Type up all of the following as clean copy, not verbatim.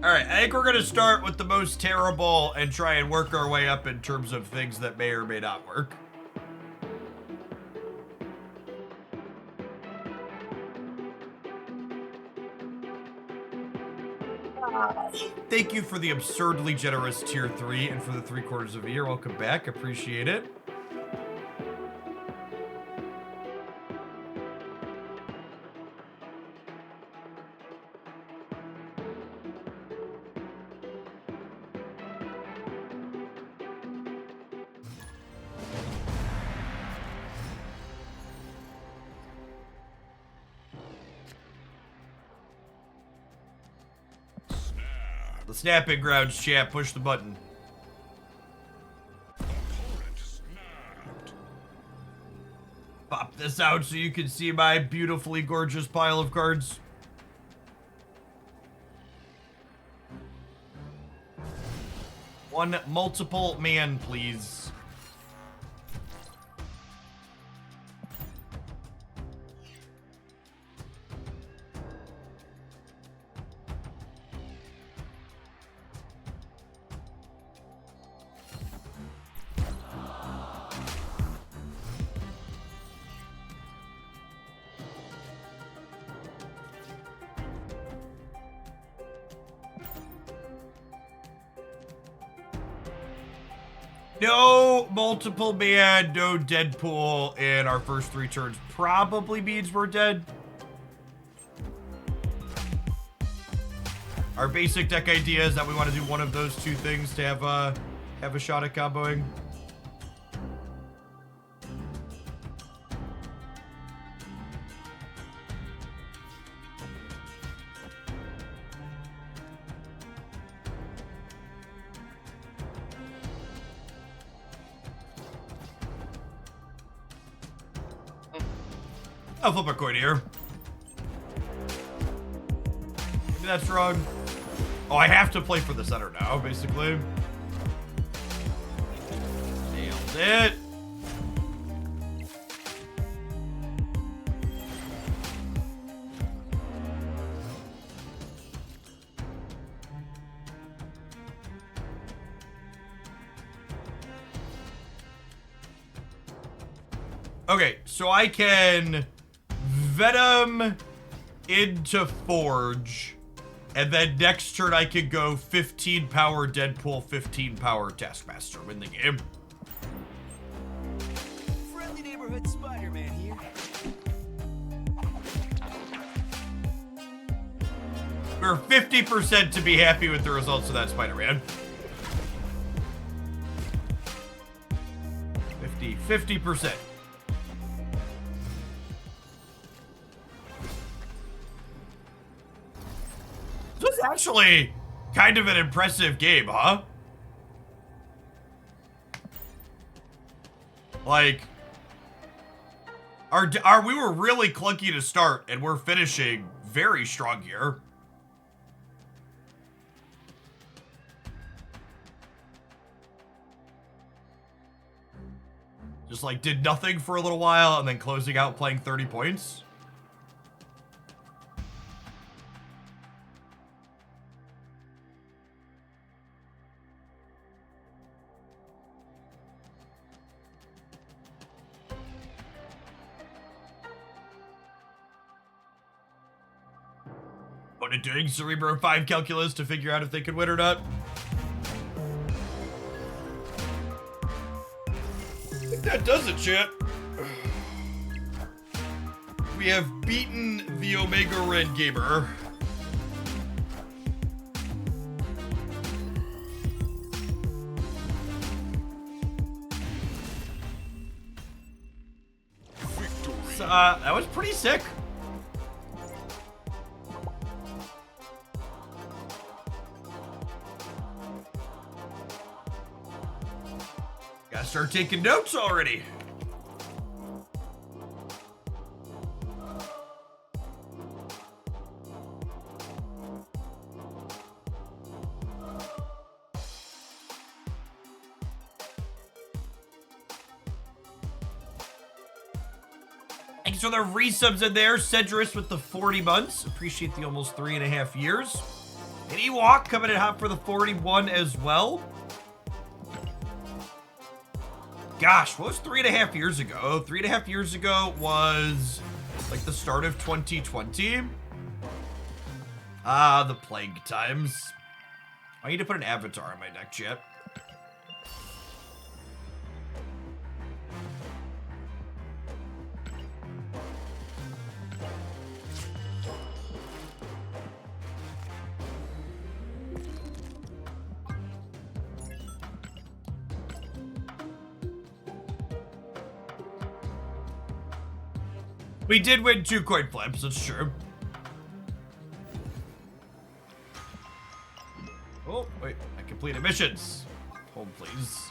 All right, I think we're gonna start with the most terrible and try and work our way up in terms of things that may or may not work. Thank you for the absurdly generous tier 3 and for the 3/4 of a year. Welcome back. Appreciate it. The snapping grounds, chat. Push the button. Pop this out so you can see my beautifully gorgeous pile of cards. One multiple man, please. No multiple man, no Deadpool in our first 3 turns probably means we're dead. Our basic deck idea is that we want to do one of those 2 things to have a shot at comboing. I'll flip a coin here. Maybe that's wrong. Oh, I have to play for the center now, basically. Nailed it. Okay, so I can Venom into Forge, and then next turn I can go 15 power Deadpool, 15 power Taskmaster, win the game. Friendly neighborhood Spider-Man here. We're 50% to be happy with the results of that Spider-Man. 50%. This is actually kind of an impressive game, huh? Like, we were really clunky to start, and we're finishing very strong here. Just like did nothing for a little while, and then closing out playing 30 points. Doing Cerebro 5 calculus to figure out if they could win or not. I think that does it, chat. We have beaten the Omega Red Gamer. So, that was pretty sick. Gotta start taking notes already. Thanks for the resubs in there. Cedrus with the 40 months. Appreciate the almost 3.5 years. An Ewok coming in hot for the 41 as well. Gosh, what was 3.5 years ago? 3.5 years ago was like the start of 2020. Ah, the plague times. I need to put an avatar on my deck, chat. We did win 2 coin flips, that's true. Oh, wait, I completed missions. Hold, please.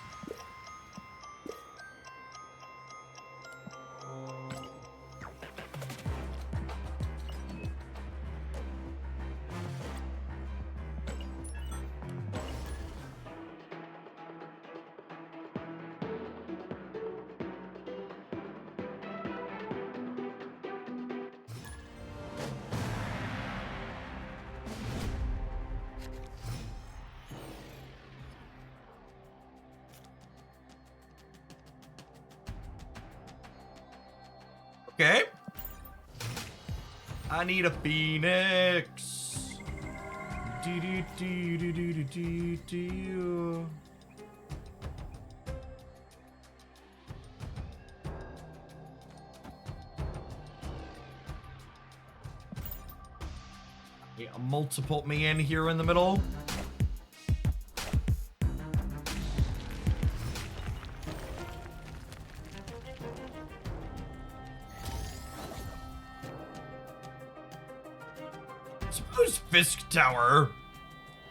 Okay. I need a phoenix. Do, do, do, do, do, do, do. Yeah, a multiple man here in the middle. Fisk Tower.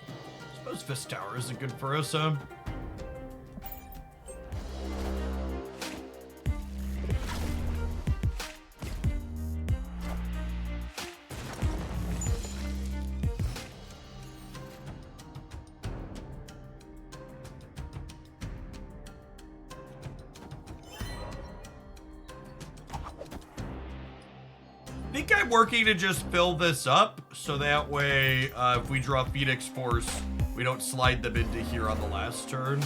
I suppose Fisk Tower isn't good for us, huh? I think I'm working to just fill this up, so that way, if we draw Phoenix Force, we don't slide them into here on the last turn.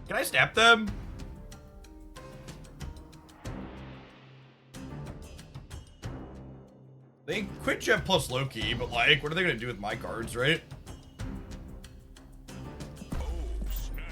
Can I snap them? They quit Jet plus Loki, but like, what are they gonna do with my cards, right? Oh, snap.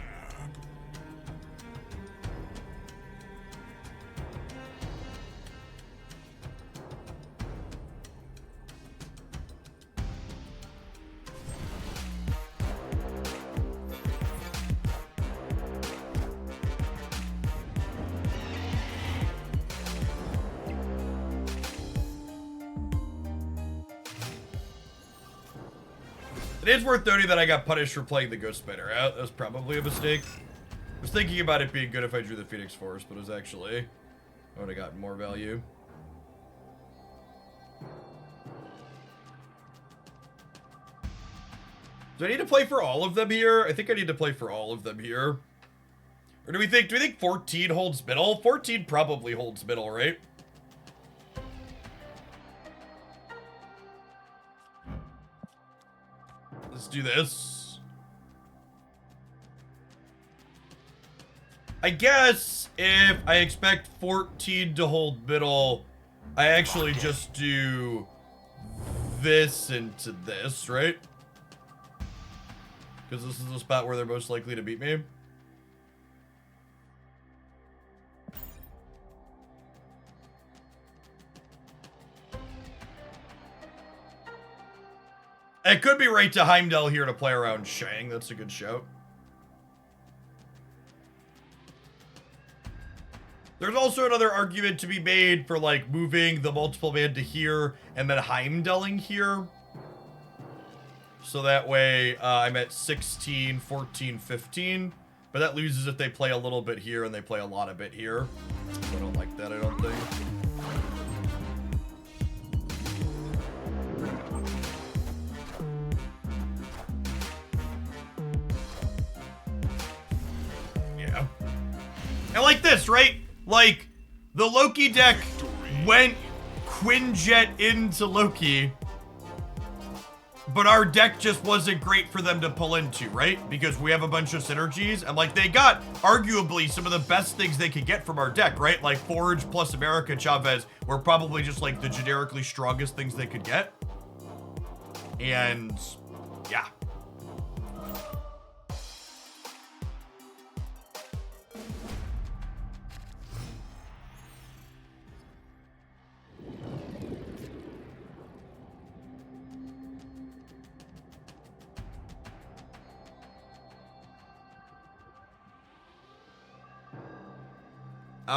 It is worth noting that I got punished for playing the Ghost Spider out. That was probably a mistake. I was thinking about it being good if I drew the Phoenix Force, but it was actually... I would have gotten more value. Do I need to play for all of them here? I think I need to play for all of them here. Or do we think 14 holds middle? 14 probably holds middle, right? Let's do this. I guess if I expect 14 to hold middle, I actually just do this into this, right? Because this is the spot where they're most likely to beat me. It could be right to Heimdall here to play around Shang. That's a good shout. There's also another argument to be made for like moving the multiple man to here and then Heimdalling here. So that way I'm at 16, 14, 15. But that loses if they play a little bit here and they play a lot of it here. So I don't like that, I don't think. And like this, right? Like, the Loki deck went Quinjet into Loki, but our deck just wasn't great for them to pull into, right? Because we have a bunch of synergies, and like, they got arguably some of the best things they could get from our deck, right? Like Forge plus America Chavez were probably just like the generically strongest things they could get. And yeah.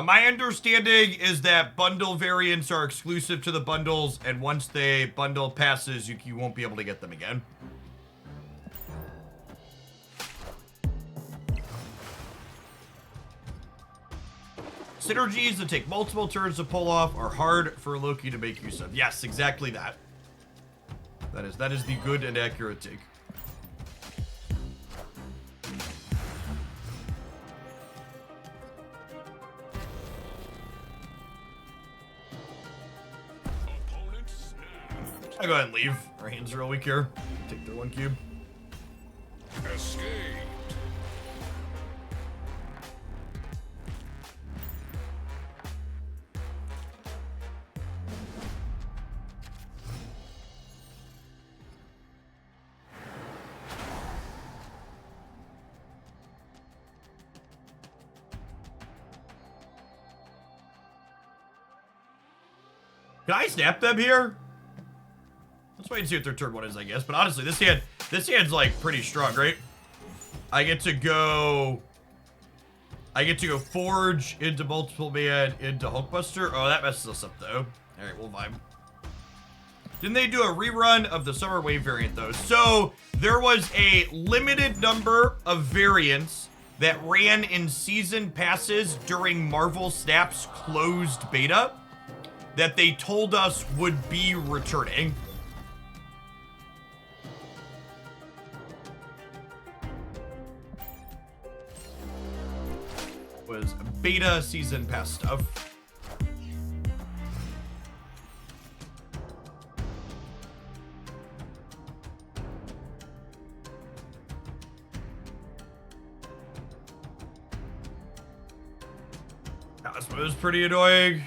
My understanding is that bundle variants are exclusive to the bundles, and once the bundle passes, you won't be able to get them again. Synergies that take multiple turns to pull off are hard for Loki to make use of. Yes, exactly that. That is the good and accurate take. I'll go ahead and leave. Our hands are real weak here. Take their 1 cube. Escaped. Can I snap them here? Let's wait and see what their turn 1 is, I guess. But honestly, this hand's like pretty strong, right? I get to go Forge into Multiple Man into Hulkbuster. Oh, that messes us up though. All right, we'll vibe. Didn't they do a rerun of the Summer Wave variant though? So there was a limited number of variants that ran in season passes during Marvel Snap's closed beta that they told us would be returning. Was beta season pass stuff. That was pretty annoying.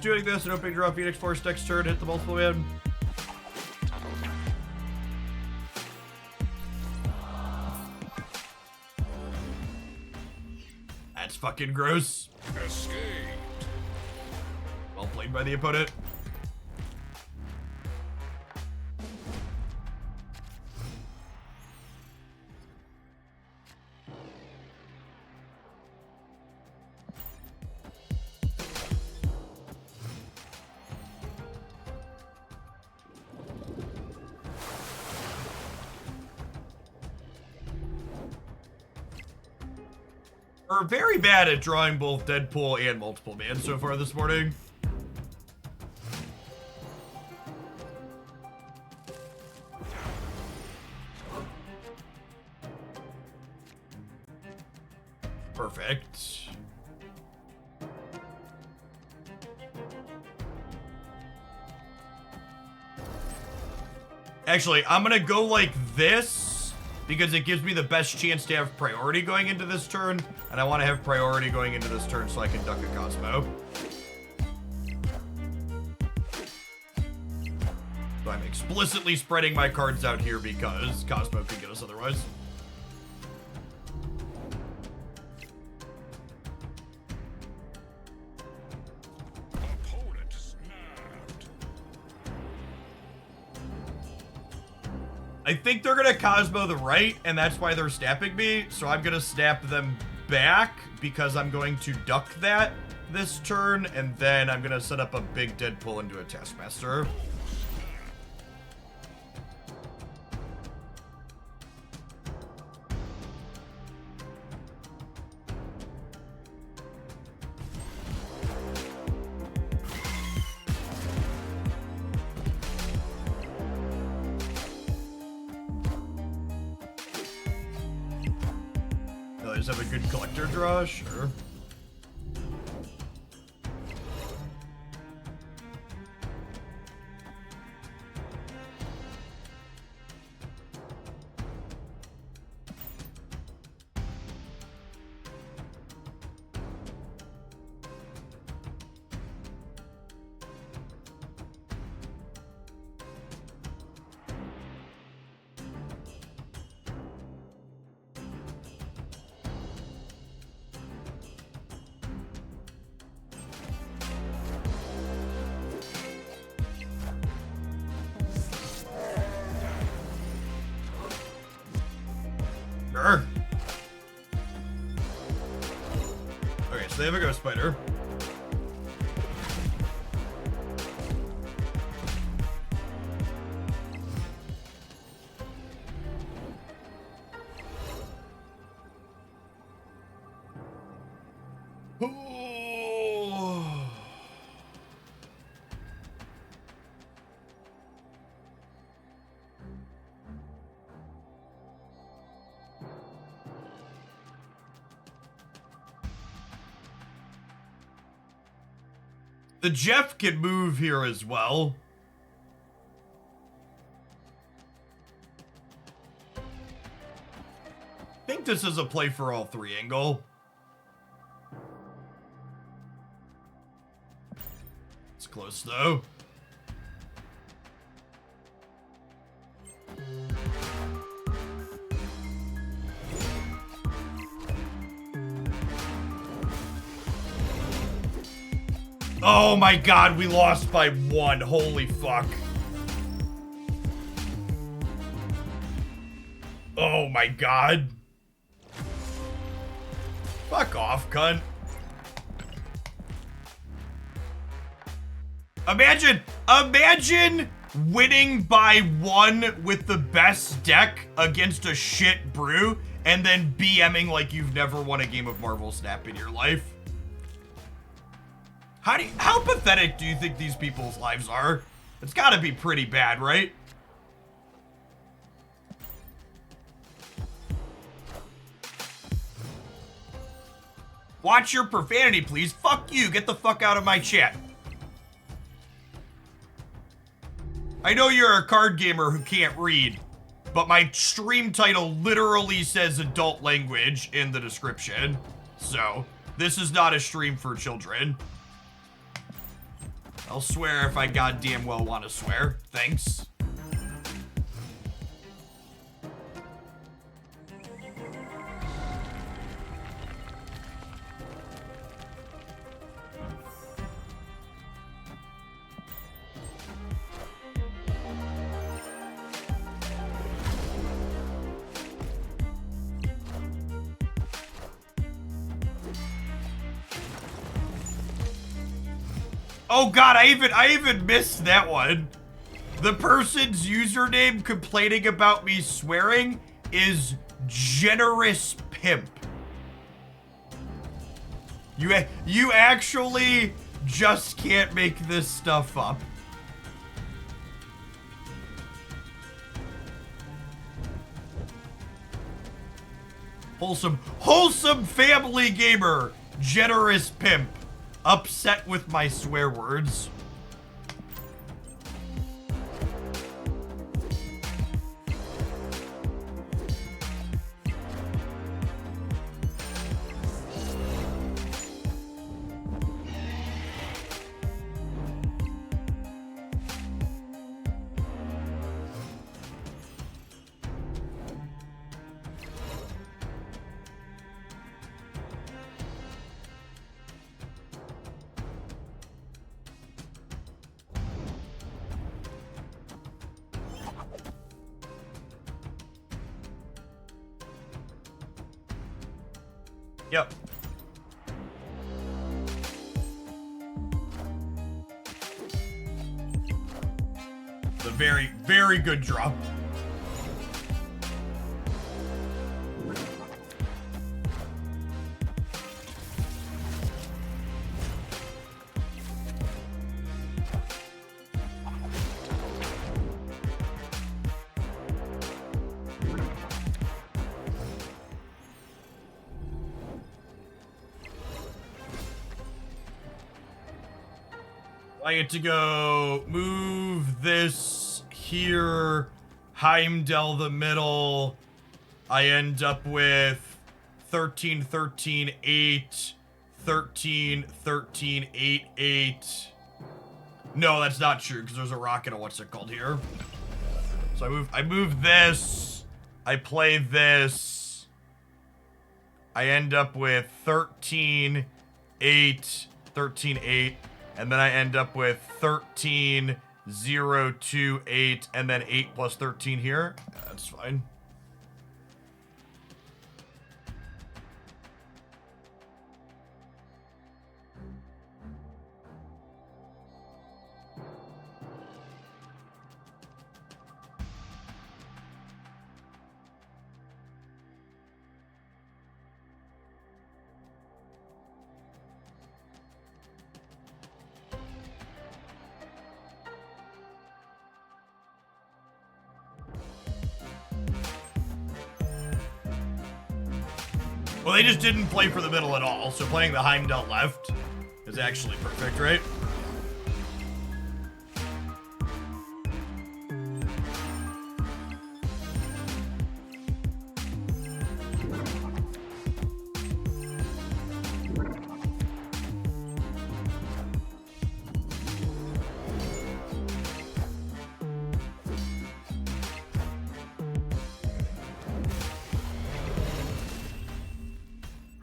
Doing this and opening draw Phoenix Force next turn, hit the multiple man. That's fucking gross. Escaped. Well played by the opponent. We're very bad at drawing both Deadpool and Multiple Man so far this morning. Perfect. Actually, I'm gonna go like this because it gives me the best chance to have priority going into this turn, and I want to have priority going into this turn so I can duck a Cosmo. So I'm explicitly spreading my cards out here because Cosmo could get us otherwise. Opponent snapped. I think they're gonna Cosmo the right, and that's why they're snapping me, so I'm gonna snap them back because I'm going to duck that this turn, and then I'm gonna set up a big Deadpool into a Taskmaster. guys have a good collector draw? Sure. Sure. Okay, so they have a ghost spider. Oh. The Jeff can move here as well. I think this is a play for all three angle. It's close though. Oh my god, we lost by 1. Holy fuck. Oh my god. Fuck off, cunt. Imagine winning by 1 with the best deck against a shit brew and then BMing like you've never won a game of Marvel Snap in your life. How pathetic do you think these people's lives are? It's gotta be pretty bad, right? Watch your profanity, please. Fuck you. Get the fuck out of my chat. I know you're a card gamer who can't read, but my stream title literally says adult language in the description. So, this is not a stream for children. I'll swear if I goddamn well want to swear. Thanks. Oh god, I even missed that one. The person's username complaining about me swearing is Generous Pimp. You actually just can't make this stuff up. Wholesome family gamer, Generous Pimp. Upset with my swear words. Yep. It's a very, very good drop. I get to go move this here, Heimdall the middle. I end up with 13, 13, 8, 13, 13, 8, 8. No, that's not true, because there's a rock and a what's it called here. So I move this. I play this. I end up with 13, 8, 13, 8. And then I end up with 13, 0, 2, 8, and then 8 plus 13 here. That's fine. Well, they just didn't play for the middle at all, so playing the Heimdall left is actually perfect, right?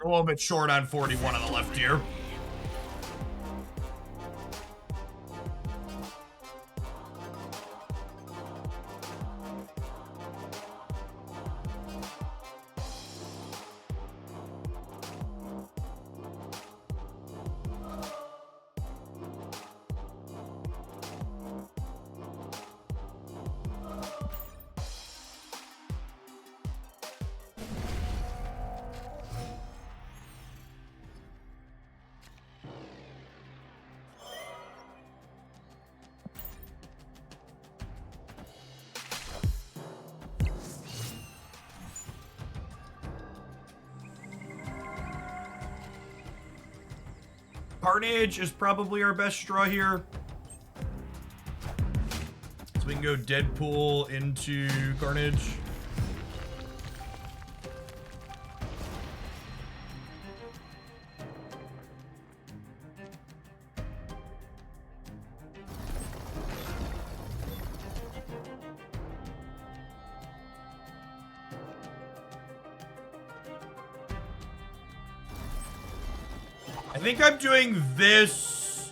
A little bit short on 41 on the left here. Carnage is probably our best draw here. So we can go Deadpool into Carnage. I think I'm doing this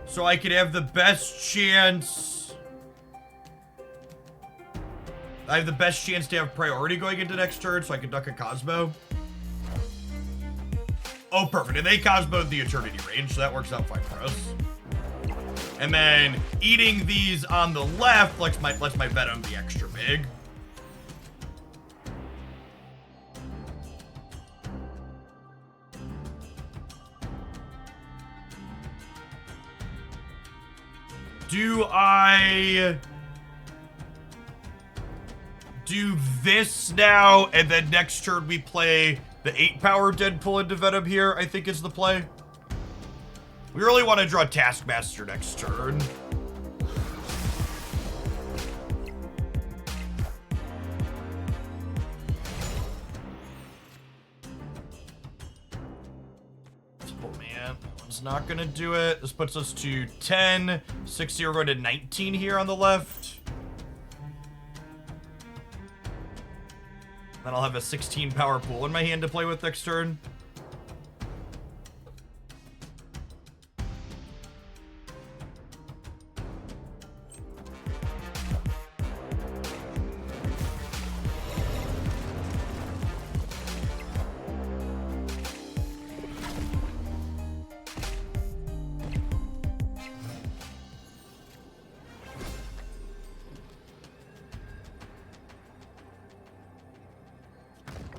so I could have the best chance. I have the best chance to have priority going into next turn so I can duck a Cosmo. Oh, perfect. And they Cosmoed the Eternity range, so that works out fine for us. And then eating these on the left lets my Venom be extra big. Do I do this now, and then next turn we play the 8-power Deadpool into Venom here, I think is the play. We really want to draw Taskmaster next turn. Oh man, that one's not gonna do it. This puts us to 10, 60, we're going to 19 here on the left. Then I'll have a 16-power pool in my hand to play with next turn.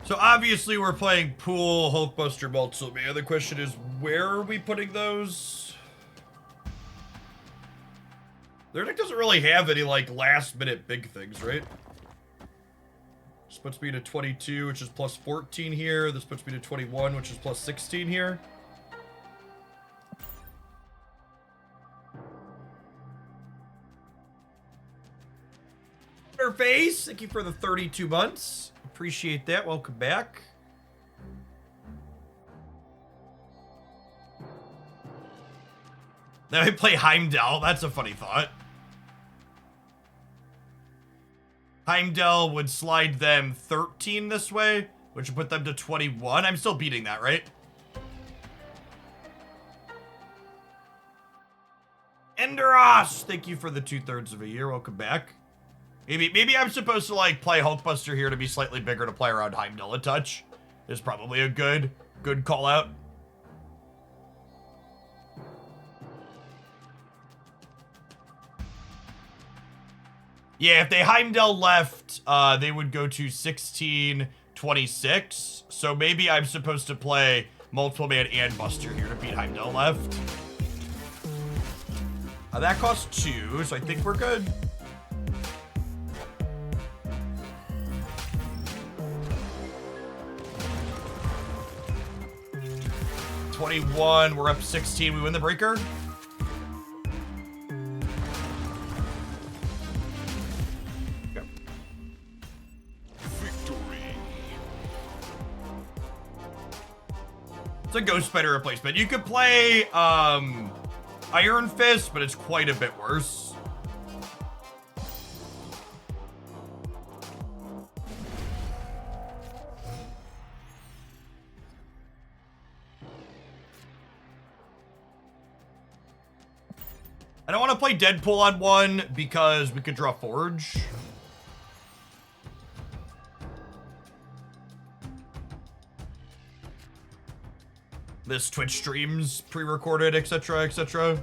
So obviously we're playing pool Hulkbuster Multiple Man. The question is, where are we putting those? Their deck doesn't really have any like last minute big things, right? This puts me to 22, which is plus 14 here. This puts me to 21, which is plus 16 here. Face, thank you for the 32 months. Appreciate that. Welcome back. Now we play Heimdall. That's a funny thought. Heimdall would slide them 13 this way, which would put them to 21. I'm still beating that, right? Enderos, thank you for the 2/3 of a year. Welcome back. Maybe I'm supposed to like play Hulkbuster here to be slightly bigger to play around Heimdall a touch. Is probably a good call out. Yeah, if they Heimdall left, they would go to 16-26. So maybe I'm supposed to play Multiple Man and Buster here to beat Heimdall left. That costs 2, so I think we're good. $21, we're up 16, we win the breaker. Okay. Victory. It's a Ghost Spider replacement. You could play, Iron Fist, but it's quite a bit worse. I don't want to play Deadpool on one because we could draw Forge. This Twitch streams pre-recorded, etc., etc.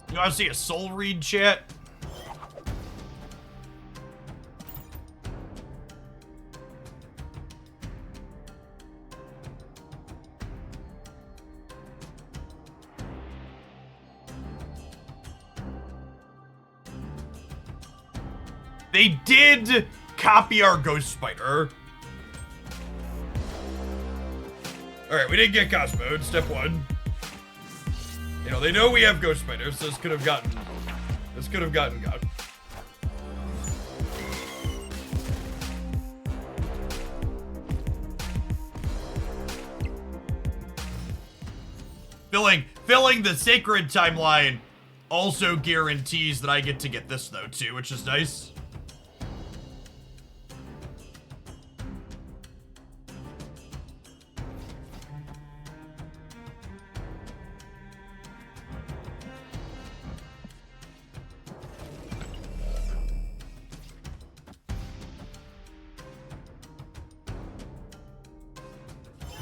You want to see a soul read, chat? They did copy our Ghost Spider. Alright, we didn't get Cosmo, step 1. You know, they know we have Ghost Spiders, so this could have gotten got. Filling the sacred timeline also guarantees that I get to get this though too, which is nice.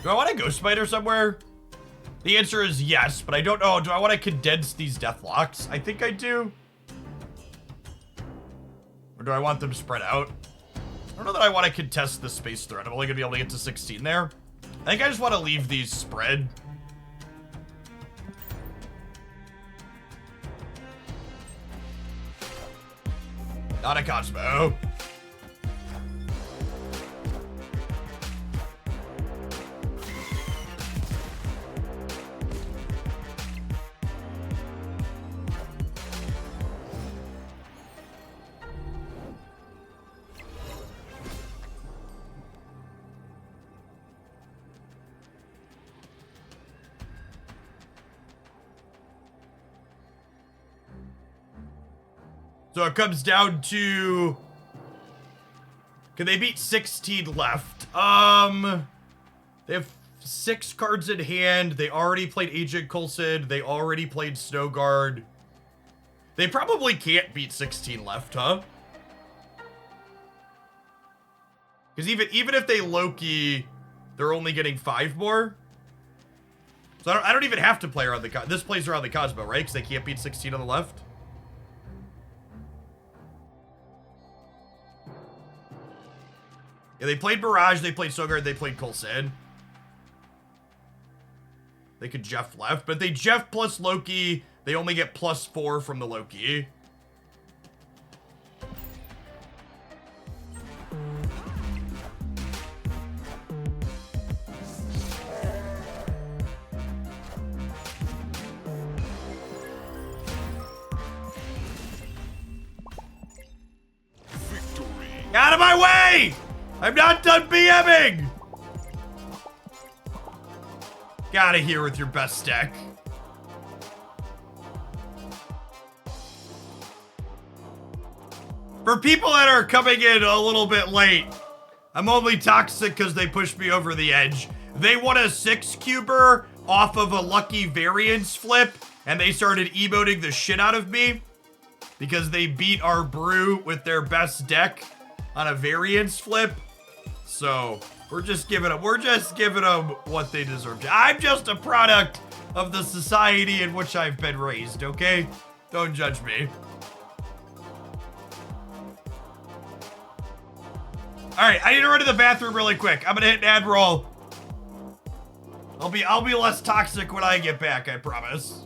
Do I want a Ghost Spider somewhere? The answer is yes, but I don't know. Do I want to condense these Deathlocks? I think I do. Or do I want them spread out? I don't know that I want to contest the space threat. I'm only going to be able to get to 16 there. I think I just want to leave these spread. Not a Cosmo. So it comes down to, can they beat 16 left? They have 6 cards in hand. They already played Agent Coulson. They already played Snowguard. They probably can't beat 16 left, huh? Because even if they Loki, they're only getting 5 more. So I don't even have to play around the... This plays around the Cosmo, right? Because they can't beat 16 on the left. Yeah, they played Mirage, they played Sogard, they played Colson. They could Jeff left, but they Jeff plus Loki, they only get +4 from the Loki. Victory. Out of my way! I'm not done BMing! Get out of here with your best deck. For people that are coming in a little bit late, I'm only toxic because they pushed me over the edge. They won a 6-cuber off of a lucky variance flip, and they started emoting the shit out of me because they beat our brew with their best deck on a variance flip. So we're just giving them what they deserve. I'm just a product of the society in which I've been raised, okay? Don't judge me. All right, I need to run to the bathroom really quick. I'm gonna hit an ad roll. I'll be less toxic when I get back, I promise.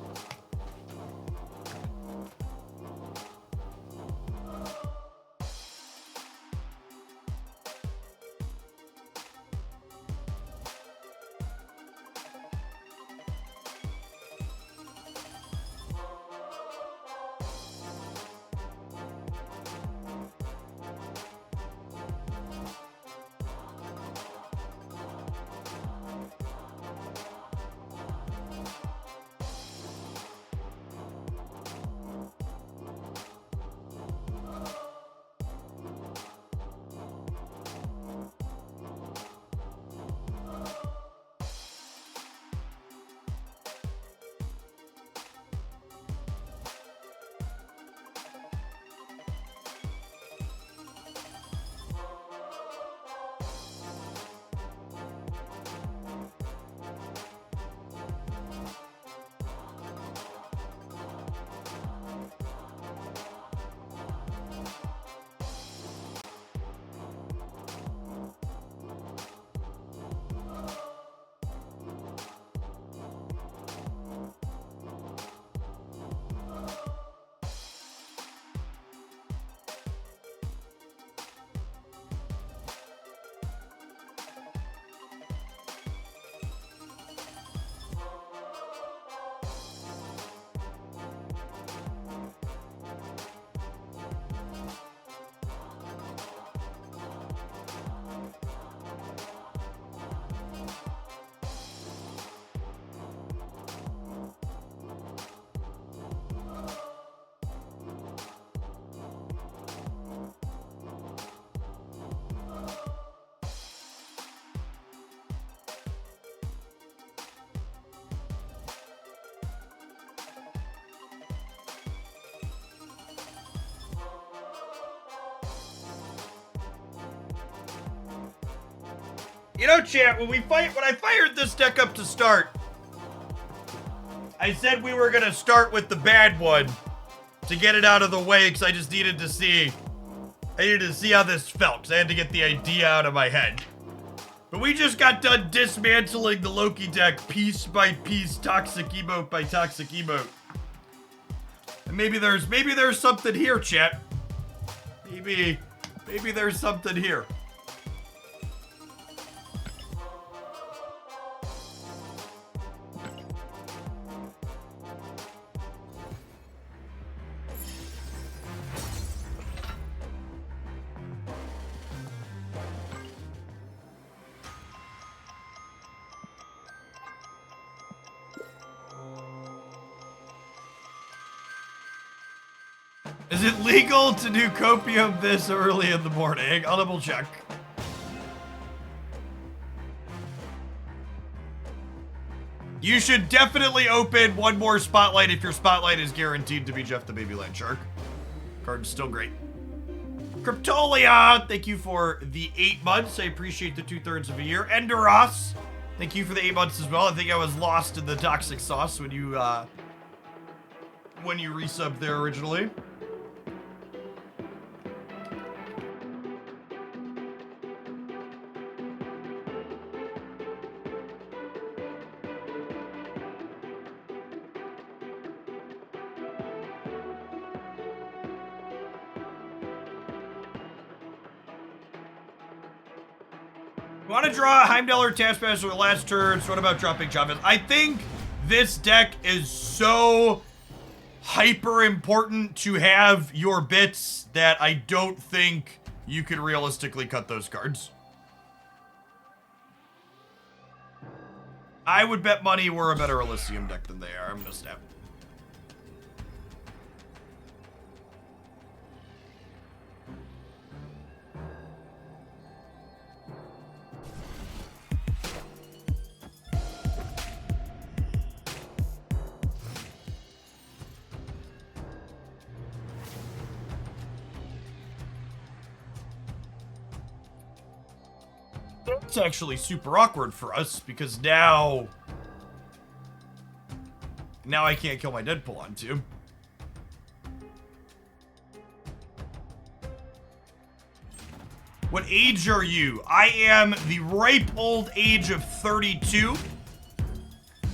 You know, chat, when I fired this deck up to start, I said we were gonna start with the bad one to get it out of the way because I just needed to see how this felt because I had to get the idea out of my head. But we just got done dismantling the Loki deck piece by piece, toxic emote by toxic emote. And maybe there's something here, chat. Maybe there's something here. Is it legal to do copium this early in the morning? I'll double check. You should definitely open one more spotlight if your spotlight is guaranteed to be Jeff the Babyland Shark. Card's still great. Cryptolia, thank you for the 8 months. I appreciate the 2/3 of a year. Enderos, Thank you for the 8 months as well. I think I was lost in the toxic sauce when you resubbed there originally. You want to draw a Heimdall or Taskmaster the last turn, so what about dropping Chavez? I think this deck is so hyper important to have your bits that I don't think you could realistically cut those cards. I would bet money we're a better Elysium deck than they are. I'm gonna snap. It's actually super awkward for us because now I can't kill my Deadpool on 2. What age are you? I am the ripe old age of 32.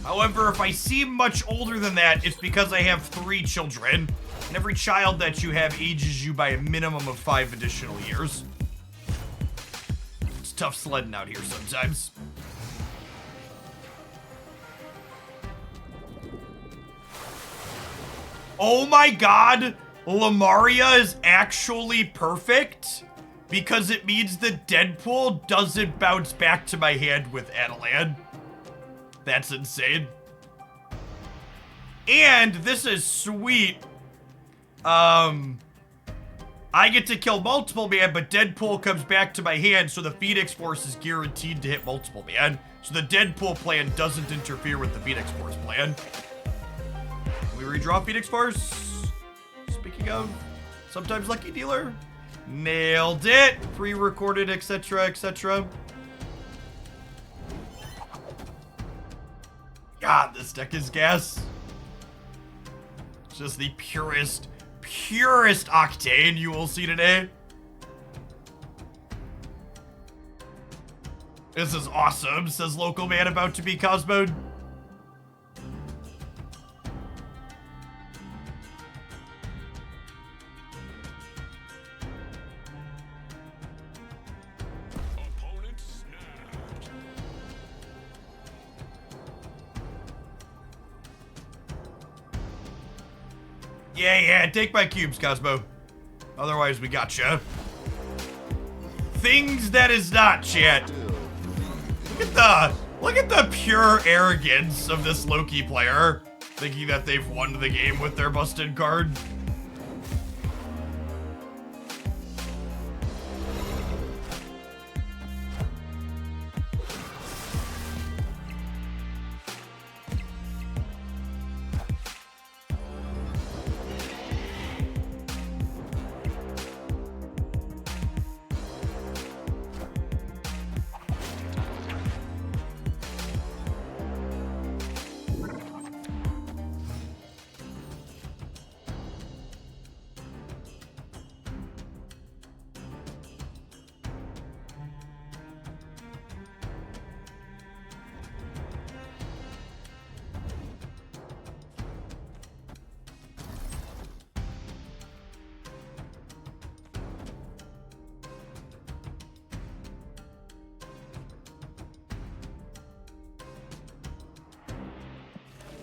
However, if I seem much older than that, it's because I have 3 children. And every child that you have ages you by a minimum of 5 additional years. It's tough sledding out here sometimes. Oh my god! Lamaria is actually perfect because it means the Deadpool doesn't bounce back to my hand with Adelan. That's insane. And this is sweet. I get to kill multiple man, but Deadpool comes back to my hand, so the Phoenix Force is guaranteed to hit multiple man. So the Deadpool plan doesn't interfere with the Phoenix Force plan. Can we redraw Phoenix Force? Speaking of, sometimes lucky dealer. Nailed it. Pre-recorded, etc., etc. God, this deck is gas. It's just the purest Octane you will see today. This is awesome, says local man about to be Cosmoed. Opponent snapped. Yeah, take my cubes, Cosmo. Otherwise, we gotcha. Things that is not, chat. Look at the pure arrogance of this Loki player, thinking that they've won the game with their busted card.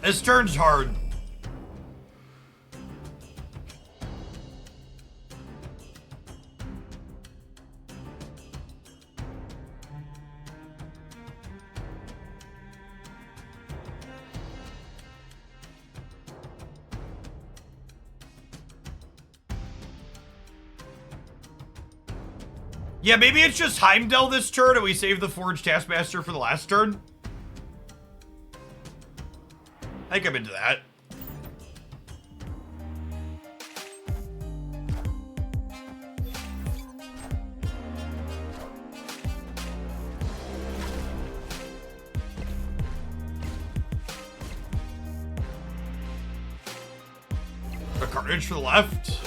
This turn's hard. Yeah, maybe it's just Heimdall this turn and we save the Forged Taskmaster for the last turn. I think I'm into that. Carnage for the left.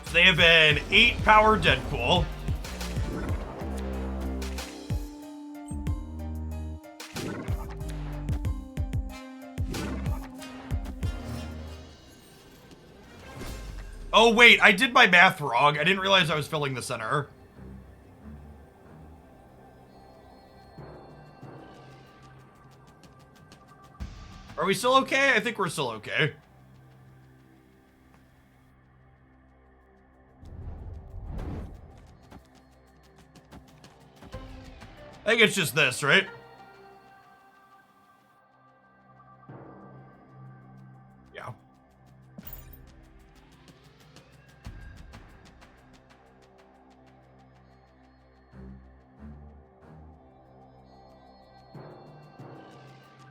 So they have an 8-power Deadpool. Oh, wait, I did my math wrong. I didn't realize I was filling the center. Are we still okay? I think we're still okay. I think it's just this, right? Yeah.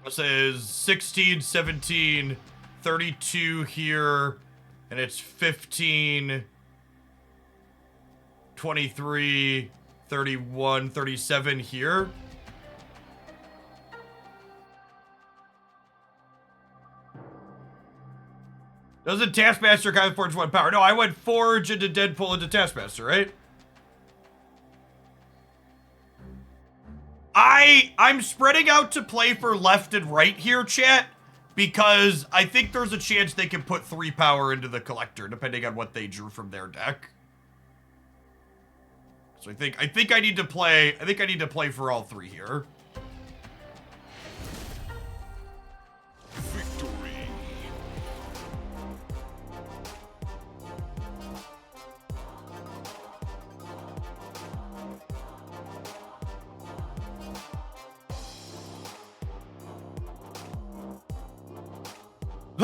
This is 16, 17, 32 here, and it's 15, 23, 31, 37 here. Doesn't Taskmaster kind of forge 1 power? No, I went Forge into Deadpool into Taskmaster, right? I'm spreading out to play for left and right here, chat, because I think there's a chance they can put 3 power into the collector, depending on what they drew from their deck. So I think I need to play for all 3 here. Victory.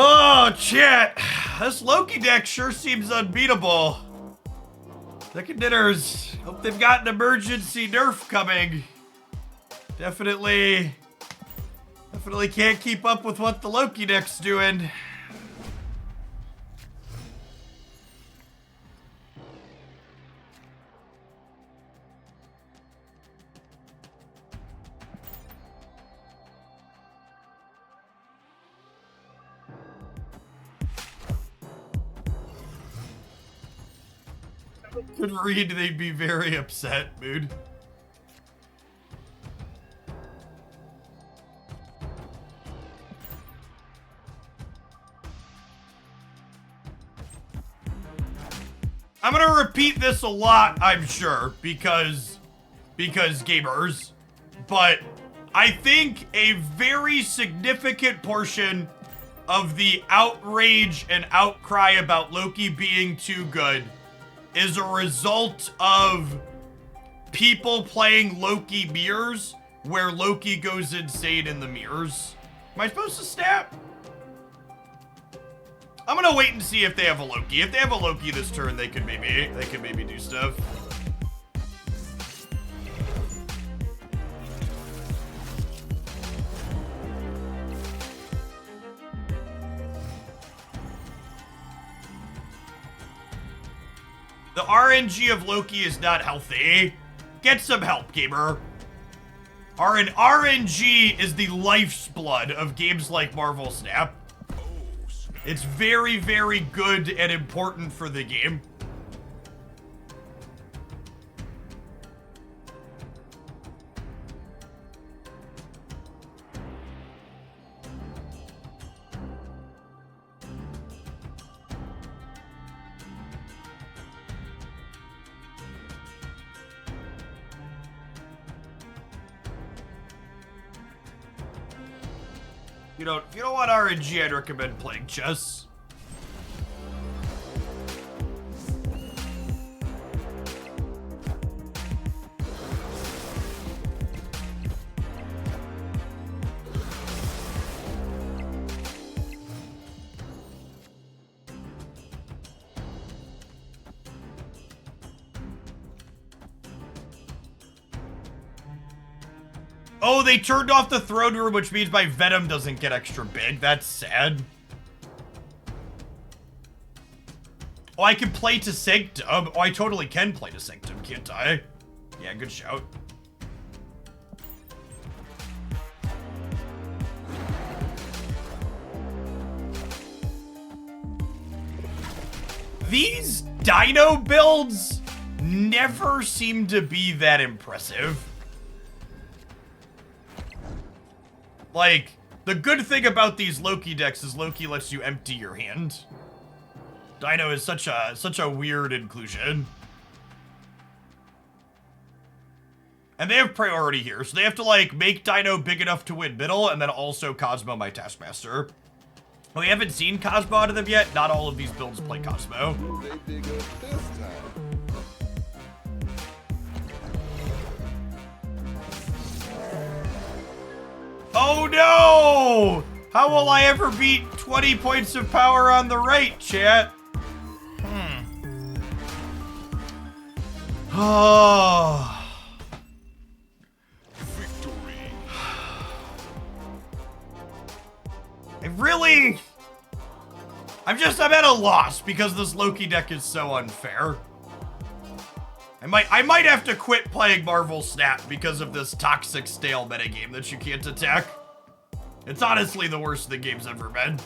Oh, chat. This Loki deck sure seems unbeatable. Second dinners. Hope they've got an emergency nerf coming. Definitely can't keep up with what the Loki deck's doing. Could read, they'd be very upset, mood. I'm gonna repeat this a lot, I'm sure, because gamers, but I think a very significant portion of the outrage and outcry about Loki being too good is a result of people playing Loki mirrors where Loki goes insane in the mirrors. Am I supposed to snap? I'm gonna wait and see if they have a Loki. If they have a Loki this turn, they could maybe do stuff. The RNG of Loki is not healthy. Get some help, gamer. RNG is the life's blood of games like Marvel Snap. It's very, very good and important for the game. If you don't want RNG, I'd recommend playing chess. Oh, they turned off the throne room, which means my Venom doesn't get extra big. That's sad. Oh, I can play to Sanctum. Oh, I totally can play to Sanctum, can't I? Yeah, good shout. These dino builds never seem to be that impressive. Like, the good thing about these Loki decks is Loki lets you empty your hand. Dino is such a weird inclusion. And they have priority here, so they have to, like, make Dino big enough to win middle, and then also Cosmo my Taskmaster. We haven't seen Cosmo out of them yet. Not all of these builds play Cosmo. They dig us this time. Oh no! How will I ever beat 20 points of power on the right, chat? Oh. Victory. I'm at a loss because this Loki deck is so unfair. I might have to quit playing Marvel Snap because of this toxic stale metagame that you can't attack. It's honestly the worst the game's ever been.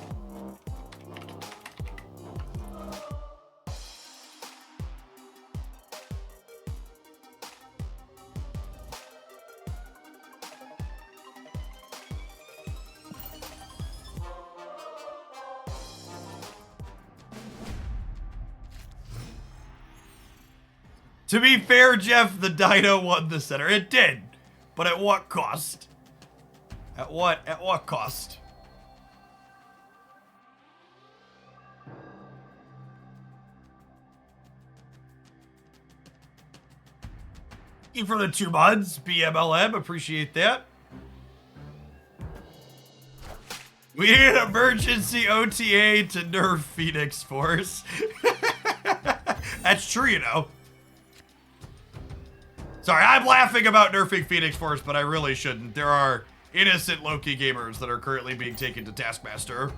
To be fair, Jeff, the Dino won the center. It did, but at what cost? At what cost? Thank you for the 2 months, BMLM. Appreciate that. We need an emergency OTA to nerf Phoenix Force. That's true, you know. Sorry, I'm laughing about nerfing Phoenix Force, but I really shouldn't. There are innocent Loki gamers that are currently being taken to Taskmaster.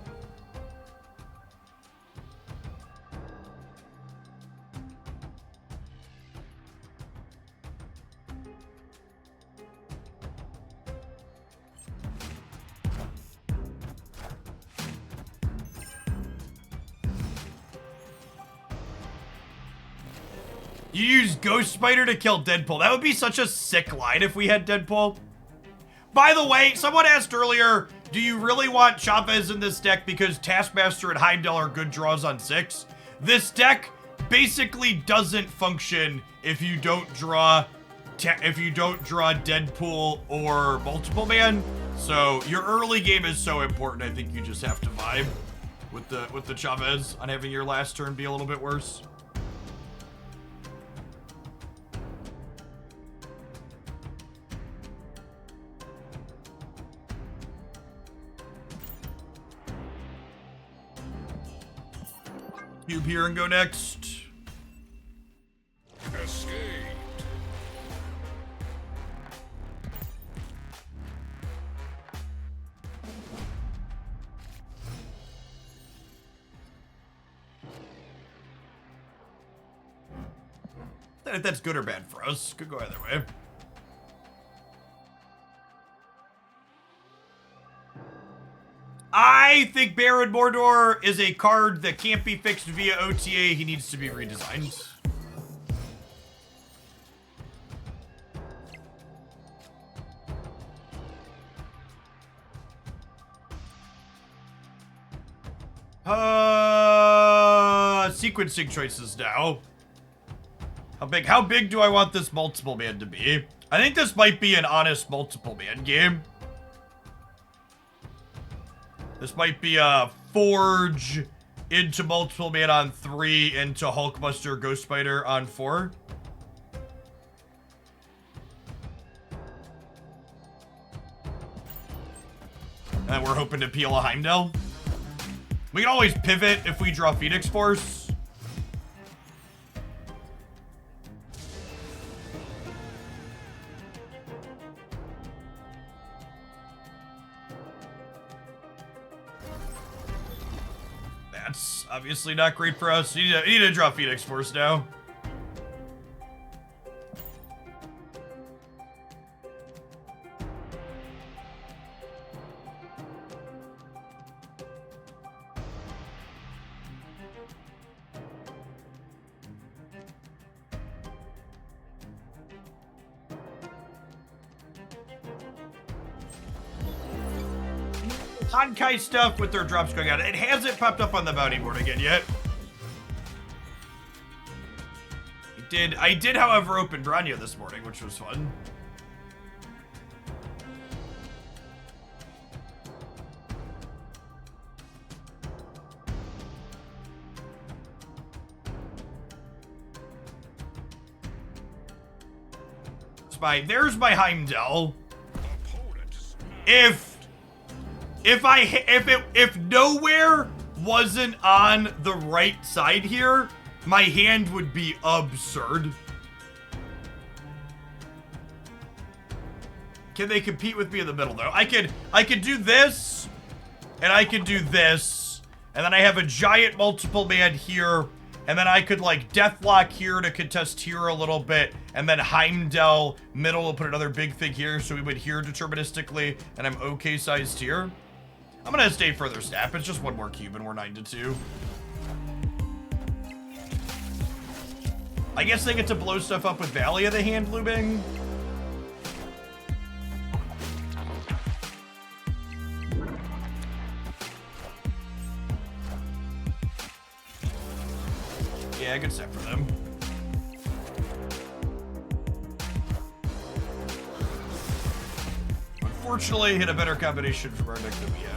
You use Ghost Spider to kill Deadpool. That would be such a sick line if we had Deadpool. By the way, someone asked earlier, do you really want Chavez in this deck because Taskmaster and Heimdall are good draws on 6? This deck basically doesn't function if you don't draw Deadpool or Multiple Man. So your early game is so important. I think you just have to vibe with the Chavez on having your last turn be a little bit worse. Cube here and go next. Escape. If that's good or bad for us, could go either way. I think Baron Mordor is a card that can't be fixed via OTA. He needs to be redesigned. Sequencing choices now. How big do I want this multiple man to be? I think this might be an honest multiple man game. This might be a Forge into Multiple Man on 3 into Hulkbuster Ghost Spider on 4. And we're hoping to peel a Heimdall. We can always pivot if we draw Phoenix Force. That's obviously not great for us. You need to draw Phoenix Force now. Honkai stuff with their drops going out. It hasn't popped up on the bounty board again yet. I did, however, open Branya this morning, which was fun. There's my Heimdall. If nowhere wasn't on the right side here, my hand would be absurd. Can they compete with me in the middle though? I could do this, and I could do this, and then I have a giant multiple man here, and then I could like Deathlock here to contest here a little bit, and then Heimdall middle will put another big thing here, so we would here deterministically, and I'm okay sized here. I'm gonna stay further snap. It's just one more cube, and we're 9-2. I guess they get to blow stuff up with Valley of the Hand looming. Yeah, good step for them. Unfortunately, hit a better combination from our deck than we have.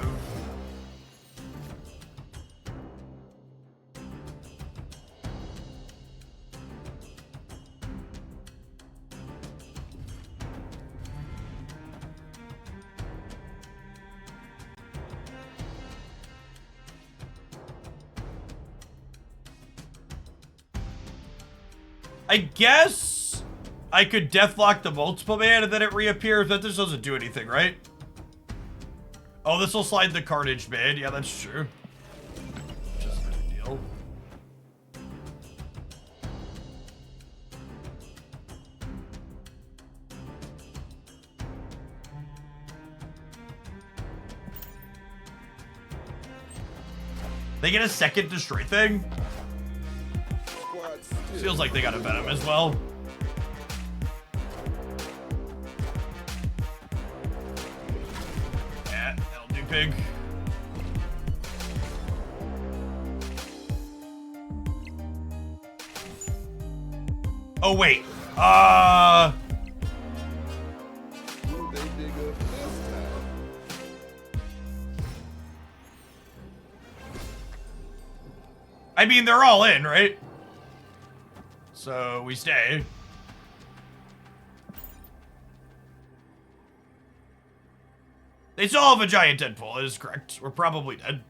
I guess I could Deathlock the multiple man and then it reappears, but this doesn't do anything, right? Oh, this will slide the carnage mid. Yeah, that's true. Just a big deal. They get a second destroy thing? Feels like they got a Venom as well. Yeah, that'll do pig. Oh, wait. Will they dig up this time? I mean, they're all in, right? So we stay. They still have a giant Deadpool, that is correct. We're probably dead.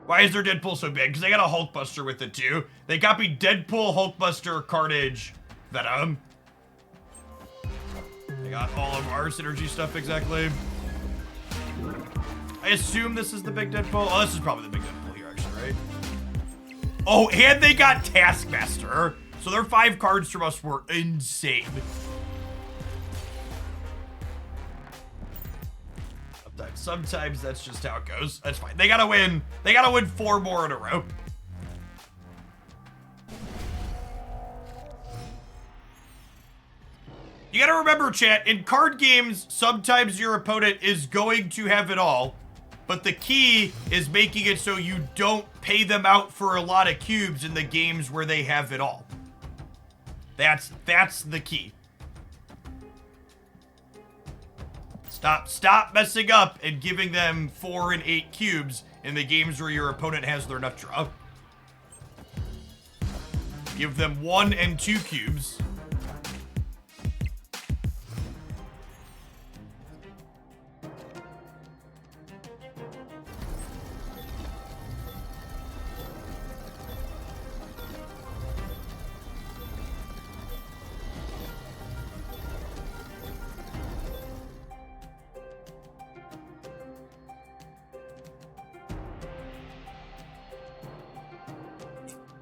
Why is their Deadpool so big? Because they got a Hulkbuster with it too. They copied Deadpool, Hulkbuster, Carnage, Venom. They got all of our synergy stuff exactly. I assume this is the big Deadpool. Oh, this is probably the big Deadpool here, actually, right? Oh, and they got Taskmaster. So their 5 cards from us were insane. Sometimes that's just how it goes. That's fine. They gotta win. They gotta win 4 more in a row. You gotta remember, chat, in card games, sometimes your opponent is going to have it all. But the key is making it so you don't pay them out for a lot of cubes in the games where they have it all. That's the key. Stop messing up and giving them 4 and 8 cubes in the games where your opponent has their nut draw. Give them 1 and 2 cubes.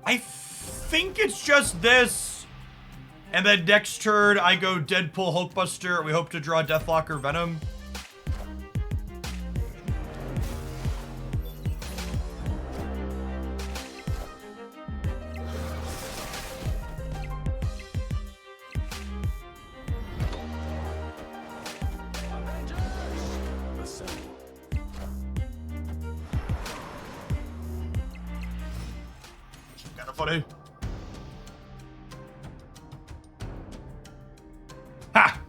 I think it's just this. And then next turn, I go Deadpool, Hulkbuster. We hope to draw Deathlock or Venom. not funny. Ha!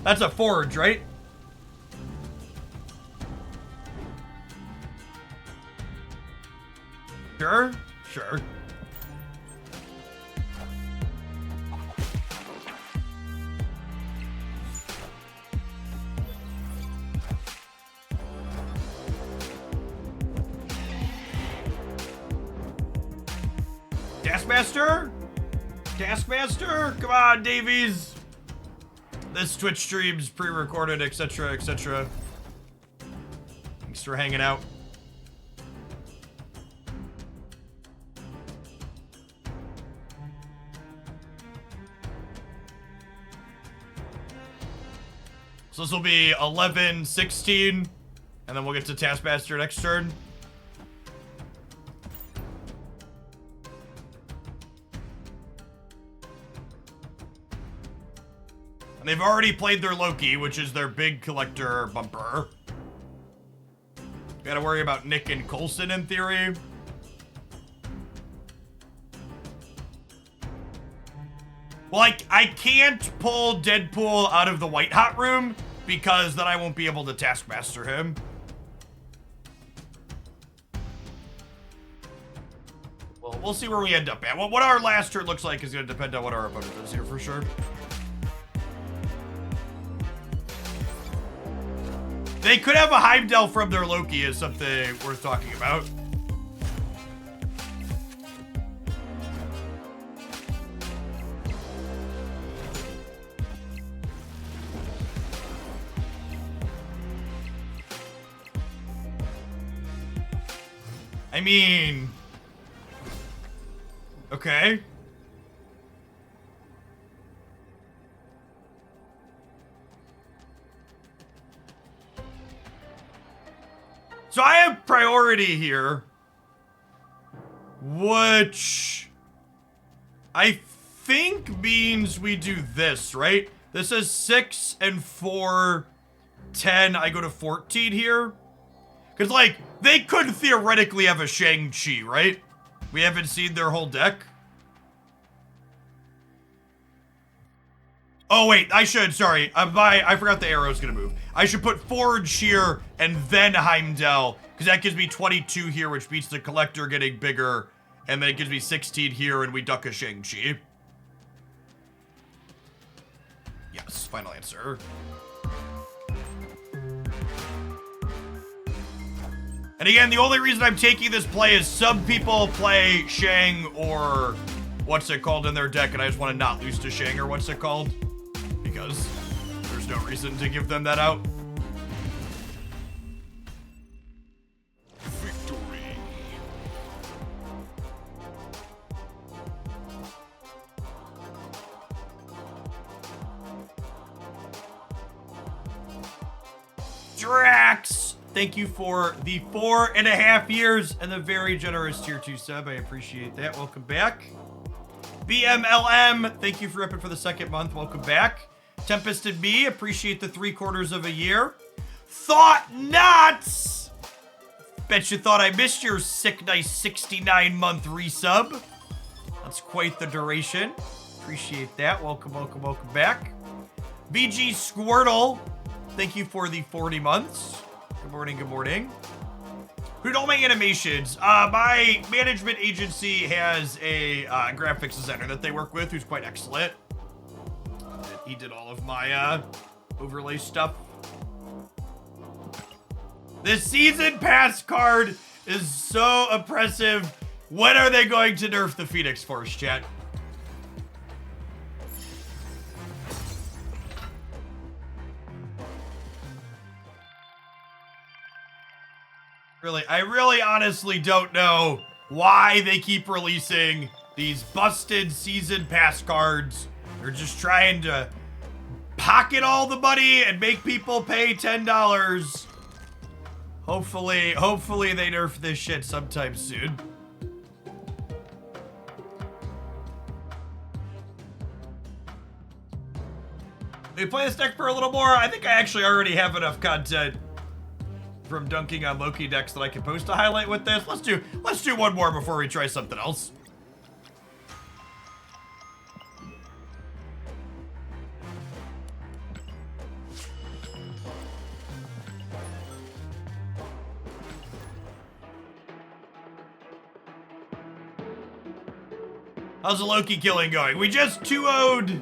That's a forge, right? Sure, sure. Taskmaster? Taskmaster? Come on, Davies. This Twitch stream's pre-recorded, etc., etc. Thanks for hanging out. So this will be 11, 16, and then we'll get to Taskmaster next turn. And they've already played their Loki, which is their big collector bumper. Gotta worry about Nick and Coulson in theory. Well, I can't pull Deadpool out of the White Hot room because then I won't be able to Taskmaster him. Well, we'll see where we end up at. Well, what our last turn looks like is going to depend on what our opponent does here for sure. They could have a Heimdall from their Loki as something worth talking about. I mean... Okay. So I have priority here, which I think means we do this, right? This is 6 and 4, 10. I go to 14 here. Because, like, they could theoretically have a Shang-Chi, right? We haven't seen their whole deck. Oh, wait, I should, sorry. I forgot the arrow's gonna move. I should put Forge here and then Heimdall, because that gives me 22 here, which beats the Collector getting bigger, and then it gives me 16 here, and we duck a Shang-Chi. Yes, final answer. And again, the only reason I'm taking this play is some people play Shang or what's it called in their deck, and I just want to not lose to Shang or what's it called. Because there's no reason to give them that out. Victory. Drax! Thank you for the 4.5 years and the very generous tier 2 sub. I appreciate that. Welcome back. BMLM, thank you for repping for the 2nd month. Welcome back. Tempest and me, appreciate the 3/4 of a year. Thought Nuts! Bet you thought I missed your sick, nice 69-month resub. That's quite the duration. Appreciate that. Welcome, welcome, welcome back. BG Squirtle, thank you for the 40 months. Good morning, good morning. Who don't make animations? My management agency has a graphics designer that they work with who's quite excellent. He did all of my overlay stuff. This season pass card is so oppressive. When are they going to nerf the Phoenix Force, chat? I really honestly don't know why they keep releasing these busted season pass cards. They're just trying to pocket all the money and make people pay $10. Hopefully they nerf this shit sometime soon. We play this deck for a little more. I think I actually already have enough content from dunking on Loki decks that I can post to highlight with this. Let's do one more before we try something else. How's the Loki killing going? We just 2-0'd.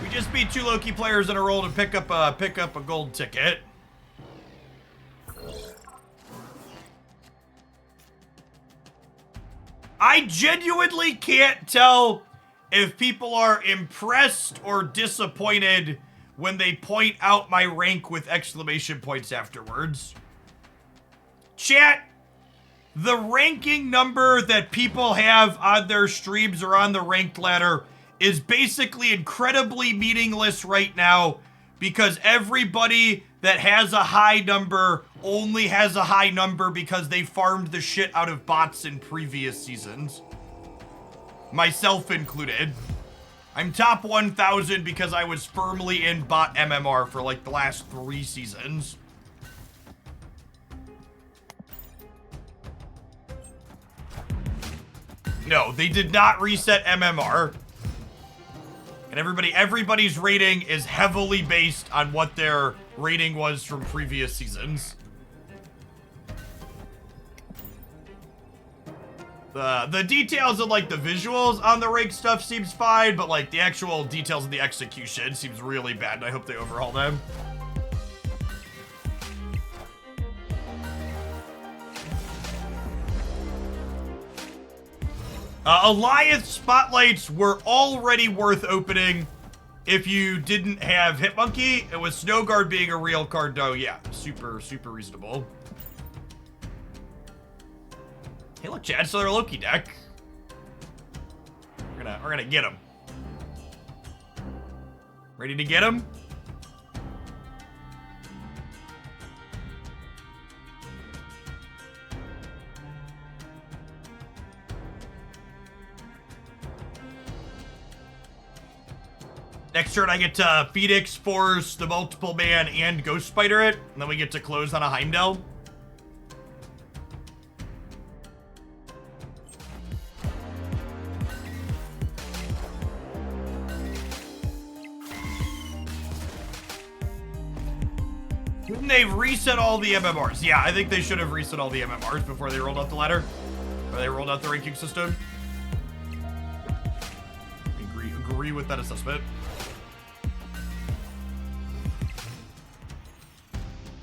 We just beat 2 Loki players in a row to pick up a gold ticket. I genuinely can't tell if people are impressed or disappointed when they point out my rank with exclamation points afterwards. Chat, the ranking number that people have on their streams or on the ranked ladder is basically incredibly meaningless right now because everybody that has a high number only has a high number because they farmed the shit out of bots in previous seasons. Myself included. I'm top 1,000 because I was firmly in bot MMR for like the last 3 seasons. No, they did not reset MMR. And everybody's rating is heavily based on what their rating was from previous seasons. The details of like the visuals on the rank stuff seems fine, but like the actual details of the execution seems really bad, and I hope they overhaul them. Alliance spotlights were already worth opening if you didn't have Hitmonkey. And with Snowguard being a real card, though, yeah, super reasonable. Hey, look, Chad, so they're a Loki deck. We're gonna get him. Ready to get him? Next turn, I get to Phoenix Force, the Multiple Man, and Ghost Spider it. And then we get to close on a Heimdall. Shouldn't they reset all the MMRs? Yeah, I think they should have reset all the MMRs before they rolled out the ladder. Or they rolled out the ranking system. Agree with that assessment.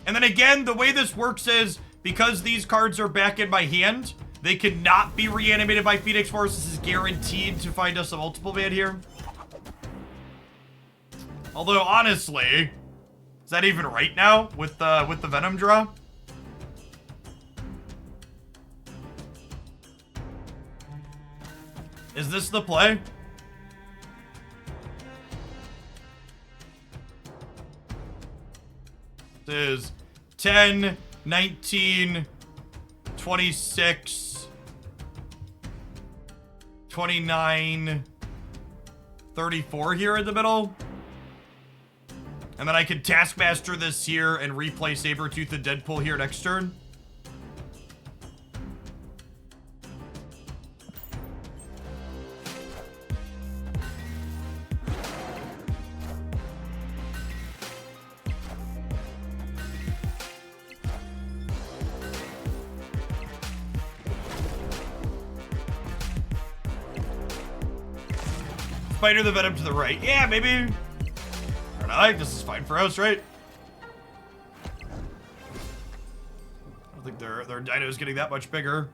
And then again, the way this works is, because these cards are back in my hand, they cannot be reanimated by Phoenix Force. This is guaranteed to find us a multiple man here. Although, honestly, is that even right now with the Venom draw? Is this the play? This is 10, 19, 26, 29, 34 here in the middle. And then I can Taskmaster this here and replay Sabretooth and Deadpool here next turn. Spider the Venom to the right. Yeah, maybe. I don't know. This is fine for us, right? I don't think their dino's getting that much bigger.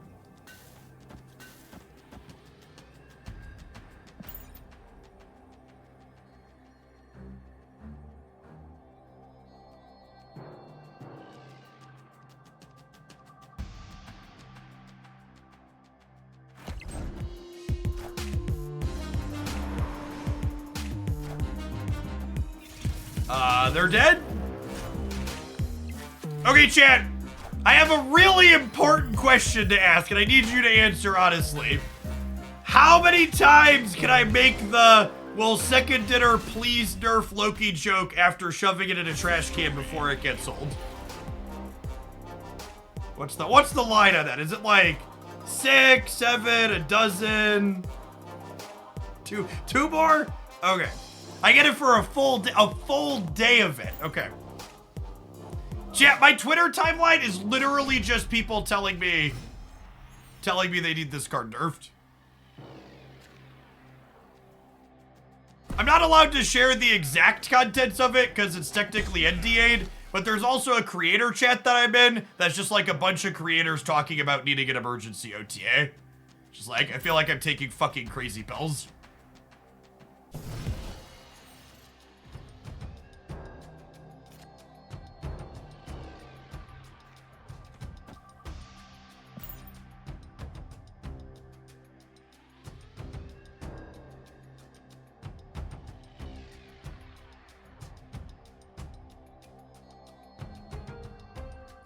They're dead? Okay, chat. I have a really important question to ask, and I need you to answer honestly. How many times can I make the Will second dinner please nerf Loki joke after shoving it in a trash can before it gets old? What's the line on that? Is it like 6, 7, a dozen? Two more? Okay. I get it for a full day of it. Okay. Chat, my Twitter timeline is literally just people telling me they need this card nerfed. I'm not allowed to share the exact contents of it because it's technically NDA'd, but there's also a creator chat that I'm in that's just like a bunch of creators talking about needing an emergency OTA. Just like, I feel like I'm taking fucking crazy pills.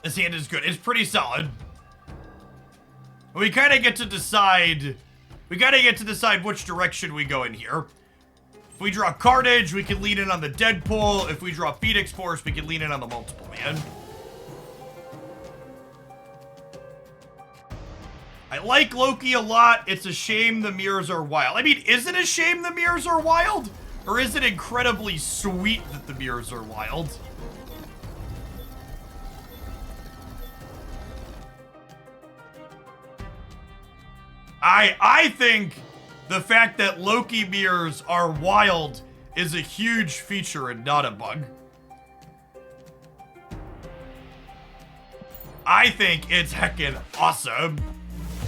This hand is good. It's pretty solid. We kind of get to decide. We gotta get to decide which direction we go in here. If we draw Carnage, we can lean in on the Deadpool. If we draw Phoenix Force, we can lean in on the Multiple Man. I like Loki a lot. It's a shame the mirrors are wild. I mean, is it a shame the mirrors are wild? Or is it incredibly sweet that the mirrors are wild? I think the fact that Loki mirrors are wild is a huge feature and not a bug. I think it's heckin' awesome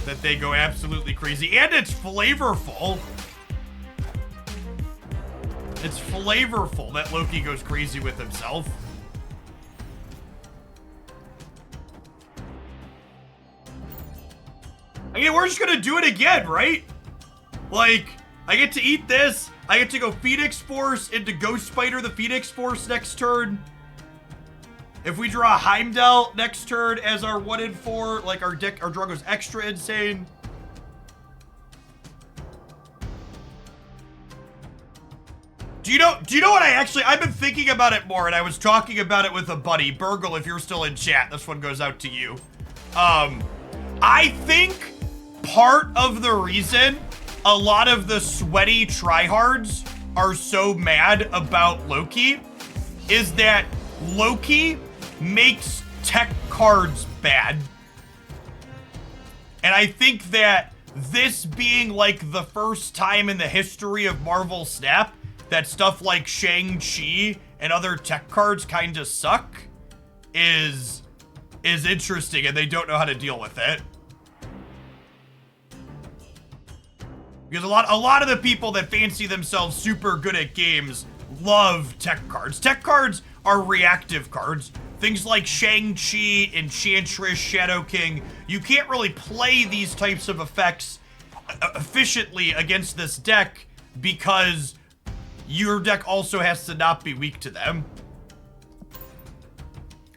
that they go absolutely crazy, and it's flavorful. It's flavorful that Loki goes crazy with himself. I mean, we're just gonna do it again, right? Like, I get to eat this. I get to go Phoenix Force into Ghost Spider the Phoenix Force next turn. If we draw Heimdall next turn as our 1 in 4, like our draw goes extra insane. Do you know what I've been thinking about it more, and I was talking about it with a buddy. Burgle, if you're still in chat, this one goes out to you. I think part of the reason a lot of the sweaty tryhards are so mad about Loki is that Loki makes tech cards bad. And I think that this being like the first time in the history of Marvel Snap that stuff like Shang-Chi and other tech cards kind of suck is interesting, and they don't know how to deal with it. Because a lot of the people that fancy themselves super good at games love tech cards. Tech cards are reactive cards. Things like Shang-Chi, Enchantress, Shadow King. You can't really play these types of effects efficiently against this deck because your deck also has to not be weak to them.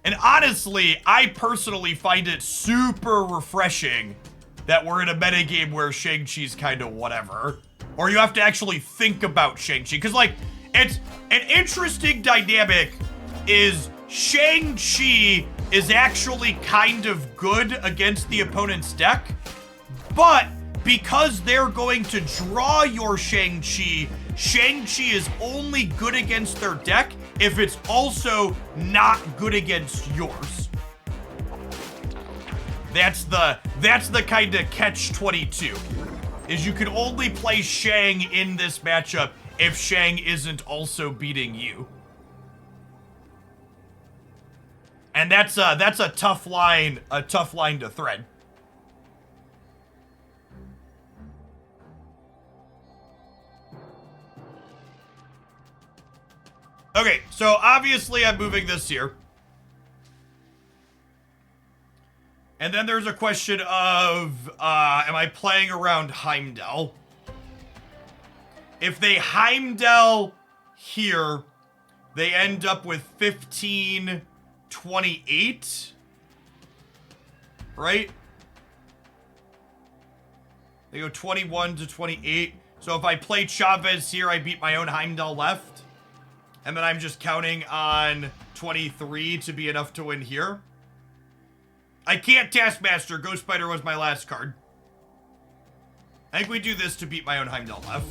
And honestly, I personally find it super refreshing that we're in a metagame where Shang-Chi's kind of whatever. Or you have to actually think about Shang-Chi. Because, like, it's an interesting dynamic is Shang-Chi is actually kind of good against the opponent's deck. But because they're going to draw your Shang-Chi, Shang-Chi is only good against their deck if it's also not good against yours. That's the kind of catch-22, is you can only play Shang in this matchup if Shang isn't also beating you. And that's a tough line to thread. Okay, so obviously I'm moving this here. And then there's a question of, am I playing around Heimdall? If they Heimdall here, they end up with 15-28, right? They go 21 to 28. So if I play Chavez here, I beat my own Heimdall left. And then I'm just counting on 23 to be enough to win here. I can't Taskmaster. Ghost Spider was my last card. I think we do this to beat my own Heimdall left.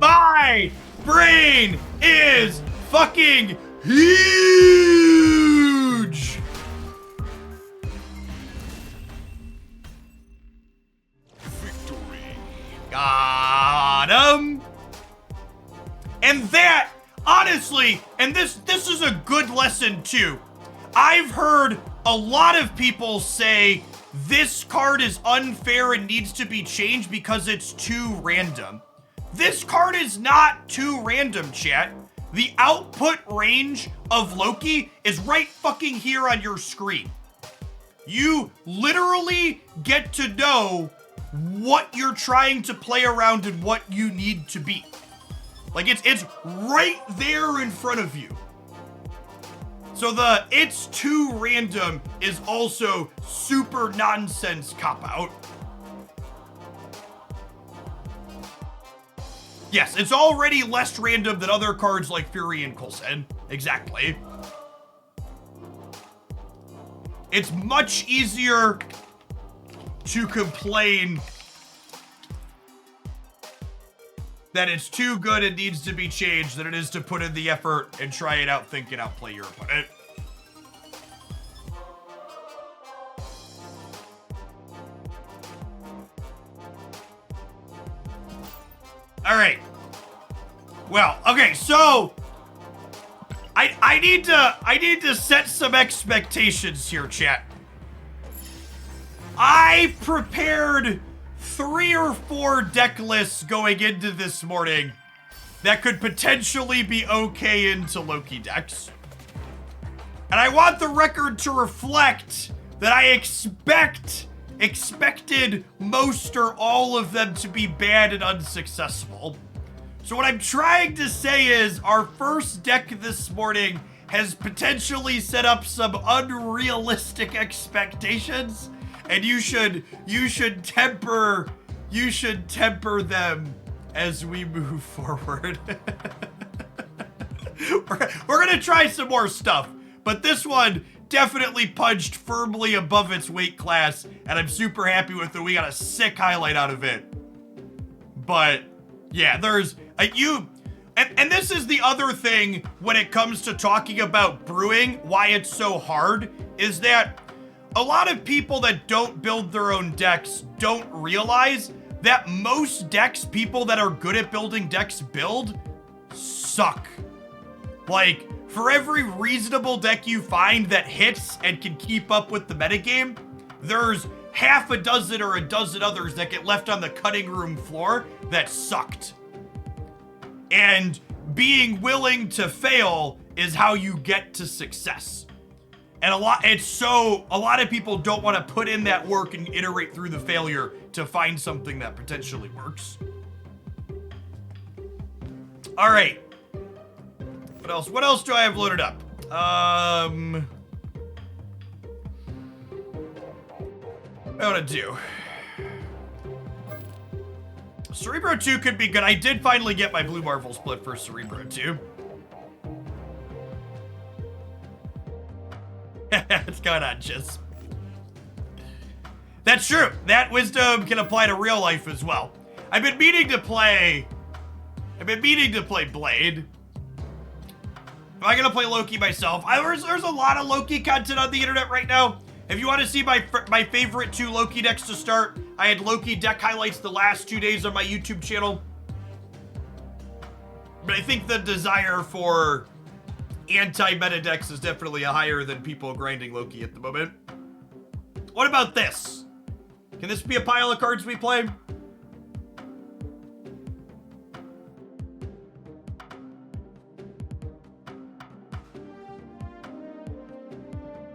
My brain is fucking huge! Victory. Got him! And that, honestly, and this is a good lesson too. I've heard a lot of people say this card is unfair and needs to be changed because it's too random. This card is not too random, chat. The output range of Loki is right fucking here on your screen. You literally get to know what you're trying to play around and what you need to beat. Like, it's right there in front of you. So the it's too random is also super nonsense cop-out. Yes, it's already less random than other cards like Fury and Coulson. Exactly. It's much easier to complain that it's too good and needs to be changed than it is to put in the effort and try and outthink and outplay your opponent. All right. Well, okay, so I need to set some expectations here, chat. I prepared 3 or 4 deck lists going into this morning that could potentially be okay into Loki decks. And I want the record to reflect that I expected most or all of them to be bad and unsuccessful. So what I'm trying to say is our first deck this morning has potentially set up some unrealistic expectations, and you should temper them as we move forward. we're gonna try some more stuff, but this one definitely punched firmly above its weight class, and I'm super happy with it. We got a sick highlight out of it. But yeah, there's and this is the other thing when it comes to talking about brewing, why it's so hard, is that a lot of people that don't build their own decks don't realize that most decks people that are good at building decks build suck. Like, for every reasonable deck you find that hits and can keep up with the metagame, there's half a dozen or a dozen others that get left on the cutting room floor that sucked. And being willing to fail is how you get to success. And a lot of people don't want to put in that work and iterate through the failure to find something that potentially works. All right. What else? What else do I have loaded up? What do I want to do? Cerebro 2 could be good. I did finally get my Blue Marvel split for Cerebro 2. What's going on, Chiz? That's true. That wisdom can apply to real life as well. I've been meaning to play Blade. Am I gonna play Loki myself? There's a lot of Loki content on the internet right now. If you want to see my favorite 2 Loki decks to start, I had Loki deck highlights the last 2 days on my YouTube channel. But I think the desire for anti-meta decks is definitely higher than people grinding Loki at the moment. What about this? Can this be a pile of cards we play?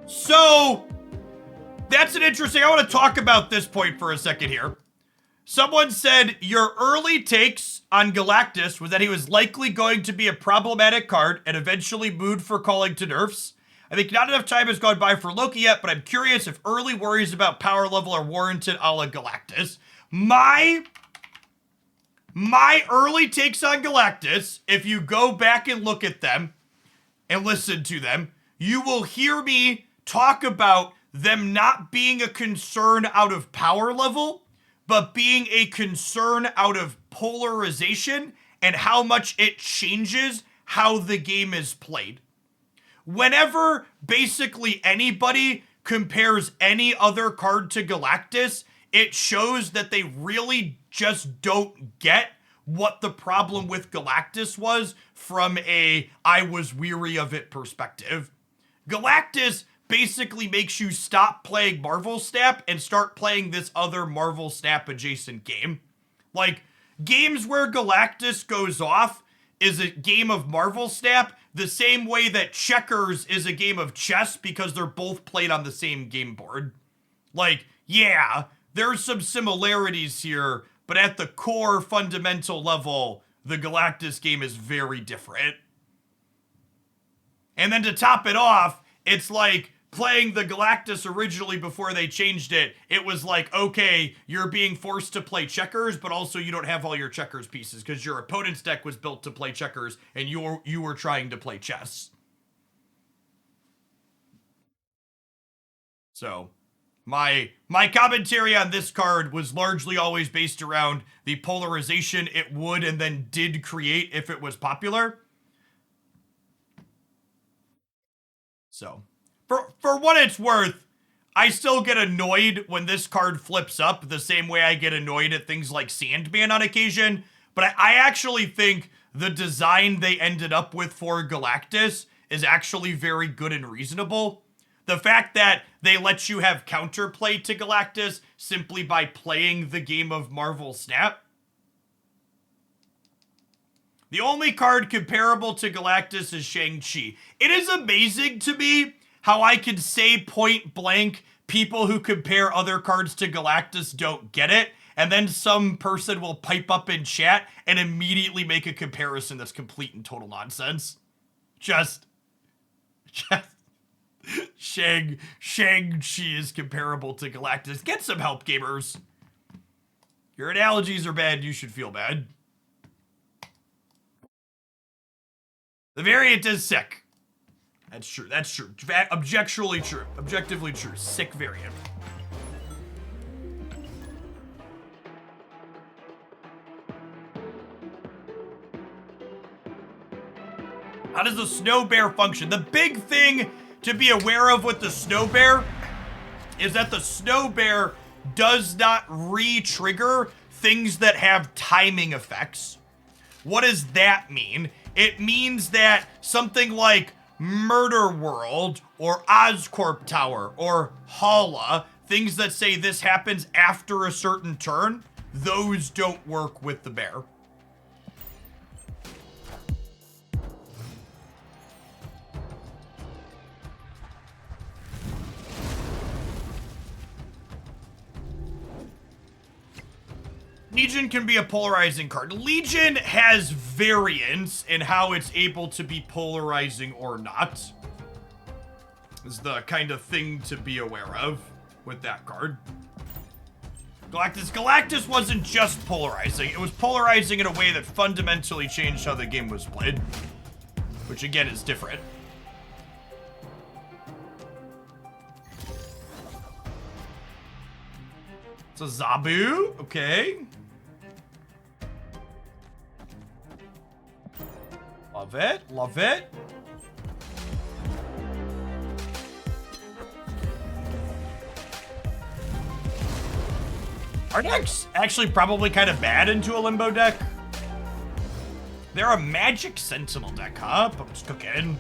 So, that's an interesting, I want to talk about this point for a second here. Someone said your early takes on Galactus was that he was likely going to be a problematic card and eventually moved for calling to nerfs. I think not enough time has gone by for Loki yet, but I'm curious if early worries about power level are warranted a la Galactus. My early takes on Galactus, if you go back and look at them and listen to them, you will hear me talk about them not being a concern out of power level, but being a concern out of polarization and how much it changes how the game is played. Whenever basically anybody compares any other card to Galactus, it shows that they really just don't get what the problem with Galactus was from a I was weary of it perspective. Galactus basically makes you stop playing Marvel Snap and start playing this other Marvel Snap adjacent game. Like, games where Galactus goes off is a game of Marvel Snap the same way that checkers is a game of chess because they're both played on the same game board. Like, yeah, there's some similarities here, but at the core fundamental level, the Galactus game is very different. And then to top it off, it's like playing the Galactus originally before they changed it. It was like, okay, you're being forced to play checkers, but also you don't have all your checkers pieces because your opponent's deck was built to play checkers and you were trying to play chess. So my commentary on this card was largely always based around the polarization it would and then did create if it was popular. So for what it's worth, I still get annoyed when this card flips up the same way I get annoyed at things like Sandman on occasion, but I actually think the design they ended up with for Galactus is actually very good and reasonable. The fact that they let you have counterplay to Galactus simply by playing the game of Marvel Snap. The only card comparable to Galactus is Shang-Chi. It is amazing to me how I can say point blank people who compare other cards to Galactus don't get it, and then some person will pipe up in chat and immediately make a comparison that's complete and total nonsense. Just Shang-Chi is comparable to Galactus. Get some help, gamers. Your analogies are bad, you should feel bad. The variant is sick. That's true. Objectively true. Sick variant. How does the Snow Bear function? The big thing to be aware of with the Snow Bear is that the Snow Bear does not re-trigger things that have timing effects. What does that mean? It means that something like Murder World or Oscorp Tower or Hala, things that say this happens after a certain turn, those don't work with the bear. Legion can be a polarizing card. Legion has variance in how it's able to be polarizing or not. Is the kind of thing to be aware of with that card. Galactus wasn't just polarizing. It was polarizing in a way that fundamentally changed how the game was played. Which again is different. It's a Zabu, okay. Love it. Our deck's actually probably kind of bad into a Limbo deck. They're a Magic Sentinel deck, huh? I'm just cooking.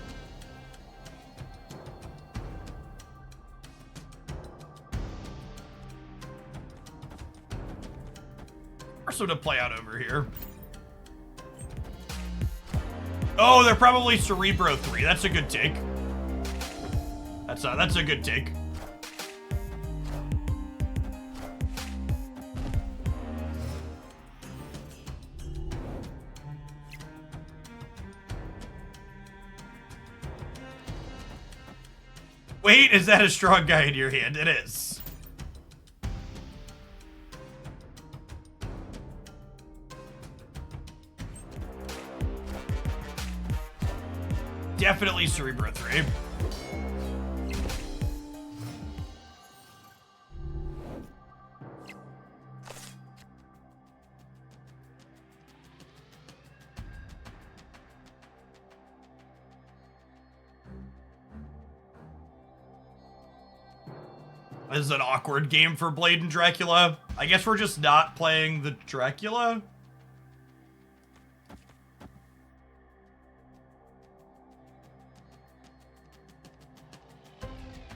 Or so to play out over here. Oh, they're probably Cerebro 3. That's a good take. That's a good take. Wait, is that a strong guy in your hand? It is. Definitely Cerebro 3. This is an awkward game for Blade and Dracula. I guess we're just not playing the Dracula.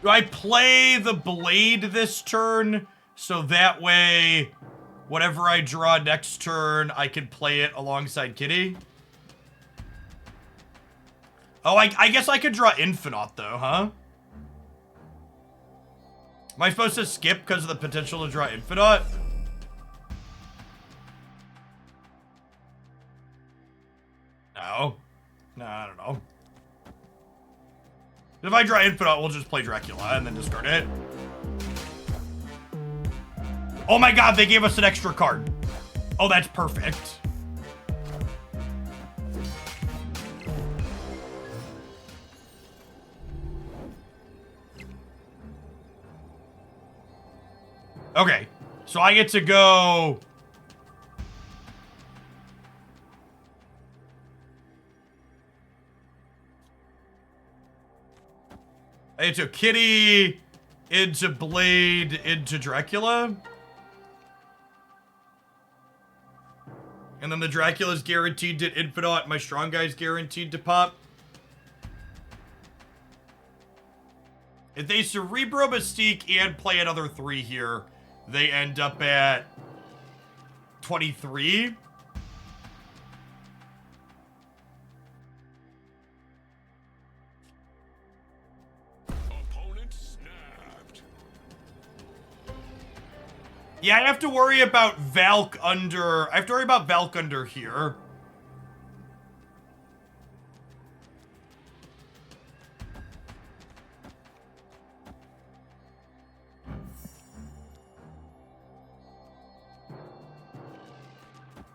Do I play the Blade this turn? So that way, whatever I draw next turn, I can play it alongside Kitty? Oh, I guess I could draw Infinite though, huh? Am I supposed to skip because of the potential to draw Infinite? No. No, I don't know. If I draw Infinite, we'll just play Dracula and then discard it. Oh my god, they gave us an extra card. Oh, that's perfect. Okay, so I get to go... I get to Kitty, into Blade, into Dracula. And then the Dracula's guaranteed to Infinite, my strong guy's guaranteed to pop. If they Cerebro Mystique and play another 3 here, they end up at 23. Opponent snapped. Yeah, I have to worry about Valk under... I have to worry about Valk under here.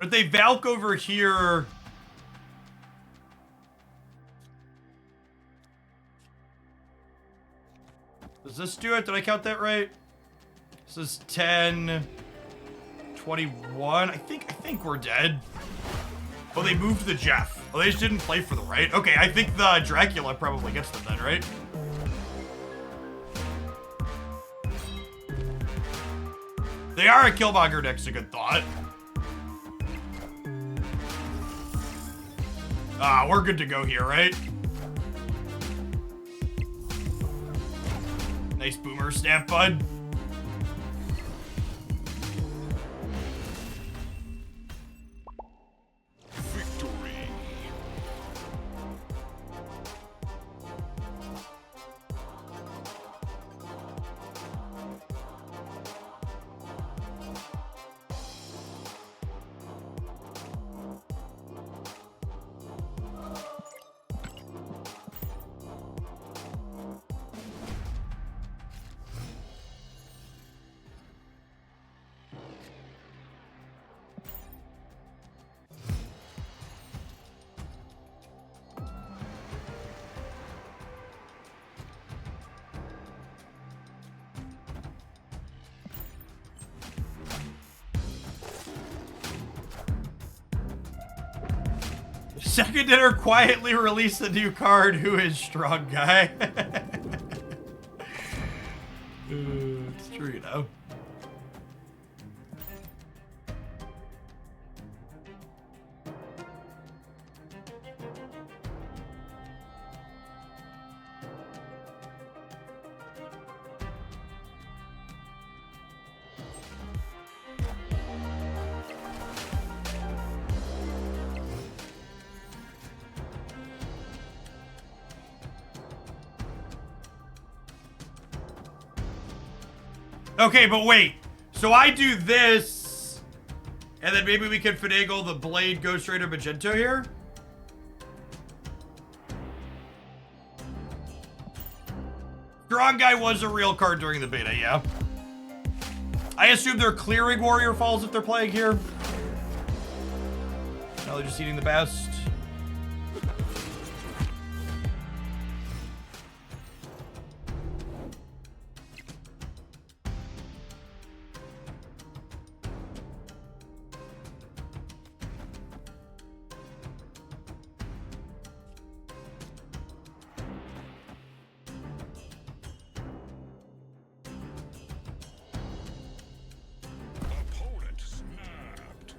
If they Valk over here... Does this do it? Did I count that right? This is 10... 21. I think we're dead. Oh, they moved the Jeff. Oh, they just didn't play for the right. Okay, I think the Dracula probably gets them then, right? They are a Killmonger deck's a good thought. Ah, we're good to go here, right? Nice boomer snap, bud. Victory. Second dinner quietly release a new card. Who is strong guy? It's true, you know. Okay, but wait. So I do this, and then maybe we can finagle the Blade Ghost Rider Magento here? Strong Guy was a real card during the beta, yeah. I assume they're clearing Warrior Falls if they're playing here. No, they're just eating the best. Opponent snapped.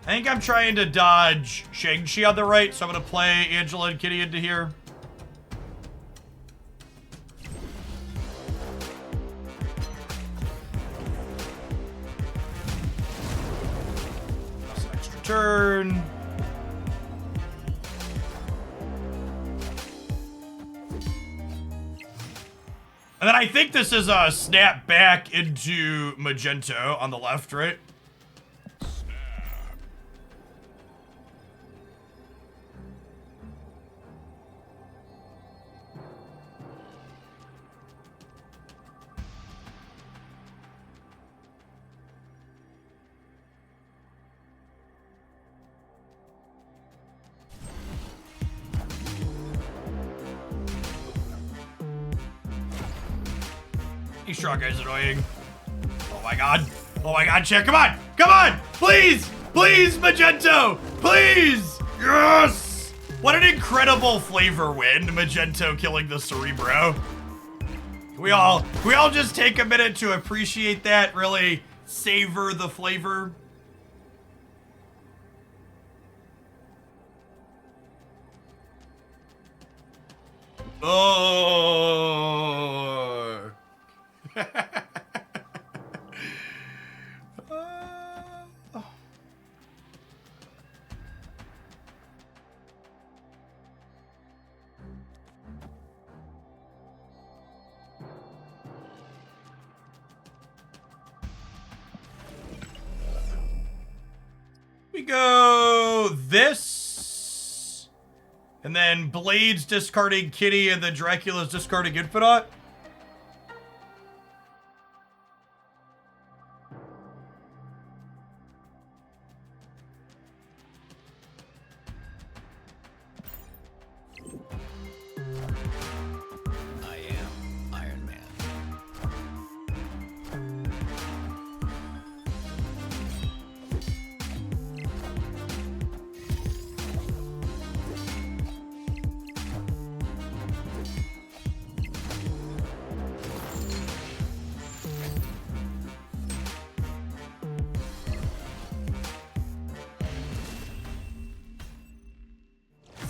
I think I'm trying to dodge Shang-Chi on the right, so I'm going to play Angela and Kitty into here. That's an extra turn. And then I think this is a snap back into Magento on the left, right? These Strong Guy's annoying. Oh my god. Oh my god, Chet, come on! Come on! Please! Please, Magento! Please! Yes! What an incredible flavor win, Magento killing the Cerebro. Can we all just take a minute to appreciate that? Really savor the flavor? Oh. We go this, and then Blades discarding Kitty, and then Dracula's discarding Infinite. I am Iron Man.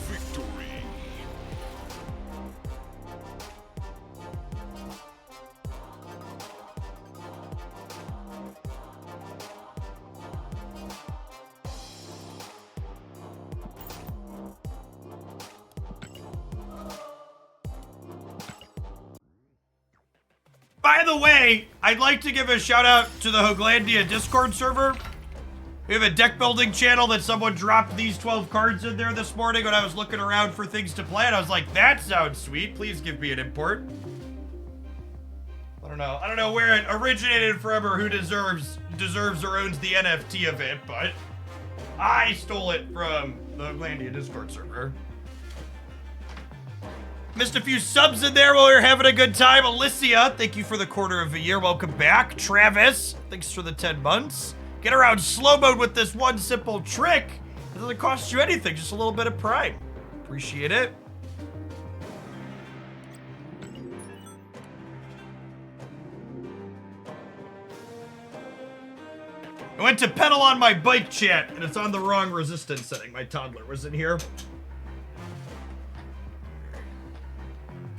Victory. By the way, I'd like to give a shout out to the Hoglandia Discord server. We have a deck building channel that someone dropped these 12 cards in there this morning when I was looking around for things to play, and I was like, that sounds sweet. Please give me an import. I don't know where it originated from or who deserves or owns the NFT of it, but I stole it from the Hoglandia Discord server. Missed a few subs in there while we were having a good time. Alicia, thank you for the quarter of a year. Welcome back. Travis, thanks for the 10 months. Get around slow mode with this one simple trick. It doesn't cost you anything, just a little bit of prime. Appreciate it. I went to pedal on my bike, chat, and it's on the wrong resistance setting. My toddler was in here.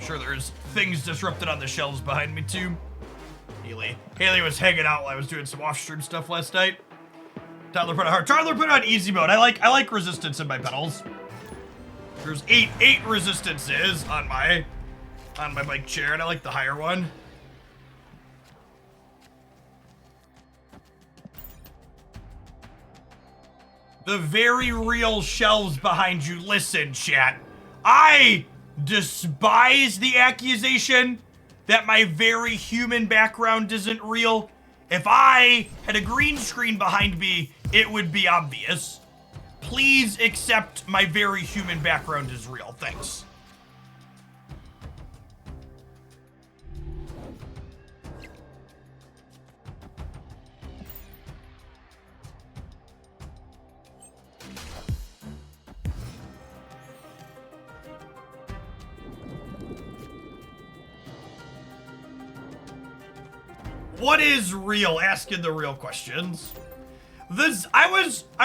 Sure, there's things disrupted on the shelves behind me too. Haley was hanging out while I was doing some off-stream stuff last night. Toddler put on hard. Toddler put on easy mode. I like resistance in my pedals. There's eight resistances on my bike chair, and I like the higher one. The very real shelves behind you. Listen, chat. I despise the accusation that my very human background isn't real. If I had a green screen behind me, it would be obvious. Please accept my very human background is real. Thanks. What is real? Asking the real questions. I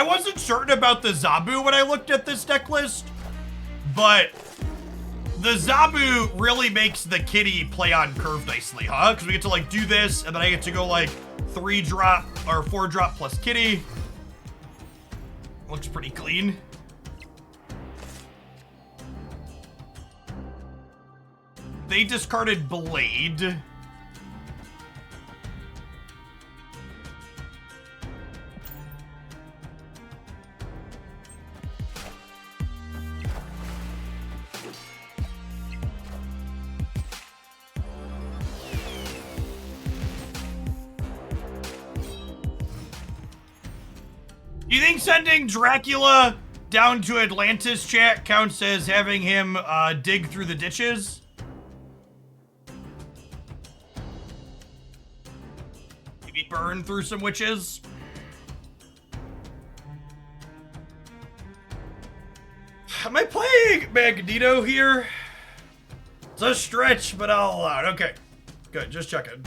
wasn't certain about the Zabu when I looked at this deck list, but the Zabu really makes the kitty play on curve nicely, huh? Because we get to like do this, and then I get to go like 3-drop or 4-drop plus kitty. Looks pretty clean. They discarded Blade. Do you think sending Dracula down to Atlantis chat counts as having him dig through the ditches? Maybe burn through some witches? Am I playing Magneto here? It's a stretch, but I'll allow it. Okay, good, just checking.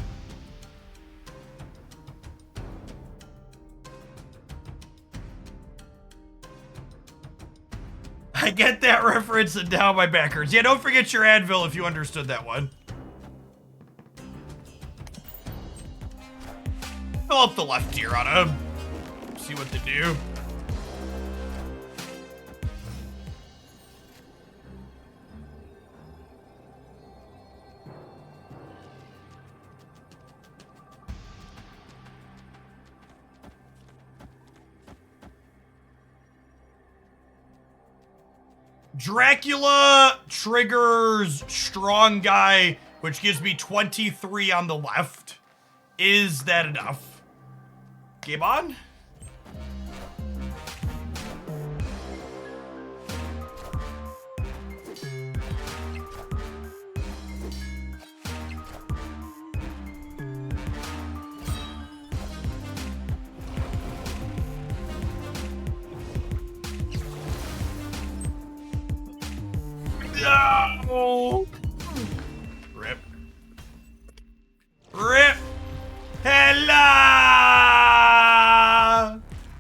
I get that reference and now my backers. Yeah, don't forget your anvil if you understood that one. Fill up the left tier on him. See what they do. Dracula triggers strong guy, which gives me 23 on the left. Is that enough? Game on? No! Rip. Rip! Hello!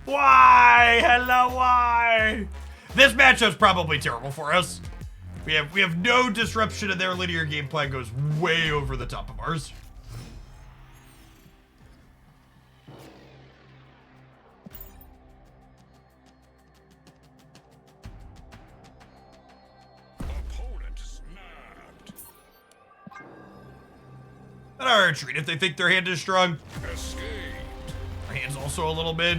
Why? Hello, why? This matchup's probably terrible for us. We have no disruption in their linear game plan, goes way over the top of ours. Opponent snapped. And our retreat if they think their hand is strong. Escaped. Our hand's also a little mid.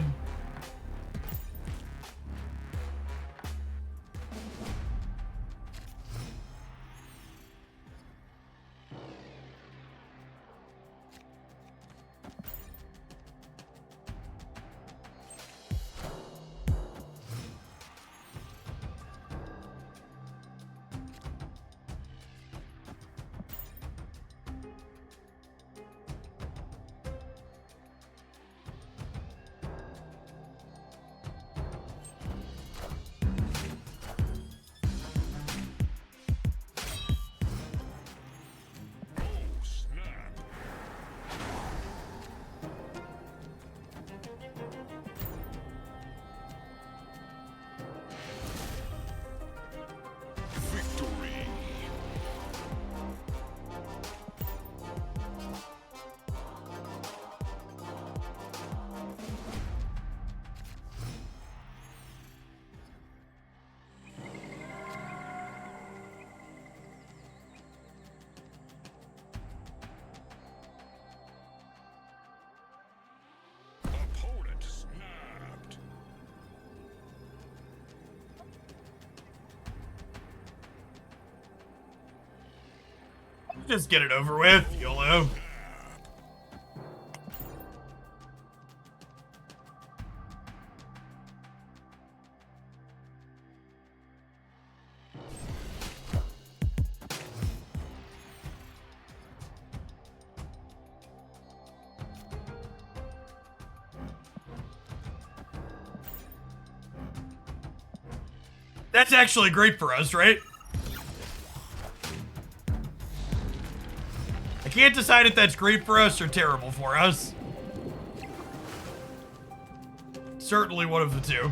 Just get it over with, YOLO. That's actually great for us, right? I can't decide if that's great for us or terrible for us. Certainly one of the two.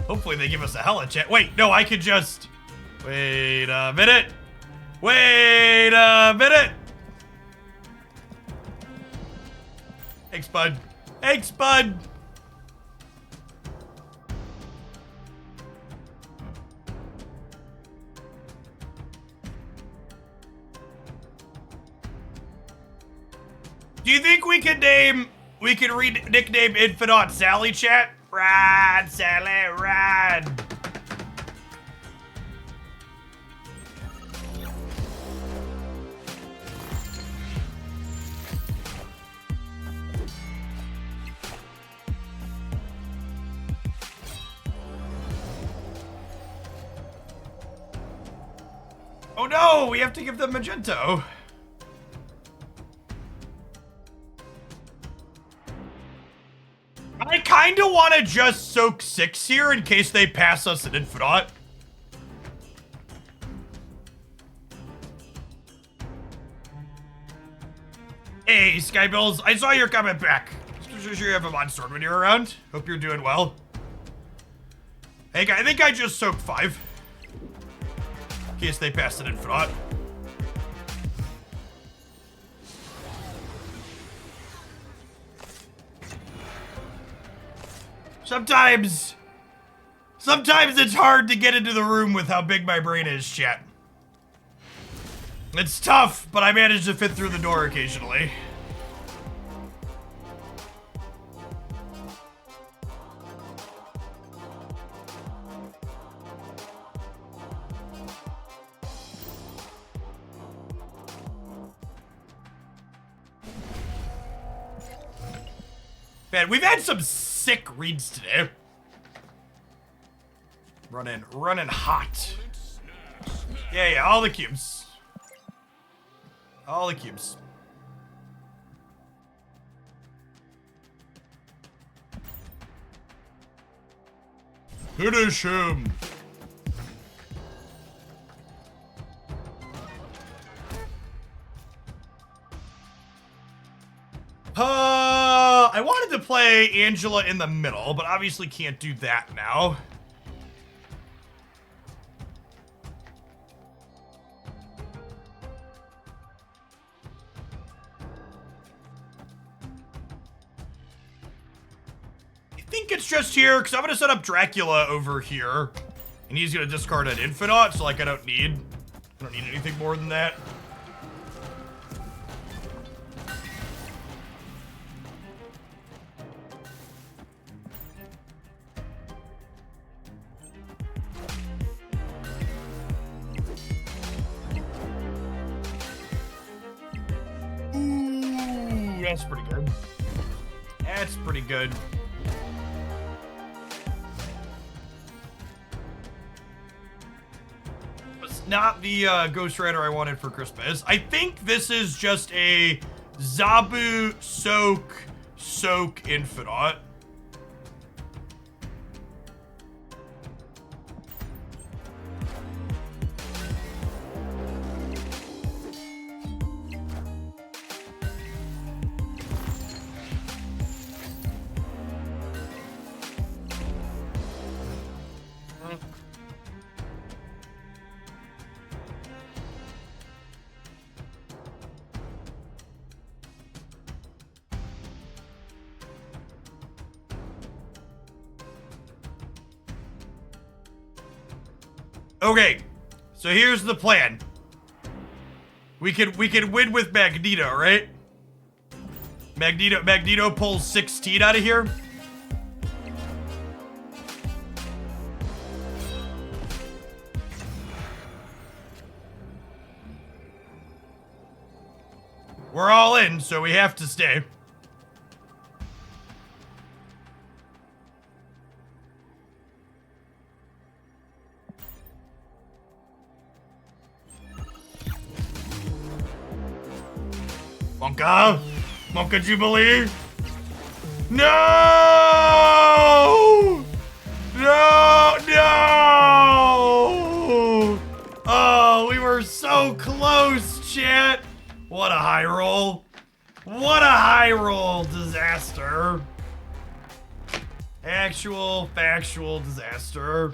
Hopefully they give us a hella chat. Wait, no, I could just... Wait a minute. Wait a minute. Thanks, bud. Thanks, bud. Do you think we could nickname Infinite Sally chat? Ride, Sally, ride. Oh no, we have to give them Magento. I kinda wanna just soak 6 here in case they pass us an Infinite. Hey, Skybills, I saw your comment back. Just sure you have a mod sword when you're around. Hope you're doing well. Hey, I think I just soaked 5. In case they pass an Infinite. Sometimes it's hard to get into the room with how big my brain is, chat. It's tough, but I manage to fit through the door occasionally. Man, we've had some sick reads today. Running hot. Yeah, all the cubes. All the cubes. Finish him. I wanted to play Angela in the middle, but obviously can't do that now. I think it's just here, because I'm going to set up Dracula over here, and he's going to discard an Infinite, so like I don't need anything more than that. That's pretty good. That's pretty good. It's not the Ghost Rider I wanted for Christmas. I think this is just a Zabu Soak Infinite. Okay, so here's the plan. We can win with Magneto, right? Magneto pulls 16 out of here. We're all in, so we have to stay. Monka Jubilee. No! Oh, we were so close, chat. What a high roll. What a high roll disaster. Actual, factual disaster.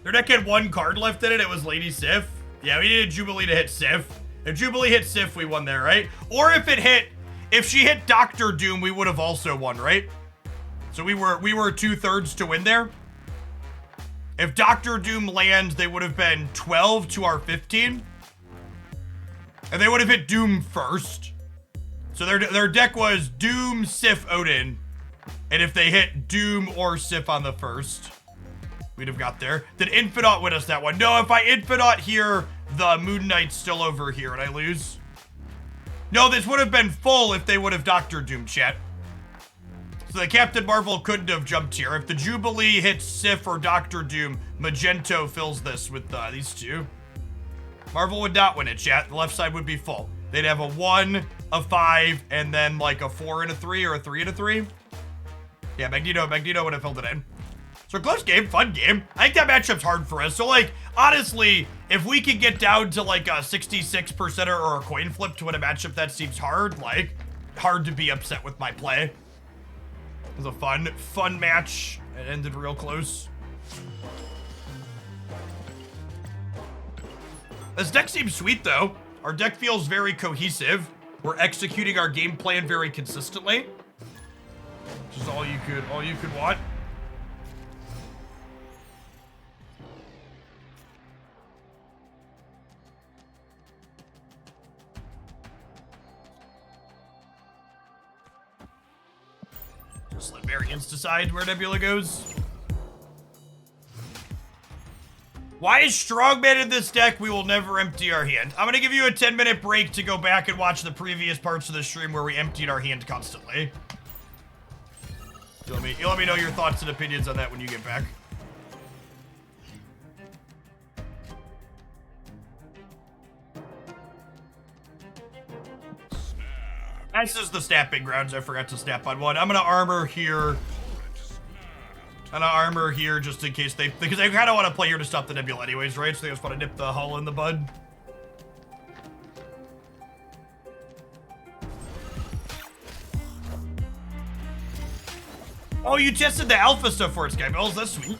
Their deck had one card left in it. It was Lady Sif. Yeah, we needed Jubilee to hit Sif. If Jubilee hit Sif, we won there, right? Or if she hit Doctor Doom, we would have also won, right? So we were 2/3 to win there. If Doctor Doom lands, they would have been 12 to our 15. And they would have hit Doom first. So their deck was Doom, Sif, Odin. And if they hit Doom or Sif on the first, we'd have got there. Did Infinaut win us that one? No, if I Infinaut here, the Moon Knight's still over here and I lose. No, this would have been full if they would have Doctor Doom, chat. So the Captain Marvel couldn't have jumped here. If the Jubilee hits Sif or Doctor Doom, Magento fills this with these two. Marvel would not win it, chat. The left side would be full. They'd have a 1, a 5, and then like a 4 and a 3 or a 3 and a 3. Yeah, Magneto would have filled it in. So close game, fun game. I think that matchup's hard for us. So like, honestly, if we could get down to like a 66% or a coin flip to win a matchup that seems hard, like, hard to be upset with my play. It was a fun match. It ended real close. This deck seems sweet though. Our deck feels very cohesive. We're executing our game plan very consistently. Which is all you could want. Just let variants decide where Nebula goes. Why is Strongman in this deck? We will never empty our hand. I'm gonna give you a 10-minute break to go back and watch the previous parts of the stream where we emptied our hand constantly. You let me know your thoughts and opinions on that when you get back. This is the snapping grounds. I forgot to snap on one. I'm gonna armor here. I'm gonna armor here just in case because I kind of want to play here to stop the Nebula anyways, right? So they just want to nip the hull in the bud. Oh, you tested the alpha stuff for it, Skybills. That's sweet.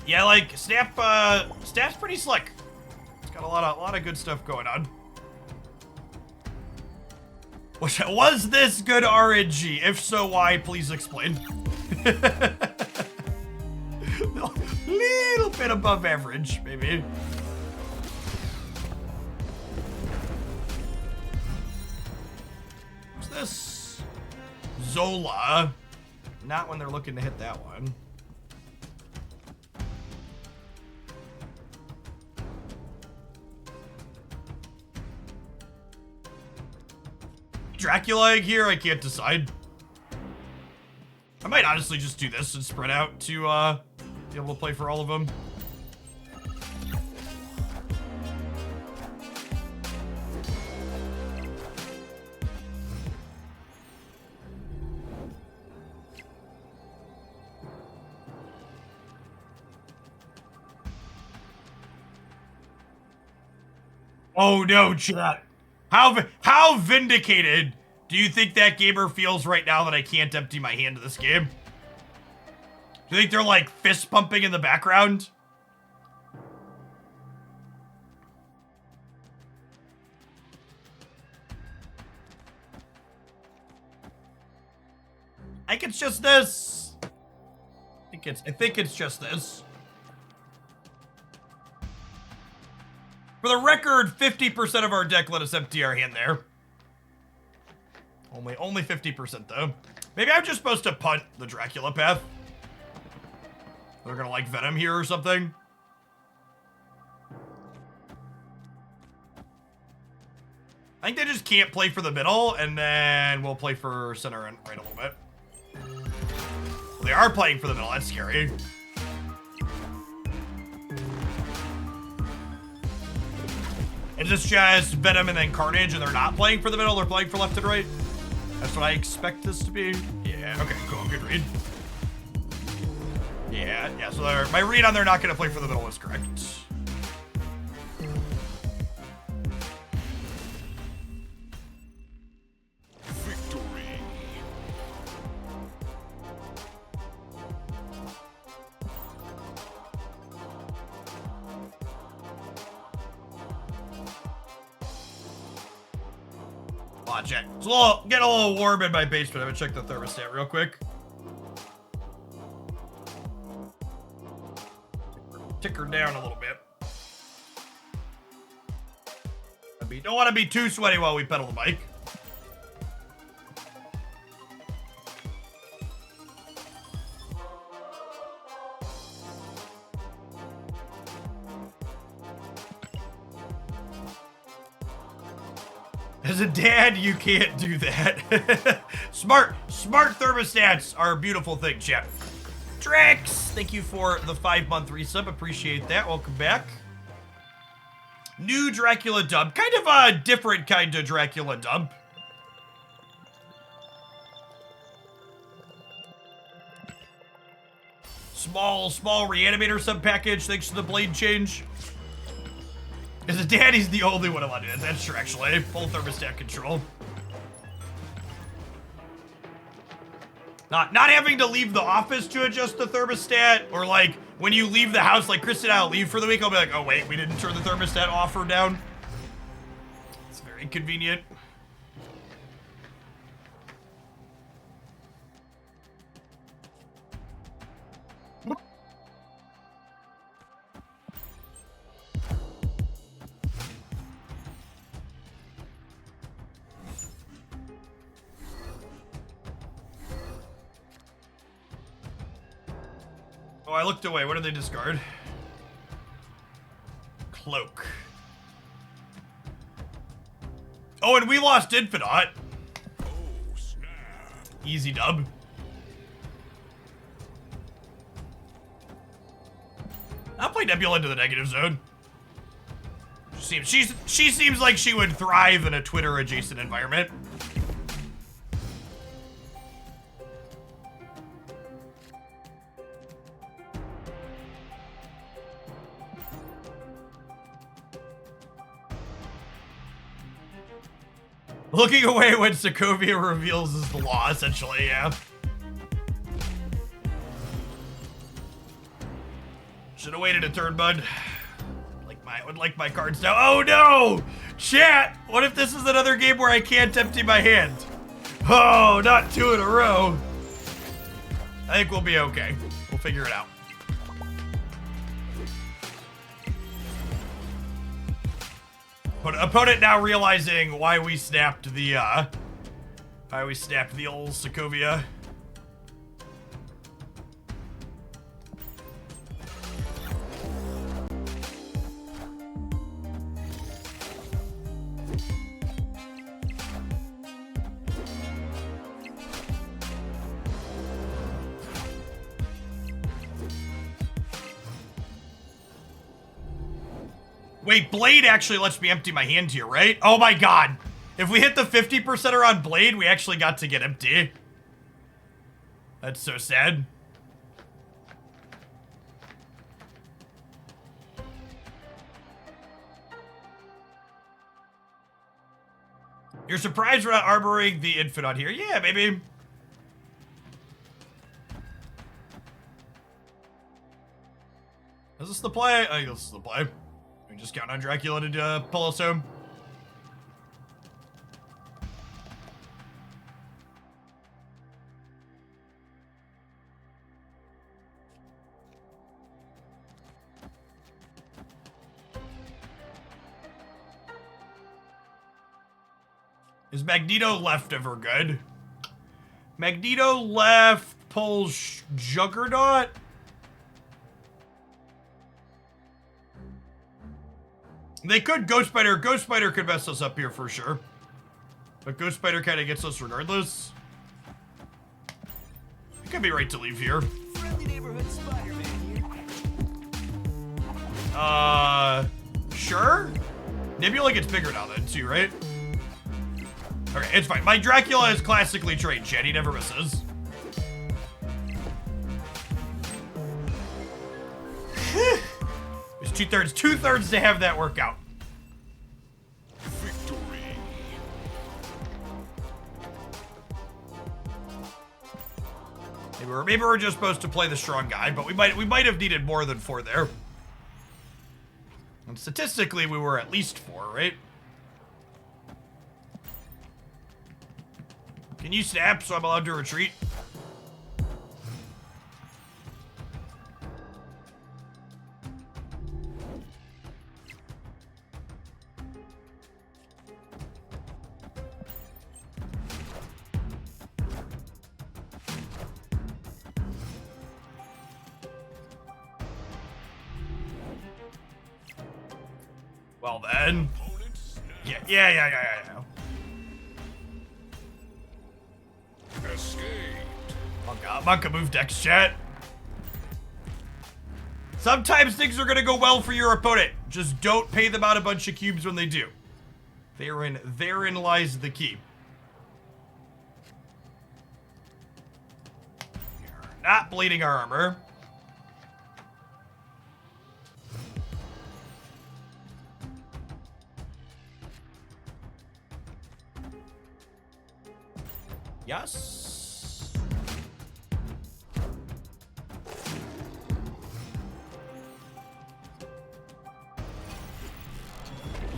Yeah, like Snap's pretty slick. It's got a lot of good stuff going on. Was this good RNG? If so, why? Please explain. Little bit above average, maybe. What's this? Zola. Not when they're looking to hit that one. Dracula egg here? I can't decide. I might honestly just do this and spread out to be able to play for all of them. Oh no, chat. How vindicated do you think that gamer feels right now that I can't empty my hand to this game? Do you think they're like fist pumping in the background? I think it's just this. think it's just this. For the record, 50% of our deck let us empty our hand there. Only 50% though. Maybe I'm just supposed to punt the Dracula path. They're gonna like Venom here or something. I think they just can't play for the middle, and then we'll play for center and right a little bit. Well, they are playing for the middle. That's scary. Is this just Venom and then Carnage, and they're not playing for the middle? They're playing for left and right? That's what I expect this to be. Yeah, okay, cool. Good read. Yeah, so my read on they're not going to play for the middle is correct. Victory. Watch it. It's getting a little warm in my basement. I'm gonna check the thermostat real quick. Tick her down a little bit. Don't want to be too sweaty while we pedal the bike. As a dad, you can't do that. Smart thermostats are a beautiful thing, chat. Drex, thank you for the 5-month resub. Appreciate that. Welcome back. New Dracula dub. Kind of a different kind of Dracula dub. Small reanimator sub package thanks to the blade change. As a dad, he's the only one allowed to do that. That's true, actually. Full thermostat control. Not having to leave the office to adjust the thermostat, or like when you leave the house, like Chris and I'll leave for the week, I'll be like, oh wait, we didn't turn the thermostat off or down. It's very convenient. Oh, I looked away. What did they discard? Cloak. Oh, and we lost Infinite. Oh, snap. Easy dub. I'll play Nebula into the negative zone. She seems like she would thrive in a Twitter adjacent environment. Looking away when Sokovia reveals is the law, essentially, yeah. Should have waited a turn, bud. Would like my cards now. Oh no! Chat! What if this is another game where I can't empty my hand? Oh, not 2 in a row. I think we'll be okay. We'll figure it out. But opponent now realizing why we snapped the old Sokovia. Wait, Blade actually lets me empty my hand here, right? Oh my god. If we hit the 50%er on Blade, we actually got to get empty. That's so sad. You're surprised we're not armoring the Infinite here? Yeah, maybe. Is this the play? I think this is the play. We just count on Dracula to pull us home. Is Magneto left ever good? Magneto left pulls Juggernaut? They could Ghost Spider. Ghost Spider could mess us up here for sure. But Ghost Spider kind of gets us regardless. It could be right to leave here. Friendly neighborhood Spider-Man here. Sure? Nebula gets bigger now then too, right? Okay, it's fine. My Dracula is classically trained, Chad. He never misses. It's two-thirds. Two-thirds to have that work out. Victory. Maybe we're just supposed to play the strong guy, but we might have needed more than 4 there. And statistically, we were at least 4, right? Can you snap so I'm allowed to retreat? Well then. Yeah. Escaped. Monka move decks, chat. Sometimes things are gonna go well for your opponent. Just don't pay them out a bunch of cubes when they do. Therein lies the key. You're not bleeding armor. Yes.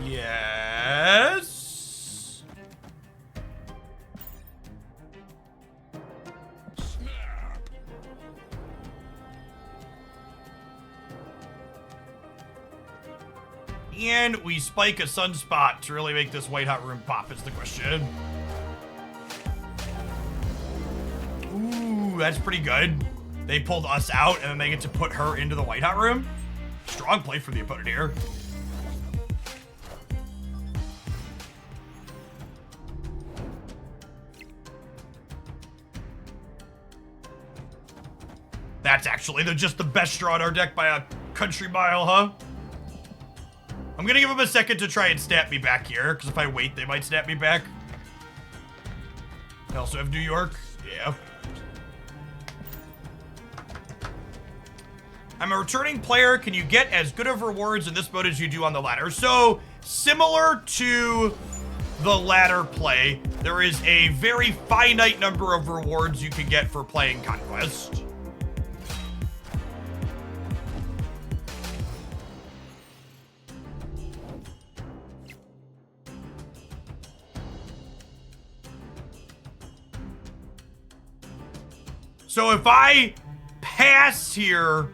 Yes. Snap. And we spike a sunspot to really make this white hot room pop is the question. Ooh, that's pretty good. They pulled us out and then they get to put her into the white hot room. Strong play for the opponent here. That's actually just the best draw in our deck by a country mile, huh? I'm gonna give them a second to try and snap me back here, because if I wait, they might snap me back. I also have New York. Yeah. I'm a returning player. Can you get as good of rewards in this mode as you do on the ladder? So, similar to the ladder play, there is a very finite number of rewards you can get for playing Conquest. So if I pass here,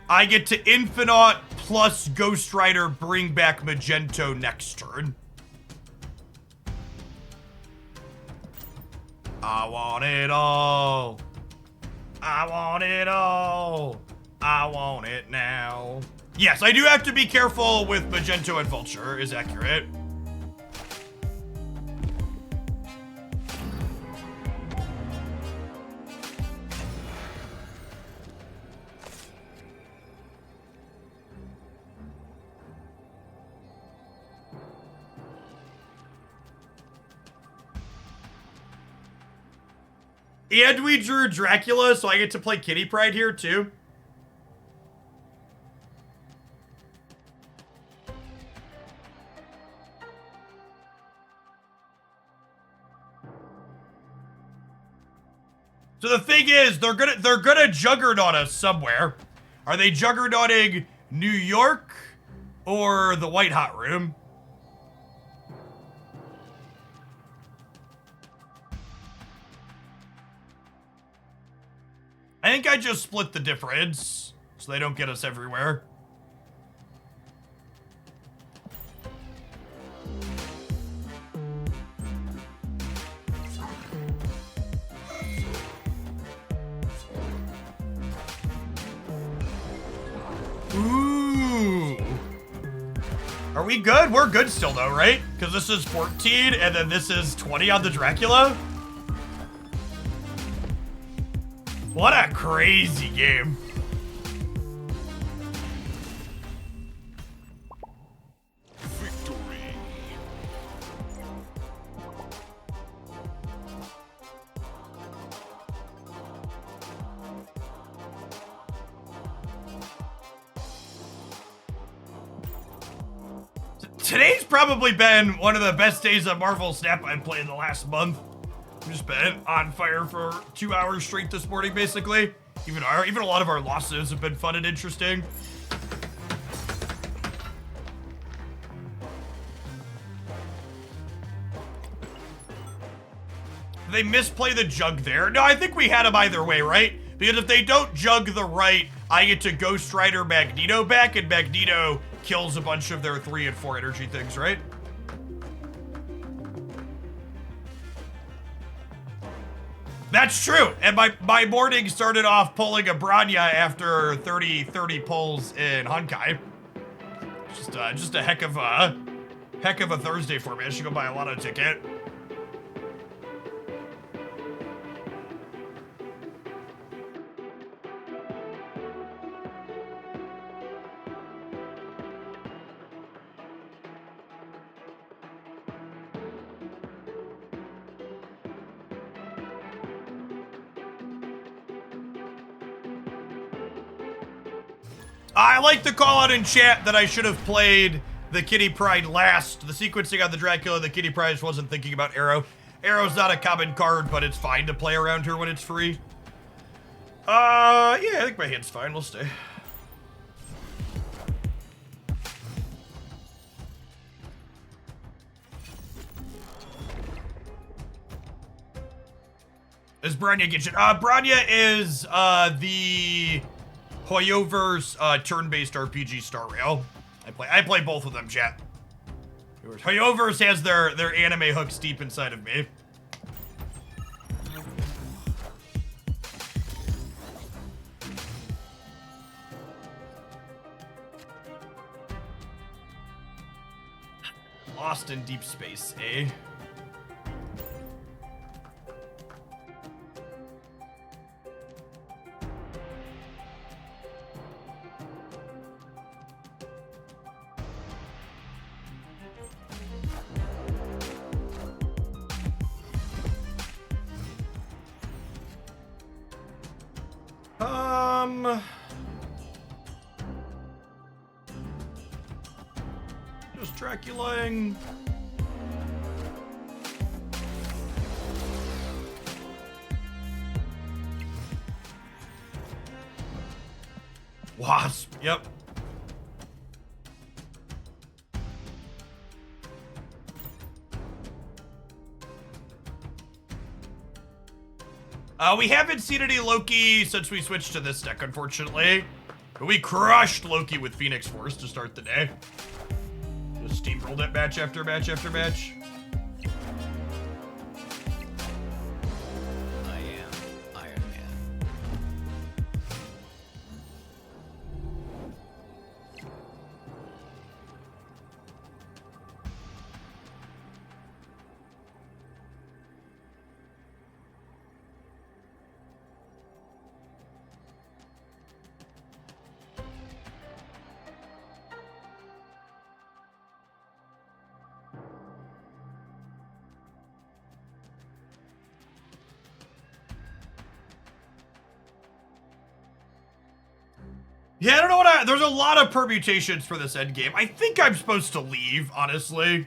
I get to Infinite plus Ghost Rider bring back Magento next turn. I want it all. I want it all. I want it now. Yes, I do have to be careful with Magento and Vulture, is accurate. And we drew Dracula, so I get to play Kitty Pryde here, too. So the thing is, they're gonna juggernaut us somewhere. Are they juggernauting New York or the White Hot Room? I think I just split the difference so they don't get us everywhere. Are we good? We're good still though, right? Because this is 14 and then this is 20 on the Dracula. What a crazy game. Victory. Today's probably been one of the best days of Marvel Snap I've played in the last month. I've just been on fire for 2 hours straight this morning, basically. Even a lot of our losses have been fun and interesting. They misplay the jug there. No, I think we had them either way, right? Because if they don't jug the right, I get to Ghost Rider Magneto back, and Magneto kills a bunch of their 3 and 4 energy things, right? That's true. And my morning started off pulling a Branya after 30 pulls in Honkai. Just a heck of a Thursday for me. I should go buy a lotto ticket. I like to call out in chat that I should have played the Kitty Pryde last. The sequencing on the Dracula, the Kitty Pryde just wasn't thinking about Arrow. Arrow's not a common card, but it's fine to play around her when it's free. Yeah, I think my hand's fine. We'll stay. Is Branya Gitchin? Branya is the Hoyover's turn-based RPG Star Rail. I play both of them, chat. Hoyover's has their anime hooks deep inside of me. Lost in deep space, eh? Just Draculaing. Wasp, yep. We haven't seen any Loki since we switched to this deck, unfortunately. But we crushed Loki with Phoenix Force to start the day. Just steamrolled it match after match after match. I am Iron Man. Yeah, I don't know what there's a lot of permutations for this end game. I think I'm supposed to leave, honestly.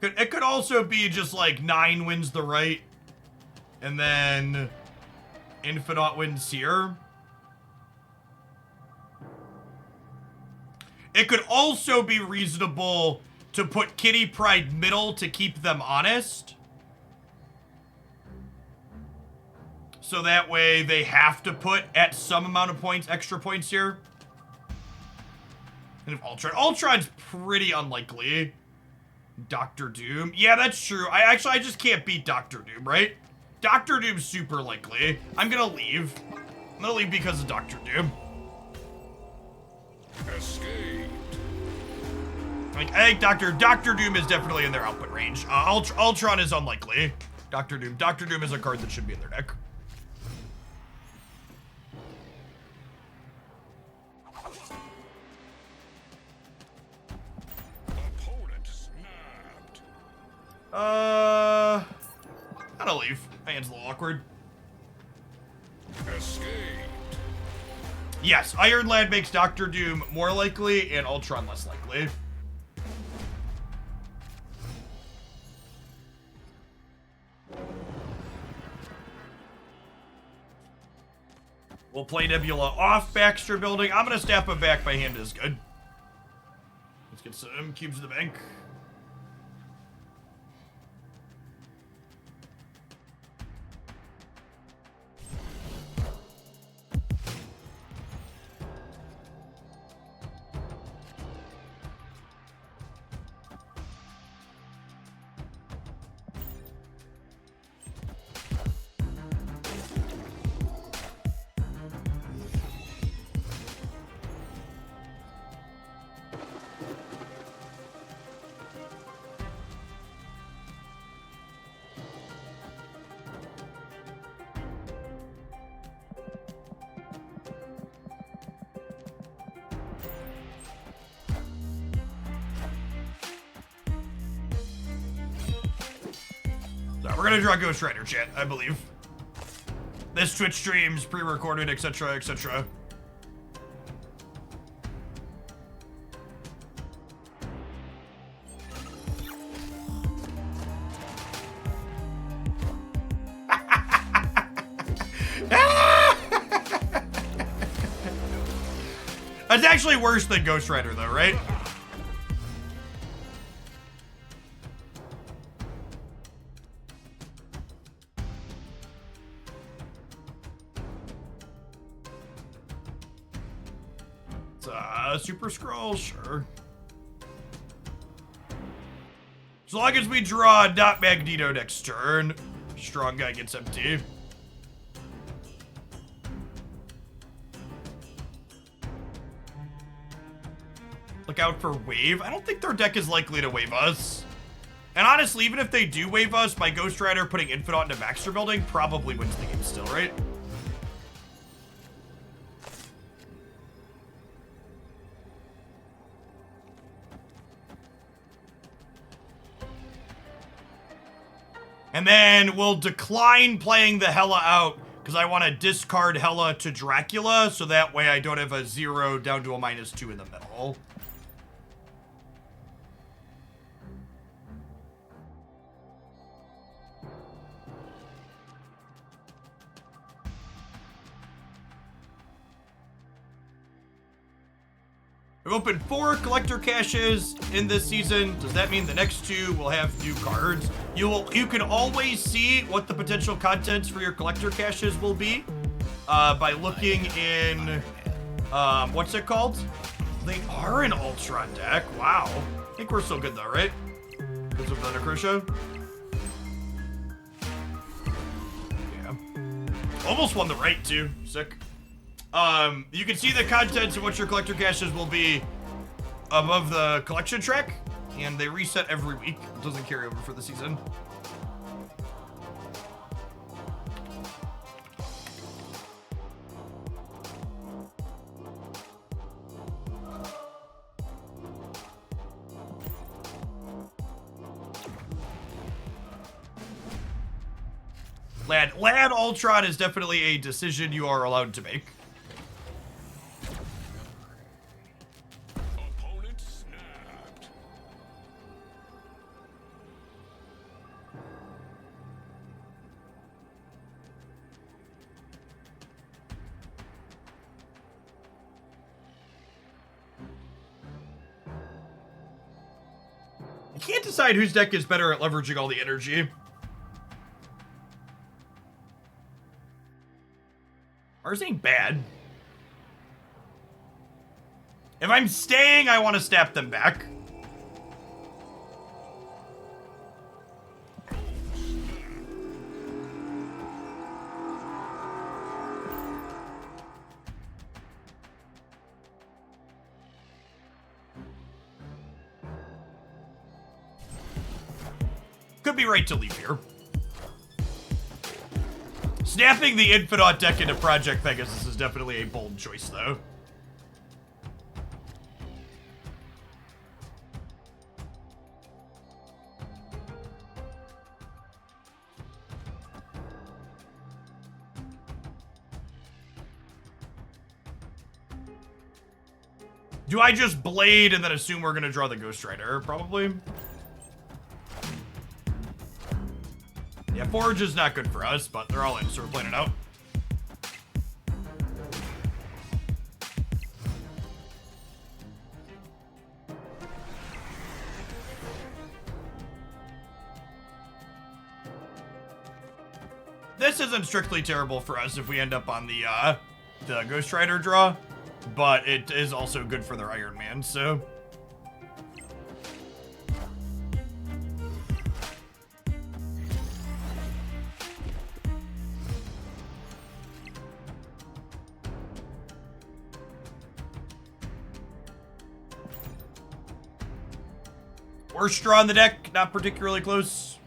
It could also be just like 9 wins the right, and then Infinite wins here. It could also be reasonable to put Kitty Pryde middle to keep them honest. So that way they have to put at some amount of points, extra points here. And if Ultron's pretty unlikely. Doctor Doom. Yeah, that's true. I just can't beat Doctor Doom, right? Doctor Doom's super likely. I'm gonna leave. I'm gonna leave because of Dr. Doom. Escaped. Like, I think Dr. Doom is definitely in their output range. Ultron is unlikely. Dr. Doom is a card that should be in their deck. Opponent snapped. I'm gonna leave. My hand's a little awkward. Escaped. Yes, Iron Lad makes Dr. Doom more likely and Ultron less likely. We'll play Nebula off Baxter Building. I'm gonna snap him back. My hand is good. Let's get some cubes in the bank. So we're gonna draw Ghost Rider, chat, I believe. This Twitch stream's pre-recorded, etc., etc. That's actually worse than Ghost Rider, though, right? Super Scroll, sure. As long as we draw not Magneto next turn, Strong Guy gets empty. Look out for wave. I don't think their deck is likely to wave us. And honestly, even if they do wave us, my Ghost Rider putting Infinite into Baxter Building probably wins the game still, right? And then we'll decline playing the Hela out because I want to discard Hela to Dracula so that way I don't have a 0 down to a -2 in the middle. We've opened 4 collector caches in this season. Does that mean the next 2 will have new cards? You can always see what the potential contents for your collector caches will be by looking in what's it called? They are an Ultron deck. Wow. I think we're still good though, right? Because of the Necrosha. Yeah. Almost won the right too. Sick. You can see the contents of what your collector caches will be above the collection track, and they reset every week. It doesn't carry over for the season. Lad Ultron is definitely a decision you are allowed to make. Opponent snapped. I can't decide whose deck is better at leveraging all the energy. Ours ain't bad. If I'm staying, I want to stab them back. could be right to leave here. Snapping the Infinite deck into Project Pegasus is definitely a bold choice, though. Do I just Blade and then assume we're gonna draw the Ghost Rider? Probably. Yeah, Forge is not good for us, but they're all in, so we're playing it out. This isn't strictly terrible for us if we end up on the Ghost Rider draw, but it is also good for their Iron Man, so... Worst draw in the deck, not particularly close.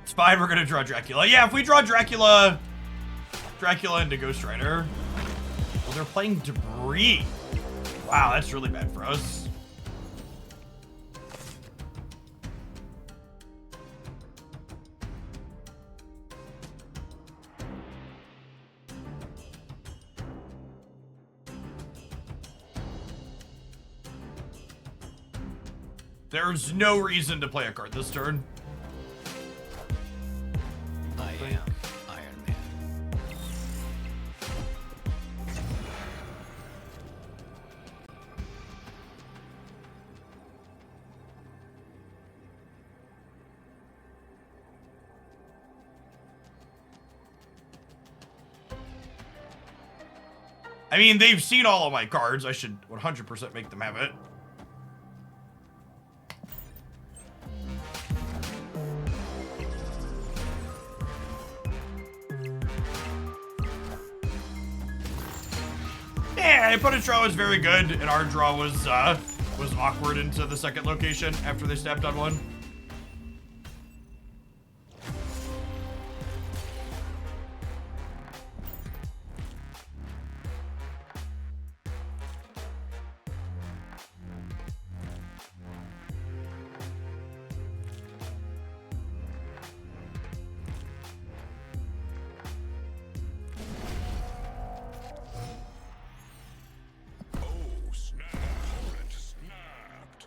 It's fine, we're gonna draw Dracula. Yeah, if we draw Dracula into Ghost Rider. Well, they're playing Debris. Wow, that's really bad for us. There's no reason to play a card this turn. I am Iron Man. I mean, they've seen all of my cards. I should 100% make them have it. Yeah, opponent's draw was very good, and our draw was awkward into the second location after they snapped on one. Oh, snap. Opponent snapped.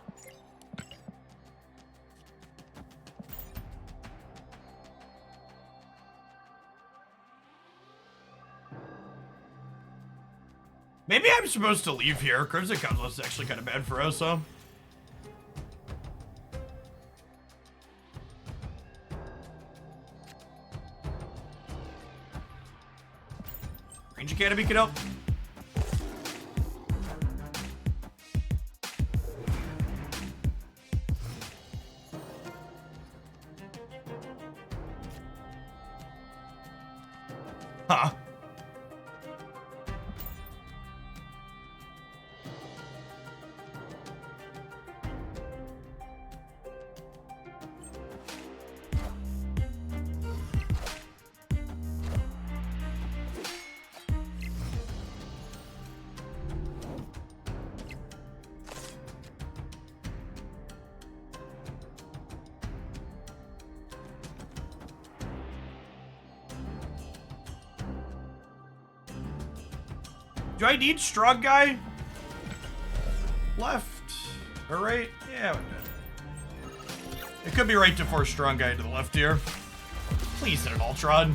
Maybe I'm supposed to leave here. Crimson Cosmos is actually kind of bad for us, huh? Range Academy can help. Huh. Do I need strong guy? Left or right? Yeah, we're good. It could be right to force strong guy to the left here. Please hit an Ultron.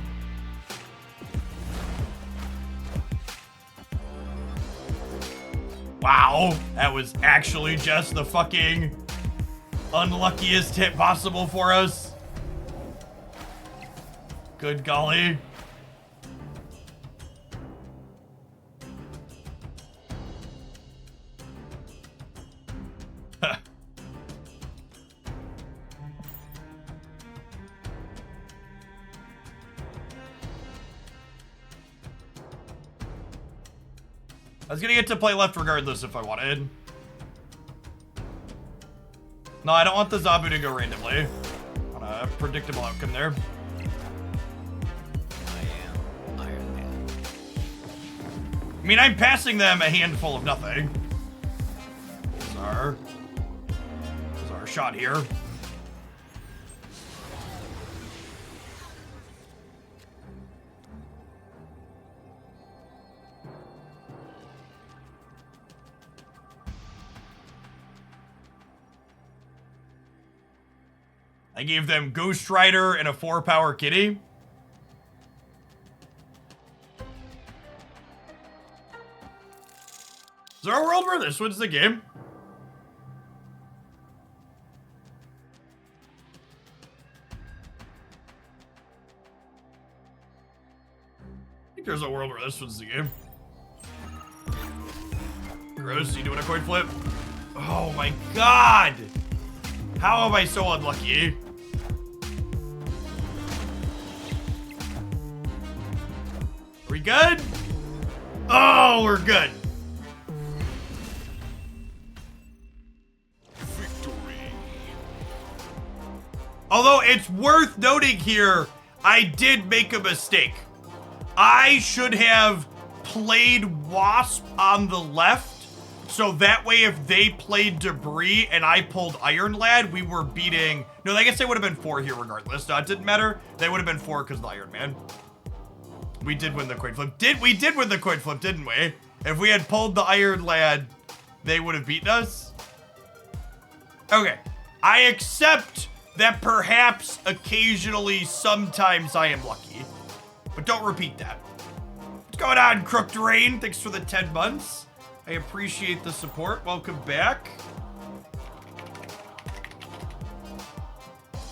Wow, that was actually just the fucking unluckiest hit possible for us. Good golly. was gonna get to play left regardless if I wanted. No, I don't want the Zabu to go randomly. I want a predictable outcome there. I am Iron Man. I mean, I'm passing them a handful of nothing. There's our shot here. I gave them Ghost Rider and a 4-power kitty. Is there a world where this wins the game? I think there's a world where this wins the game. Gross, you doing a coin flip? Oh my god! How am I so unlucky? Are we good? Oh, we're good. Victory. Although it's worth noting here, I did make a mistake. I should have played Wasp on the left, so that way if they played Debris and I pulled Iron Lad, we were beating... No, I guess they would have been 4 here regardless. No, it didn't matter. They would have been 4 because of the Iron Man. We did win the coin flip. We did win the coin flip, didn't we? If we had pulled the Iron Lad, they would have beaten us. Okay. I accept that perhaps occasionally, sometimes I am lucky. But don't repeat that. What's going on, Crooked Rain? Thanks for the 10 months. I appreciate the support. Welcome back.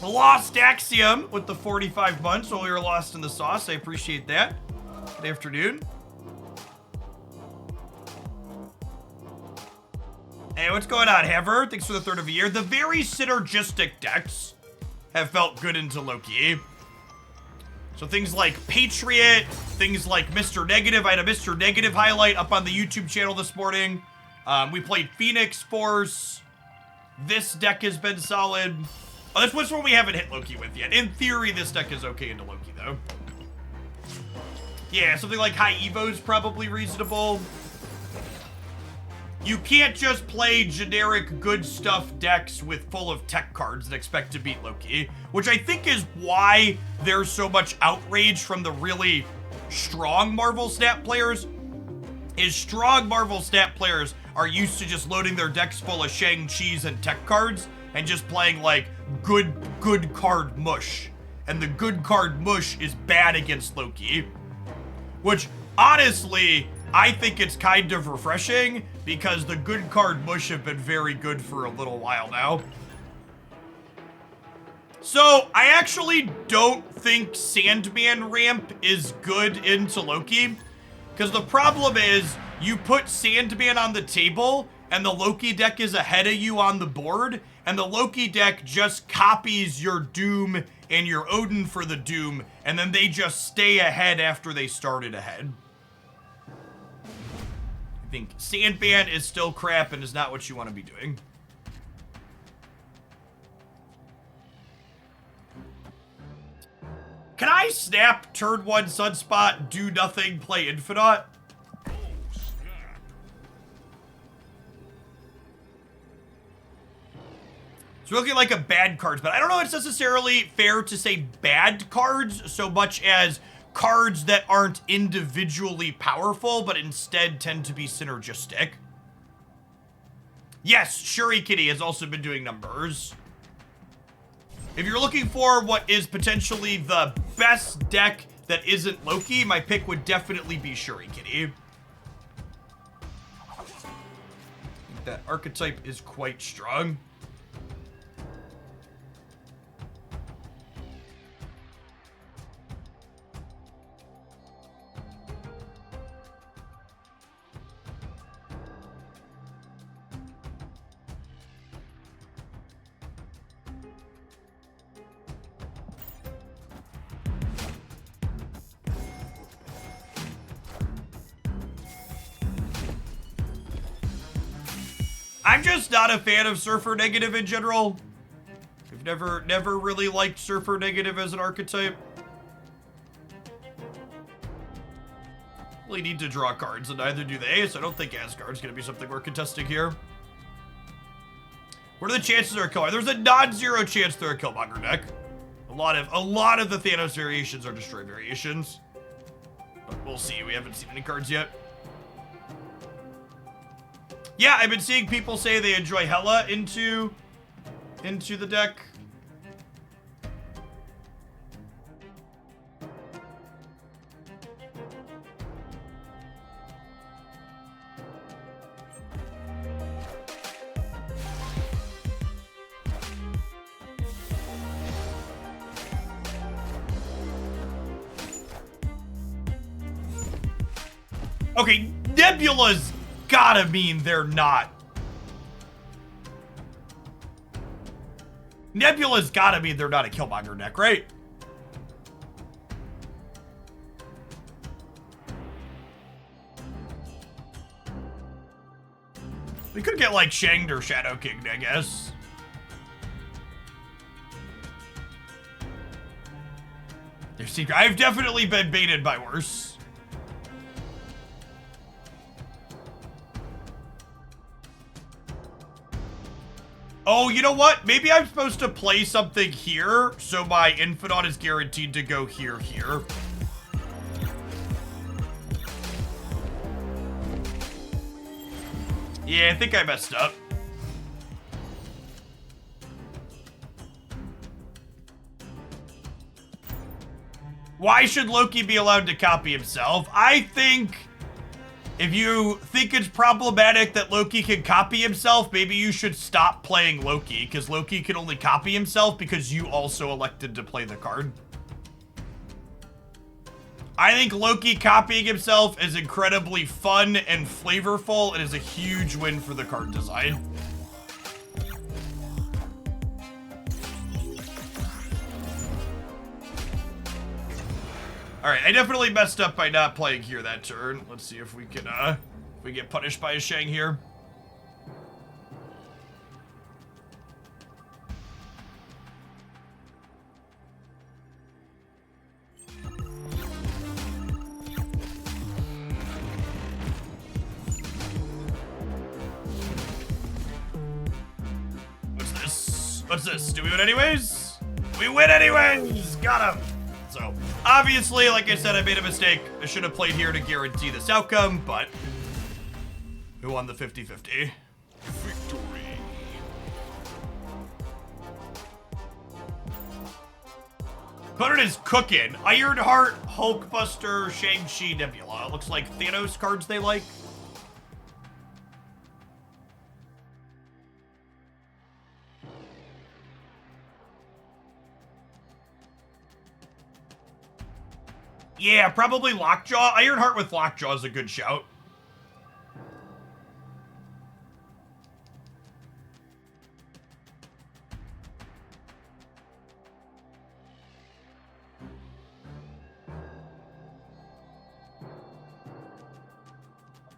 The Lost Axiom with the 45 months while we were lost in the sauce. I appreciate that. Good afternoon. Hey, what's going on, Hever? Thanks for the 3rd of a year. The very synergistic decks have felt good into Loki. So things like Patriot, things like Mr. Negative. I had a Mr. Negative highlight up on the YouTube channel this morning. We played Phoenix Force. This deck has been solid. Oh, this was one we haven't hit Loki with yet. In theory, this deck is okay into Loki, though. Yeah, something like High Evo is probably reasonable. You can't just play generic good stuff decks with full of tech cards and expect to beat Loki, which I think is why there's so much outrage from the really strong Marvel Snap players. Is strong Marvel Snap players are used to just loading their decks full of Shang-Chi's and tech cards and just playing like good card mush. And the good card mush is bad against Loki. Which, honestly, I think it's kind of refreshing because the good card mush have been very good for a little while now. So, I actually don't think Sandman ramp is good into Loki. Because the problem is, you put Sandman on the table, and the Loki deck is ahead of you on the board, and the Loki deck just copies your Doom and your Odin for the Doom, and then they just stay ahead after they started ahead. I think Sandman is still crap and is not what you want to be doing. Can I snap turn 1 Sunspot, do nothing, play Infinite? It's looking like a bad cards, but I don't know if it's necessarily fair to say bad cards so much as cards that aren't individually powerful, but instead tend to be synergistic. Yes, Shuri Kitty has also been doing numbers. If you're looking for what is potentially the best deck that isn't Loki, my pick would definitely be Shuri Kitty. I think that archetype is quite strong. I'm just not a fan of Surfer Negative in general. I've never really liked Surfer Negative as an archetype. Really need to draw cards, and neither do they, so I don't think Asgard's gonna be something we're contesting here. What are the chances they're a Killmonger? There's a non-zero chance they're a Killmonger deck. A lot of the Thanos variations are Destroy variations. But we'll see. We haven't seen any cards yet. Yeah, I've been seeing people say they enjoy Hela into the deck. Okay, Nebula's gotta mean they're not. Nebula's gotta mean they're not a Killmonger deck, right? We could get like Shanged or Shadow King, I guess. Their secret. I've definitely been baited by worse. Oh, you know what? Maybe I'm supposed to play something here, so my Infidon is guaranteed to go here. Yeah, I think I messed up. Why should Loki be allowed to copy himself? I think if you think it's problematic that Loki can copy himself, maybe you should stop playing Loki, because Loki can only copy himself because you also elected to play the card. I think Loki copying himself is incredibly fun and flavorful and is a huge win for the card design. All right, I definitely messed up by not playing here that turn. Let's see if we can, if we get punished by a Shang here. What's this? What's this? Do we win anyways? We win anyways! Got him! So, obviously, like I said, I made a mistake. I should have played here to guarantee this outcome, but who won the 50-50? Victory. Opponent is cooking. Ironheart, Hulkbuster, Shang-Chi, Nebula. It looks like Thanos cards they like. Yeah, probably Lockjaw. Ironheart with Lockjaw is a good shout.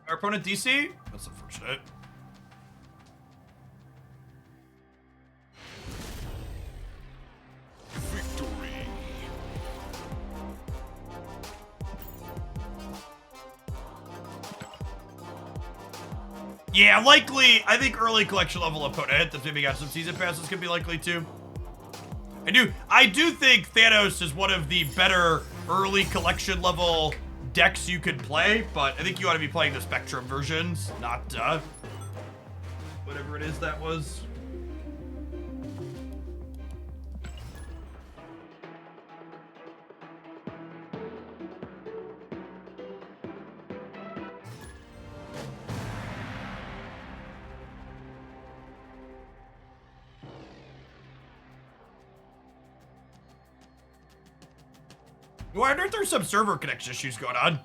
Our opponent DC? That's unfortunate. Victory. Yeah, likely. I think early collection level opponent that's maybe got some season passes could be likely too. I do think Thanos is one of the better early collection level decks you could play, but I think you ought to be playing the Spectrum versions, not whatever it is that was. I wonder if there's some server connection issues going on.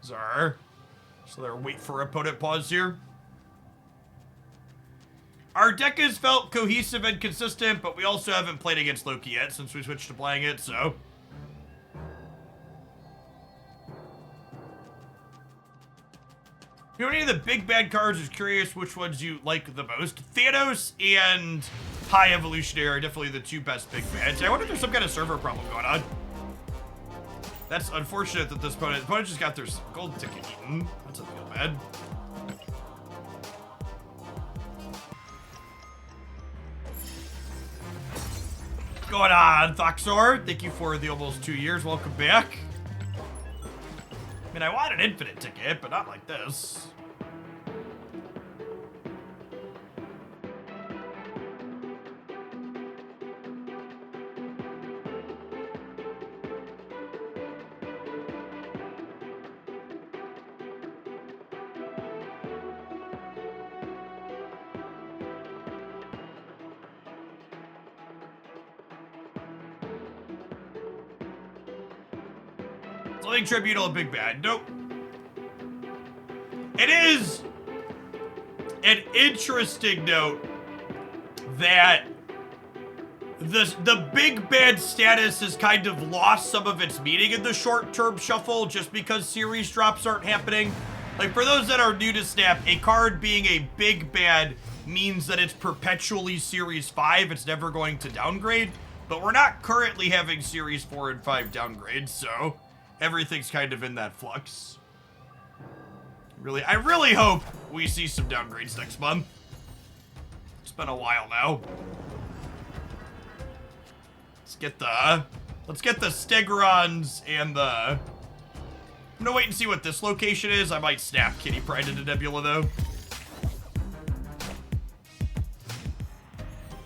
So they're wait for opponent pause here. Our deck has felt cohesive and consistent, but we also haven't played against Loki yet since we switched to playing it, so. You know, any of the big bad cards, I was curious which ones you like the most. Thanos and High Evolutionary are definitely the two best big bads. I wonder if there's some kind of server problem going on. That's unfortunate that this opponent just got their gold ticket eaten. That doesn't feel bad. What's going on, Thoxor? Thank you for the almost 2 years. Welcome back. I mean, I want an infinite ticket, but not like this. Living Tribunal of Big Bad. Nope. It is an interesting note that the Big Bad status has kind of lost some of its meaning in the short-term shuffle just because series drops aren't happening. Like, for those that are new to Snap, a card being a Big Bad means that it's perpetually Series 5. It's never going to downgrade. But we're not currently having Series 4 and 5 downgrades, so everything's kind of in that flux. I really hope we see some downgrades next month. It's been a while now. Let's get the Stegrons and the... I'm gonna wait and see what this location is. I might snap Kitty Pride into Nebula, though.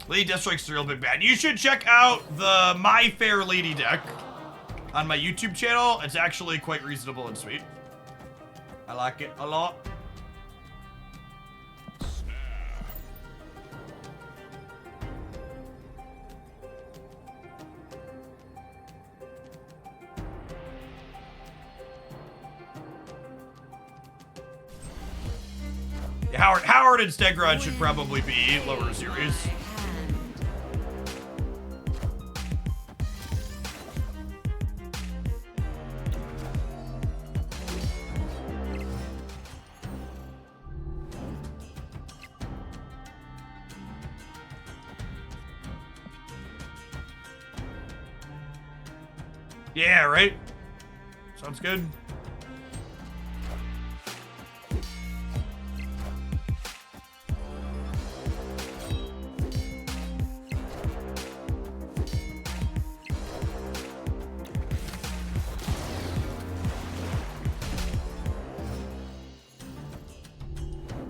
Lady Deathstrike's real big bad. You should check out the My Fair Lady deck on my YouTube channel. It's actually quite reasonable and sweet. I like it a lot. Yeah, Howard and Stegron should probably be lower series. Yeah, right? Sounds good.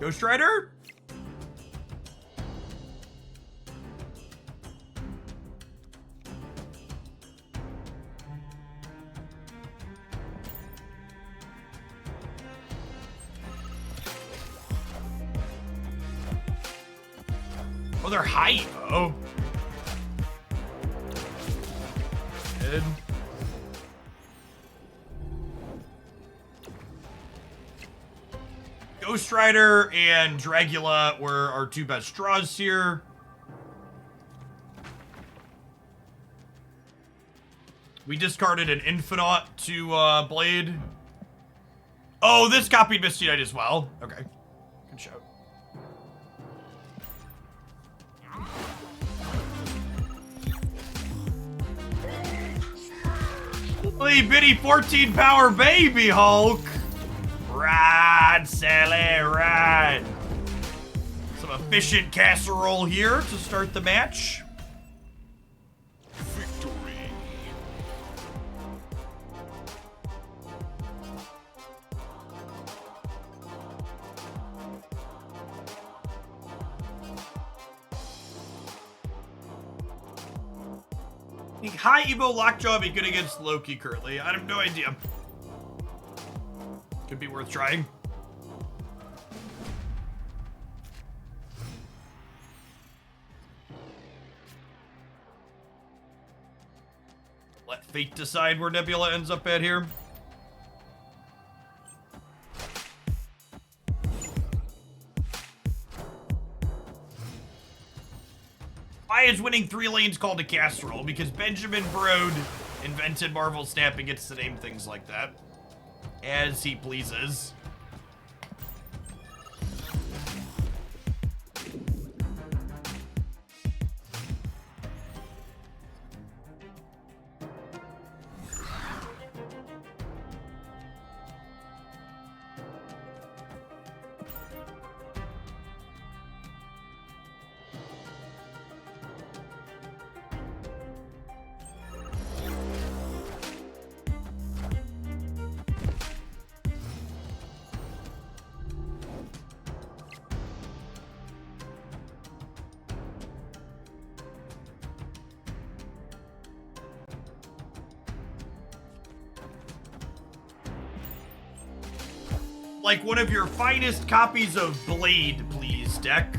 Ghost Rider? Oh, they're high Evo. Good. Ghost Rider and Dragula were our two best draws here. We discarded an Infinite to Blade. Oh, this copied Misty Knight as well. Okay. Good shout. Little bitty 14 power baby Hulk. Ride, Sally, ride. Some efficient casserole here to start the match. Victory. I think high Evo Lockjaw would be good against Loki currently. I have no idea. Could be worth trying. Let fate decide where Nebula ends up at here. Why is winning 3 lanes called a casserole? Because Benjamin Brode invented Marvel Snap and gets to name things like that as he pleases. like one of your finest copies of Blade, please, deck.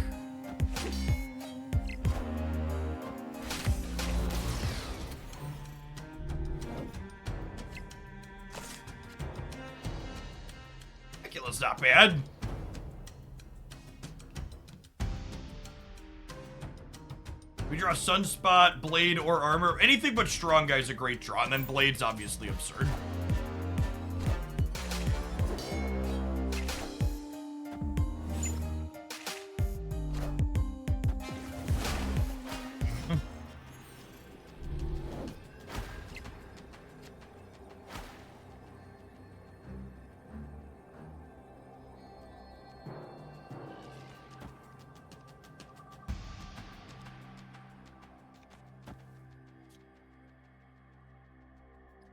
Dracula's not bad. We draw Sunspot, Blade, or Armor. Anything but Strong Guy's a great draw, and then Blade's obviously absurd.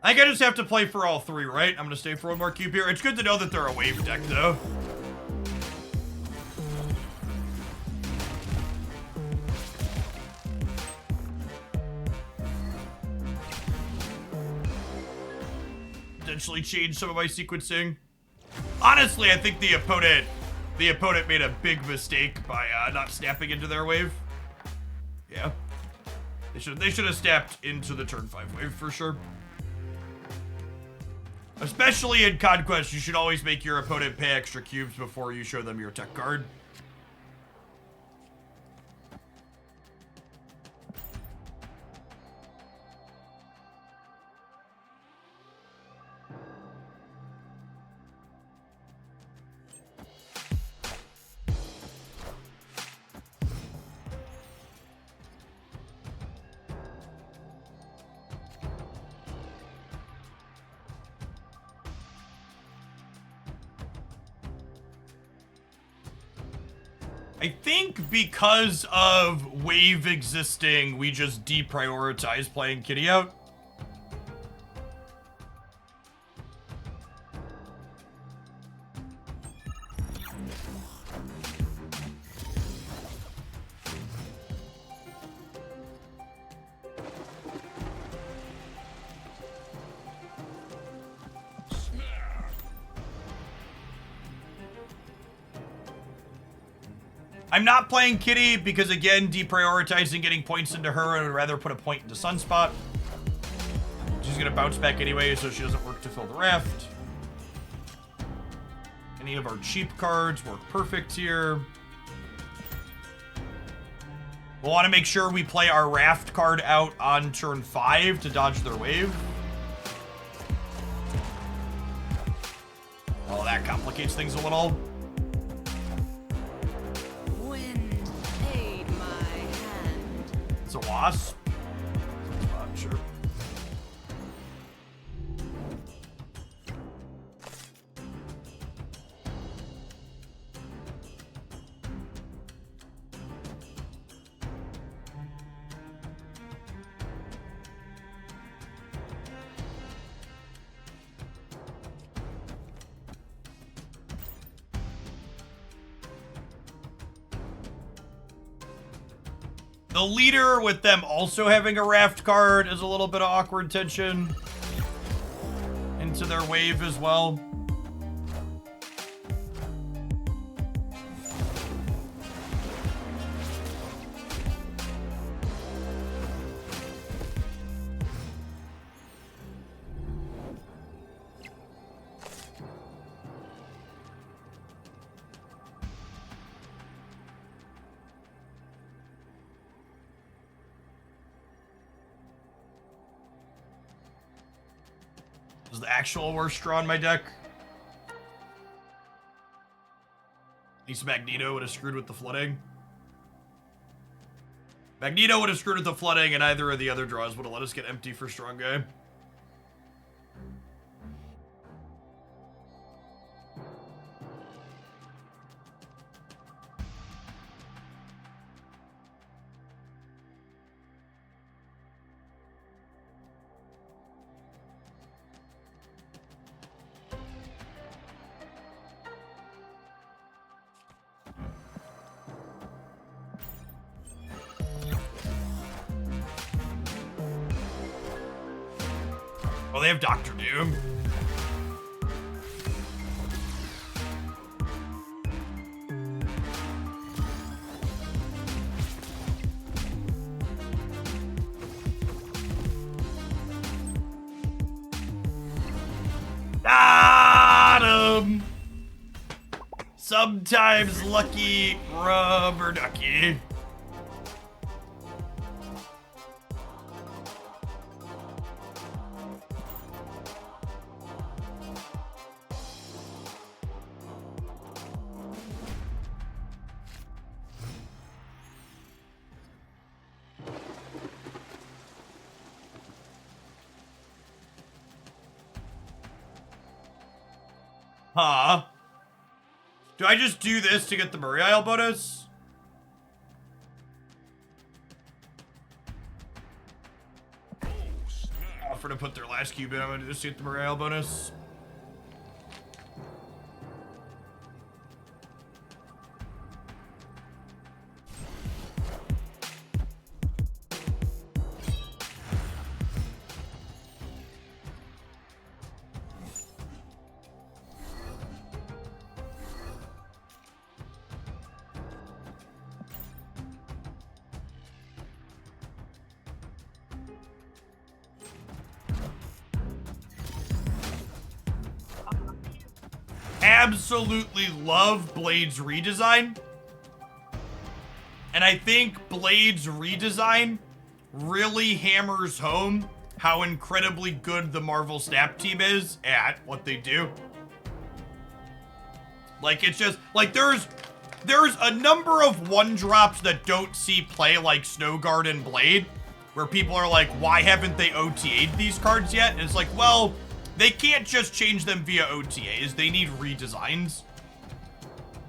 I think I just have to play for all three, right? I'm gonna stay for one more cube here. It's good to know that they're a wave deck, though. Potentially change some of my sequencing. Honestly, I think the opponent made a big mistake by not snapping into their wave. Yeah. They should have snapped into the turn 5 wave for sure. Especially in Conquest, you should always make your opponent pay extra cubes before you show them your tech card. I think because of wave existing, we just deprioritize playing Kitty out. I'm not playing Kitty because, again, deprioritizing getting points into her, I would rather put a point into Sunspot. She's going to bounce back anyway, so she doesn't work to fill the raft. Any of our cheap cards work perfect here. We'll want to make sure we play our raft card out on turn 5 to dodge their wave. Oh, that complicates things a little. A wasp? Sure. The leader with them also having a raft card is a little bit of awkward tension into their wave as well. Is the actual worst draw in my deck? At least Magneto would have screwed with the flooding. Magneto would have screwed with the flooding, and either of the other draws would have let us get empty for Strong Guy. Oh, they have Dr. Doom. Sometimes lucky rubber ducky. Huh? Do I just do this to get the Muriel bonus? Offer to put their last cube in. I'm gonna do this to get the Muriel bonus. Absolutely love Blade's redesign. And I think Blade's redesign really hammers home how incredibly good the Marvel Snap team is at what they do. Like, it's just, like, there's a number of one-drops that don't see play like Snowguard and Blade, where people are like, why haven't they OTA'd these cards yet? And it's like, well, they can't just change them via OTAs. They need redesigns.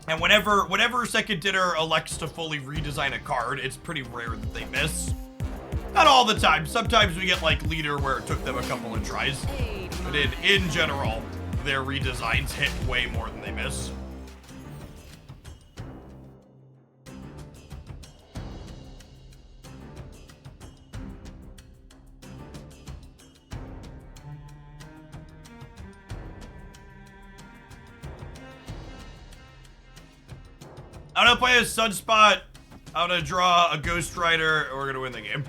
And whenever Second Dinner elects to fully redesign a card, it's pretty rare that they miss. Not all the time. Sometimes we get like Leader where it took them a couple of tries. But in general, their redesigns hit way more than they miss. I'm gonna play a Sunspot, I'm gonna draw a Ghost Rider, and we're gonna win the game.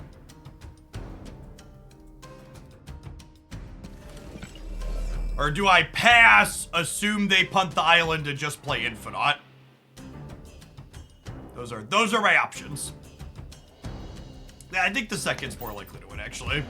Or do I pass, assume they punt the island, and just play Infinite? Those are my options. Yeah, I think the second's more likely to win, actually.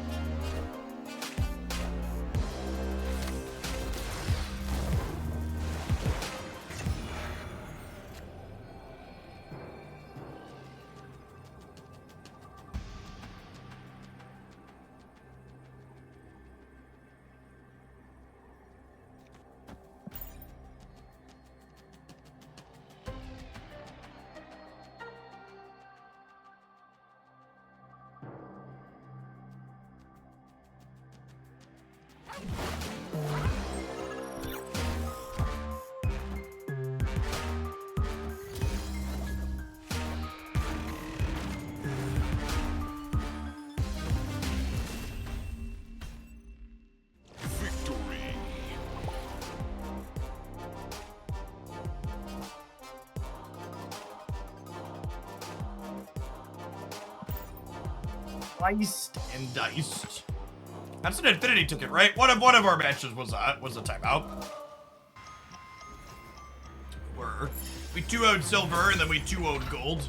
Victory. Sliced and diced. That's an infinity ticket, right? One of our matches was a timeout. We 2-0'd silver and then we 2-0'd gold.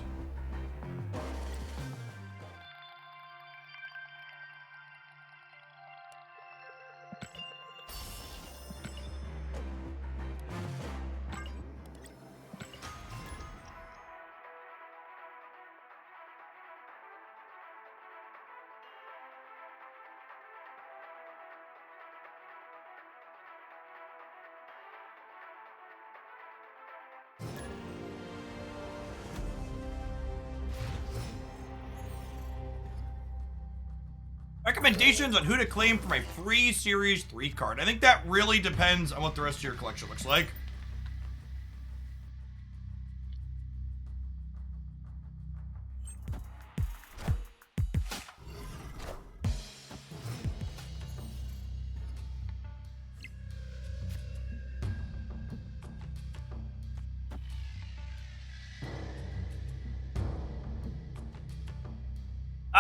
Recommendations on who to claim for my free Series 3 card. I think that really depends on what the rest of your collection looks like.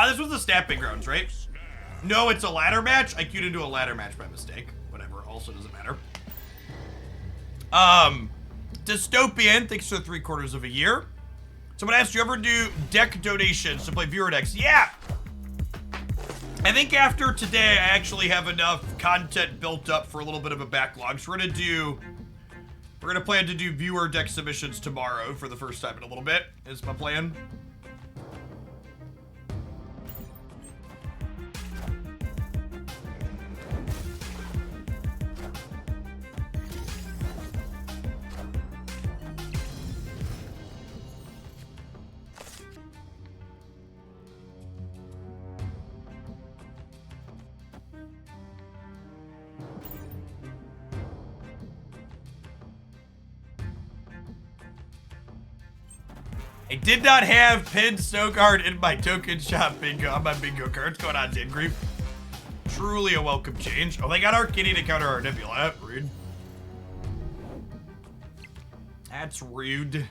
This was the snapping grounds, right? No, it's a ladder match. I queued into a ladder match by mistake. Whatever, also doesn't matter. Dystopian, thanks for the 3/4 of a year. Someone asked, you ever do deck donations to play viewer decks? Yeah! I think after today, I actually have enough content built up for a little bit of a backlog. So we're gonna plan to do viewer deck submissions tomorrow for the first time in a little bit, is my plan. I did not have pinned snow guard in my token shop bingo on my bingo cards. What's going on, Zangrief? Truly a welcome change. Oh, they got our kitty to counter our Nebula. Rude. That's rude.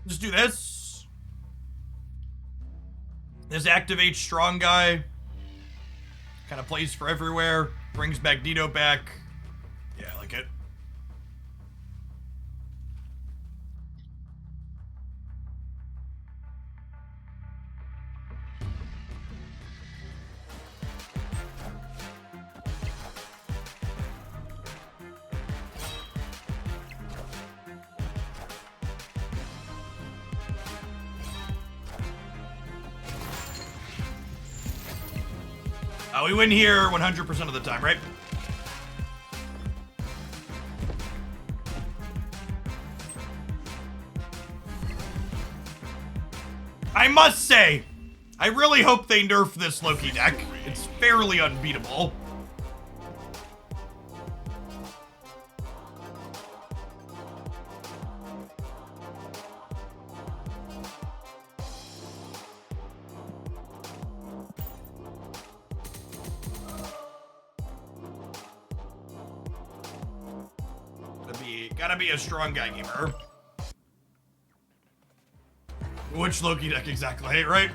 Just do this. This activates Strong Guy. Kind of plays for everywhere. Brings Magneto back. Yeah, I like it. We win here 100% of the time, right? I must say, I really hope they nerf this Loki deck. It's fairly unbeatable. Gotta be a strong guy gamer. Which Loki deck exactly, right?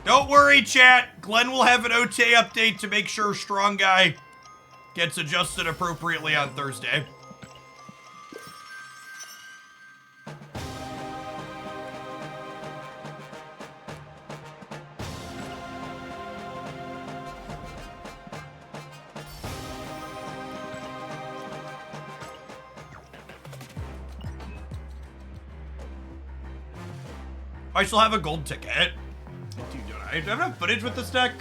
Don't worry, chat. Glenn will have an OTA update to make sure strong guy gets adjusted appropriately on Thursday. I still have a gold ticket. I have enough footage with this deck.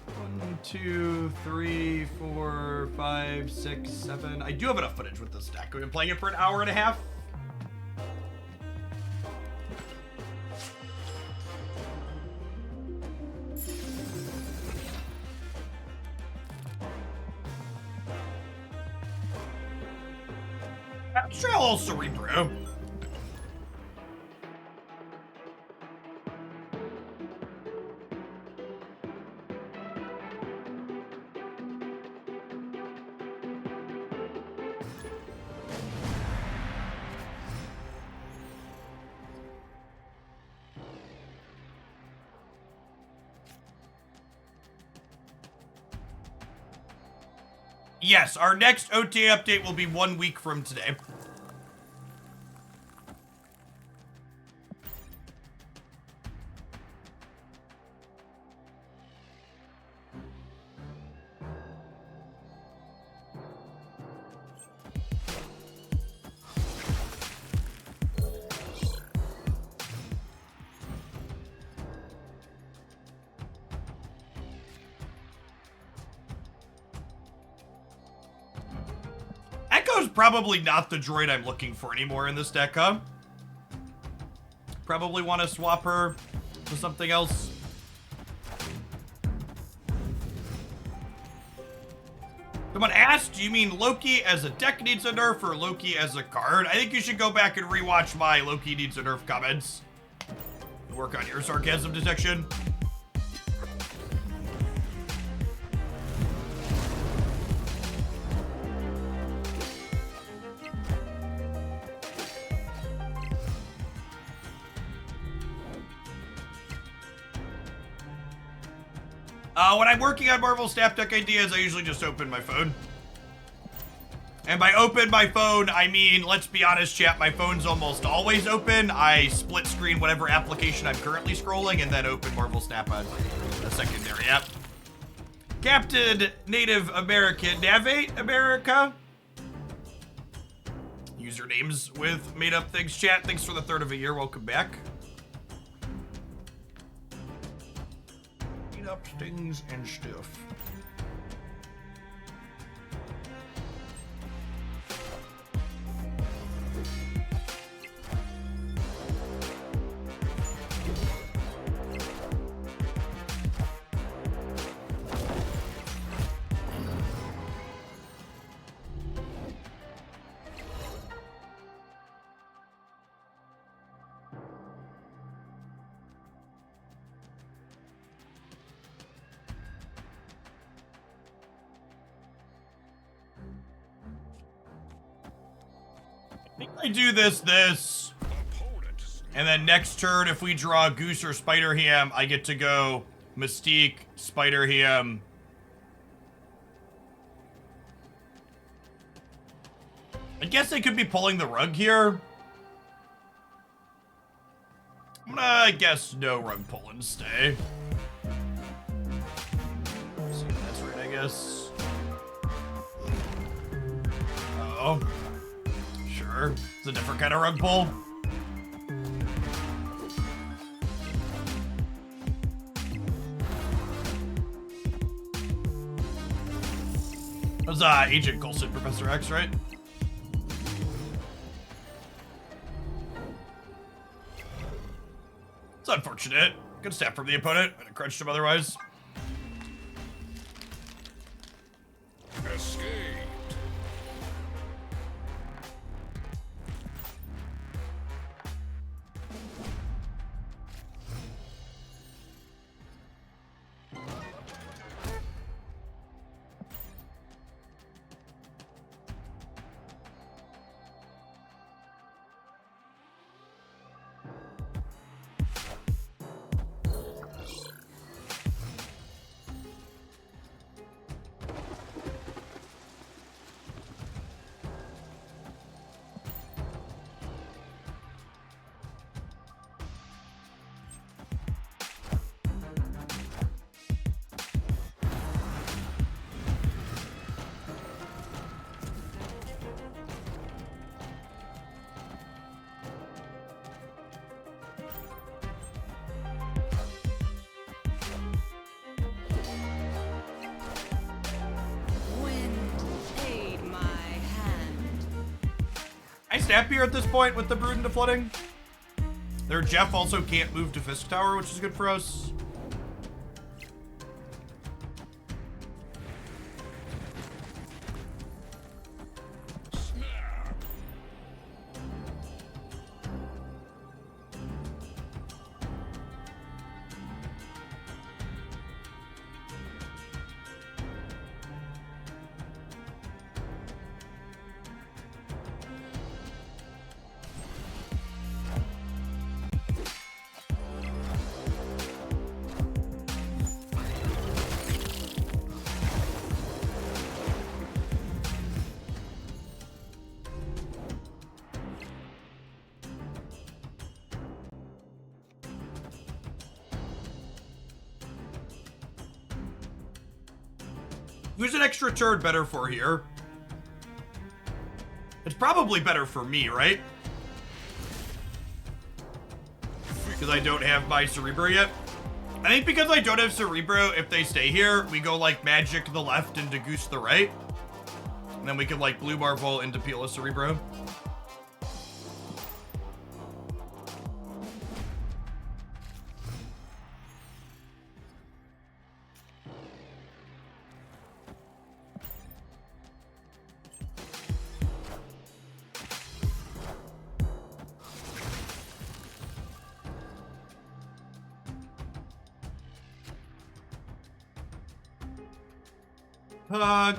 1, 2, 3, 4, 5, 6, 7. I do have enough footage with this deck. We've been playing it for an hour and a half. I'm sure I'll also rebrew. Yes, our next OTA update will be 1 week from today. Cerebro's probably not the droid I'm looking for anymore in this deck, huh? Probably want to swap her to something else. Someone asked, do you mean Loki as a deck needs a nerf or Loki as a card? I think you should go back and rewatch my Loki needs a nerf comments. Work on your sarcasm detection. When I'm working on Marvel Snap Deck ideas, I usually just open my phone. And by open my phone, I mean, let's be honest, chat, my phone's almost always open. I split screen whatever application I'm currently scrolling and then open Marvel Snap on a secondary app. Captain Native American Navate America. Usernames with made up things, chat. Thanks for the third of a year. Welcome back. Made up things and stuff. I do this, and then next turn, if we draw Goose or Spider Ham, I get to go Mystique, Spider Ham. I guess I could be pulling the rug here. I'm gonna guess no rug pull and stay. See if that's right, I guess. Uh-oh. Sure. It's a different kind of rug pull. That was Agent Coulson, Professor X, right? It's unfortunate. Good step from the opponent. I'd have crunched him otherwise. Escape. Snap here at this point with the Brood into flooding. Their Jeff also can't move to Fisk Tower, which is good for us. Who's an extra turn better for here? It's probably better for me, right? Because I don't have my Cerebro yet. I think because I don't have Cerebro, if they stay here, we go like Magic to the left and Goose to the right. And And then we could like Blue Marvel into Peel a Cerebro.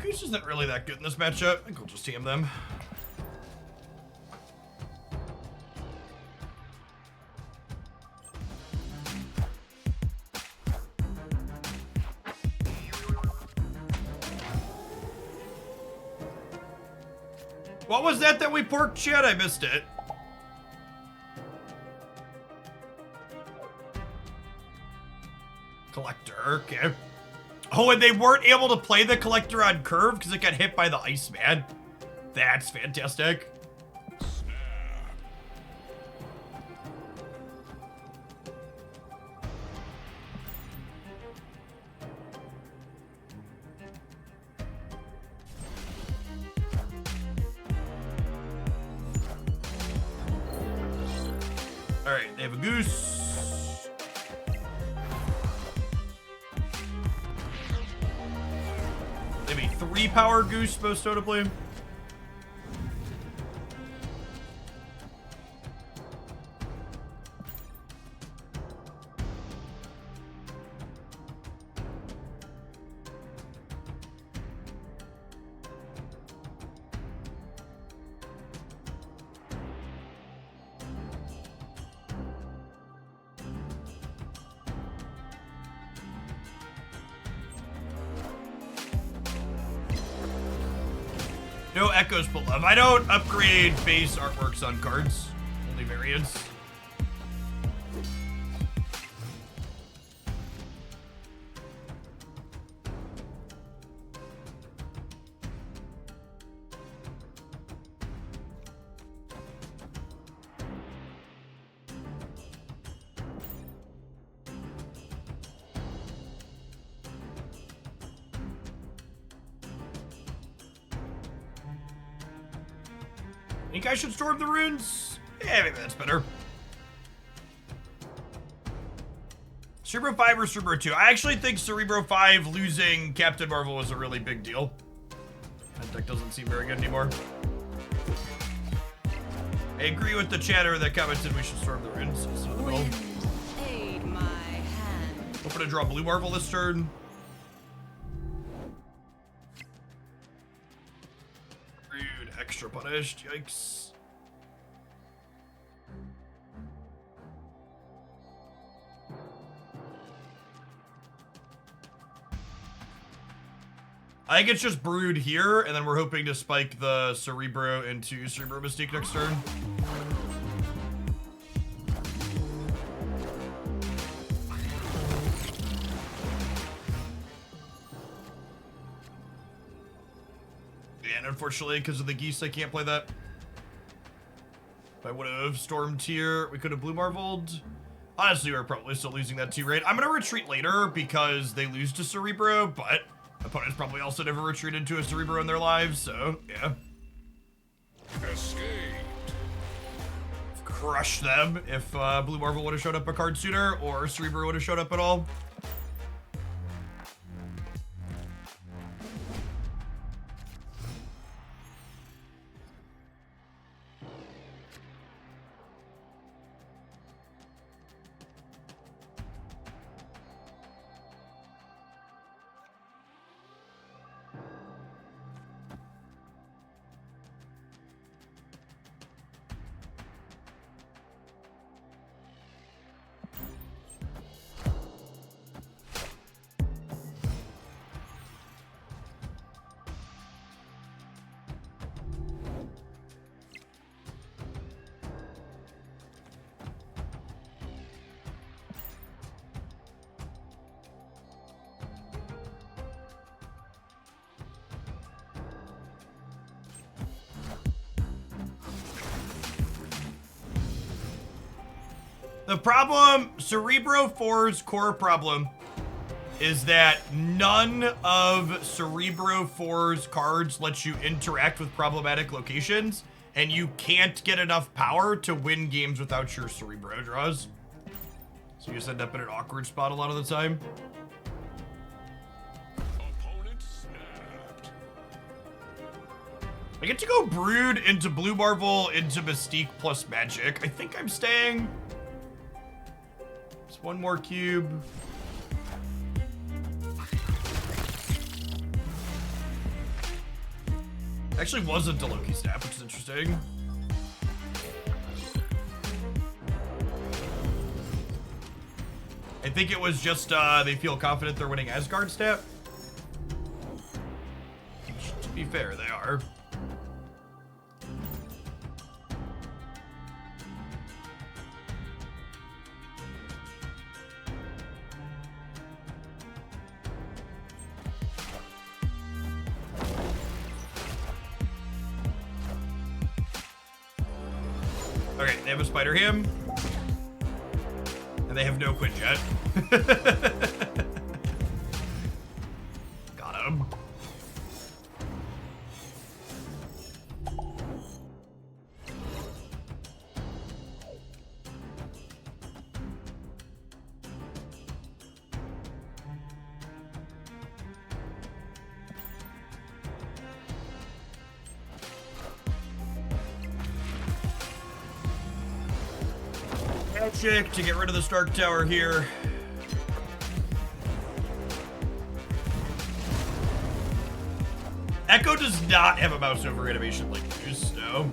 Goose isn't really that good in this matchup. I think we'll just TM them. What was that we porked, chat? I missed it. Collector, okay. Oh, and they weren't able to play the Collector on curve because it got hit by the Iceman. That's fantastic. All right, they have a goose. Maybe 3-power goose, most notably. No echoes below. I don't upgrade base artworks on cards, only variants. Think I should storm the runes? Yeah, maybe that's better. Cerebro 5 or Cerebro 2? I actually think Cerebro 5 losing Captain Marvel was a really big deal. That deck doesn't seem very good anymore. I agree with the chatter that commented we should storm the runes. So in the middle. Aid my hand. Hoping to draw Blue Marvel this turn. Rude, extra punished, yikes. I think it's just Brood here, and then we're hoping to spike the Cerebro into Cerebro Mystique next turn. And unfortunately, because of the geese, I can't play that. If I would have stormed here, we could have Blue Marveled. Honestly, we're probably still losing that 2-rate. I'm going to retreat later because they lose to Cerebro, but opponents probably also never retreated to a Cerebro in their lives, so yeah. Escaped. Crush them if Blue Marvel would have showed up a card sooner or Cerebro would have showed up at all. The problem, Cerebro 4's core problem is that none of Cerebro 4's cards lets you interact with problematic locations, and you can't get enough power to win games without your Cerebro draws. So you just end up in an awkward spot a lot of the time. Opponent snapped. I get to go Brood into Blue Marvel into Mystique plus Magic. I think I'm staying. Just one more cube. Actually wasn't a Loki snap, which is interesting. I think it was just they feel confident they're winning Asgard snap. To be fair, they are. Okay, they have a Spider Ham. And they have no Quinjet. Got him. Magic to get rid of the Stark Tower here. Echo does not have a mouse over animation like Goose, no.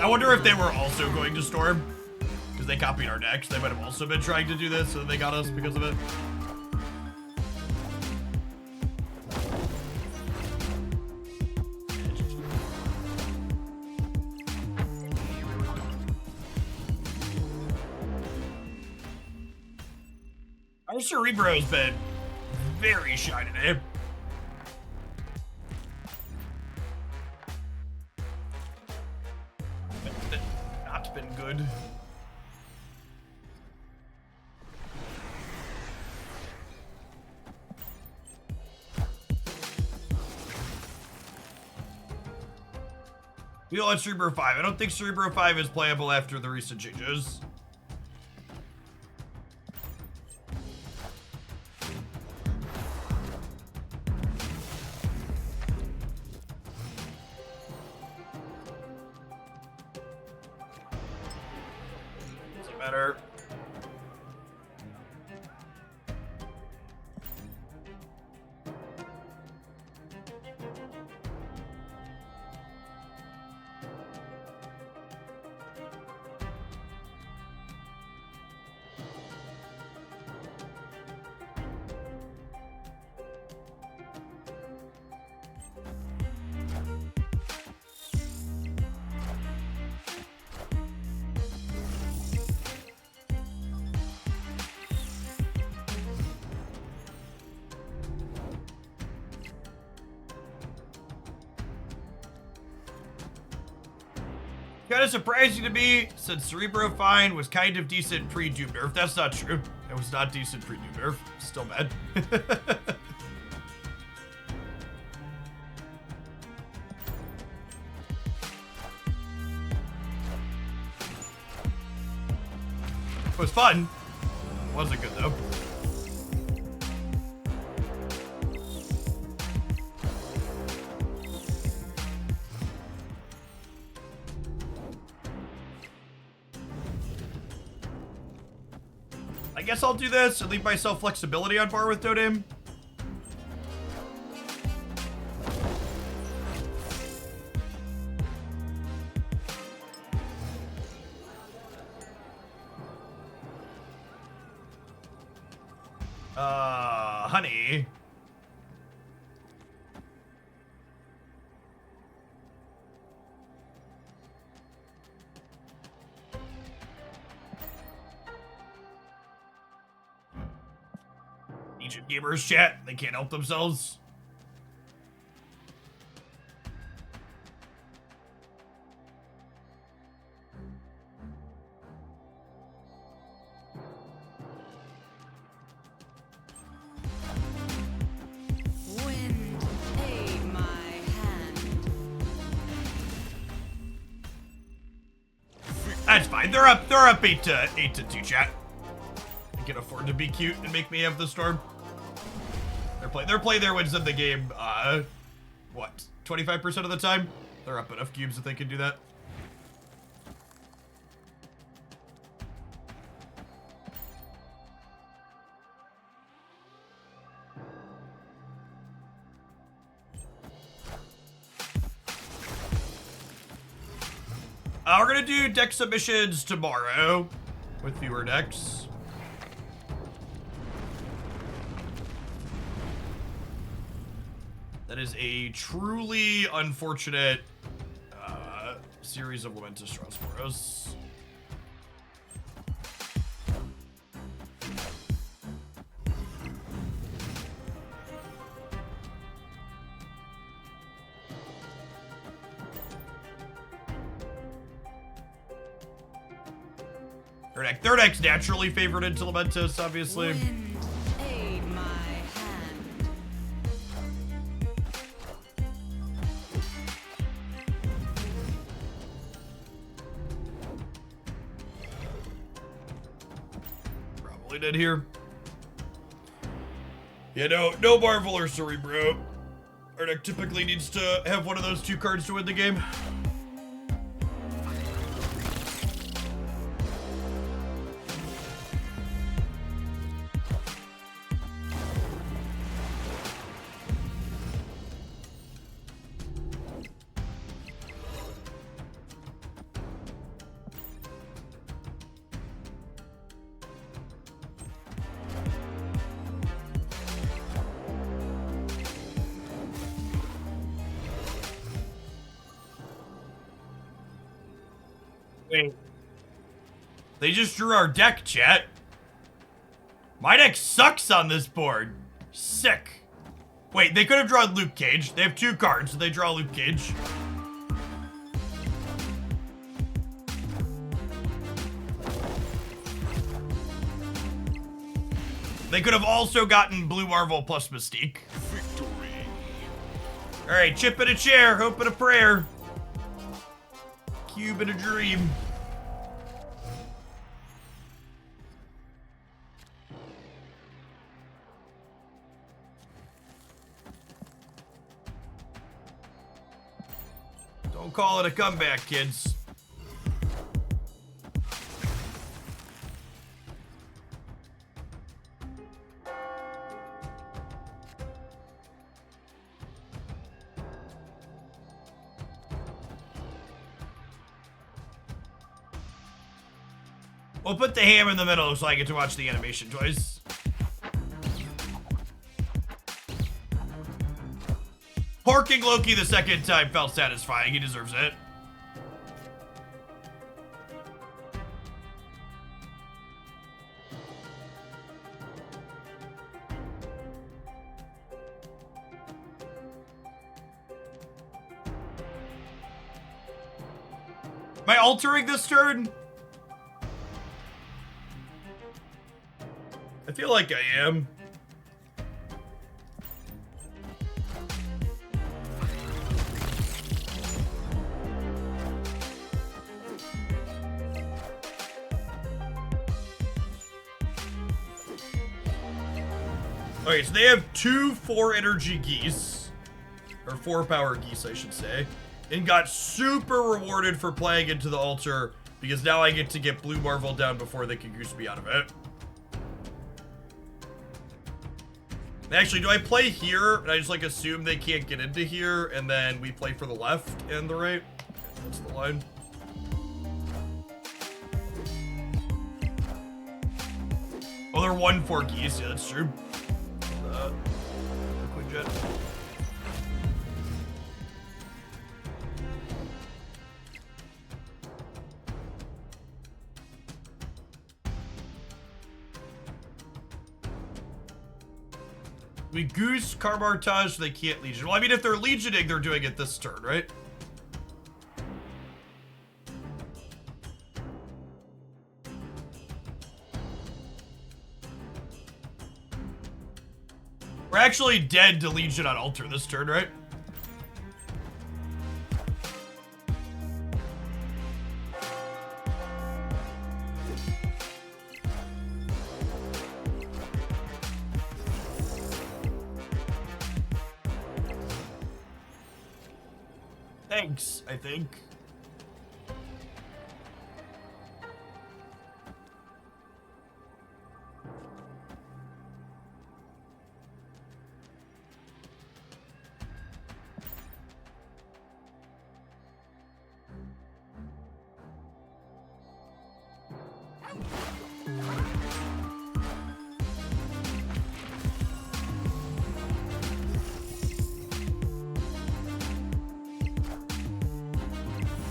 I wonder if they were also going to Storm, because they copied our decks. They might have also been trying to do this, so they got us because of it. Our Cerebro's been very shy today. Not been good. Feel on Cerebro 5. I don't think Cerebro 5 is playable after the recent changes. Doesn't matter. Kind of surprising to me, since Cerebro Fine was kind of decent pre-Doom Nerf. That's not true. It was not decent pre-Doom Nerf. Still bad. It was fun. Wasn't good though. I guess I'll do this and leave myself flexibility on par with Totem. Honey. Egypt gamers chat, they can't help themselves. Wind, aid my hand. That's fine. They're up 8-2 chat. They can afford to be cute and make me have the storm. Their play there wins them the game, what, 25% of the time? They're up enough cubes that they can do that. We're gonna do deck submissions tomorrow with fewer decks. That is a truly unfortunate series of Lamentus Strasboros. Their deck's naturally favored into Lamentus, obviously. Wind, aid my hand. Probably did here. Yeah, no Marvel or Cerebro. Our deck typically needs to have one of those two cards to win the game. Wait. They just drew our deck, chat. My deck sucks on this board. Sick. Wait, they could have drawn Luke Cage. They have two cards, so they draw Luke Cage. They could have also gotten Blue Marvel plus Mystique. Victory. Alright, chip in a chair, hope in a prayer. Cube in a dream. Don't call it a comeback, kids. We'll put the ham in the middle so I get to watch the animation twice. Parking Loki the second time felt satisfying. He deserves it. Am I altering this turn? I feel like I am. Okay, so they have 2 4-energy geese. Or 4-power geese, I should say. And got super rewarded for playing into the altar, because now I get to get Blue Marvel down before they can goose me out of it. Actually, do I play here, and I just, like, assume they can't get into here, and then we play for the left and the right? That's the line. Oh, they're 1/4 geese. Yeah, that's true. Quick jet. We goose Carmartage, they can't legion. Well, I mean, if they're legioning, they're doing it this turn, right? We're actually dead to legion on altar this turn, right? Thanks, I think.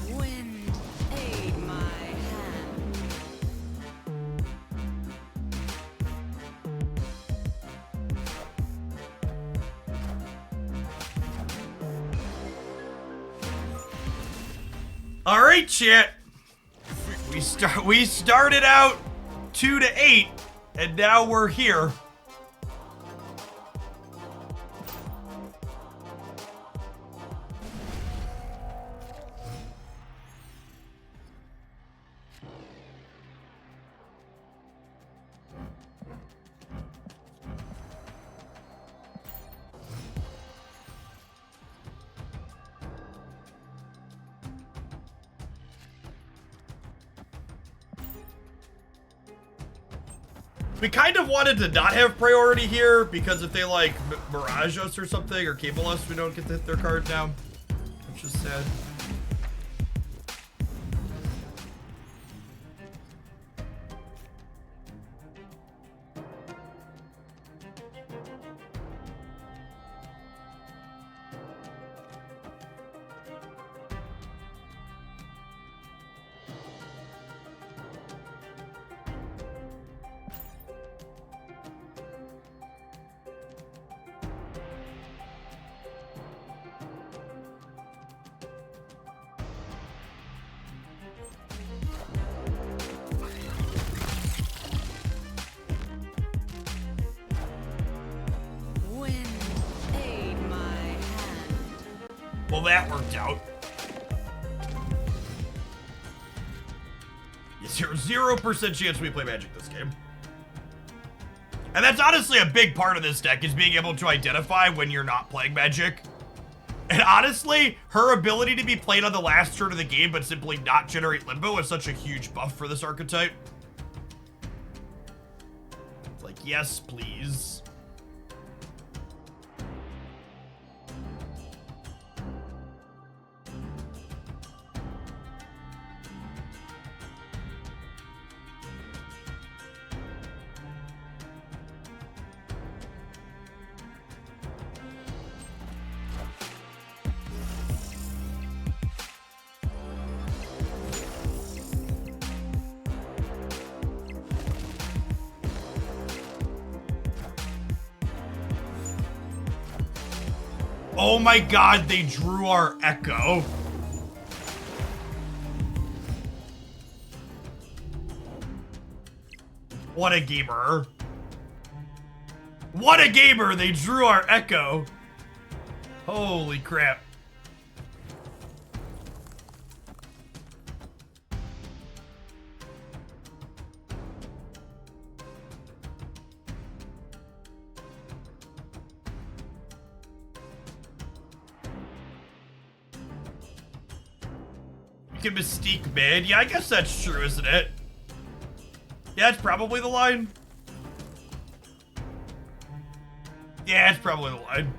Wind, aid my hand. All right, chat. We started out 2 to 8, and now we're here. We kind of wanted to not have priority here because if they like Mirage us or something or Cable us, we don't get to hit their card down, which is sad. Wind, aid my hand. Well, that worked out. Yes, 0% chance we play Magic this game. And that's honestly a big part of this deck, is being able to identify when you're not playing Magic. And honestly, her ability to be played on the last turn of the game but simply not generate Limbo is such a huge buff for this archetype. It's like, yes, please. Oh my god, they drew our Echo. What a gamer. What a gamer, they drew our Echo. Holy crap. Can Mystique mid? Yeah, I guess that's true, isn't it? Yeah, it's probably the line. Yeah, it's probably the line.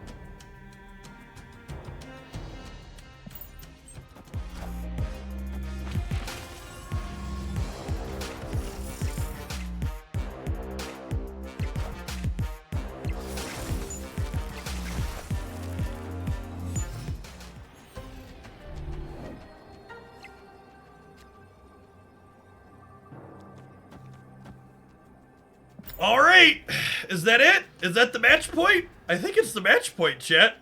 All right, is that it? Is that the match point? I think it's the match point, chat.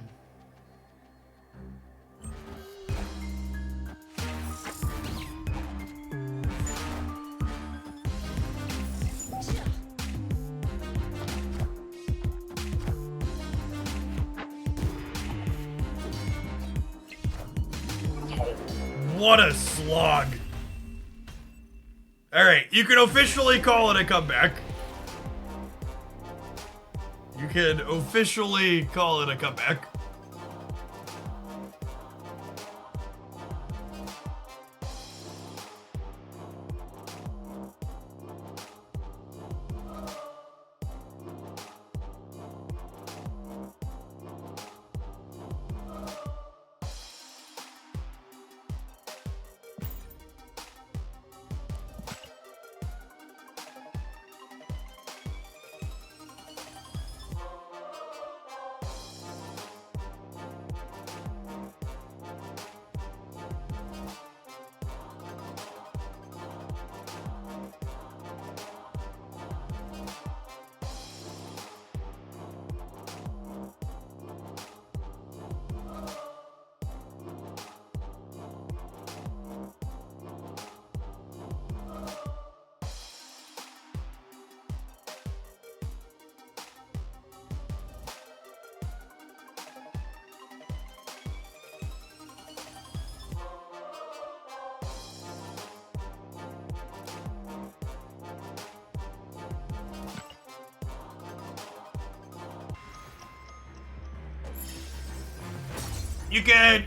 What a slog. All right, you can officially call it a comeback. You can officially call it a comeback.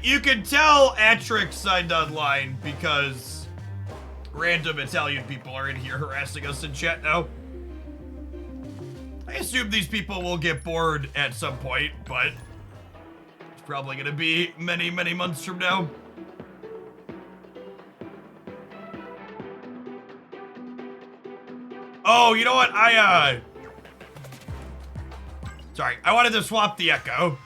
You can tell Atrix signed online because random Italian people are in here harassing us in chat now. I assume these people will get bored at some point, but it's probably gonna be many, many months from now. Oh, you know what? Sorry, I wanted to swap the echo.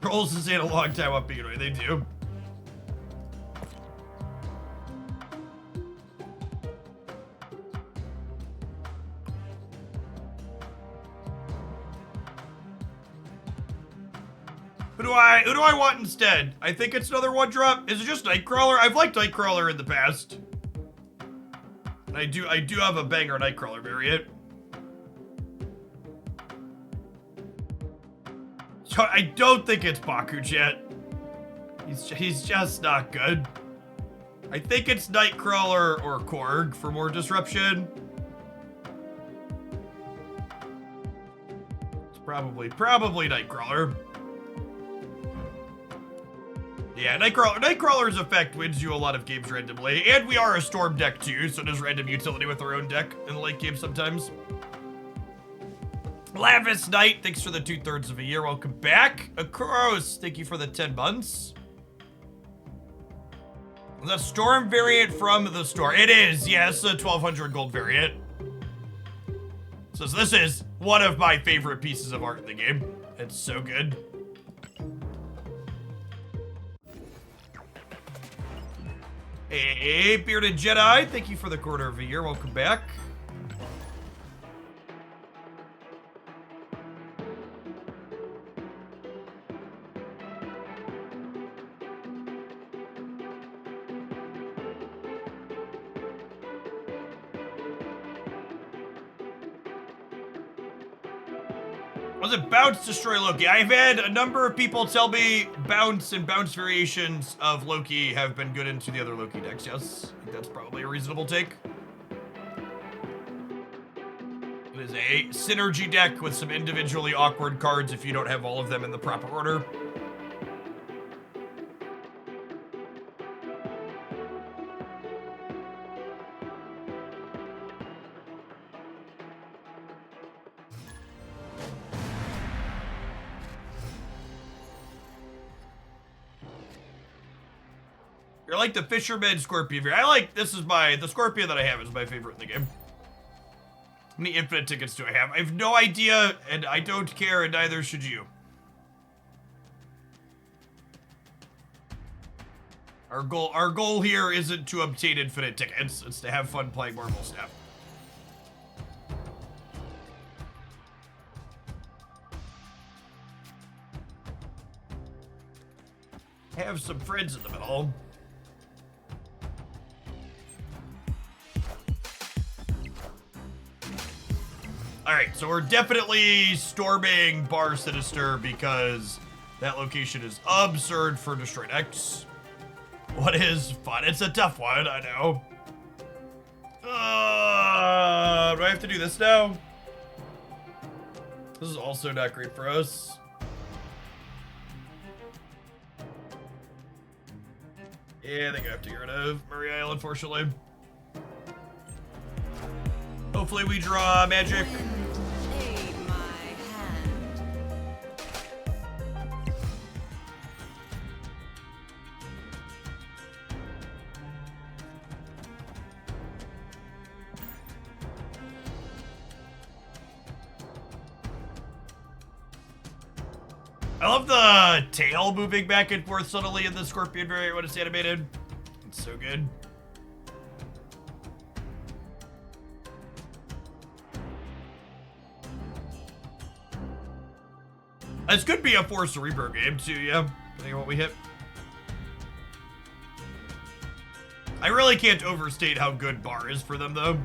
Trolls has had a long time up anyway, they do. Who do I want instead? I think it's another one drop. Is it just Nightcrawler? I've liked Nightcrawler in the past. I do have a banger Nightcrawler variant. So I don't think it's Baku yet. He's just not good. I think it's Nightcrawler or Korg for more disruption. It's probably Nightcrawler. Yeah, Nightcrawler's effect wins you a lot of games randomly, and we are a Storm deck too, so there's random utility with our own deck in the late game sometimes. Lavis Knight, thanks for the 2/3 of a year. Welcome back. Akuros, thank you for the 10 months. The Storm variant from the store. It is, yes, a 1200 gold variant. So this is one of my favorite pieces of art in the game. It's so good. Hey, Bearded Jedi, thank you for the 1/4 of a year. Welcome back. Was it Bounce Destroy Loki? I've had a number of people tell me Bounce and Bounce variations of Loki have been good into the other Loki decks, yes. I think that's probably a reasonable take. It is a synergy deck with some individually awkward cards if you don't have all of them in the proper order. You're like the Fisherman Scorpion. The Scorpion that I have is my favorite in the game. many infinite tickets do I have? I have no idea, and I don't care, and neither should you. Our goal here isn't to obtain infinite tickets. It's to have fun playing Marvel Snap. Have some friends in the middle. Alright, so we're definitely storming Bar Sinister because that location is absurd for Destroy X. What is fun? It's a tough one, I know. Do I have to do this now? This is also not great for us. Yeah, I think I have to get rid of Murray Isle, unfortunately. Hopefully we draw magic. Aid my hand. I love the tail moving back and forth subtly in the Scorpion variant when it's animated. It's so good. This could be a Force Cerebro game too, yeah, depending on what we hit. I really can't overstate how good Bar is for them, though.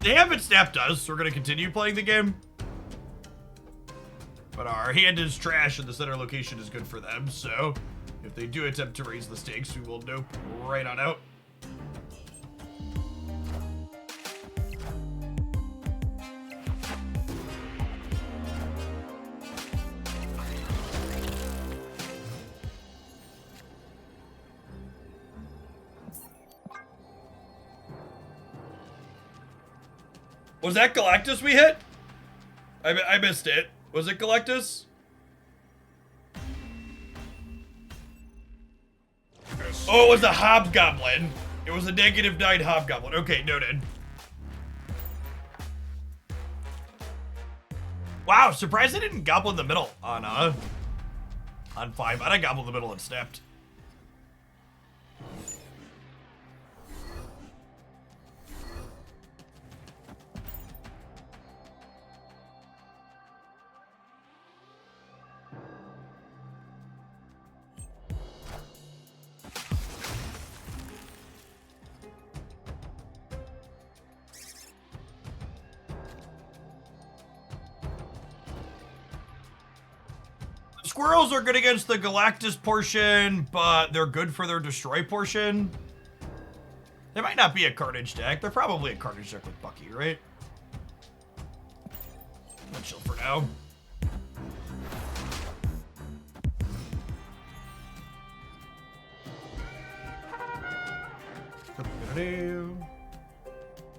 They haven't snapped us, so we're going to continue playing the game. But our hand is trash and the center location is good for them, so if they do attempt to raise the stakes, we will nope right on out. Was that Galactus we hit? I missed it. Was it Galactus? Oh, it was a Hobgoblin. It was a -9 Hobgoblin. Okay, noted. Wow, surprised I didn't gobble in the middle on 5. I didn't gobble in the middle and snapped. Squirrels are good against the Galactus portion, but they're good for their Destroy portion. They might not be a Carnage deck. They're probably a Carnage deck with Bucky, right? I'll chill for now.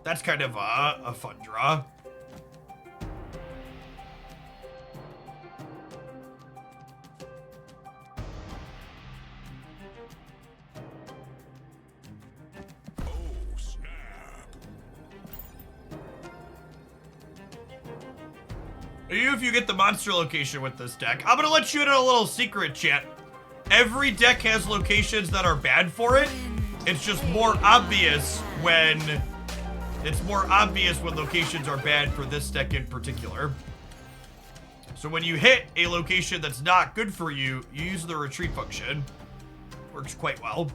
That's kind of a fun draw. If you get the monster location with this deck, I'm gonna let you in a little secret, chat. Every deck has locations that are bad for it. It's just more obvious when locations are bad for this deck in particular. So when you hit a location that's not good for you, you use the retreat function. Works quite well.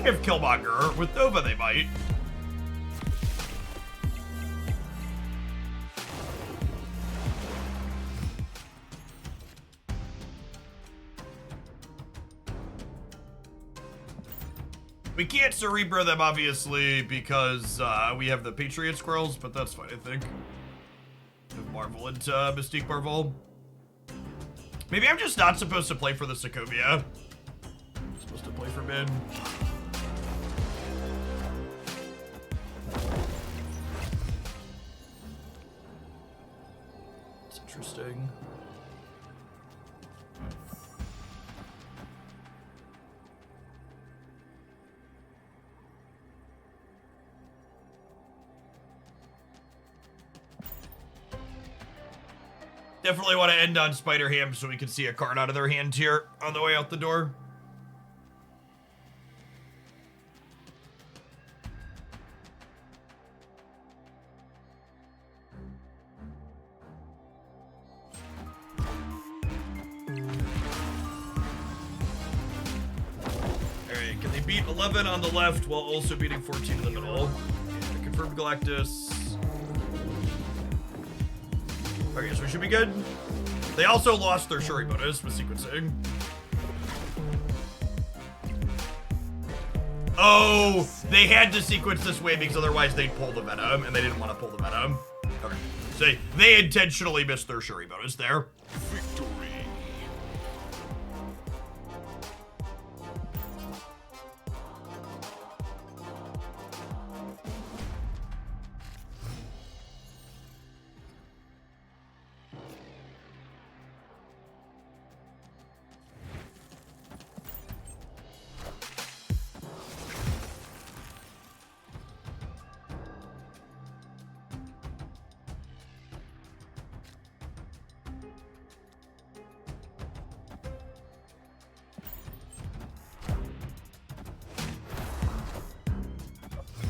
think if Killmonger. With Nova, they might. We can't Cerebro them, obviously, because we have the Patriot Squirrels, but that's fine, I think. Have Marvel and Mystique Marvel. Maybe I'm just not supposed to play for the Sokovia. I'm supposed to play for mid. It's interesting. Definitely want to end on Spider Ham so we can see a card out of their hand here on the way out the door. Alright, can they beat 11 on the left while also beating 14 in the middle? Yeah, confirmed Galactus. Okay, so we should be good. They also lost their Shuri bonus with sequencing. Oh, they had to sequence this way because otherwise they'd pull the Venom, and they didn't want to pull the Venom. Okay, so they intentionally missed their Shuri bonus there. Victory.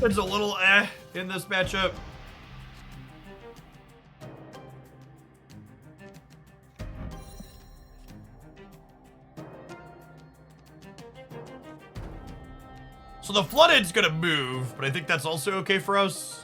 It's a little in this matchup. So the Flooded's gonna move, but I think that's also okay for us.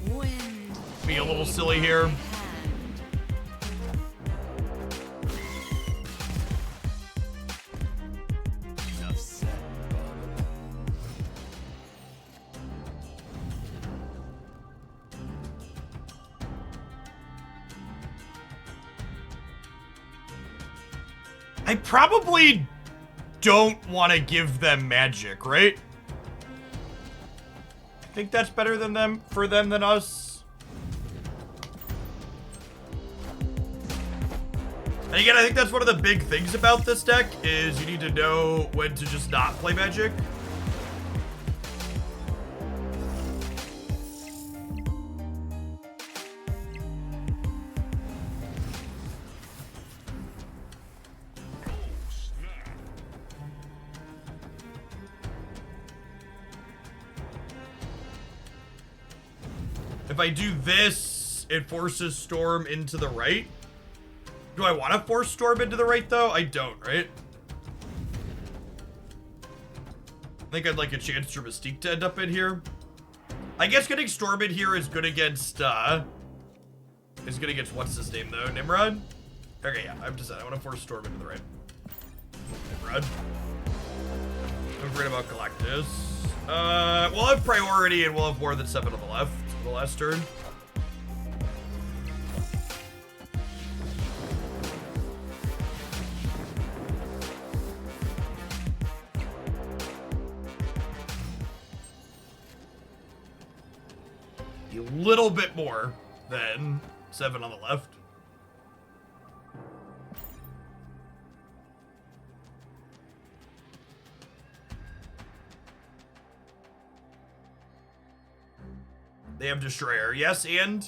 Wind. Be a little silly here. Hand. Enough said. I probably don't want to give them magic, right? I think that's better than them for them than us. And again, I think that's one of the big things about this deck is you need to know when to just not play magic. If I do this, it forces Storm into the right. Do I want to force Storm into the right, though? I don't, right? I think I'd like a chance for Mystique to end up in here. I guess getting Storm in here is good against, what's his name, though? Nimrod? Okay, yeah, I've decided. I want to force Storm into the right. Nimrod. Don't forget about Galactus. We'll have priority and we'll have more than 7 on the left for the last turn. A little bit more than 7 on the left. They have Destroyer. Yes, and...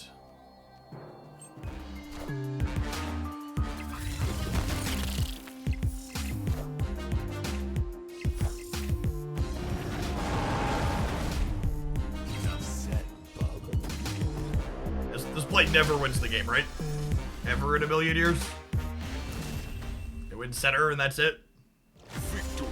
play never wins the game, right? Ever in a million years. They win center and that's it. Victory.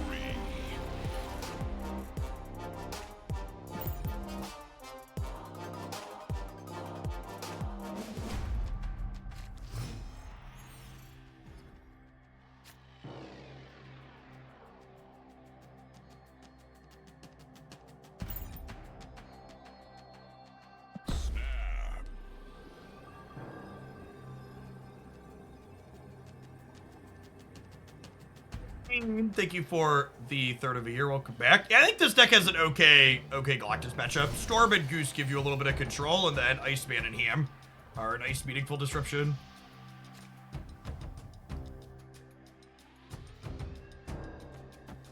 Snap. Thank you for the third of a year. Welcome back. Yeah, I think this deck has an okay Galactus matchup. Storm and Goose give you a little bit of control, and then Iceman and Ham are a nice meaningful disruption.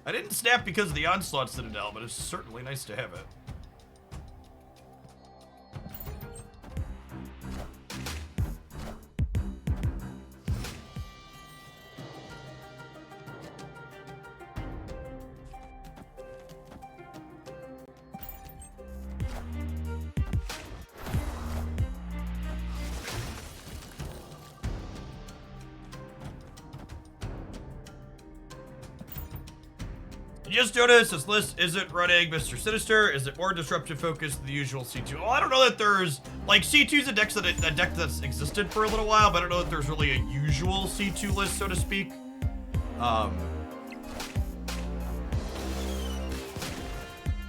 I didn't snap because of the Onslaught Citadel, but it's certainly nice to have it. Just noticed this list isn't running Mr. Sinister. Is it more disruptive focused than the usual C2? Well, I don't know that there's like C2's a deck that's existed for a little while, but I don't know that there's really a usual C2 list, so to speak. I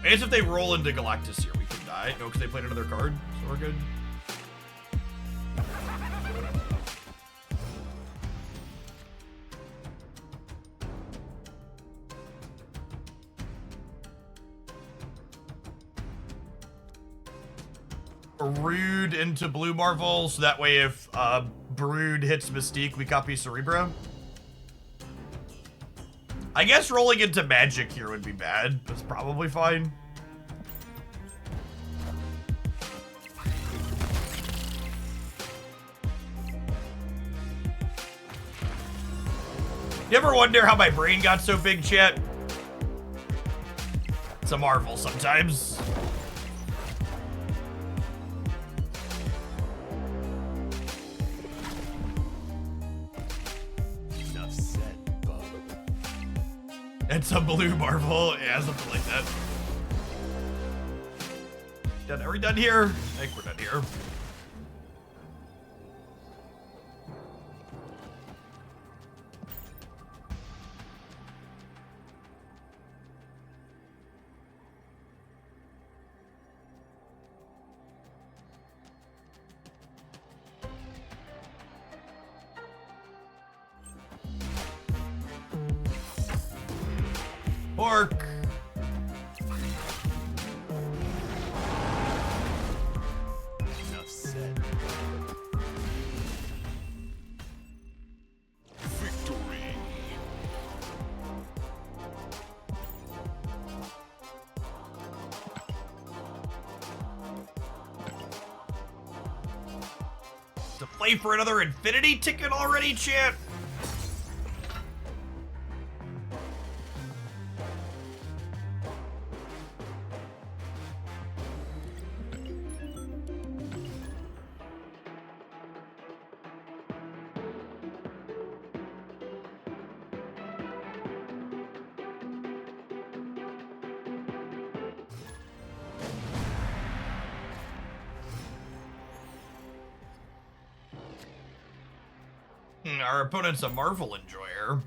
guess if they roll into Galactus here, we can die. No, because they played another card, so we're good. Brood into Blue Marvel, so that way if Brood hits Mystique, we copy Cerebro. I guess rolling into Magic here would be bad. That's probably fine. You ever wonder how my brain got so big, chat? It's a marvel sometimes. Enough said, bub. It's a Blue Marvel. Yeah, something like that. Done. Are we done here? I think we're done here. Pork. Enough said. Victory. To play for another Infinity ticket already, chat? Our opponent's a Marvel enjoyer.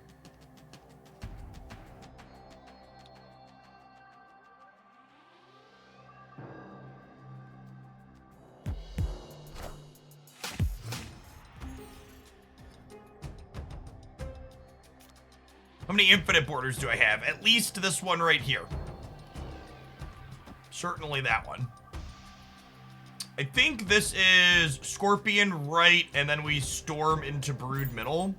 How many infinite borders do I have? At least this one right here. Certainly that one. I think this is Scorpion right, and then we storm into Brood middle.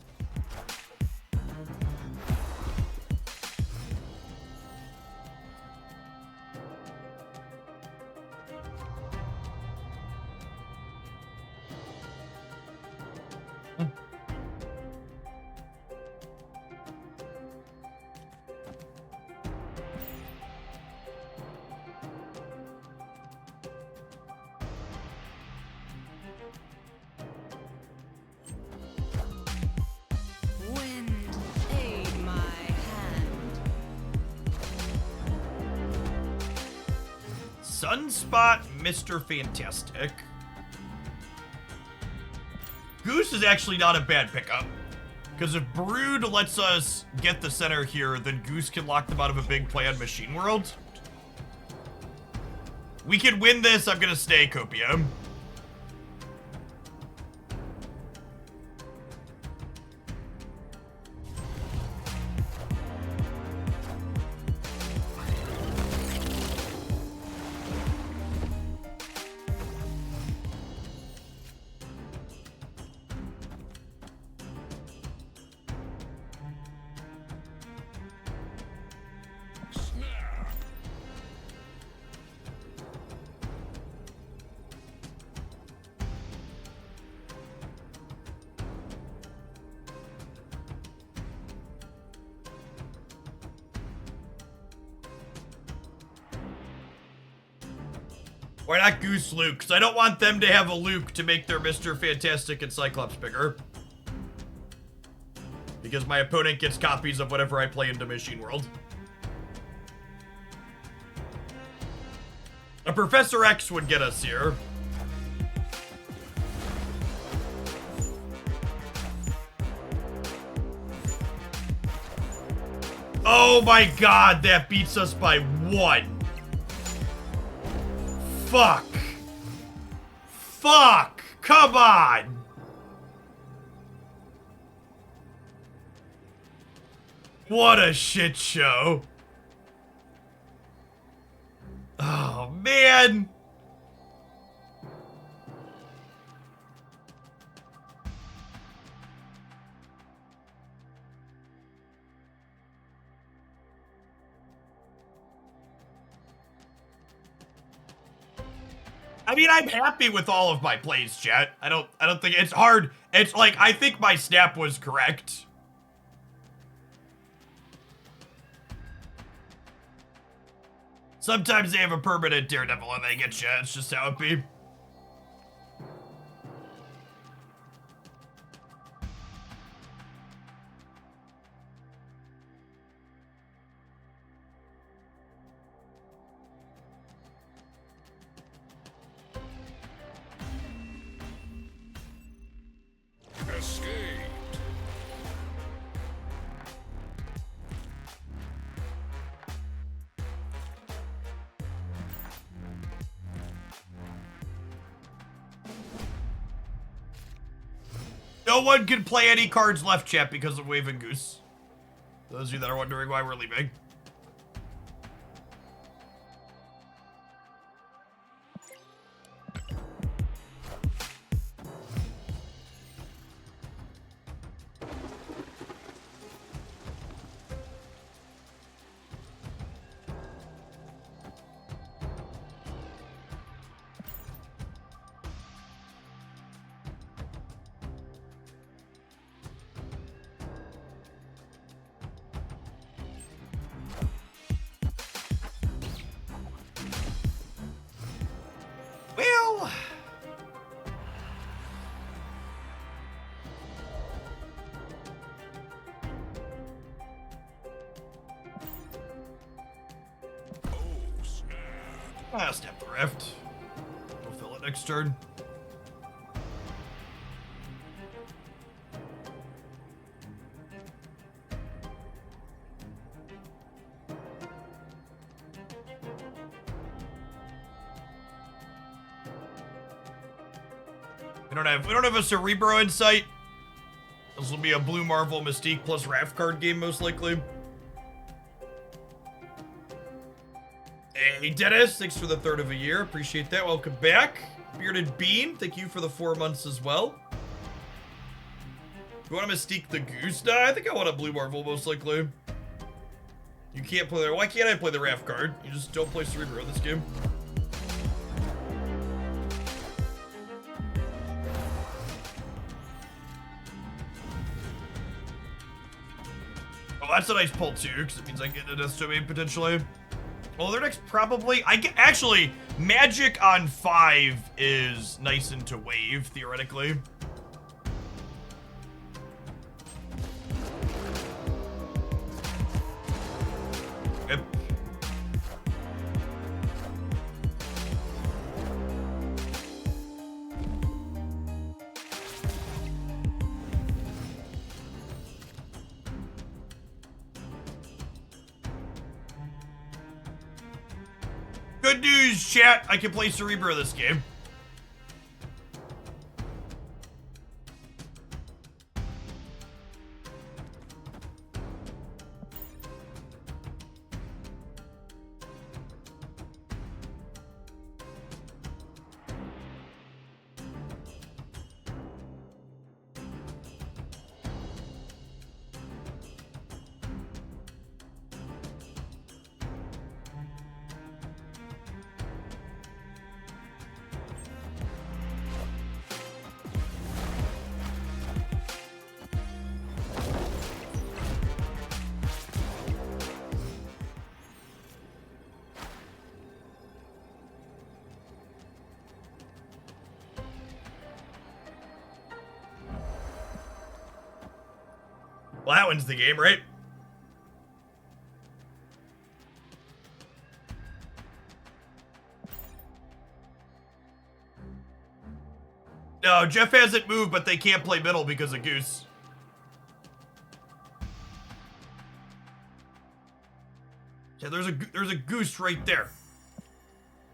Sunspot, Mr. Fantastic. Goose is actually not a bad pickup. Because if Brood lets us get the center here, then Goose can lock them out of a big play on Machine World. We can win this. I'm going to stay Copium. Why not Goose Luke? Because I don't want them to have a Luke to make their Mr. Fantastic and Cyclops bigger. Because my opponent gets copies of whatever I play into Machine World. A Professor X would get us here. Oh my god, that beats us by 1. Fuck. Fuck. Come on. What a shit show. Oh, man. I mean, I'm happy with all of my plays, chat. I don't think it's hard. It's like, I think my snap was correct. Sometimes they have a permanent Daredevil and they get you. It's just how it be. Escaped. No one can play any cards left, chat, because of Wave and Goose. Those of you that are wondering why we're leaving. Well, snap the rift. We'll fill it next turn. We don't have a Cerebro Insight. This will be a Blue Marvel Mystique plus Raph card game, most likely. Hey, Dennis, thanks for the 3rd of a year. Appreciate that. Welcome back. Bearded Bean, thank you for the 4 months as well. You want to Mystique the Goose? Nah, I think I want a Blue Marvel, most likely. You can't play the... Why can't I play the Raph card? You just don't play Cerebro in this game. Oh, that's a nice pull too, because it means I get a Death Domain potentially. Well, their next probably... Actually, Magic on 5 is nice into Wave, theoretically. Yep. Good news, chat. I can play Cerebro this game. Well, that one's the game, right? No, Jeff hasn't moved, but they can't play middle because of Goose. Yeah, there's a Goose right there.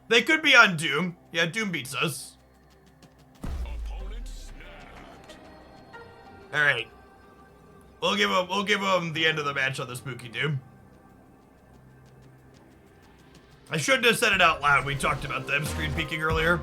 They could be on Doom. Yeah, Doom beats us. Opponent snapped. All right. We'll give him the end of the match on the Spooky Doom. I shouldn't have said it out loud. We talked about them screen peeking earlier.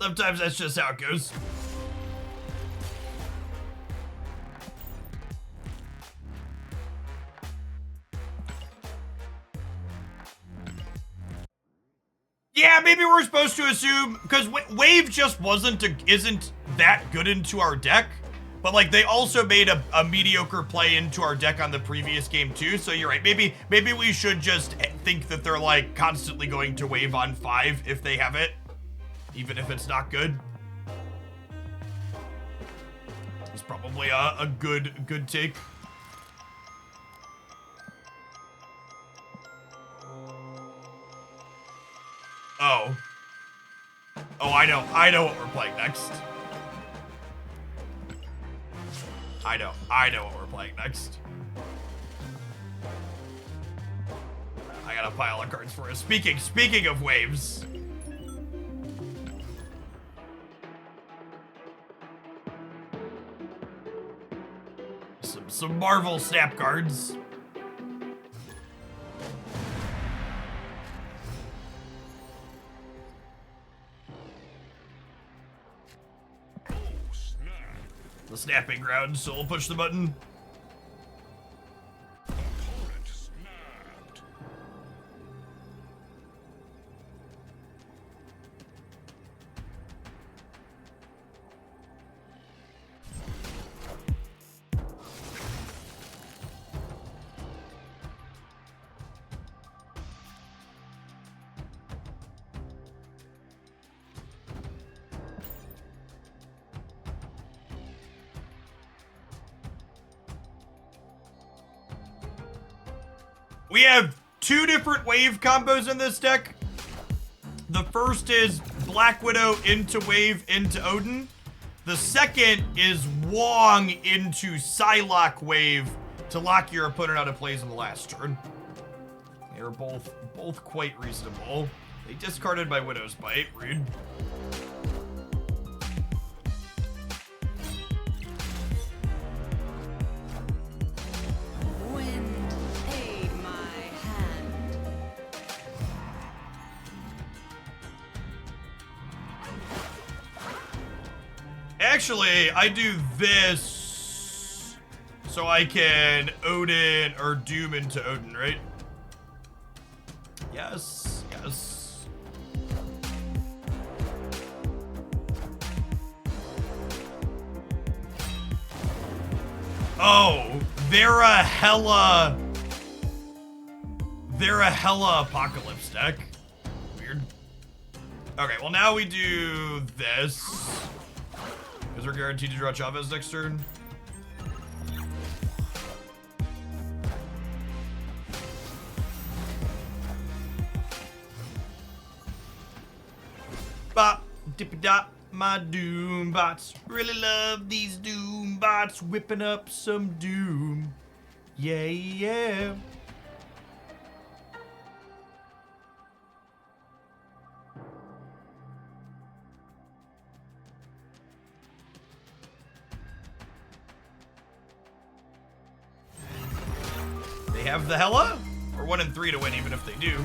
Sometimes that's just how it goes. Yeah, maybe we're supposed to assume, because Wave just isn't that good into our deck, but like they also made a mediocre play into our deck on the previous game too, so you're right. Maybe we should just think that they're like constantly going to Wave on 5 if they have it, even if it's not good. It's probably a good take. Oh. Oh, I know what we're playing next. I know what we're playing next. I got a pile of cards for us. Speaking of waves. Some Marvel Snap cards. The snapping ground, so we'll push the button. Opponent snapped. We have 2 different wave combos in this deck. The first is Black Widow into wave into Odin. The second is Wong into Psylocke wave to lock your opponent out of plays in the last turn. They are both quite reasonable. They discarded my Widow's Bite. Rude. Wind, aid my hand. Actually, I do this so I can Odin or Doom into Odin, right? Yes, yes. Oh, they're a hella Apocalypse deck. Weird. Okay, well now we do this. Because we're guaranteed to draw Chavez next turn. dippy dop, my doom bots. Really love these doom bots, whipping up some doom. Yeah, yeah. They have the Hella? Or 1 and 3 to win, even if they do.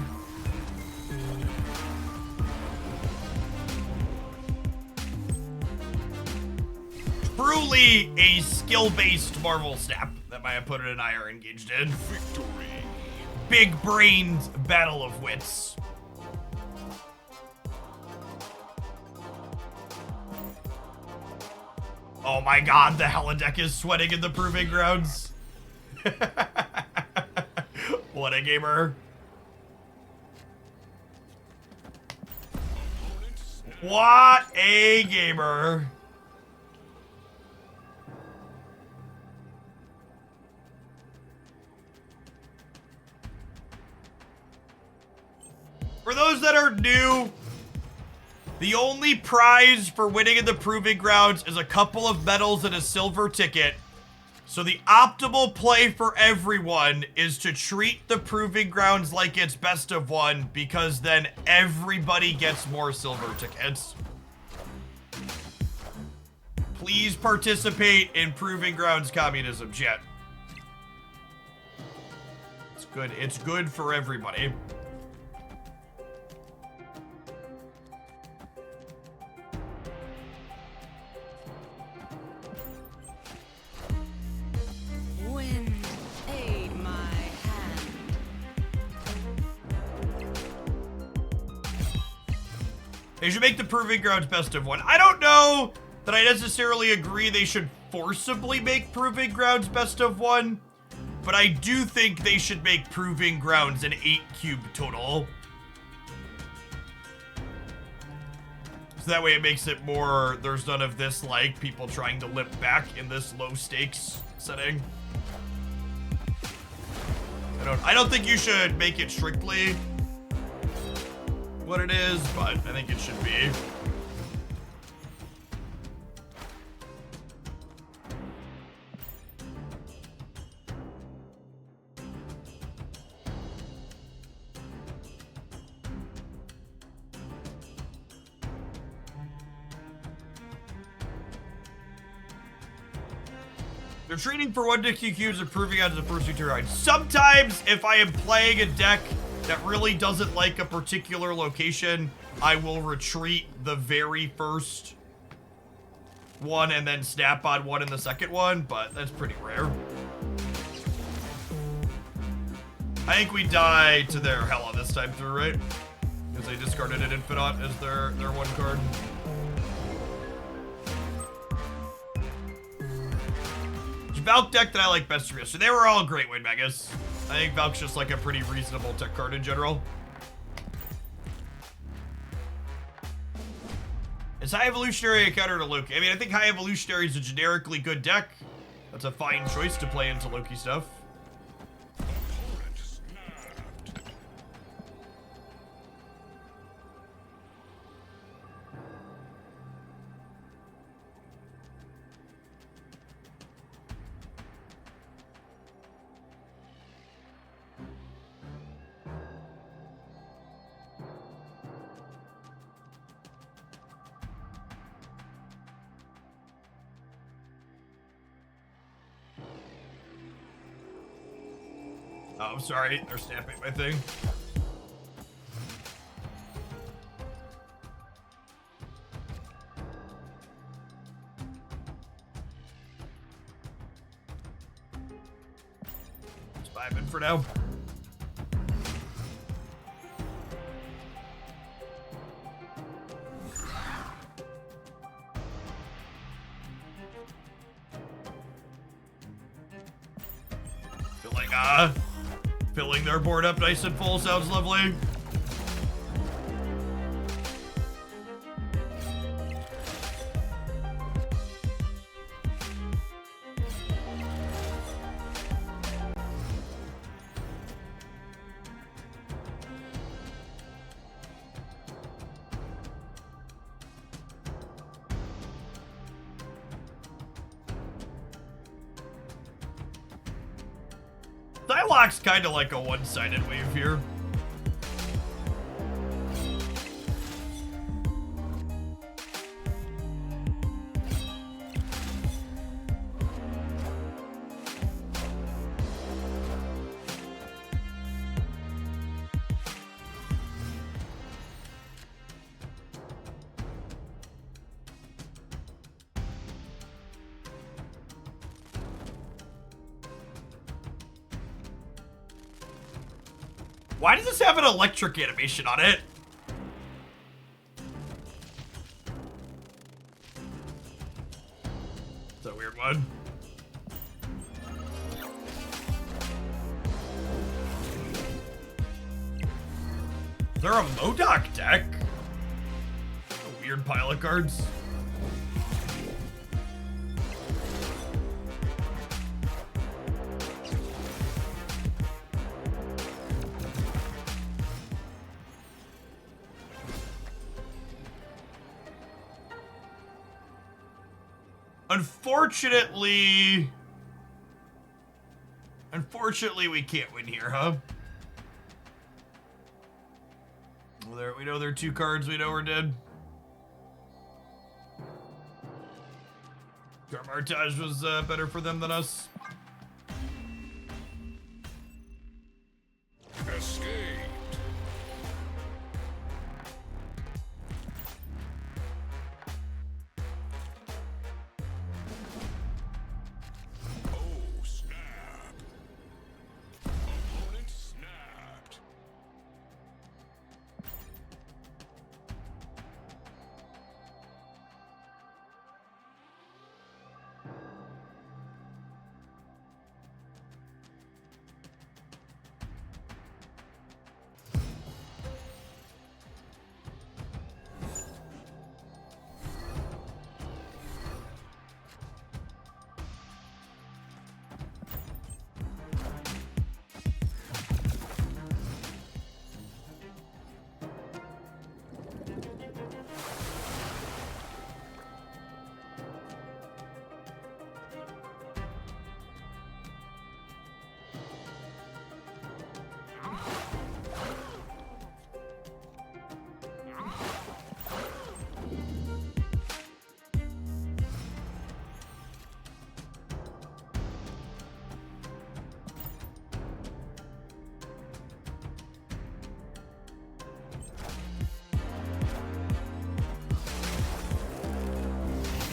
Truly a skill-based Marvel Snap that my opponent and I are engaged in. Victory. Big brained battle of wits. Oh my god, the Hella deck is sweating in the Proving Grounds. What a gamer. What a gamer. For those that are new, the only prize for winning in the Proving Grounds is a couple of medals and a silver ticket. So the optimal play for everyone is to treat the Proving Grounds like it's best of one, because then everybody gets more silver tickets. Please participate in Proving Grounds communism, chat. It's good. It's good for everybody. Wind, aid my hand. They should make the Proving Grounds best of one. I don't know that I necessarily agree they should forcibly make Proving Grounds best of one, but I do think they should make Proving Grounds an 8 cube total. So that way it makes it more, there's none of this, like, people trying to limp back in this low stakes setting. I don't think you should make it strictly what it is, but I think it should be. They're treating for 1 to QQs and proving out as a first 2 ride. Sometimes, if I am playing a deck that really doesn't like a particular location, I will retreat the very first one and then snap on one in the second one, but that's pretty rare. I think we die to their Hella this time through, right? Because they discarded an Infinite as their one card. Valk deck that I like best from yesterday. They were all great Win Megas. I think Valk's just like a pretty reasonable tech card in general. Is High Evolutionary a counter to Loki? I mean, I think High Evolutionary is a generically good deck. That's a fine choice to play into Loki stuff. Opponent snapped. Oh, I'm sorry. They're snapping my thing. Just vibing for now. Filling their board up nice and full sounds lovely. Psylocke's kind of like a one-sided wave here. Why does this have an electric animation on it? It's a weird one. Is there a MODOK deck? A weird pile of cards. Unfortunately, we can't win here, huh? Well, there, we know there are 2 cards. We know we're dead. Garmartage was better for them than us. Escaped. Oh, snap. Opponent snapped.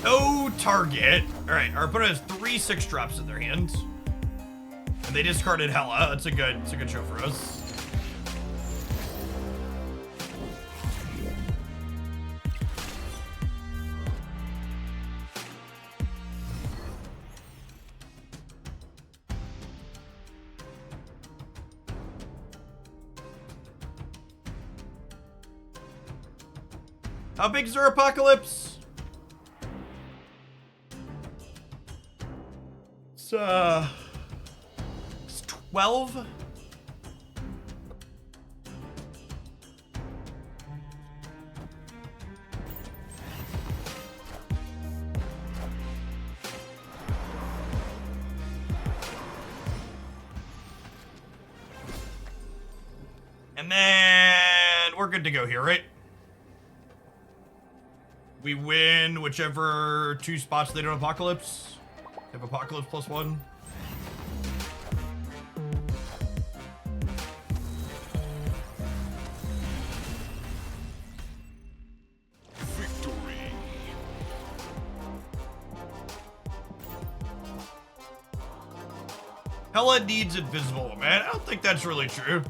No target. All right, our opponent has 3 6-drops in their hands, and they discarded Hela. That's a good show for us. How big is our apocalypse? It's 12. And then we're good to go here, right? We win whichever 2 spots they don't apocalypse. They have apocalypse +1. Victory. Hela needs invisible, man. I don't think that's really true.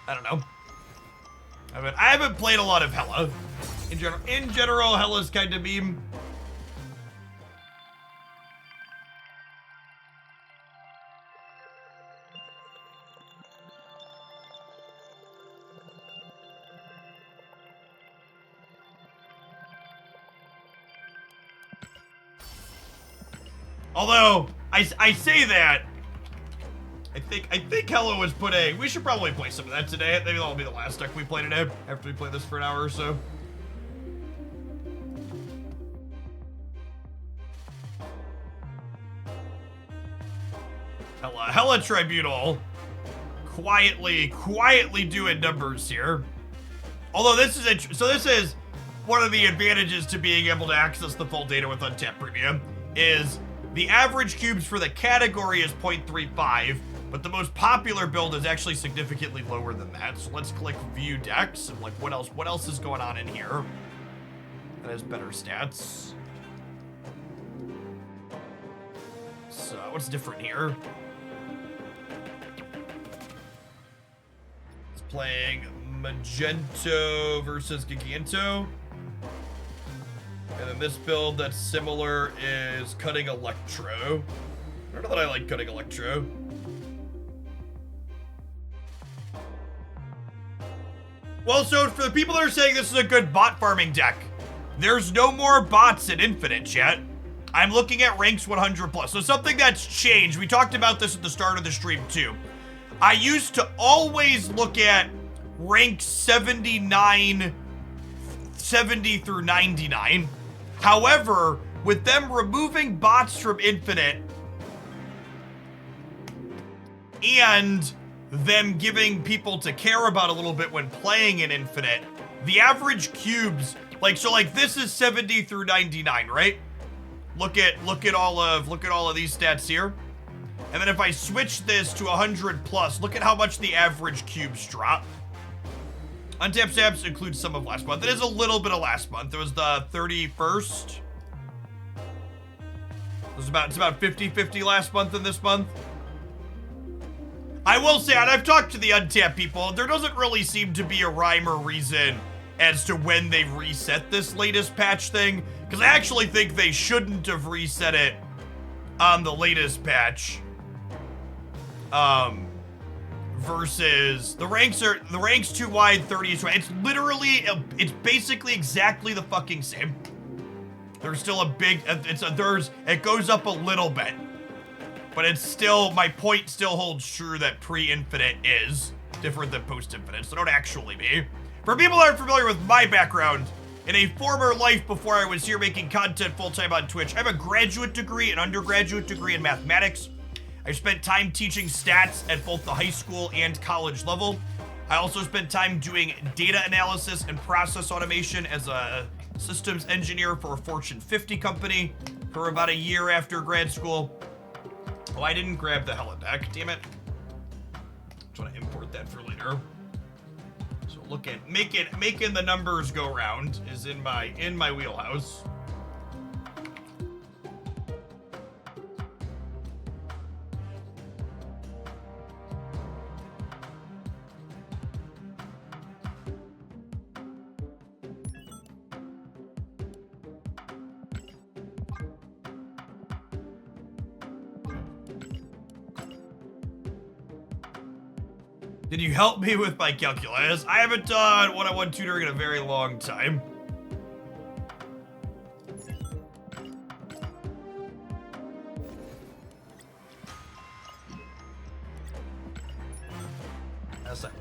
I don't know. I haven't played a lot of Hela. In general, Hela's kind of meme. Although I say that, I think Hela was put a. We should probably play some of that today. Maybe that'll be the last deck we play today after we play this for an hour or so. Hella Tribunal. Quietly doing numbers here. Although this is one of the advantages to being able to access the full data with Untapped Premium is the average cubes for the category is 0.35, but the most popular build is actually significantly lower than that. So let's click View Decks and like what else is going on in here that has better stats. So what's different here? It's playing Magento versus Giganto. And then this build that's similar is Cutting Electro. I don't know that I like Cutting Electro. Well, so for the people that are saying this is a good bot farming deck, there's no more bots in Infinite yet. I'm looking at ranks 100 plus. So something that's changed. We talked about this at the start of the stream too. I used to always look at rank 70 through 99. However, with them removing bots from Infinite and them giving people to care about a little bit when playing in Infinite, the average cubes, like this is 70 through 99, right? Look at all of these stats here. And then if I switch this to 100 plus, look at how much the average cubes drop. Untapped stats includes some of last month. It is a little bit of last month. It was the 31st. It's about 50-50 last month and this month. I will say, and I've talked to the Untapped people, there doesn't really seem to be a rhyme or reason as to when they reset this latest patch thing, because I actually think they shouldn't have reset it on the latest patch. Versus the ranks too wide, 30 is right. It's literally, it's basically exactly the fucking same. There's still a big, it goes up a little bit, but it's still, my point still holds true that pre-infinite is different than post-infinite, so don't actually be. For people that aren't familiar with my background, in a former life before I was here making content full-time on Twitch, I have a graduate degree and undergraduate degree in mathematics. I've spent time teaching stats at both the high school and college level. I also spent time doing data analysis and process automation as a systems engineer for a Fortune 50 company for about a year after grad school. Oh, I didn't grab the holodeck, damn it. Just want to import that for later. So look at making the numbers go round is in my wheelhouse. Did you help me with my calculus? I haven't done one-on-one tutoring in a very long time.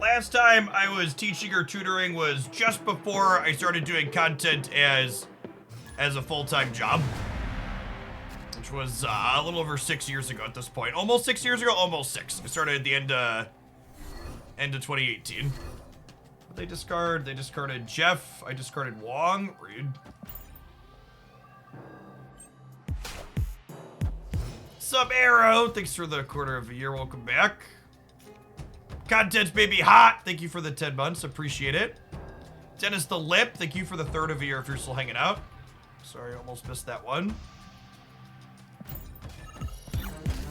Last time I was teaching or tutoring was just before I started doing content as a full-time job, which was a little over 6 years ago at this point. Almost 6 years ago, almost 6. I started at the end of 2018. They discarded Jeff. I discarded Wong. Rude. Sub Arrow, thanks for the quarter of a year. Welcome back. Content's baby hot. Thank you for the 10 months. Appreciate it. Dennis the Lip, thank you for the third of a year if you're still hanging out. Sorry, almost missed that one.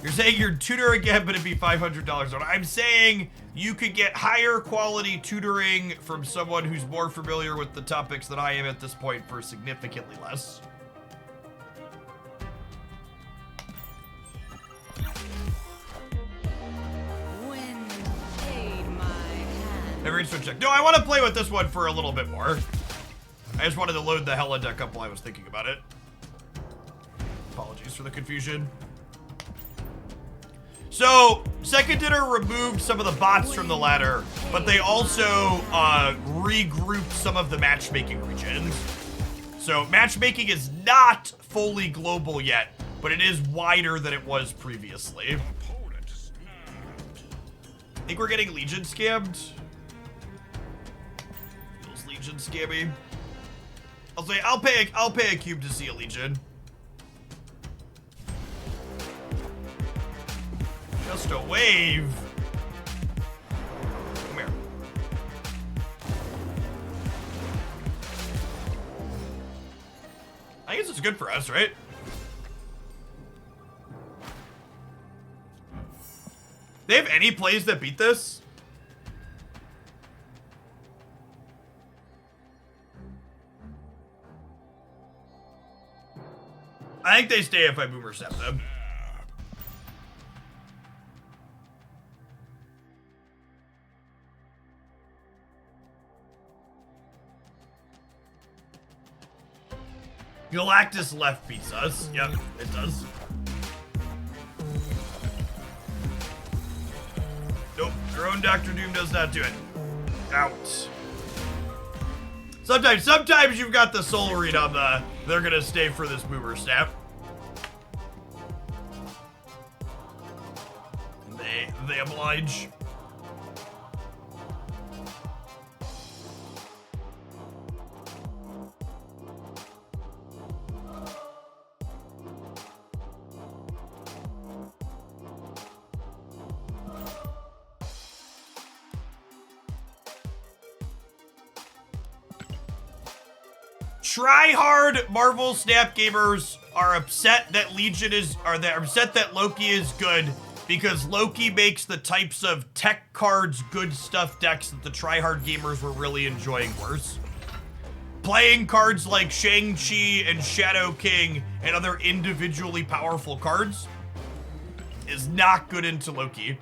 You're saying you're tutor again, but it'd be $500. I'm saying you could get higher quality tutoring from someone who's more familiar with the topics than I am at this point for significantly less. Every switch check. No, I want to play with this one for a little bit more. I just wanted to load the Hella deck up while I was thinking about it. Apologies for the confusion. So, Second Dinner removed some of the bots from the ladder, but they also regrouped some of the matchmaking regions. So, matchmaking is not fully global yet, but it is wider than it was previously. Opponent think we're getting Legion scammed. Feels Legion scammy. I'll say I'll pay a cube to see a Legion. Just a wave. Come here. I guess it's good for us, right? They have any plays that beat this? I think they stay if I boomer step them. Galactus left beats us. Yep, it does. Nope, their own Doctor Doom does not do it. Out. Sometimes you've got the soul read on the, they're gonna stay for this boomer snap. They oblige. Try-hard Marvel Snap gamers are upset that they're upset that Loki is good because Loki makes the types of tech cards, good stuff decks that the try-hard gamers were really enjoying worse. Playing cards like Shang-Chi and Shadow King and other individually powerful cards is not good into Loki.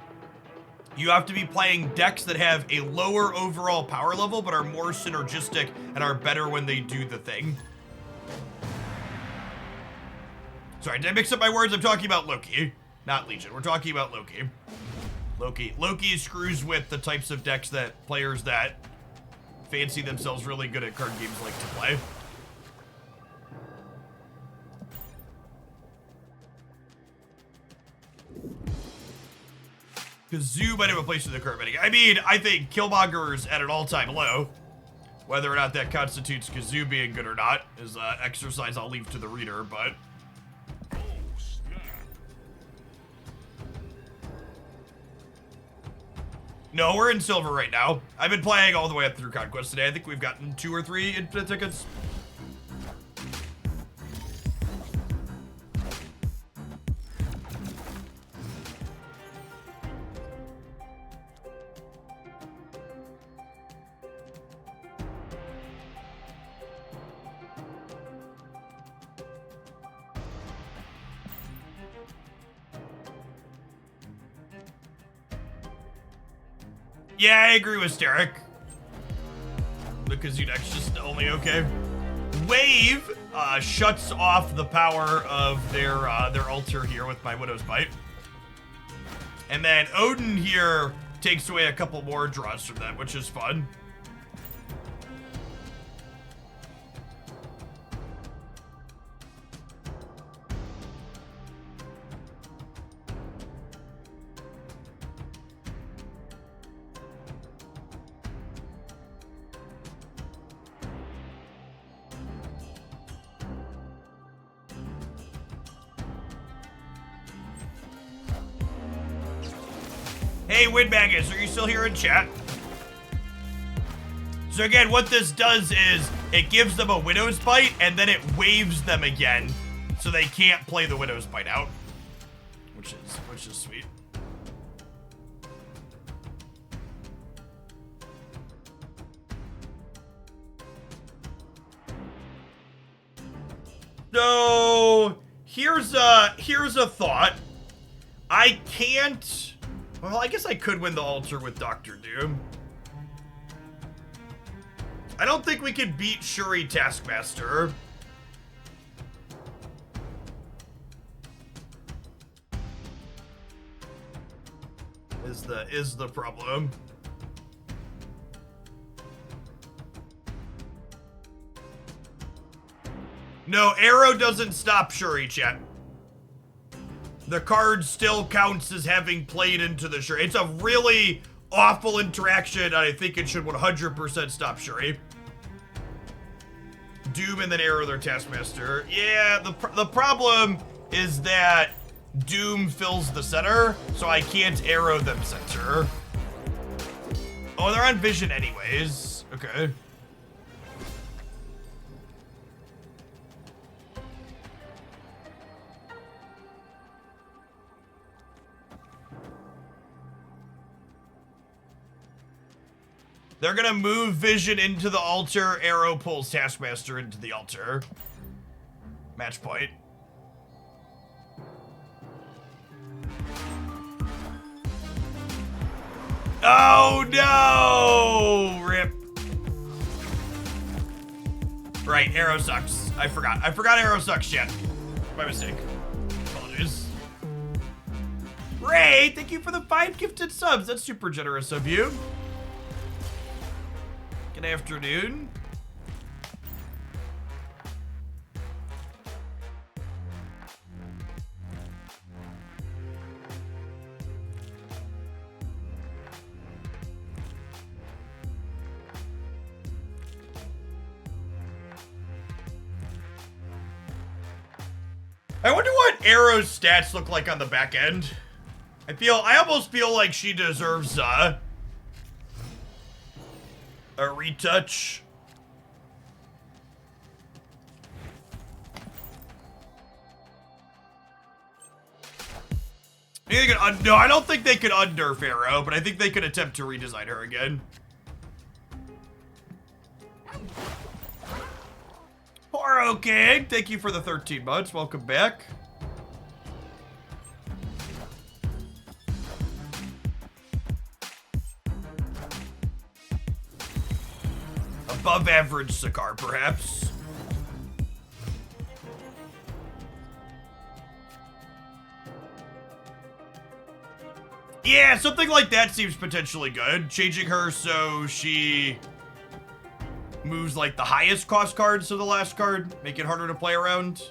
You have to be playing decks that have a lower overall power level but are more synergistic and are better when they do the thing. Sorry, did I mix up my words? I'm talking about Loki, not Legion. We're talking about Loki. Loki screws with the types of decks that players that fancy themselves really good at card games like to play. Kazoo might have a place in the current meta. I mean, I think Killmonger's at an all-time low. Whether or not that constitutes Kazoo being good or not is an exercise I'll leave to the reader, but... Oh, snap. No, we're in silver right now. I've been playing all the way up through Conquest today. I think we've gotten 2 or 3 infinite tickets. Yeah, I agree with Steric. The Kazoo deck's just only okay. Wave shuts off the power of their altar here with my Widow's Bite. And then Odin here takes away a couple more draws from them, which is fun. Hey, Windmagus, are you still here in chat? So again, what this does is it gives them a Widow's Bite and then it waves them again, so they can't play the Widow's Bite out, which is sweet. So here's a thought. I can't. Well, I guess I could win the altar with Dr. Doom. I don't think we can beat Shuri Taskmaster. Is the problem. No, Arrow doesn't stop Shuri, chat. The card still counts as having played into the Shuri. It's a really awful interaction, and I think it should 100% stop Shuri. Doom and then arrow their Taskmaster. Yeah, the problem is that Doom fills the center, so I can't arrow them center. Oh, they're on vision anyways. Okay. They're gonna move vision into the altar, arrow pulls Taskmaster into the altar. Match point. Oh no! Rip. Right, arrow sucks. I forgot arrow sucks, chat. My mistake. Apologies. Ray, thank you for the 5 gifted subs. That's super generous of you. Good afternoon. I wonder what Arrow's stats look like on the back end. I almost feel like she deserves a retouch. No, I don't think they could unnerf Arrow, but I think they could attempt to redesign her again. Horo King, thank you for the 13 months. Welcome back. Above average Sakaar, perhaps. Yeah, something like that seems potentially good. Changing her so she moves like the highest cost cards to the last card, make it harder to play around.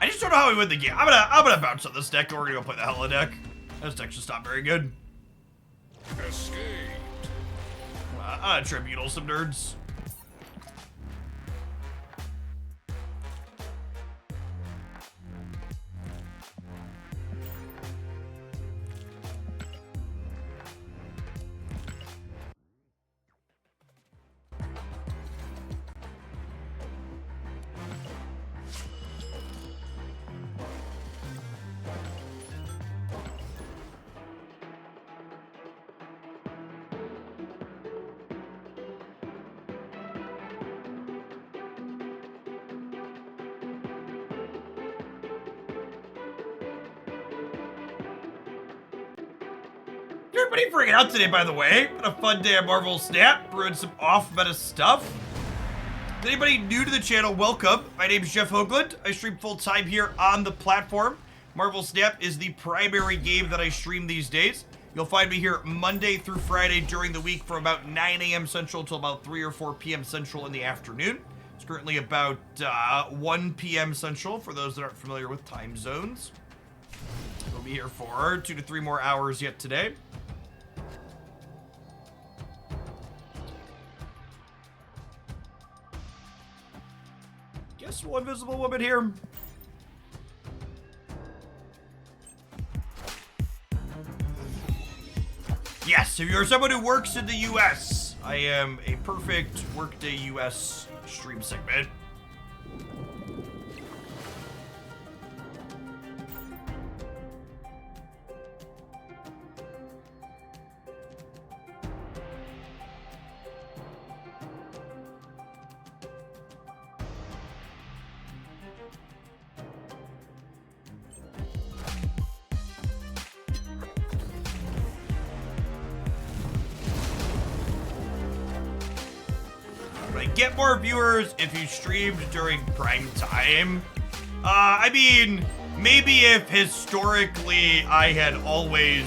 I just don't know how we win the game. I'm gonna bounce on this deck, and we're gonna go play the Hella deck. This deck just not very good. Escape. Tribunal some nerds. Everybody freaking out today, by the way. Had a fun day at Marvel Snap, brewing some off-meta stuff. If anybody new to the channel, welcome. My name is Jeff Hoagland. I stream full-time here on the platform. Marvel Snap is the primary game that I stream these days. You'll find me here Monday through Friday during the week from about 9 a.m. Central till about 3 or 4 p.m. Central in the afternoon. It's currently about 1 p.m. Central for those that aren't familiar with time zones. We'll be here for 2 to 3 more hours yet today. Guess one invisible woman here. Yes, if you're someone who works in the US, I am a perfect Workday US stream segment. get more viewers if you streamed during prime time. I mean, maybe if historically I had always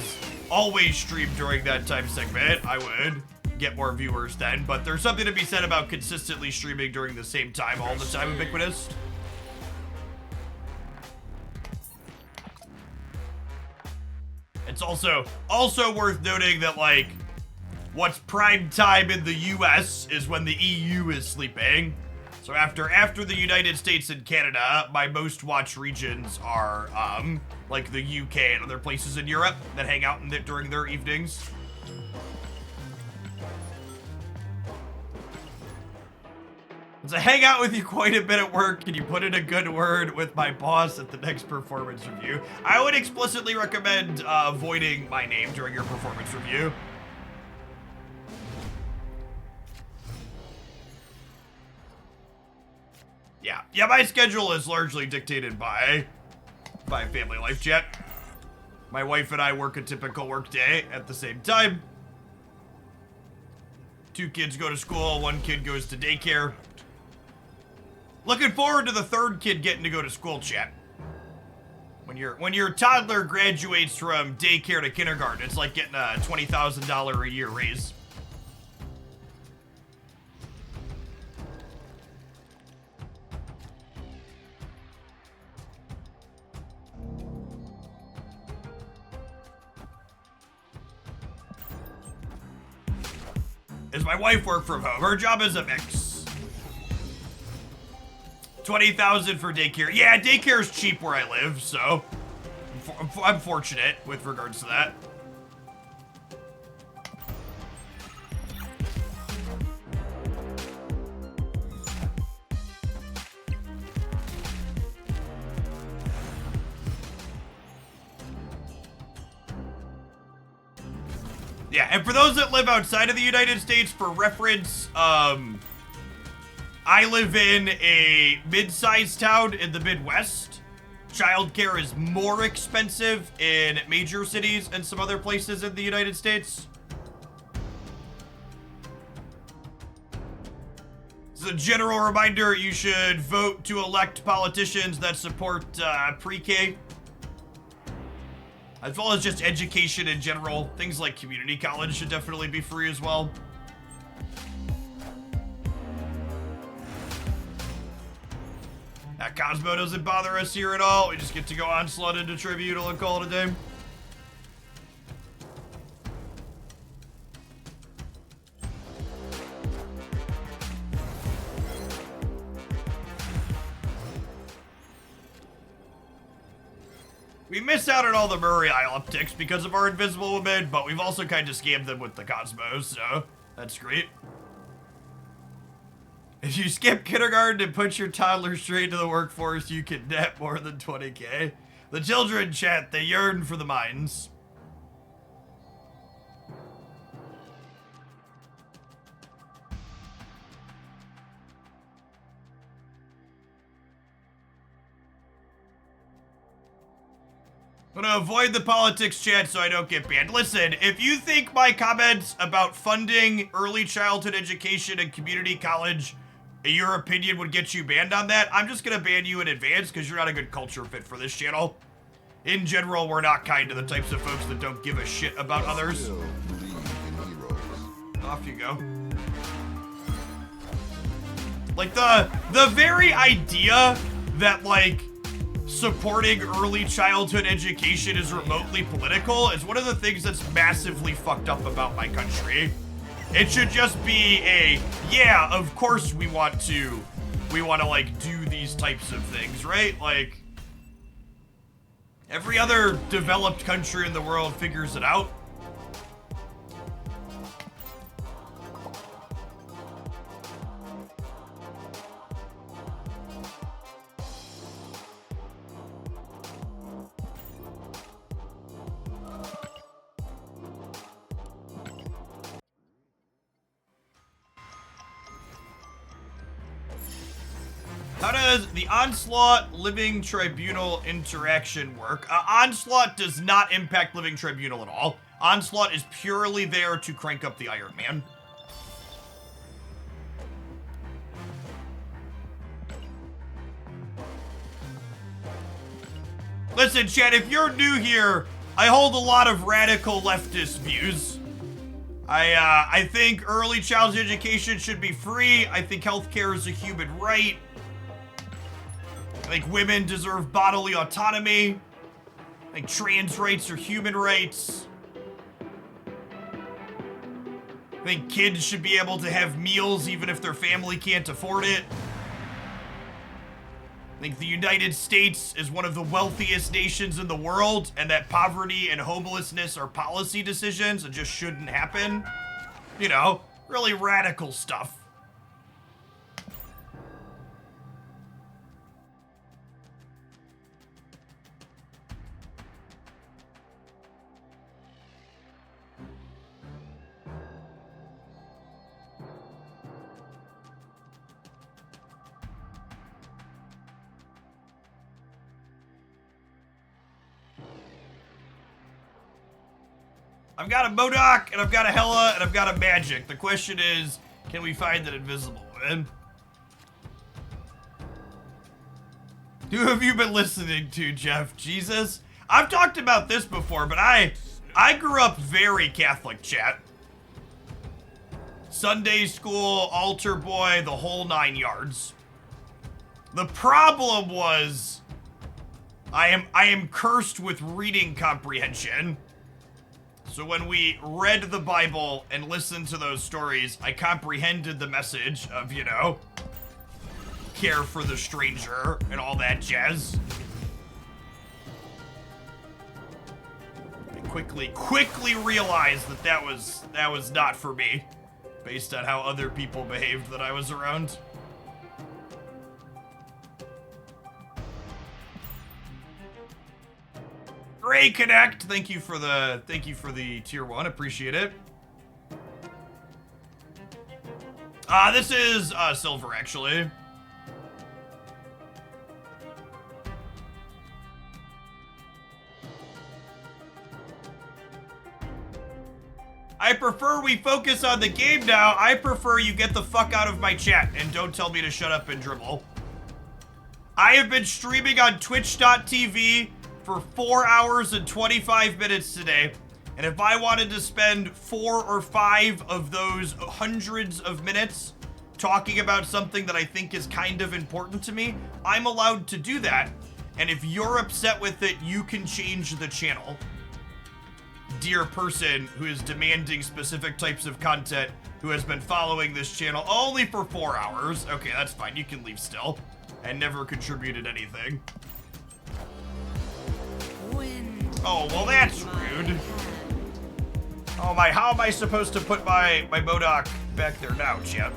streamed during that time segment, I would get more viewers then. But there's something to be said about consistently streaming during the same time all the time, Ubiquitous. It's also worth noting that, like, what's prime time in the US is when the EU is sleeping. So after the United States and Canada, my most watched regions are like the UK and other places in Europe that hang out during their evenings. So I hang out with you quite a bit at work. Can you put in a good word with my boss at the next performance review? I would explicitly recommend avoiding my name during your performance review. Yeah, my schedule is largely dictated by family life, chat. My wife and I work a typical work day at the same time. 2 kids go to school, 1 kid goes to daycare. Looking forward to the 3rd kid getting to go to school, chat. When your toddler graduates from daycare to kindergarten, it's like getting a $20,000 a year raise. Does my wife work from home? Her job is a mix. 20,000 for daycare. Yeah, daycare's cheap where I live, so I'm fortunate with regards to that. Yeah, and for those that live outside of the United States, for reference, I live in a mid-sized town in the Midwest. Childcare is more expensive in major cities and some other places in the United States. As a general reminder, you should vote to elect politicians that support pre-K. As well as just education in general. Things like community college should definitely be free as well. That Cosmo doesn't bother us here at all. We just get to go onslaught into Tribunal and call it a day. We miss out on all the Murray Isle upticks because of our Invisible Woman, but we've also kind of scammed them with the Cosmos, so that's great. If you skip kindergarten and put your toddler straight into the workforce, you can net more than 20K. The children, chat, they yearn for the mines. I'm gonna avoid the politics chat so I don't get banned. Listen, if you think my comments about funding early childhood education and community college, in your opinion, would get you banned on that, I'm just gonna ban you in advance because you're not a good culture fit for this channel. In general, we're not kind to the types of folks that don't give a shit about others. Still believe in heroes. Off you go. Like, the very idea that, like, supporting early childhood education is remotely political is one of the things that's massively fucked up about my country. It should just be a, yeah, of course we want to like do these types of things, right? Like, every other developed country in the world figures it out. How does the Onslaught Living Tribunal interaction work? Onslaught does not impact Living Tribunal at all. Onslaught is purely there to crank up the Iron Man. Listen, Chad, if you're new here, I hold a lot of radical leftist views. I think early childhood education should be free. I think healthcare is a human right. I think women deserve bodily autonomy. I think trans rights are human rights. I think kids should be able to have meals even if their family can't afford it. I think the United States is one of the wealthiest nations in the world, and that poverty and homelessness are policy decisions and just shouldn't happen. You know, really radical stuff. I've got a Modok, and I've got a Hella, and I've got a Magic. The question is, can we find that invisible one? Who have you been listening to, Jeff? Jesus? I've talked about this before, but I grew up very Catholic, chat. Sunday school, altar boy, the whole 9 yards. The problem was, I am cursed with reading comprehension. So when we read the Bible and listened to those stories, I comprehended the message of, you know, care for the stranger and all that jazz. I quickly realized that that was not for me, based on how other people behaved that I was around. Ray Connect, thank you for the tier 1, appreciate it. This is silver actually. I prefer we focus on the game now. I prefer you get the fuck out of my chat and don't tell me to shut up and dribble. I have been streaming on twitch.tv for 4 hours and 25 minutes today, and if I wanted to spend 4 or 5 of those hundreds of minutes talking about something that I think is kind of important to me, I'm allowed to do that, and if you're upset with it, you can change the channel. Dear person who is demanding specific types of content, who has been following this channel only for 4 hours, okay, that's fine, you can leave still, and never contributed anything. Oh, well that's rude. Oh my, how am I supposed to put my Modok back there now, chat?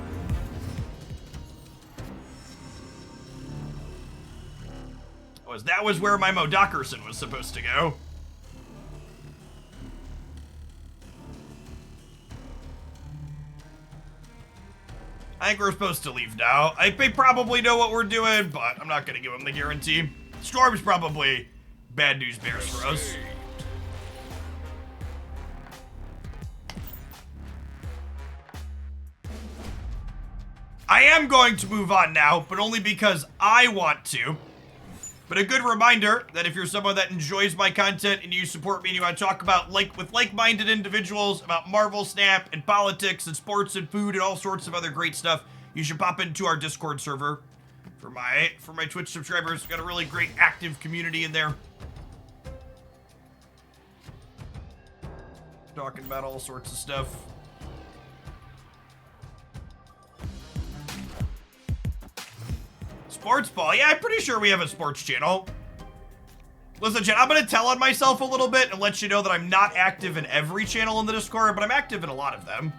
That was where my Modokerson was supposed to go. I think we're supposed to leave now. They probably know what we're doing, but I'm not gonna give them the guarantee. Storm's probably bad news bears for us. I am going to move on now, but only because I want to. But a good reminder that if you're someone that enjoys my content and you support me and you want to talk about with like-minded individuals about Marvel Snap and politics and sports and food and all sorts of other great stuff, you should pop into our Discord server. For my Twitch subscribers, we've got a really great active community in there. Talking about all sorts of stuff. Sports ball. Yeah, I'm pretty sure we have a sports channel. Listen, chat, I'm going to tell on myself a little bit and let you know that I'm not active in every channel in the Discord, but I'm active in a lot of them.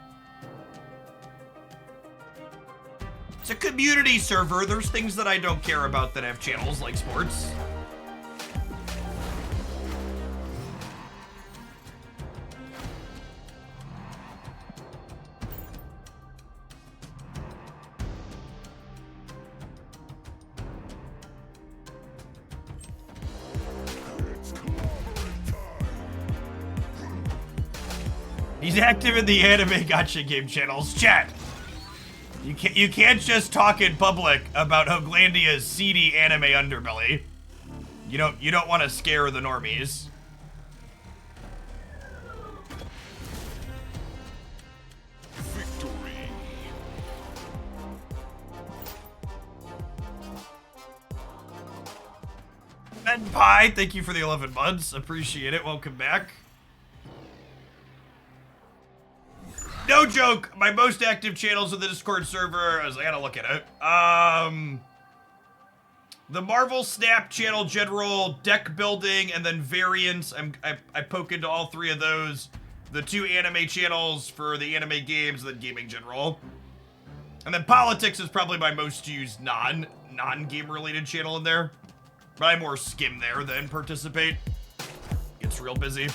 It's a community server. There's things that I don't care about that have channels like sports. He's active in the anime gacha game channels. Chat. You can't just talk in public about Hoaglandia's seedy anime underbelly. You don't want to scare the normies. Victory. And Pie, thank you for the 11 months. Appreciate it. Welcome back. No joke. My most active channels in the Discord server, I gotta look at it. The Marvel Snap channel, general, deck building, and then variants. I poke into all three of those. The 2 anime channels for the anime games, and then gaming general. And then politics is probably my most used non-game related channel in there. But I more skim there than participate. It's real busy.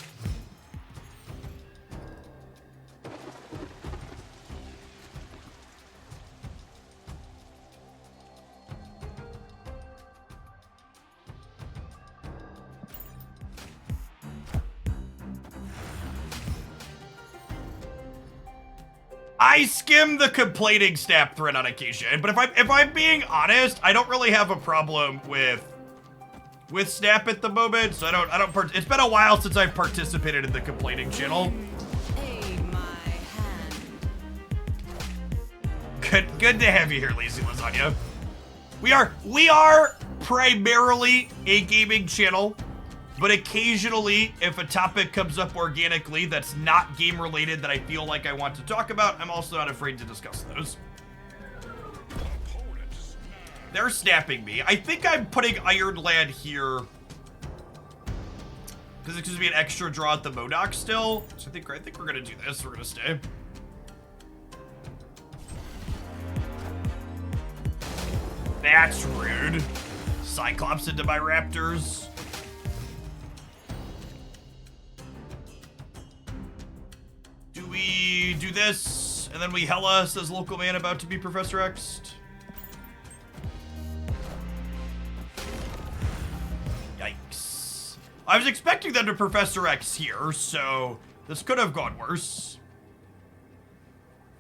I skim the complaining Snap thread on occasion, but if I'm being honest, I don't really have a problem with Snap at the moment, so it's been a while since I've participated in the complaining channel. Aid my hand. Good to have you here, Lazy Lasagna. We are primarily a gaming channel, but occasionally, if a topic comes up organically that's not game related that I feel like I want to talk about, I'm also not afraid to discuss those. They're snapping me. I think I'm putting Iron Lad here because it's going to be an extra draw at the Modoc still. So I think we're going to do this. We're going to stay. That's rude. Cyclops into my Raptors. Do we do this and then we Hella, says local man about to be Professor X? Yikes. I was expecting them to Professor X here, so this could have gone worse.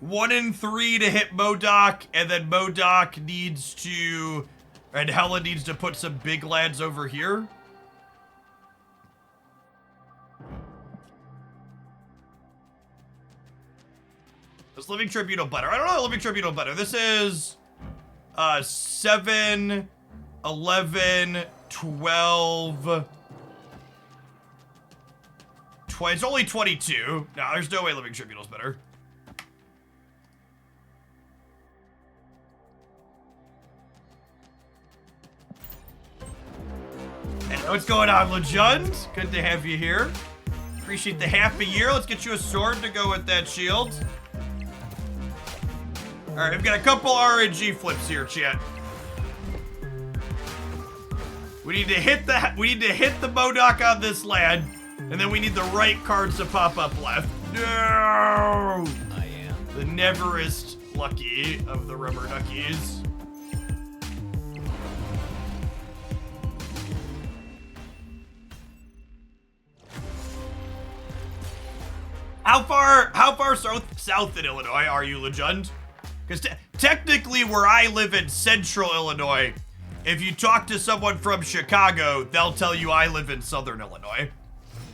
1 in 3 to hit Modoc, and then Modoc needs to, and Hella needs to put some big lads over here. Is Living Tribunal better? I don't know Living Tribunal better. This is 7, 11, 12, 20. It's only 22. No, there's no way Living Tribunal's better. Hey, what's going on, Legend? Good to have you here. Appreciate the half a year. Let's get you a sword to go with that shield. All right, I've got a couple RNG flips here, chat. We need to hit the Modoc on this lad, and then we need the right cards to pop up left. No! I am. The neverest lucky of the rubber duckies. How far south in Illinois are you, Legend? Because technically where I live in central Illinois, if you talk to someone from Chicago, they'll tell you I live in southern Illinois.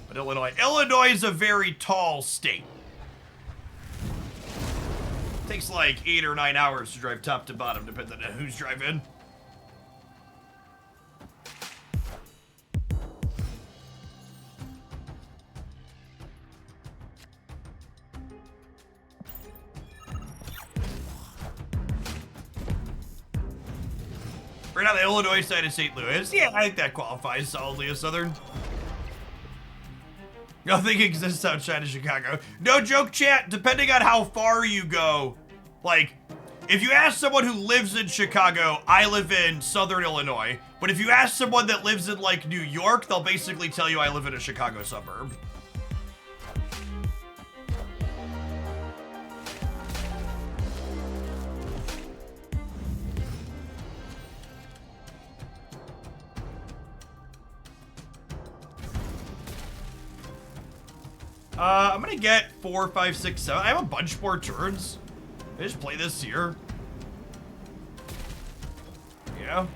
But Illinois is a very tall state. It takes like 8 or 9 hours to drive top to bottom, depending on who's driving. Right on the Illinois side of St. Louis. Yeah, I think that qualifies solidly as Southern. Nothing exists outside of Chicago. No joke, chat. Depending on how far you go, like, if you ask someone who lives in Chicago, I live in Southern Illinois. But if you ask someone that lives in, like, New York, they'll basically tell you I live in a Chicago suburb. I'm gonna get 4, 5, 6, 7. I have a bunch more turns. I just play this here. Yeah.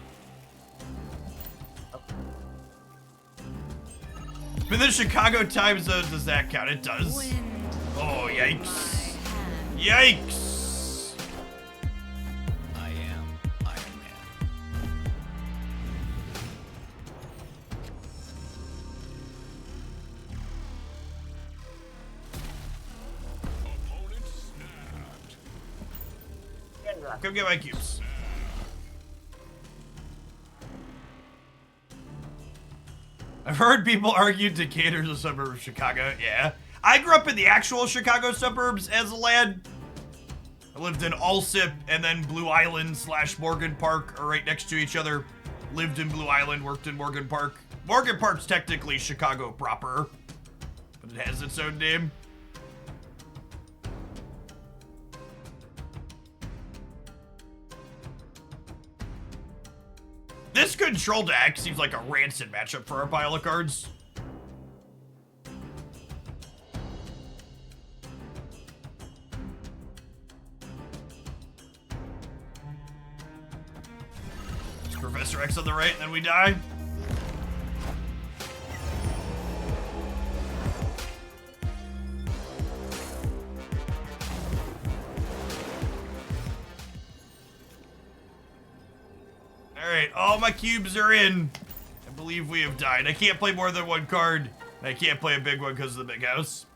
In the Chicago time zone, does that count? It does. Wind. Oh, yikes. My hand. Yikes. I am Iron Man. Opponent snapped. Come get my cubes. I've heard people argue Decatur's a suburb of Chicago. Yeah. I grew up in the actual Chicago suburbs as a lad. I lived in Alsip, and then Blue Island / Morgan Park are right next to each other. Lived in Blue Island, worked in Morgan Park. Morgan Park's technically Chicago proper, but it has its own name. This control deck seems like a rancid matchup for our pile of cards. It's Professor X on the right, and then we die. Alright, all my cubes are in. I believe we have died. I can't play more than one card. And I can't play a big one because of the big house.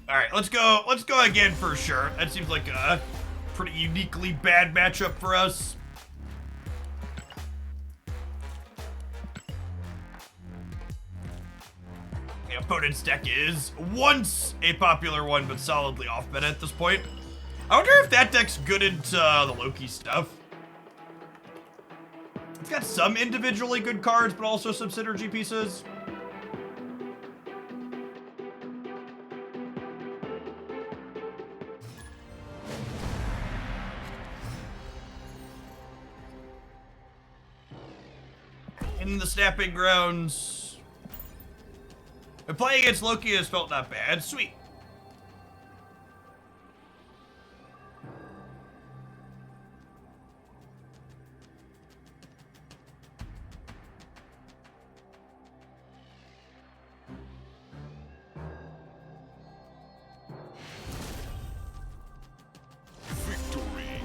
Alright, let's go. Let's go again for sure. That seems like a pretty uniquely bad matchup for us. The opponent's deck is once a popular one, but solidly off meta at this point. I wonder if that deck's good into the Loki stuff. It's got some individually good cards, but also some synergy pieces. In the snapping grounds. And playing against Loki has felt not bad. Sweet. Victory.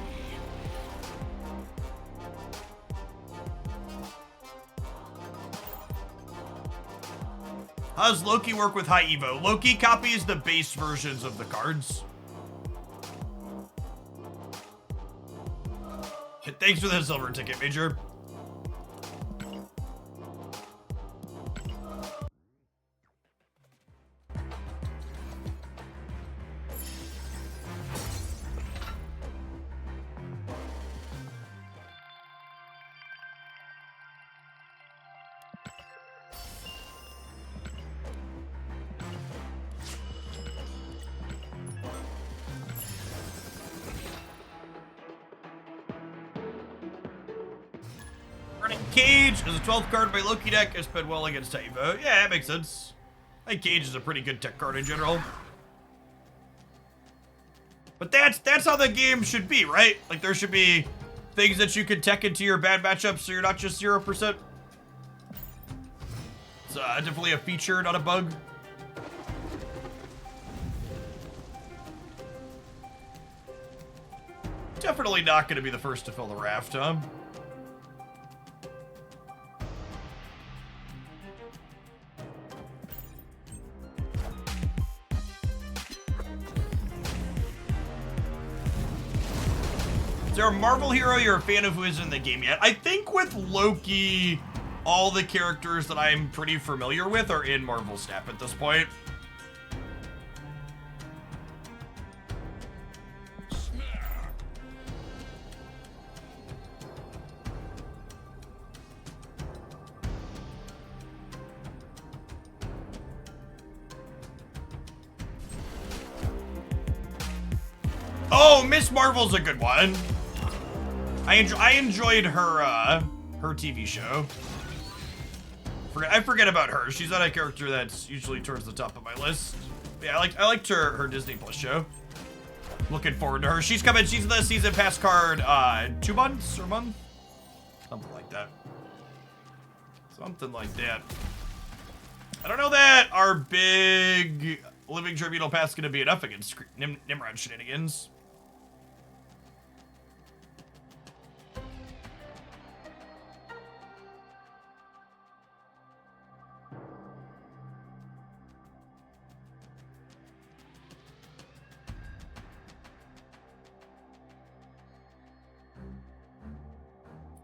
How does Loki work with high Evo? Loki copies the base versions of the cards. Thanks for the silver ticket, Major. Running Cage is a 12th card by Loki deck. Has been well against Evo. Yeah, that makes sense. I think Cage is a pretty good tech card in general. But that's how the game should be, right? Like, there should be things that you can tech into your bad matchups so you're not just 0%. It's definitely a feature, not a bug. Definitely not going to be the first to fill the raft, huh? Is there a Marvel hero you're a fan of who isn't in the game yet? I think with Loki, all the characters that I'm pretty familiar with are in Marvel Snap at this point. Oh, Miss Marvel's a good one. I enjoyed her her TV show. I forget about her. She's not a character that's usually towards the top of my list. Yeah, I liked her Disney Plus show. Looking forward to her. She's coming. She's the season pass card 2 months or a month, something like that. Something like that. I don't know that our big Living Tribunal pass is gonna be enough against Nimrod shenanigans.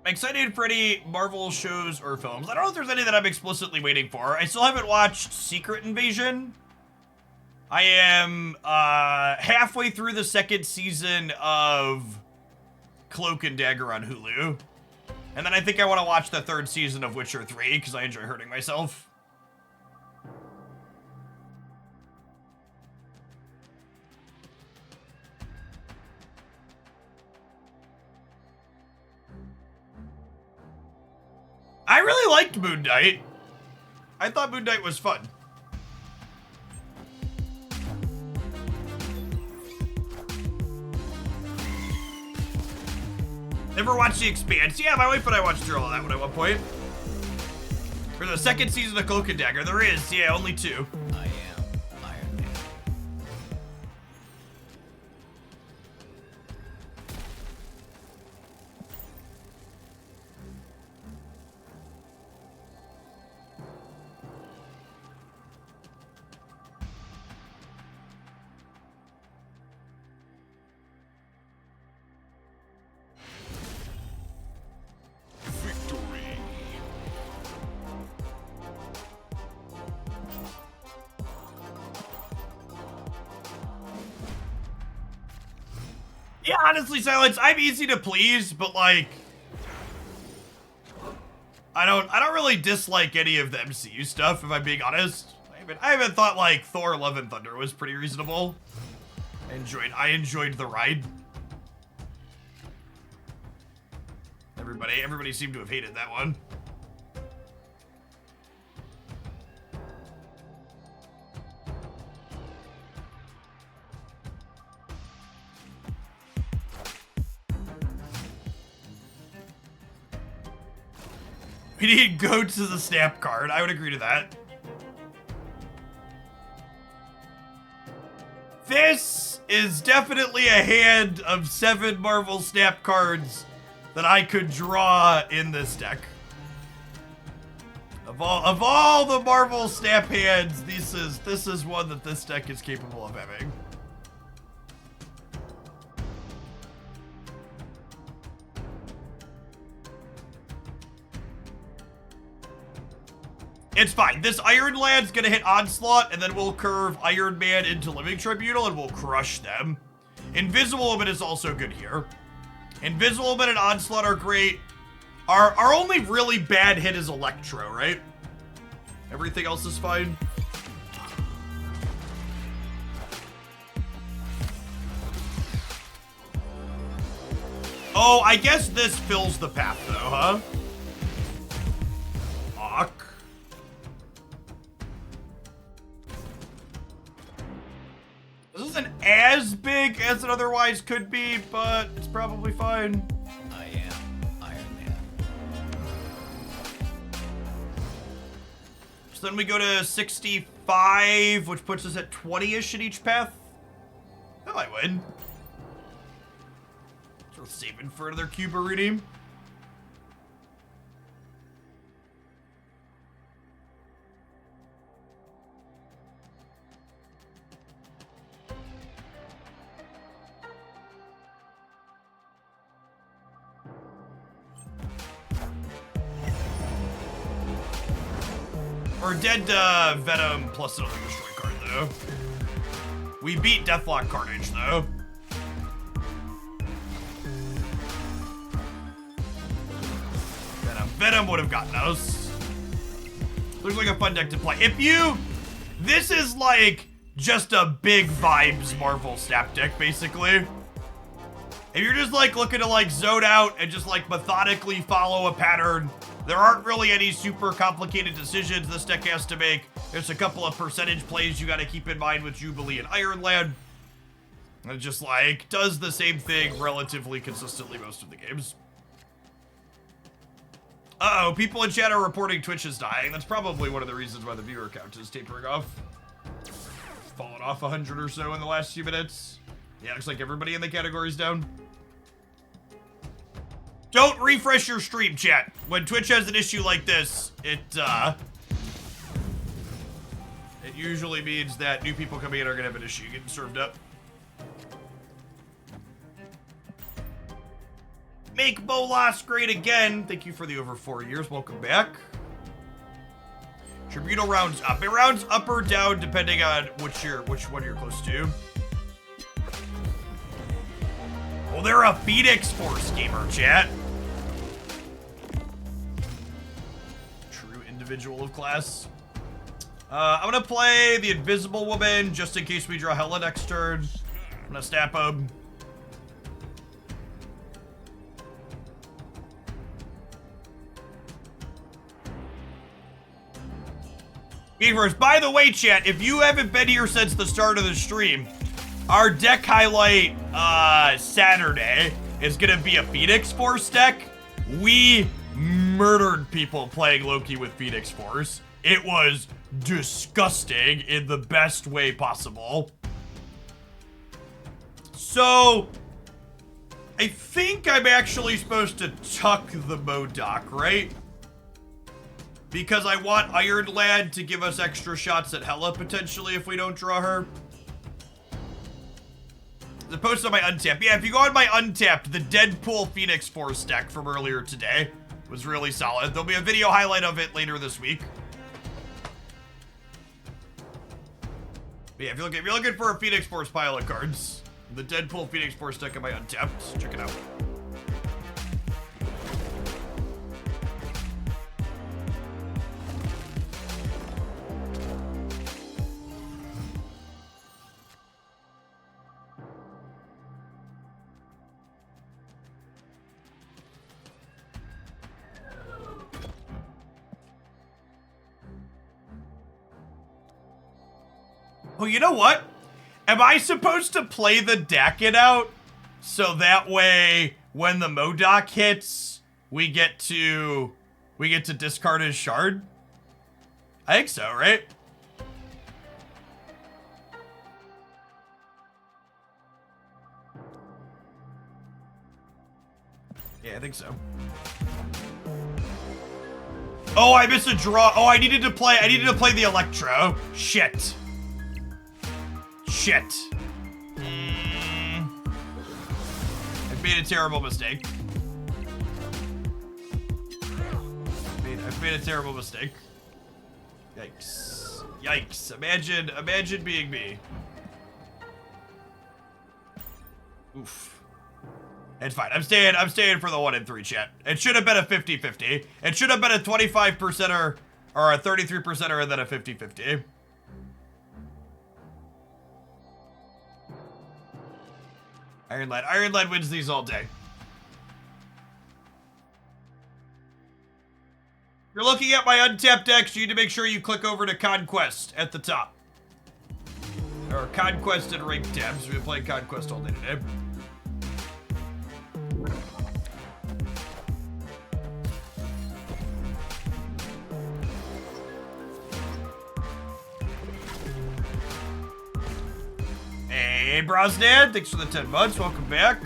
I'm excited for any Marvel shows or films. I don't know if there's any that I'm explicitly waiting for. I still haven't watched Secret Invasion. I am halfway through the 2nd season of Cloak and Dagger on Hulu. And then I think I want to watch the 3rd season of Witcher 3 because I enjoy hurting myself. I really liked Moon Knight. I thought Moon Knight was fun. Never watched The Expanse. Yeah, my wife and I watched through all that one at one point. For the 2nd season of Cloak and Dagger, there is, yeah, only 2. I am Iron Man. Victory. Yeah, honestly, Silence, I'm easy to please, but like, I don't really dislike any of the MCU stuff, if I'm being honest. I haven't thought like Thor: Love and Thunder was pretty reasonable. I enjoyed the ride. Everybody seemed to have hated that one. We need goats as a snap card. I would agree to that. This is definitely a hand of 7 Marvel snap cards that I could draw in this deck. Of all the Marvel snap hands, this is one that this deck is capable of having. It's fine. This Iron Lad's gonna hit Onslaught, and then we'll curve Iron Man into Living Tribunal, and we'll crush them. Invisible Woman is also good here. Invisible Woman and Onslaught are great. Our only really bad hit is Electro, right? Everything else is fine. Oh, I guess this fills the path, though, huh? Fuck. This isn't as big as it otherwise could be, but it's probably fine. I am Iron Man. So then we go to 65, which puts us at 20-ish at each path. That might win. It's worth saving for another Cuba redeem. We're dead to Venom plus another destroy card, though. We beat Deathlock Carnage, though. Venom would have gotten us. Looks like a fun deck to play. This is like just a big vibes Marvel snap deck, basically. If you're just like looking to like zone out and just like methodically follow a pattern There aren't really any super complicated decisions this deck has to make. There's a couple of percentage plays you got to keep in mind with Jubilee and Ironland. It just like does the same thing relatively consistently most of the games. Uh-oh, people in chat are reporting Twitch is dying. That's probably one of the reasons why the viewer count is tapering off. Fallen off 100 or so in the last few minutes. Yeah, looks like everybody in the category's down. Don't refresh your stream, chat. When Twitch has an issue like this, it usually means that new people coming in are gonna have an issue getting served up. Make Bolas great again. Thank you for the over 4 years. Welcome back. Tribunal rounds up. It rounds up or down depending on which one you're close to. Well, they're a Phoenix Force gamer, chat. True individual of class. I'm gonna play the Invisible Woman just in case we draw Hella next turn. I'm gonna snap him. Beavers, by the way, chat, if you haven't been here since the start of the stream, our deck highlight Saturday is gonna be a Phoenix Force deck. We murdered people playing Loki with Phoenix Force. It was disgusting in the best way possible. So, I think I'm actually supposed to tuck the Modoc, right? Because I want Iron Lad to give us extra shots at Hella, potentially, if we don't draw her. As opposed to my untapped. Yeah, if you go on my untapped, the Deadpool Phoenix Force deck from earlier today was really solid. There'll be a video highlight of it later this week. But yeah, if you're looking for a Phoenix Force pile of cards, the Deadpool Phoenix Force deck on my untapped, check it out. Oh, you know what? Am I supposed to play the Dakin out so that way when the Modoc hits, we get to discard his shard? I think so, right? Yeah, I think so. Oh, I missed a draw. Oh, I needed to play the Electro. Shit. Shit. I made a terrible mistake. I've made a terrible mistake. Yikes. Yikes. Imagine being me. Oof. It's fine. I'm staying for the 1 in 3, chat. It should have been a 50-50. It should have been a 25%er or a 33%er and then a 50-50. Iron Lad wins these all day. If you're looking at my untapped decks, you need to make sure you click over to Conquest at the top. Or Conquest and Rank tabs. We've been playing Conquest all day today. Hey, Brosnan, thanks for the 10 months. Welcome back.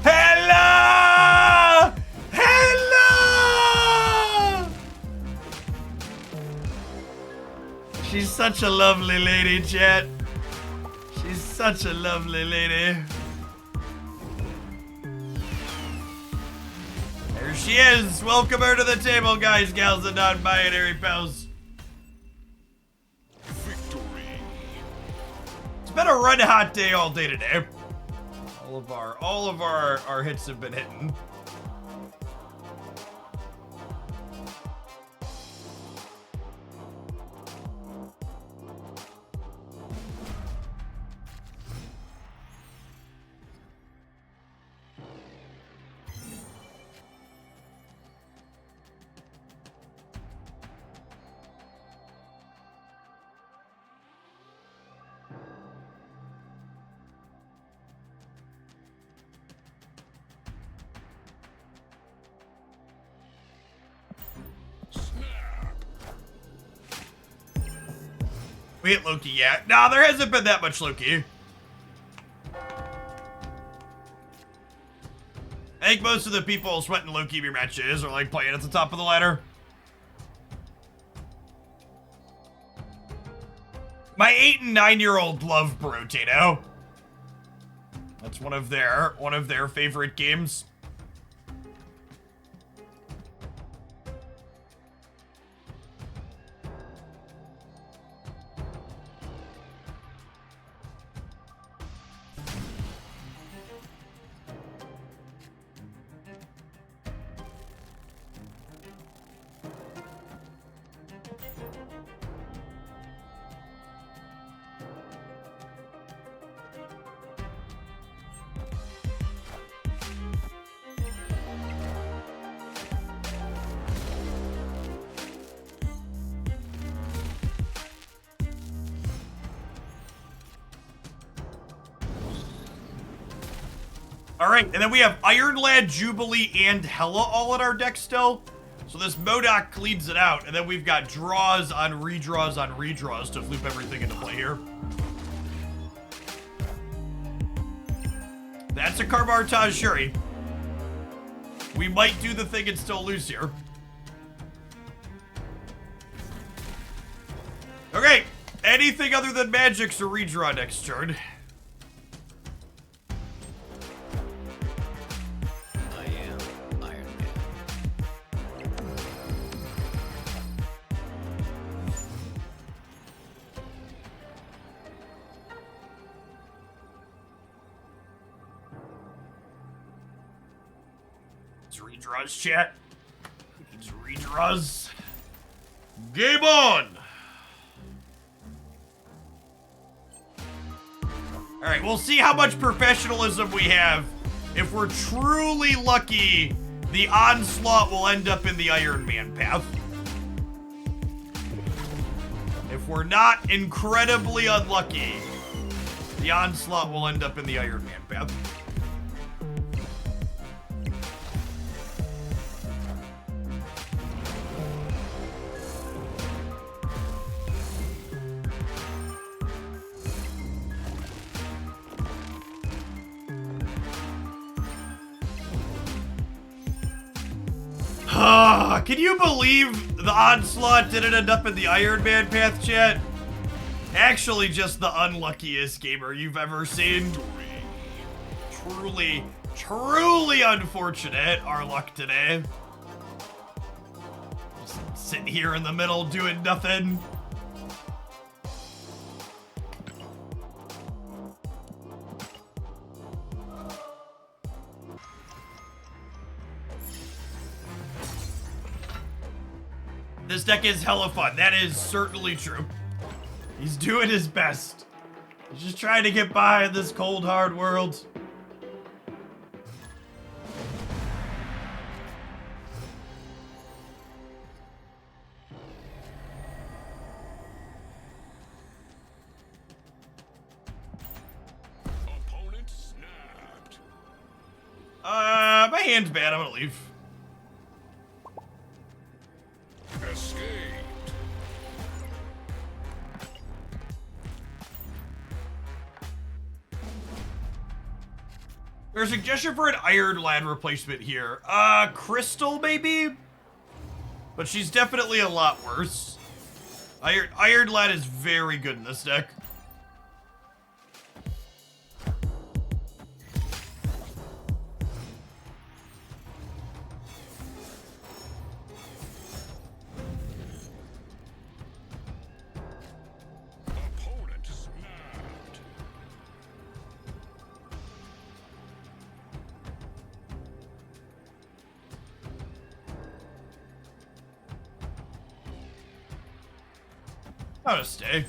Hello! Hello! She's such a lovely lady, chat. She's such a lovely lady. There she is. Welcome her to the table, guys, gals, and non-binary pals. Victory. It's been a red hot day all day today. All of our hits have been hitting. We hit Loki yet? Nah, there hasn't been that much Loki. I think most of the people sweating Loki matches are like playing at the top of the ladder. My 8 and 9-year-old love Brotato. That's one of their favorite games. All right, and then we have Iron Lad, Jubilee, and Hella all in our deck still. So this Modok cleans it out, and then we've got draws on redraws to loop everything into play here. That's a Karmartaj Shuri. We might do the thing and still lose here. Okay, anything other than Magic's a redraw next turn. I am Iron Man. It's redraws, chat. Who needs redraws? Game on! Alright, we'll see how much professionalism we have. If we're truly lucky, the Onslaught will end up in the Iron Man path. If we're not incredibly unlucky, the Onslaught will end up in the Iron Man path. Can you believe the Onslaught didn't end up in the Iron Man path, chat? Actually, just the unluckiest gamer you've ever seen. Truly, truly unfortunate, our luck today. Just sitting here in the middle doing nothing. This deck is hella fun. That is certainly true. He's doing his best. He's just trying to get by in this cold, hard world. Opponent snapped. My hand's bad. I'm gonna leave. Escaped. There's a suggestion for an Iron Lad replacement here. Crystal, maybe? But she's definitely a lot worse. Iron Lad is very good in this deck. Opponent snapped. I'm gonna stay.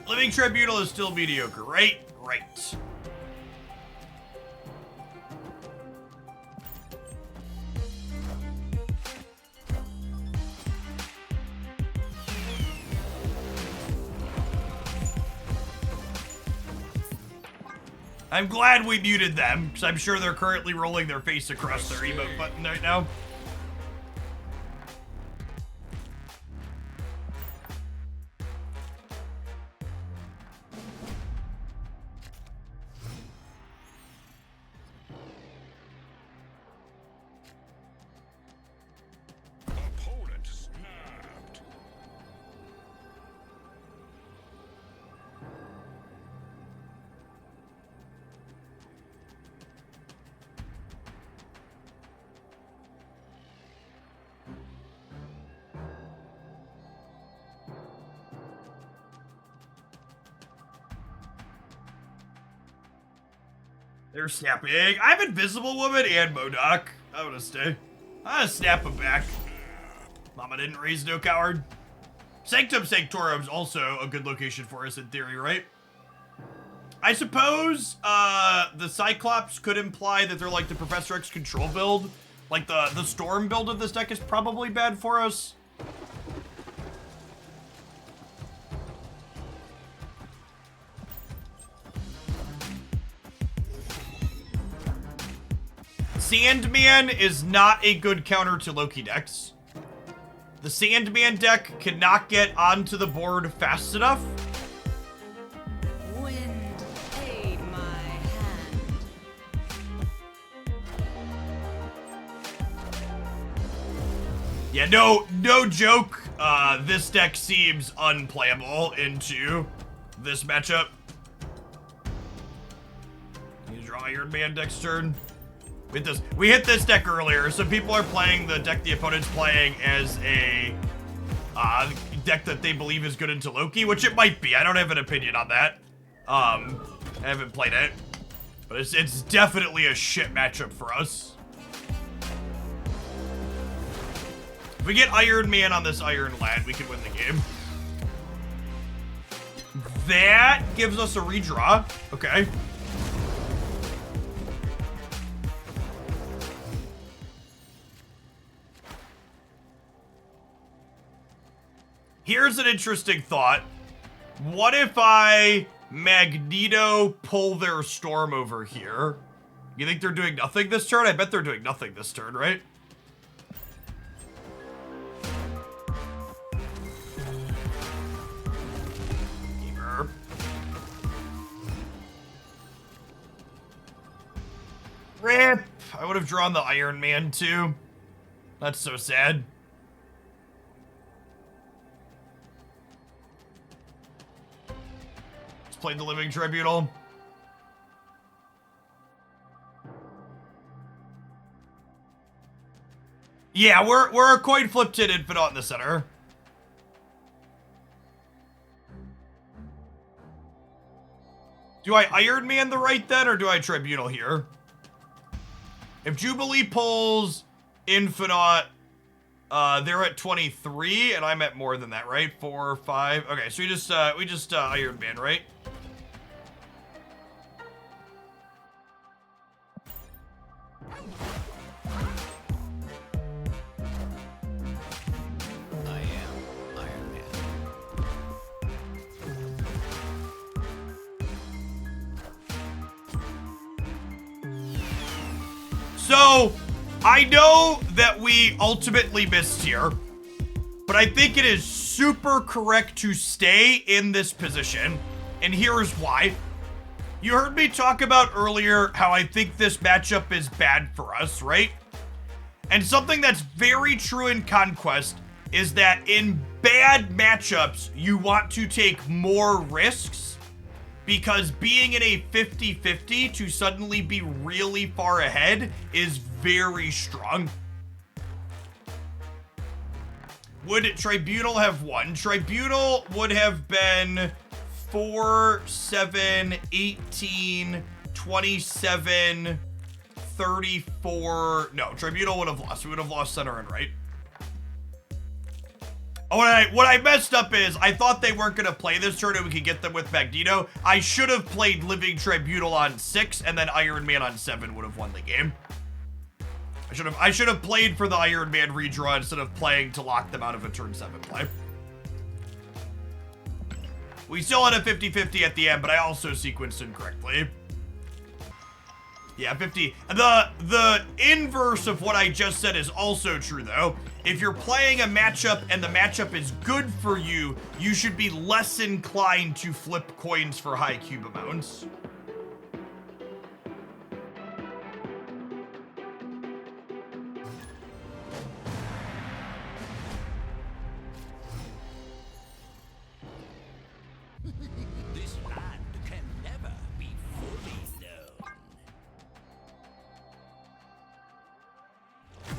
Living Tribunal is still mediocre, right? Right. I'm glad we muted them, because I'm sure they're currently rolling their face across their emote button right now. Opponent snapped. They're snapping. I have Invisible Woman and Modok. I'm gonna stay. I'm gonna snap him back. Mama didn't raise no coward. Sanctum Sanctorum's also a good location for us in theory, right? I suppose the Cyclops could imply that they're like the Professor X control build. Like the Storm build of this deck is probably bad for us. Sandman is not a good counter to Loki decks. The Sandman deck cannot get onto the board fast enough. Wind, aid my hand. Yeah, no joke. This deck seems unplayable into this matchup. You draw Iron Man deck's turn. We hit this deck earlier. Some people are playing the deck the opponent's playing as a deck that they believe is good into Loki, which it might be. I don't have an opinion on that. I haven't played it, but it's definitely a shit matchup for us. If we get Iron Man on this Iron Lad, we can win the game. That gives us a redraw. Okay. Here's an interesting thought. What if I Magneto pull their Storm over here? You think they're doing nothing this turn? I bet they're doing nothing this turn, right? Gamer. RIP! I would have drawn the Iron Man too. That's so sad. Played the Living Tribunal. Yeah, we're a coin flip to Infinite in the center. Do I Iron Man the right then, or do I Tribunal here? If Jubilee pulls Infinite, they're at 23, and I'm at more than that, right? 4, 5. Okay, so we just Iron Man, right? I am Iron Man. So, I know that we ultimately missed here, but I think it is super correct to stay in this position, and here's why. You heard me talk about earlier how I think this matchup is bad for us, right? And something that's very true in Conquest is that in bad matchups, you want to take more risks, because being in a 50-50 to suddenly be really far ahead is very strong. Would Tribunal have won? Tribunal would have been 4, 7, 18, 27, 34. No, Tribunal would have lost. We would have lost center and right. Oh, what I messed up is I thought they weren't going to play this turn and we could get them with Magneto. I should have played Living Tribunal on 6 and then Iron Man on 7 would have won the game. I should have played for the Iron Man redraw instead of playing to lock them out of a turn 7 play. We still had a 50-50 at the end, but I also sequenced incorrectly. Yeah, 50. The inverse of what I just said is also true, though. If you're playing a matchup and the matchup is good for you, you should be less inclined to flip coins for high cube amounts. This land can never be fully known.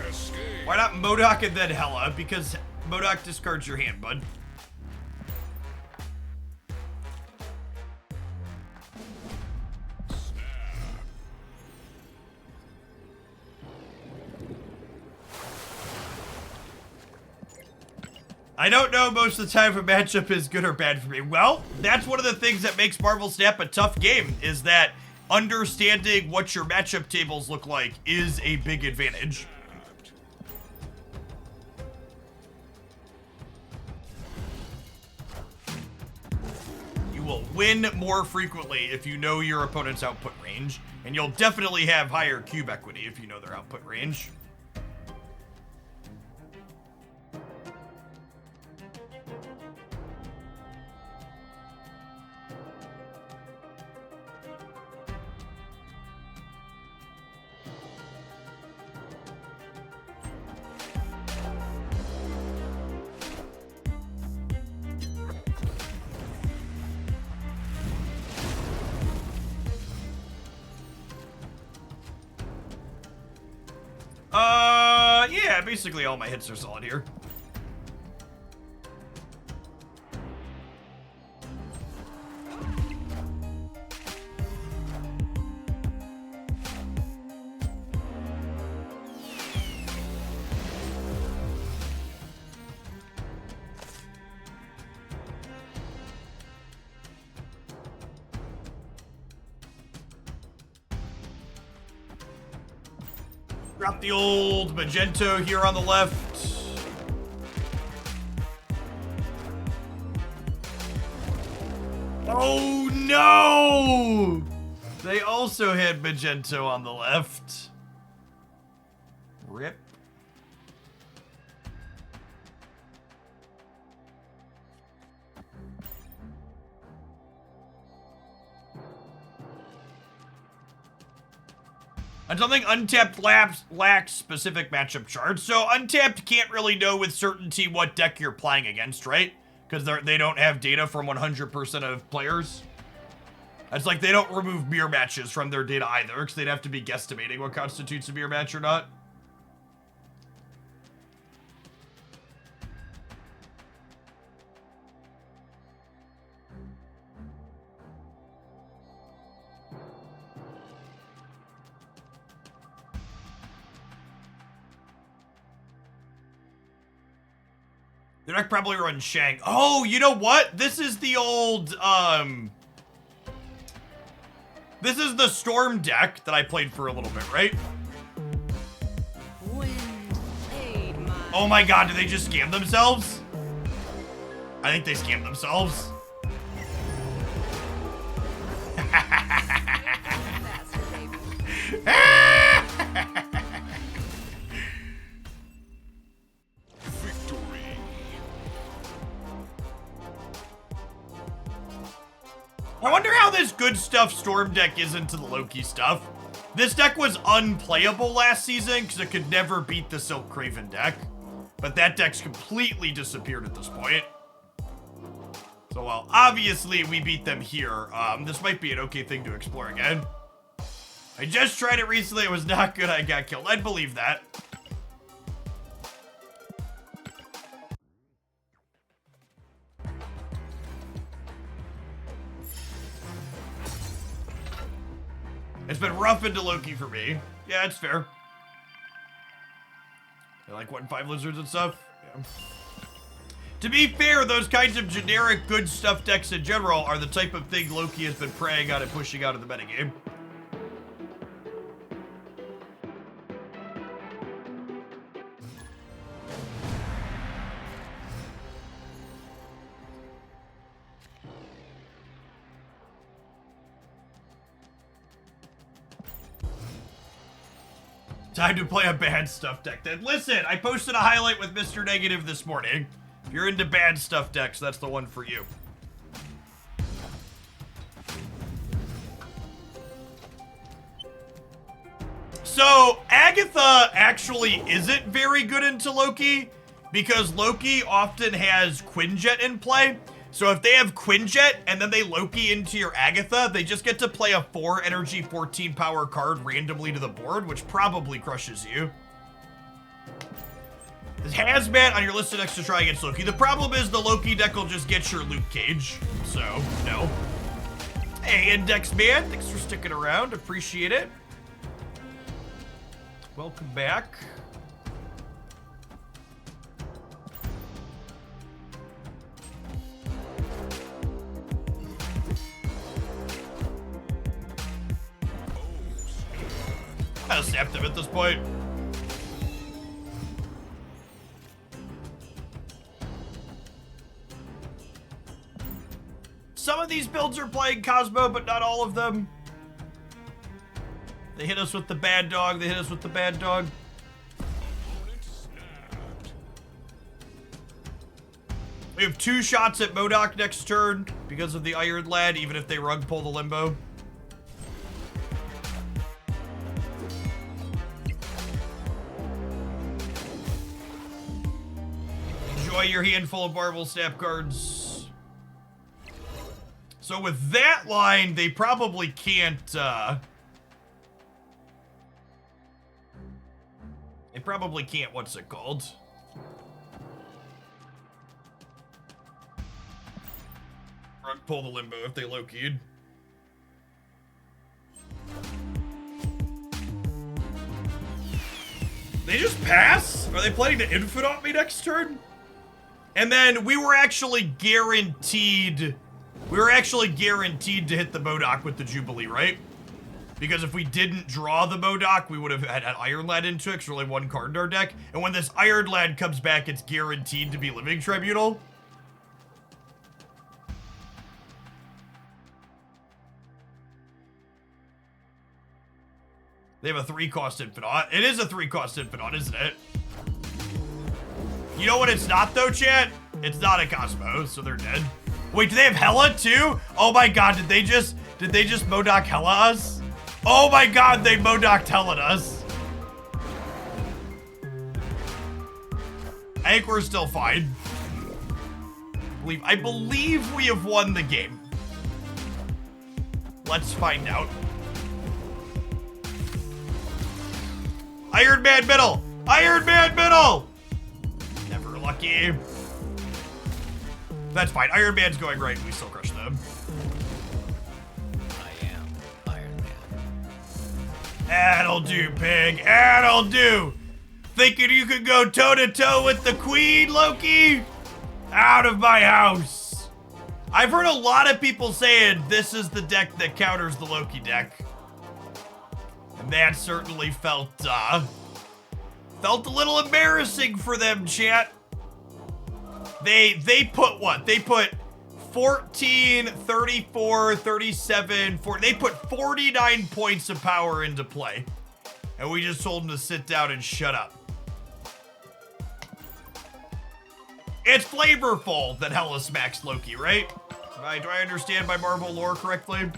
Escape. Why not Modok and then Hela? Because Modok discards your hand, bud. I don't know most of the time if a matchup is good or bad for me. Well, that's one of the things that makes Marvel Snap a tough game, is that understanding what your matchup tables look like is a big advantage. You will win more frequently if you know your opponent's output range, and you'll definitely have higher cube equity if you know their output range. Yeah, basically all my hits are solid here. Drop the old Magento here on the left. Oh no! They also had Magento on the left. Rip. And something Untapped lacks specific matchup charts, so Untapped can't really know with certainty what deck you're playing against, right? Because they don't have data from 100% of players. It's like they don't remove mirror matches from their data either, because they'd have to be guesstimating what constitutes a mirror match or not. The deck probably runs Shang. Oh, you know what? This is the old, this is the Storm deck that I played for a little bit, right? Wind aid my Oh my god, did they just scam themselves? I think they scammed themselves. faster, baby. Victory. I wonder how this good stuff Storm deck is into the Loki stuff. This deck was unplayable last season because it could never beat the Silk Craven deck. But that deck's completely disappeared at this point. So while obviously we beat them here, this might be an okay thing to explore again. I just tried it recently, it was not good, I got killed. I'd believe that. It's been rough into Loki for me. Yeah, it's fair. I like 1-5 lizards and stuff. Yeah. To be fair, those kinds of generic good stuff decks in general are the type of thing Loki has been preying on and pushing out of the metagame. Time to play a bad stuff deck then. Listen, I posted a highlight with Mr. Negative this morning. If you're into bad stuff decks, that's the one for you. So, Agatha actually isn't very good into Loki because Loki often has Quinjet in play. So if they have Quinjet and then they Loki into your Agatha, they just get to play a 4 energy, 14 power card randomly to the board, which probably crushes you. There's Hazmat on your list of decks to try against Loki. The problem is the Loki deck will just get your Luke Cage, so no. Hey, Index Man, thanks for sticking around, appreciate it. Welcome back. I just snapped him at this point. Some of these builds are playing Cosmo, but not all of them. They hit us with the bad dog. They hit us with the bad dog. We have 2 shots at MODOK next turn because of the Iron Lad, even if they rug pull the Limbo. Enjoy your handful of Marvel Snap cards. So with that line, they probably can't, they probably can't, what's it called? Rug pull the Limbo if they Loki'd. They just pass? Are they planning to Infinite me next turn? And then we were actually guaranteed to hit the MODOK with the Jubilee, right? Because if we didn't draw the MODOK, we would have had an Iron Lad into it, because there's only 1 card in our deck. And when this Iron Lad comes back, it's guaranteed to be Living Tribunal. They have a 3-cost Infinite. It is a 3-cost Infinite, isn't it? You know what it's not, though, chat? It's not a Cosmo, so they're dead. Wait, do they have Hela, too? Oh my god, did they just MODOK Hela us? Oh my god, they MODOK'd Hela us. I think we're still fine. I believe we have won the game. Let's find out. Iron Man middle! Iron Man middle! Never lucky. That's fine. Iron Man's going right and we still crush them. I am Iron Man. That'll do, pig. That'll do. Thinking you could go toe-to-toe with the Queen, Loki? Out of my house. I've heard a lot of people saying this is the deck that counters the Loki deck. And that certainly felt a little embarrassing for them, chat. They put what? They put 14, 34, 37, 40. They put 49 points of power into play. And we just told them to sit down and shut up. It's flavorful that Hela smacks Loki, right? Do I understand my Marvel lore correctly?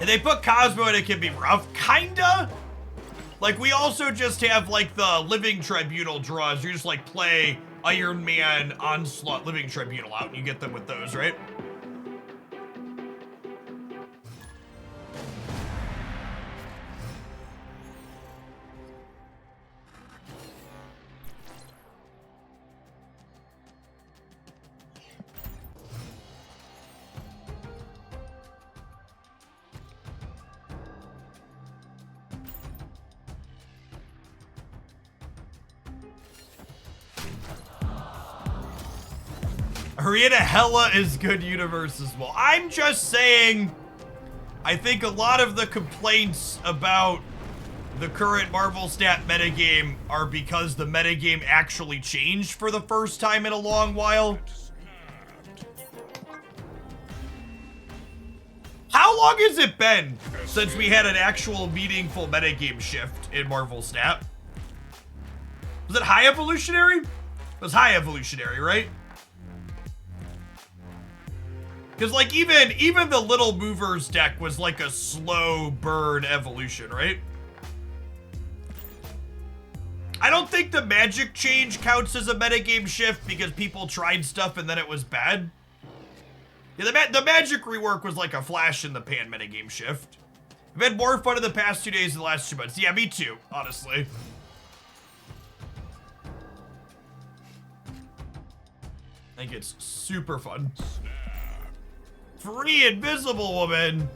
And they put Cosmo and it can be rough, kinda. Like, we also just have, like, the Living Tribunal draws. You just, like, play Iron Man, Onslaught, Living Tribunal out, and you get them with those, right? Ariana Hela is good universe as well. I'm just saying, I think a lot of the complaints about the current Marvel Stat metagame are because the metagame actually changed for the first time in a long while. long has it been since we had an actual meaningful metagame shift in Marvel Snap? Was it high evolutionary? It was high evolutionary, right? Because like even the Little Movers deck was like a slow burn evolution, right? I don't think the magic change counts as a metagame shift because people tried stuff and then it was bad. Yeah, the magic rework was like a flash in the pan metagame shift. I've had more fun in the past 2 days than the last 2 months. Yeah, me too, honestly. I think it's super fun. Free Invisible Woman.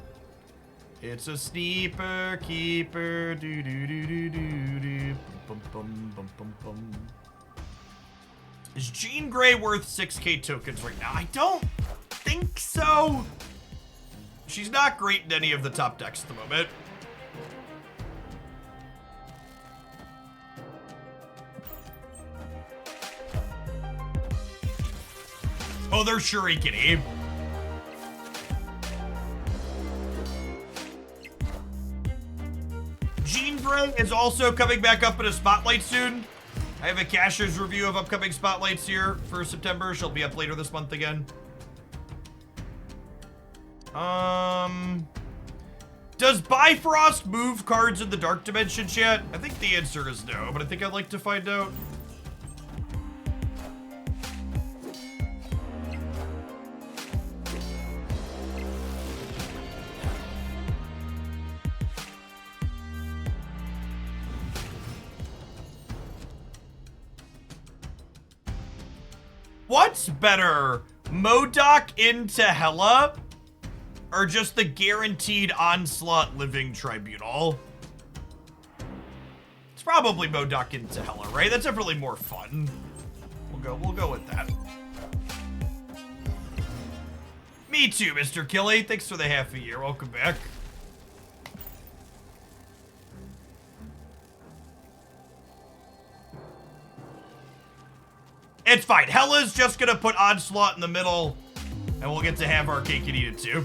It's a sneaper keeper. Do do do do do do. Bum bum bum bum bum. Is Jean Grey worth 6k tokens right now? I don't think so. She's not great in any of the top decks at the moment. Oh, there's Shuriken Abe. Jean Grey is also coming back up in a spotlight soon. I have a casher's review of upcoming spotlights here for September. She'll be up later this month again. Does Bifrost move cards in the Dark Dimension, chat? I think the answer is no, but I think I'd like to find out. What's better, MODOK into Hela, or just the guaranteed Onslaught Living Tribunal? It's probably MODOK into Hela, right? That's definitely more fun. We'll go with that. Me too, Mr. Killy. Thanks for the half a year. Welcome back. It's fine. Hela's just gonna put Onslaught in the middle, and we'll get to have our cake and eat it too.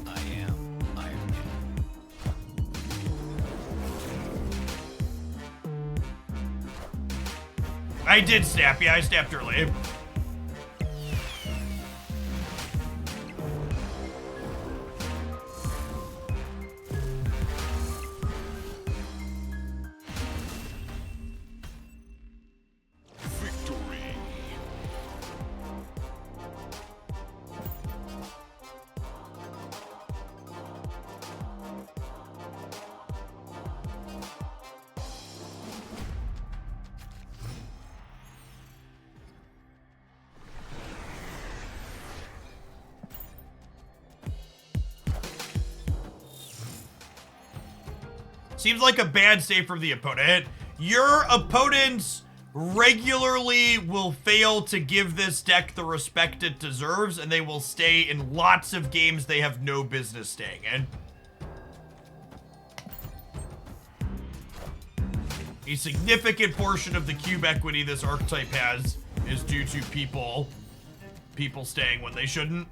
I am Iron Man. I did snap. Yeah, I snapped early. Victory. Seems like a bad save from the opponent. Your opponents regularly will fail to give this deck the respect it deserves, and they will stay in lots of games they have no business staying in. A significant portion of the cube equity this archetype has is due to people staying when they shouldn't.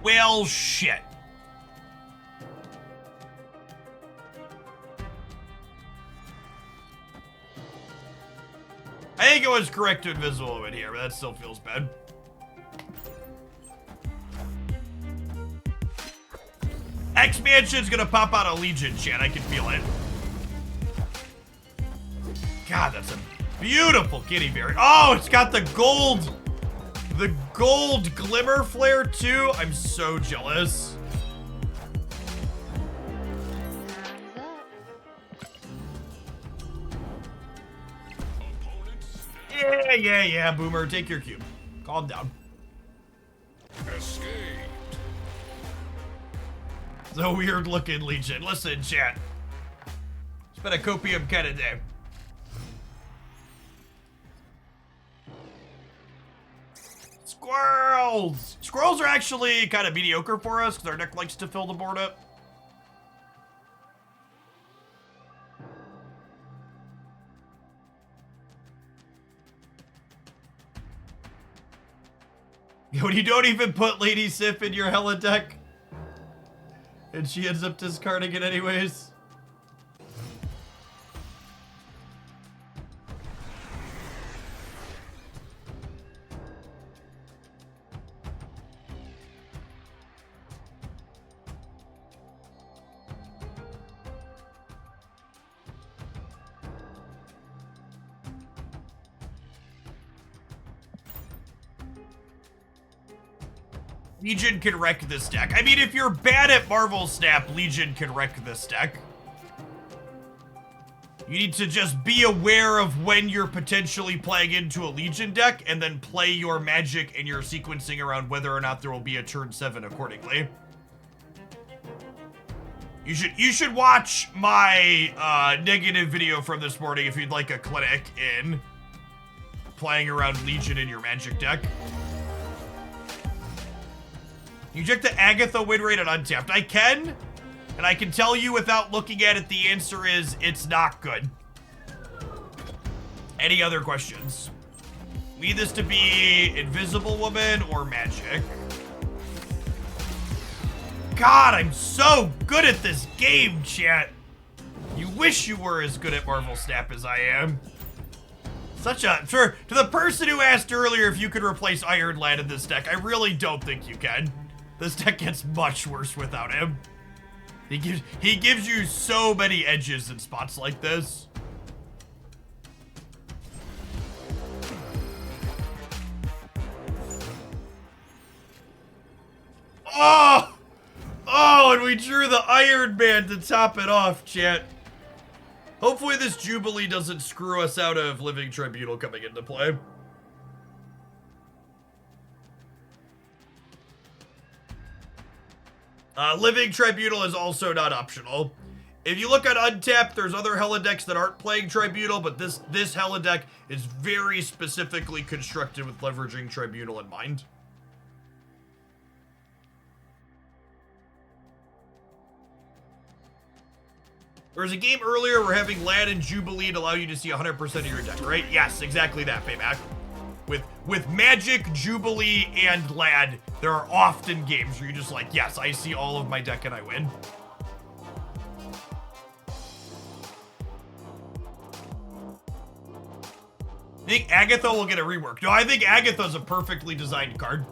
Well, shit. I think it was correct to Invisible Woman here, but that still feels bad. Expansion's gonna pop out a Legion, chat. I can feel it. God, that's a beautiful kitty berry. Oh, it's got the gold glimmer flare too. I'm so jealous. Yeah, Boomer, take your cube. Calm down. Escape. It's a weird looking Legion. Listen, chat. It's been a copium kind of day. Squirrels! Squirrels are actually kind of mediocre for us because our deck likes to fill the board up. When you don't even put Lady Sif in your Hella deck, and she ends up discarding it anyways. Legion can wreck this deck. I mean, if you're bad at Marvel Snap, Legion can wreck this deck. You need to just be aware of when you're potentially playing into a Legion deck, and then play your magic and your sequencing around whether or not there will be a turn 7 accordingly. You should watch my negative video from this morning if you'd like a clinic in playing around Legion in your magic deck. You check the Agatha win rate on Untapped. I can, and I can tell you without looking at it, the answer is it's not good. Any other questions? Need this to be Invisible Woman or Magic? God, I'm so good at this game, chat. You wish you were as good at Marvel Snap as I am. To the person who asked earlier if you could replace Iron Lad in this deck, I really don't think you can. This deck gets much worse without him. He gives you so many edges in spots like this. Oh! Oh, and we drew the Iron Man to top it off, chat. Hopefully this Jubilee doesn't screw us out of Living Tribunal coming into play. Living Tribunal is also not optional. If you look at Untapped, there's other Hella decks that aren't playing Tribunal, but this Hella deck is very specifically constructed with leveraging Tribunal in mind. There was a game earlier where having Lad and Jubilee to allow you to see 100% of your deck, right? Yes, exactly that, Payback. With Magic, Jubilee, and Lad, there are often games where you're just like, yes, I see all of my deck and I win. I think Agatha will get a rework. No, I think Agatha's a perfectly designed card.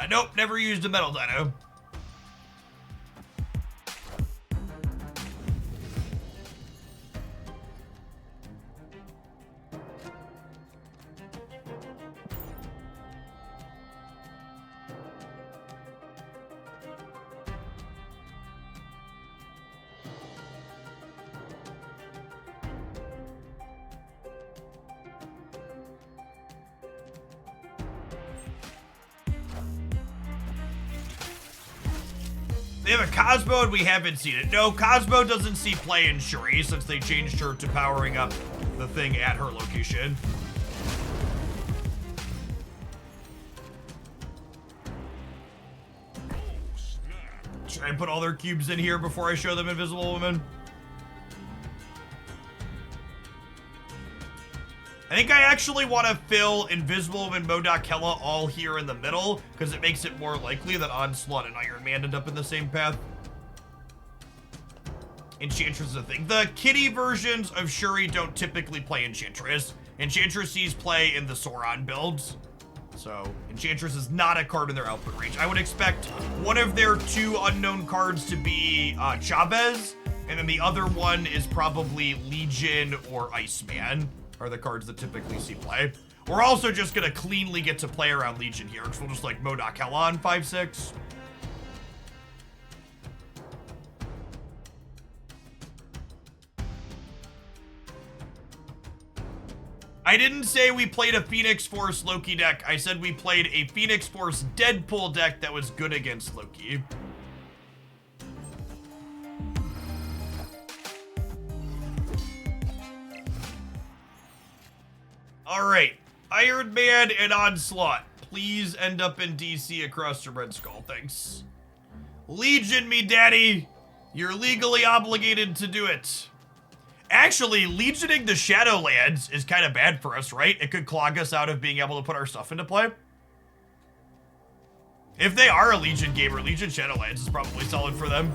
Nope, never used a metal dino. They have a Cosmo and we haven't seen it. No, Cosmo doesn't see play in Shuri since they changed her to powering up the thing at her location. Should I put all their cubes in here before I show them Invisible Woman? I think I actually want to fill Invisible Woman, MODOK, Hella all here in the middle, because it makes it more likely that Onslaught and Iron Man end up in the same path. Enchantress is a thing. The kitty versions of Shuri don't typically play Enchantress. Enchantress sees play in the Sauron builds. So, Enchantress is not a card in their output range. I would expect one of their two unknown cards to be Chavez, and then the other one is probably Legion or Iceman. Are the cards that typically see play. We're also just gonna cleanly get to play around Legion here, because we'll just like MODOK Hella on 5/6. I didn't say we played a Phoenix Force Loki deck. I said we played a Phoenix Force Deadpool deck that was good against Loki. All right, Iron Man and Onslaught. Please end up in DC across the Red Skull. Thanks. Legion me, daddy. You're legally obligated to do it. Actually, legioning the Shadowlands is kind of bad for us, right? It could clog us out of being able to put our stuff into play. If they are a Legion gamer, Legion Shadowlands is probably solid for them.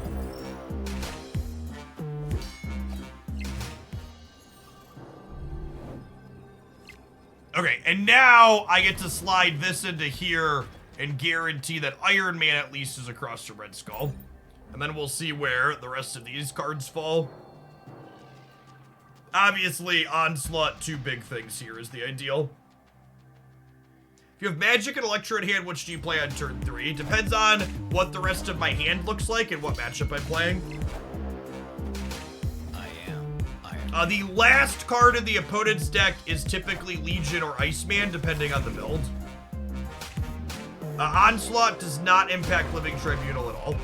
Okay, and now I get to slide this into here and guarantee that Iron Man at least is across the Red Skull. And then we'll see where the rest of these cards fall. Obviously, Onslaught, two big things here is the ideal. If you have Magic and Electro in hand, which do you play on turn 3? Depends on what the rest of my hand looks like and what matchup I'm playing. The last card in the opponent's deck is typically Legion or Iceman, depending on the build. Onslaught does not impact Living Tribunal at all.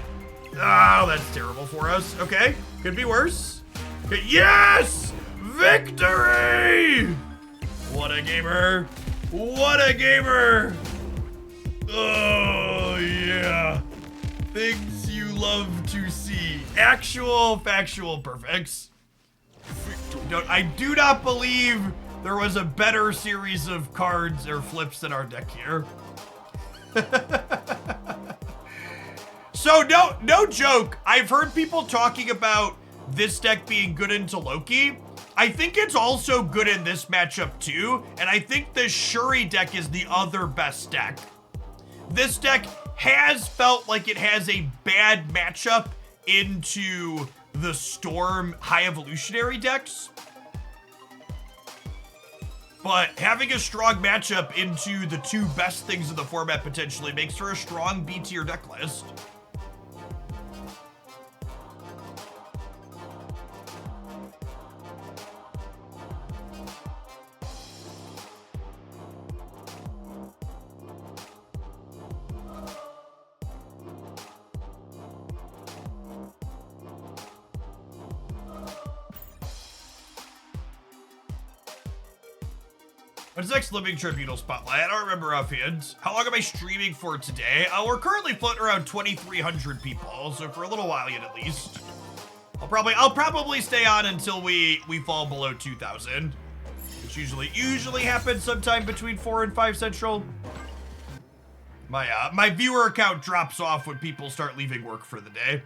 Oh, that's terrible for us. Okay, could be worse. Okay, yes! Victory! What a gamer. What a gamer! Oh, yeah. Things you love to see. Actual, factual perfects. I do not believe there was a better series of cards or flips in our deck here. So, no joke. I've heard people talking about this deck being good into Loki. I think it's also good in this matchup too, and I think the Shuri deck is the other best deck. This deck has felt like it has a bad matchup into the Storm High Evolutionary decks. But having a strong matchup into the two best things in the format potentially makes for a strong B tier deck list. What's next Living Tribunal Spotlight? I don't remember offhand. How long am I streaming for today? We're currently floating around 2,300 people, so for a little while yet at least. I'll probably stay on until we fall below 2,000, which usually happens sometime between 4 and 5 Central. My viewer account drops off when people start leaving work for the day.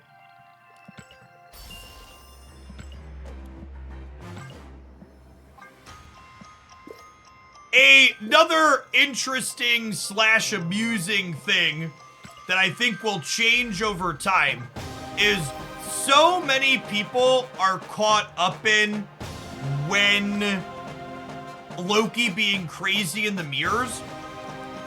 Another interesting / amusing thing that I think will change over time is so many people are caught up in when Loki being crazy in the mirrors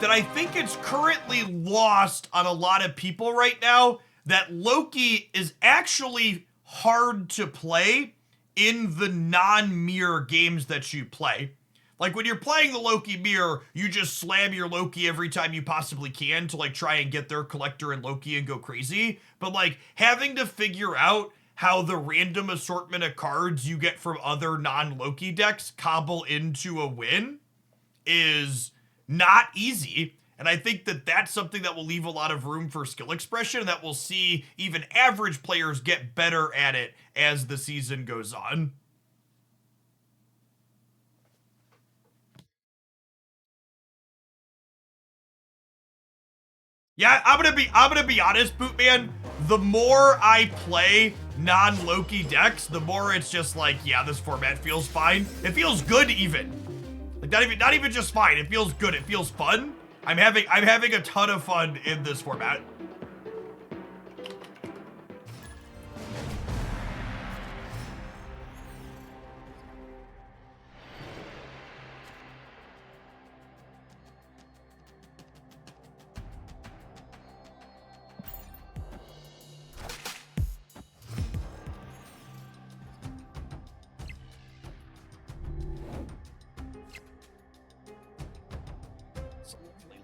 that I think it's currently lost on a lot of people right now that Loki is actually hard to play in the non-mirror games that you play. Like, when you're playing the Loki mirror, you just slam your Loki every time you possibly can to, like, try and get their collector and Loki and go crazy. But, like, having to figure out how the random assortment of cards you get from other non-Loki decks cobble into a win is not easy. And I think that that's something that will leave a lot of room for skill expression, and that we'll see even average players get better at it as the season goes on. Yeah, I'm gonna be honest, Bootman. The more I play non-Loki decks, the more it's just like, yeah, this format feels fine. It feels good even. Like not even just fine. It feels good. It feels fun. I'm having a ton of fun in this format.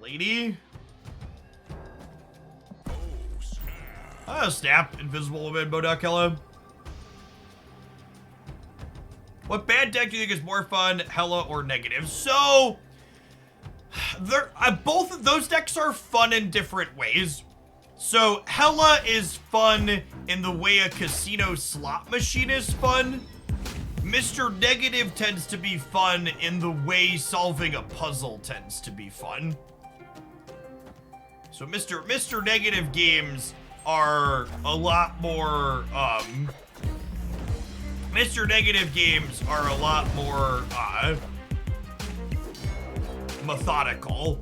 lady. Oh, snap. Oh, snap. Invisible Woman, Modok, hello. What bad deck do you think is more fun, Hella or Negative? So, both of those decks are fun in different ways. So, Hella is fun in the way a casino slot machine is fun. Mr. Negative tends to be fun in the way solving a puzzle tends to be fun. So Mr. Negative games are a lot more, Mr. Negative games are a lot more, methodical.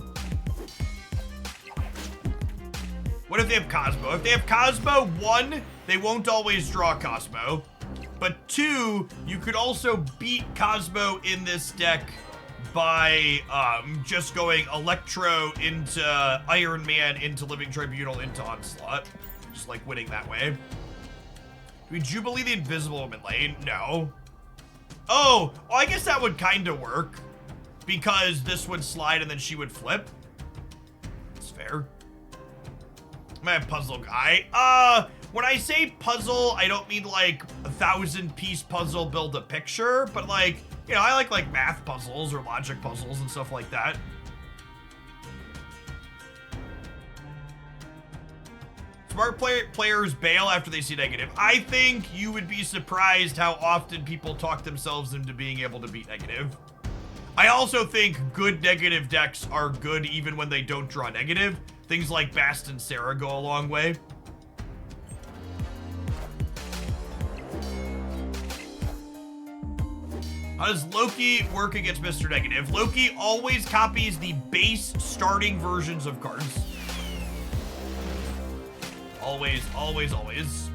What if they have Cosmo? If they have Cosmo, 1, they won't always draw Cosmo. But 2, you could also beat Cosmo in this deck by just going Electro into Iron Man, into Living Tribunal, into Onslaught. Just like winning that way. Do we Jubilee the Invisible Woman lane? No. Oh, I guess that would kind of work. Because this would slide and then she would flip. That's fair. I'm a puzzle guy. When I say puzzle, I don't mean like a 1,000-piece puzzle build a picture, but like, you know, I like math puzzles or logic puzzles and stuff like that. Smart players bail after they see negative. I think you would be surprised how often people talk themselves into being able to beat negative. I also think good negative decks are good even when they don't draw negative. Things like Bast and Sarah go a long way. How does Loki work against Mr. Negative? Loki always copies the base starting versions of cards. Always, always, always.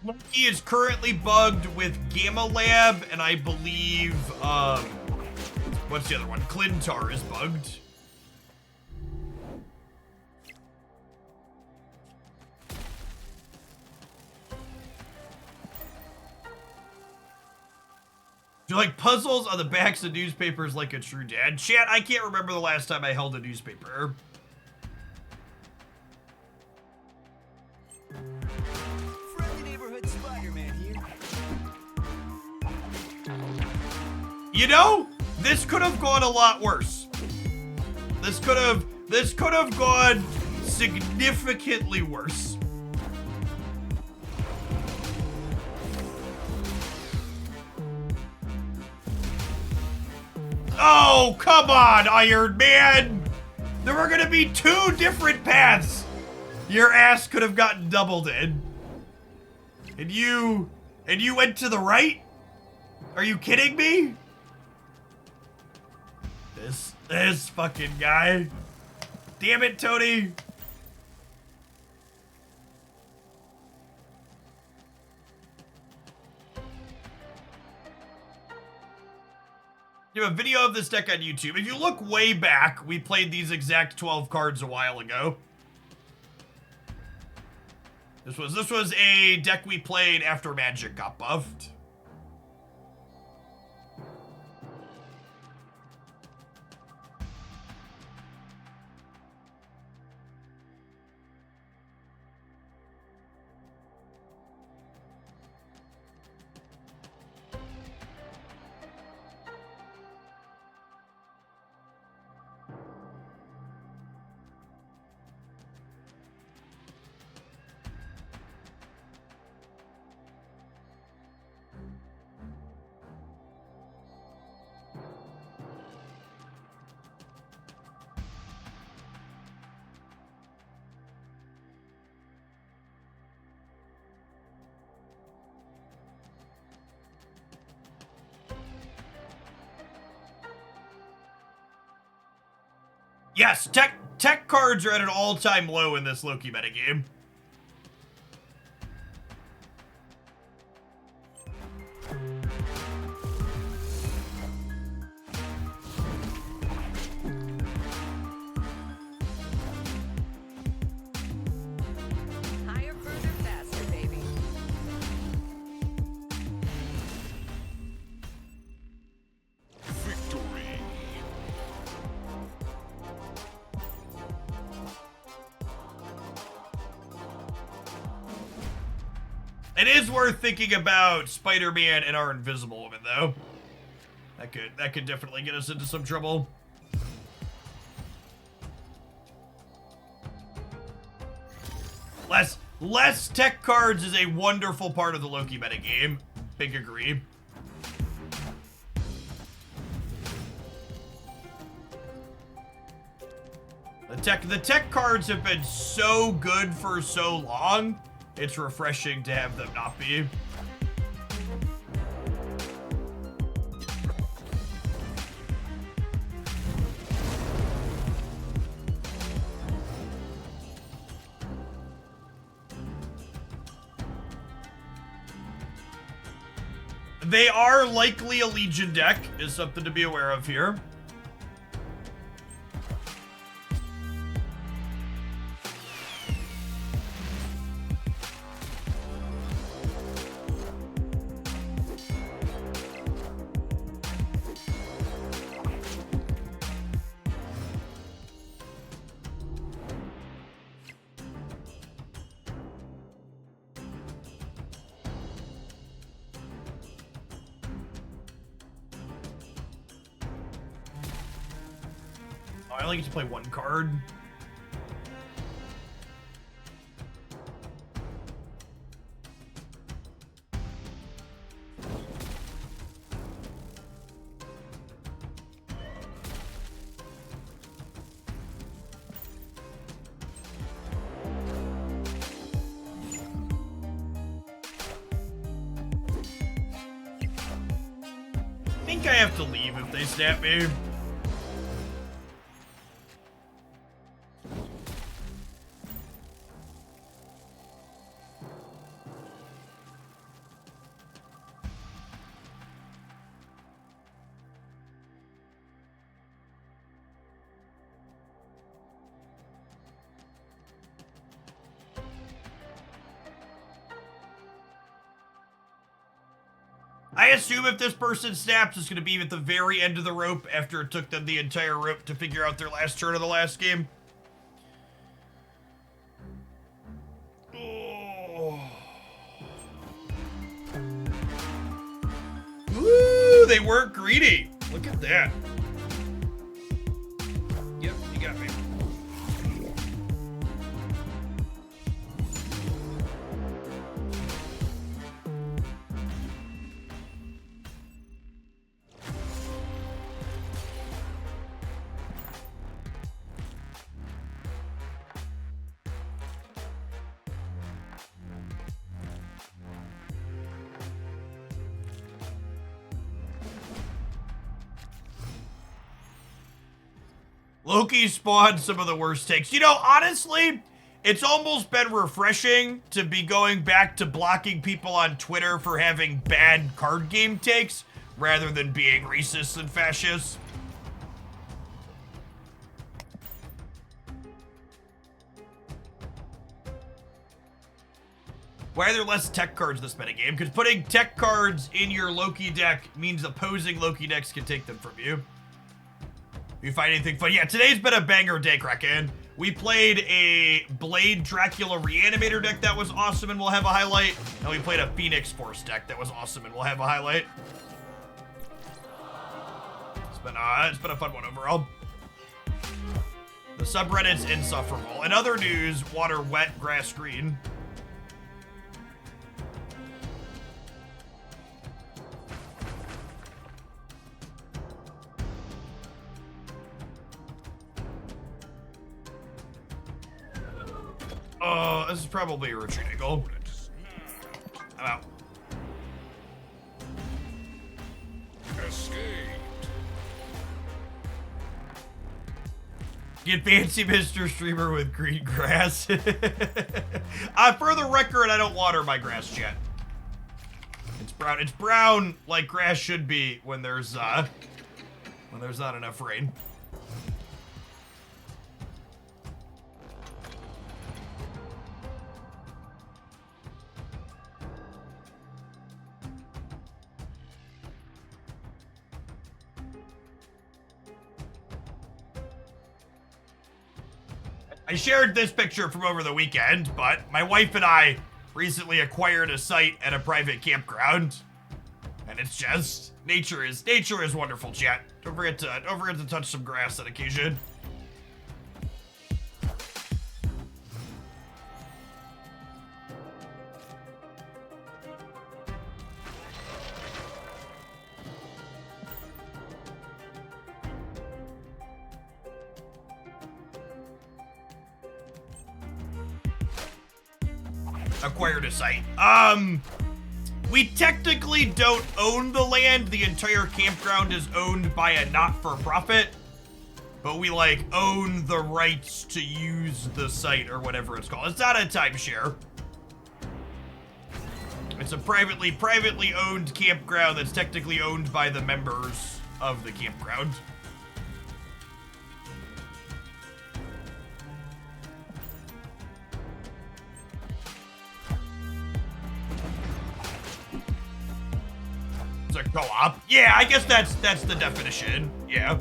Loki is currently bugged with Gamma Lab, and I believe, what's the other one? Clintar is bugged. Do you like puzzles on the backs of newspapers like a true dad? Chat, I can't remember the last time I held a newspaper. You know, this could have gone a lot worse. This could have gone significantly worse. Oh, come on, Iron Man. There were gonna be 2 different paths. Your ass could have gotten doubled in. And you went to the right? Are you kidding me? This fucking guy. Damn it, Tony. You have a video of this deck on YouTube. If you look way back, we played these exact 12 cards a while ago. This was a deck we played after Magic got buffed. Yes, tech cards are at an all-time low in this Loki metagame. Higher, further, faster, baby. Victory. It is worth thinking about Spider-Man and our Invisible Woman, though. That could definitely get us into some trouble. Less tech cards is a wonderful part of the Loki metagame. Big agree. The tech cards have been so good for so long, it's refreshing to have them not be. They are likely a Legion deck, is something to be aware of here. I only get to play one card. I think I have to leave if they snap me. I assume if this person snaps, it's going to be at the very end of the rope after it took them the entire rope to figure out their last turn of the last game. Oh. Ooh, they weren't greedy. Look at that. Yep, you got me. Loki spawned some of the worst takes. You know, honestly, it's almost been refreshing to be going back to blocking people on Twitter for having bad card game takes rather than being racist and fascist. Why are there less tech cards this metagame? Because putting tech cards in your Loki deck means opposing Loki decks can take them from you. You find anything fun? Yeah, today's been a banger day, Kraken. We played a Blade Dracula Reanimator deck that was awesome and we'll have a highlight. And we played a Phoenix Force deck that was awesome and we'll have a highlight. It's been a fun one overall. The subreddit's insufferable. In other news, water wet, grass green. This is probably a retreating goal. I'm out. Escaped. Get fancy, Mr. Streamer, with green grass. For the record, I don't water my grass yet. It's brown. It's brown like grass should be when there's not enough rain. I shared this picture from over the weekend, but my wife and I recently acquired a site at a private campground. And it's just, nature is wonderful, chat. Don't forget to touch some grass on occasion. Acquired a site. We technically don't own the land. The entire campground is owned by a not-for-profit, but we like own the rights to use the site or whatever it's called. It's not a timeshare. It's a privately owned campground that's technically owned by the members of the campground. A co-op. Yeah, I guess that's the definition. Yeah.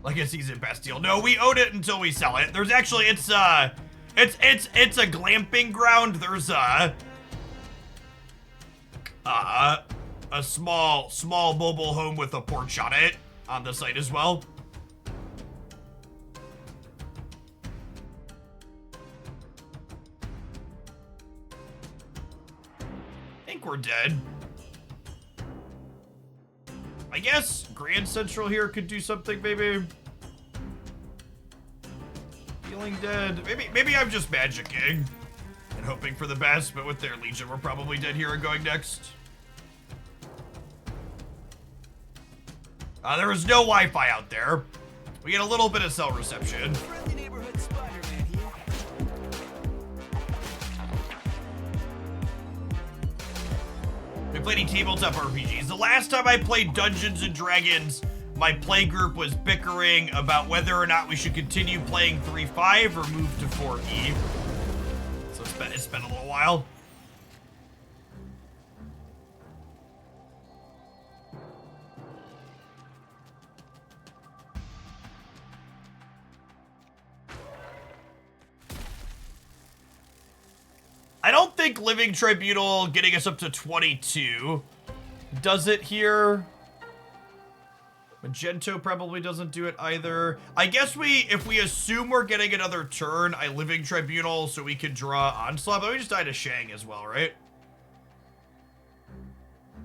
Like a season pass deal. No, we own it until we sell it. There's actually it's a glamping ground. There's a small mobile home with a porch on it on the site as well. I think we're dead. I guess Grand Central here could do something, maybe. Feeling dead. Maybe I'm just magicking and hoping for the best, but with their Legion, we're probably dead here and going next. There was no Wi-Fi out there. We get a little bit of cell reception. Friendly neighborhood Spider-Man here. We played any tabletop RPGs. The last time I played Dungeons and Dragons, my playgroup was bickering about whether or not we should continue playing 3.5 or move to 4E. So it's been a little while. I don't think Living Tribunal getting us up to 22 does it here. Magento probably doesn't do it either. I guess if we assume we're getting another turn, I Living Tribunal so we can draw Onslaught, but we just died to Shang as well, right?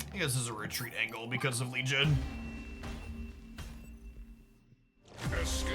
I think this is a retreat angle because of Legion. Escape.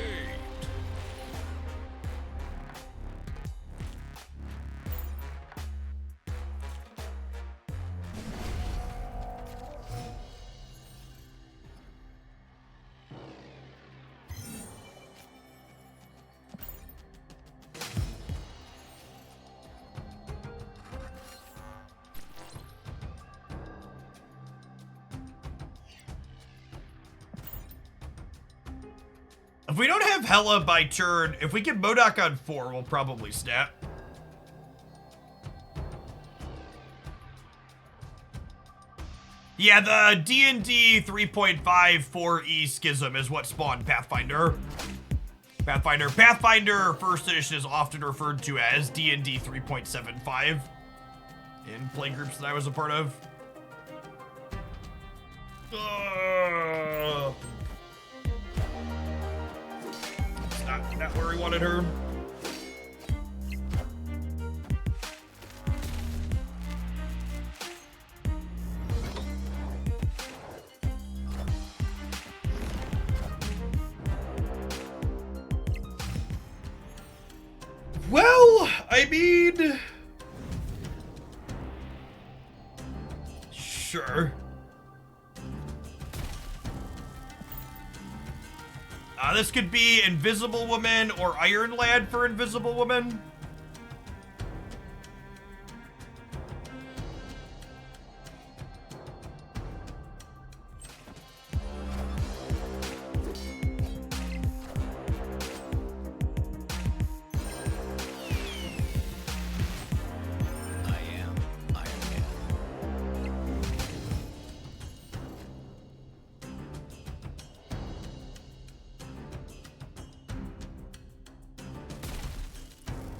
If we don't have Hela by turn, if we get MODOK on 4, we'll probably snap. Yeah, the D&D 3.5 4E schism is what spawned Pathfinder. Pathfinder first edition is often referred to as D&D 3.75 in playgroups that I was a part of. It's not where we wanted her. Well, I mean... Sure. This could be Invisible Woman or Iron Lad for Invisible Woman. I am Iron Man.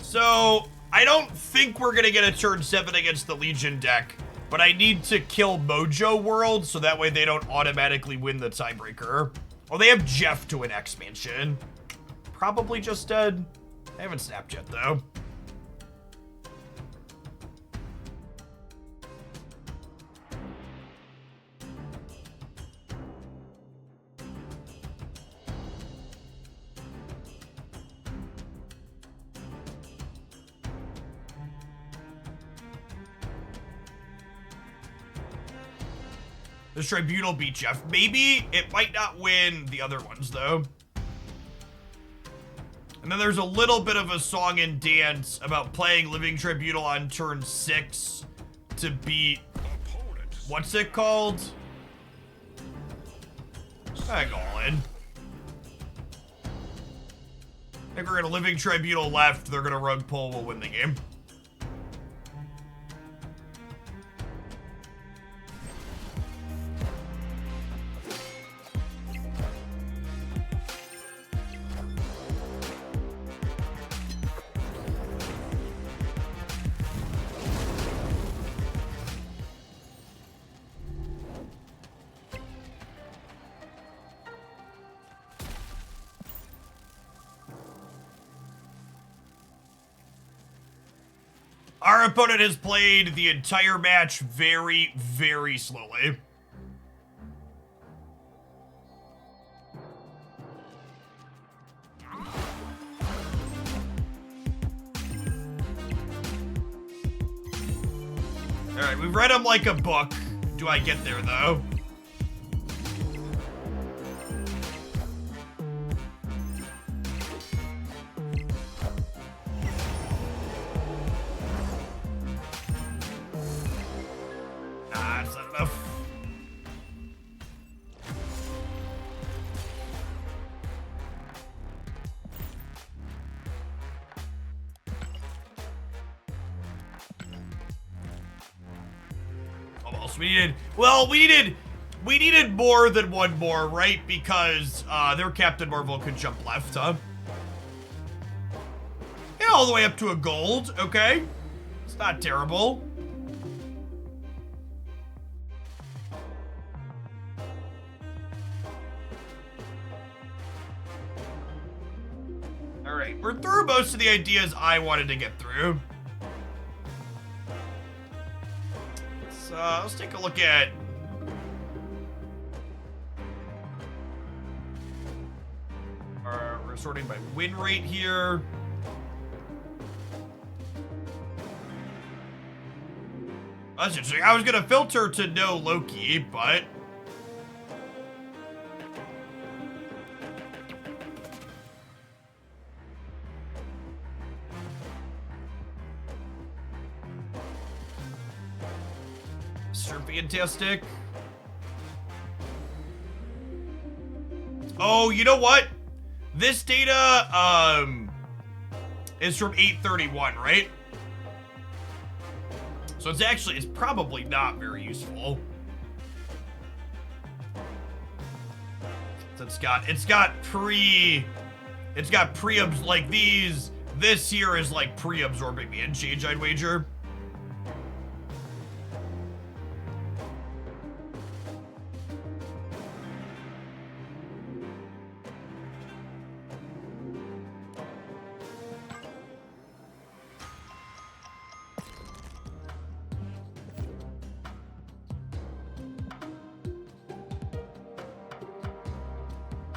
So, I don't think we're gonna get a turn 7 against the Legion deck, but I need to kill Mojo World so that way they don't automatically win the tiebreaker. Oh, they have Jeff to an X-Mansion. Probably just dead. I haven't snapped yet, though. This Tribunal beat Jeff. Maybe it might not win the other ones, though. And then there's a little bit of a song and dance about playing Living Tribunal on turn 6 to beat... What's it called? Hang on. I think we're gonna Living Tribunal left. They're gonna rug pull. We'll win the game. Our opponent has played the entire match very, very slowly. Alright, we've read him like a book. Do I get there, though? That's not enough. Almost. We needed more than one more, right? Because their Captain Marvel could jump left, huh? Yeah, all the way up to a gold. Okay, it's not terrible. All right, we're through most of the ideas I wanted to get through. Let's take a look at... We're sorting by win rate here. That's interesting. I was gonna filter to no Loki, but... Fantastic. Oh, you know what? This data is from 831, right? So it's probably not very useful. So it's got pre-abs like these. This here is like pre-absorbing the end change, I'd wager.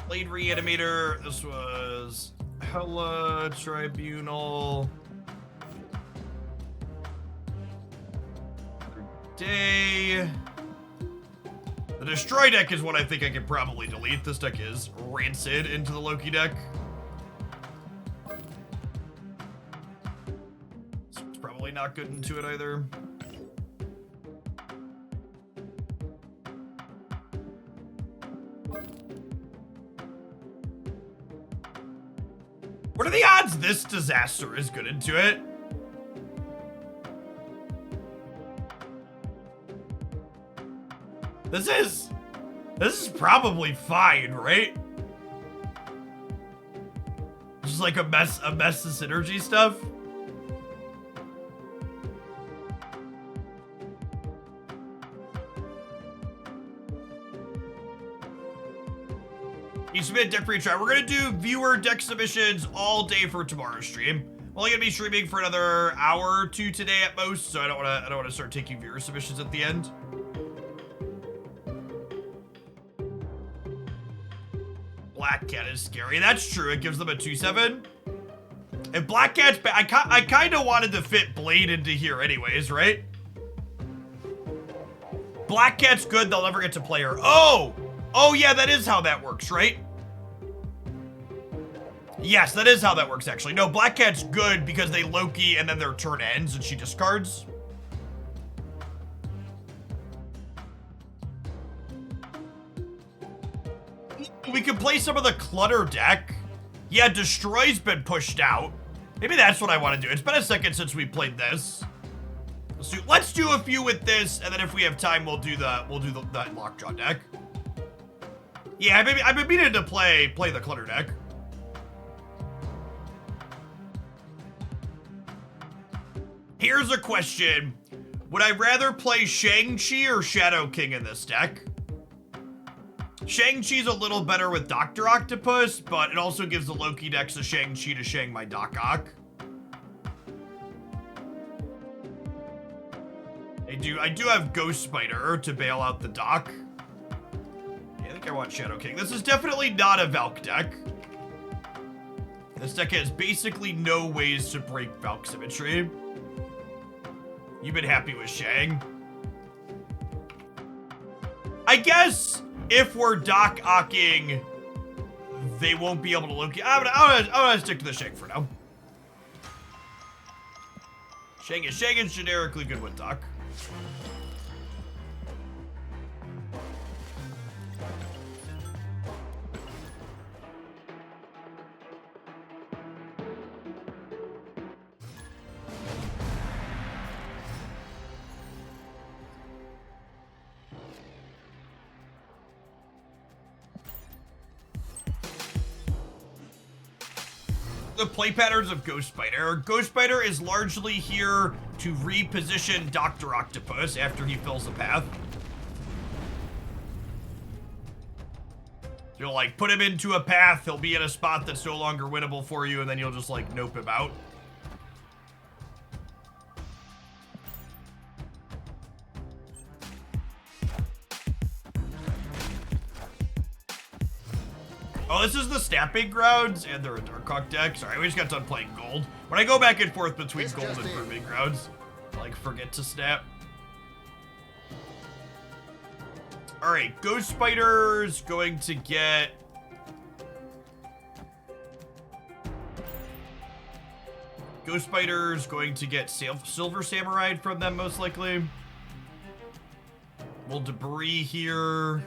Blade Reanimator. This was Hella Tribunal. Stay. The Destroy deck is what I think I can probably delete. This deck is rancid into the Loki deck. It's probably not good into it either. What are the odds this disaster is good into it? This is probably fine, right? Just like a mess of synergy stuff. You submit deck free try. We're gonna do viewer deck submissions all day for tomorrow's stream. We're only gonna be streaming for another hour or two today at most, so I don't wanna start taking viewer submissions at the end. Black Cat is scary. That's true. It gives them a 2/7. And Black Cat's I kind of wanted to fit Blade into here anyways, right? Black Cat's good. They'll never get to play her. Oh! Oh, yeah, that is how that works, right? Yes, that is how that works, actually. No, Black Cat's good because they Loki and then their turn ends and she discards. We could play some of the Clutter deck. Yeah, Destroy's been pushed out. Maybe that's what I want to do. It's been a second since we played this. Let's do a few with this, and then if we have time, we'll do that Lockjaw deck. Yeah, I've been meaning to play the Clutter deck. Here's a question. Would I rather play Shang-Chi or Shadow King in this deck? Shang-Chi's a little better with Dr. Octopus, but it also gives the Loki decks a Shang-Chi to Shang my Doc Ock. I do have Ghost Spider to bail out the Doc. Yeah, I think I want Shadow King. This is definitely not a Valk deck. This deck has basically no ways to break Valk symmetry. You've been happy with Shang. I guess if we're Doc Ocking, they won't be able to Loki. I'm gonna stick to the Shang for now. Shang is generically good with Doc. The play patterns of Ghost Spider. Ghost Spider is largely here to reposition Dr. Octopus after he fills the path. You'll like put him into a path, he'll be in a spot that's no longer winnable for you, and then you'll just like nope him out. Oh, this is the Snapping Grounds, and they're a Darkhawk deck. Sorry, we just got done playing Gold. When I go back and forth between Gold and Brewing Grounds, I like forget to snap. Alright, Ghost Spider's going to get... Ghost Spider's going to get Silver Samurai from them, most likely. We'll Debris here.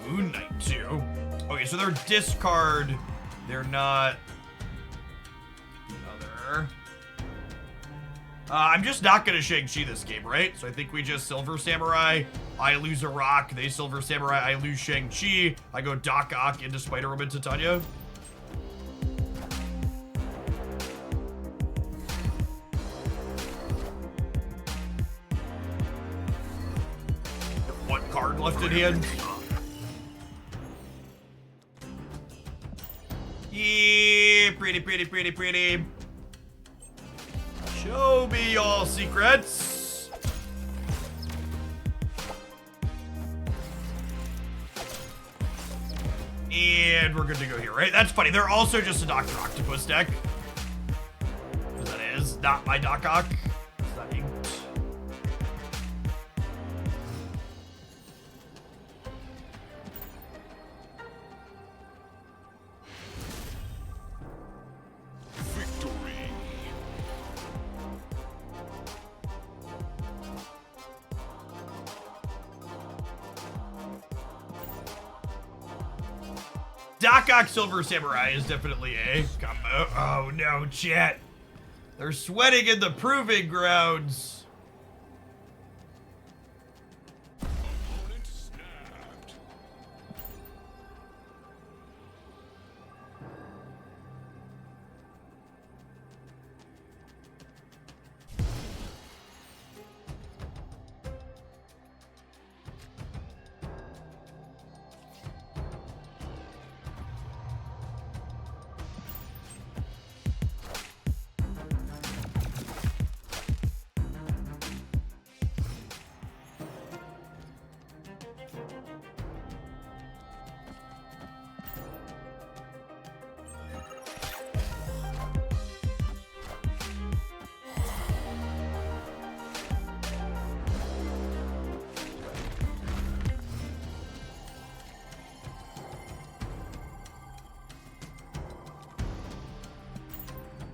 Moon Knight too. Okay, so they're discard. They're not other. I'm just not gonna Shang-Chi this game, right? So I think we just Silver Samurai. I lose a rock. They Silver Samurai. I lose Shang-Chi. I go Doc Ock into Spider-Woman Titania. One card left in hand. Yeah, pretty. Show me all secrets. And we're good to go here, right? That's funny. They're also just a Dr. Octopus deck. Because that is not my Doc Ock. It's not inked. Victory. Doc Ock Silver Samurai is definitely a combo. Oh no, chat. They're sweating in the proving grounds. Opponent snapped.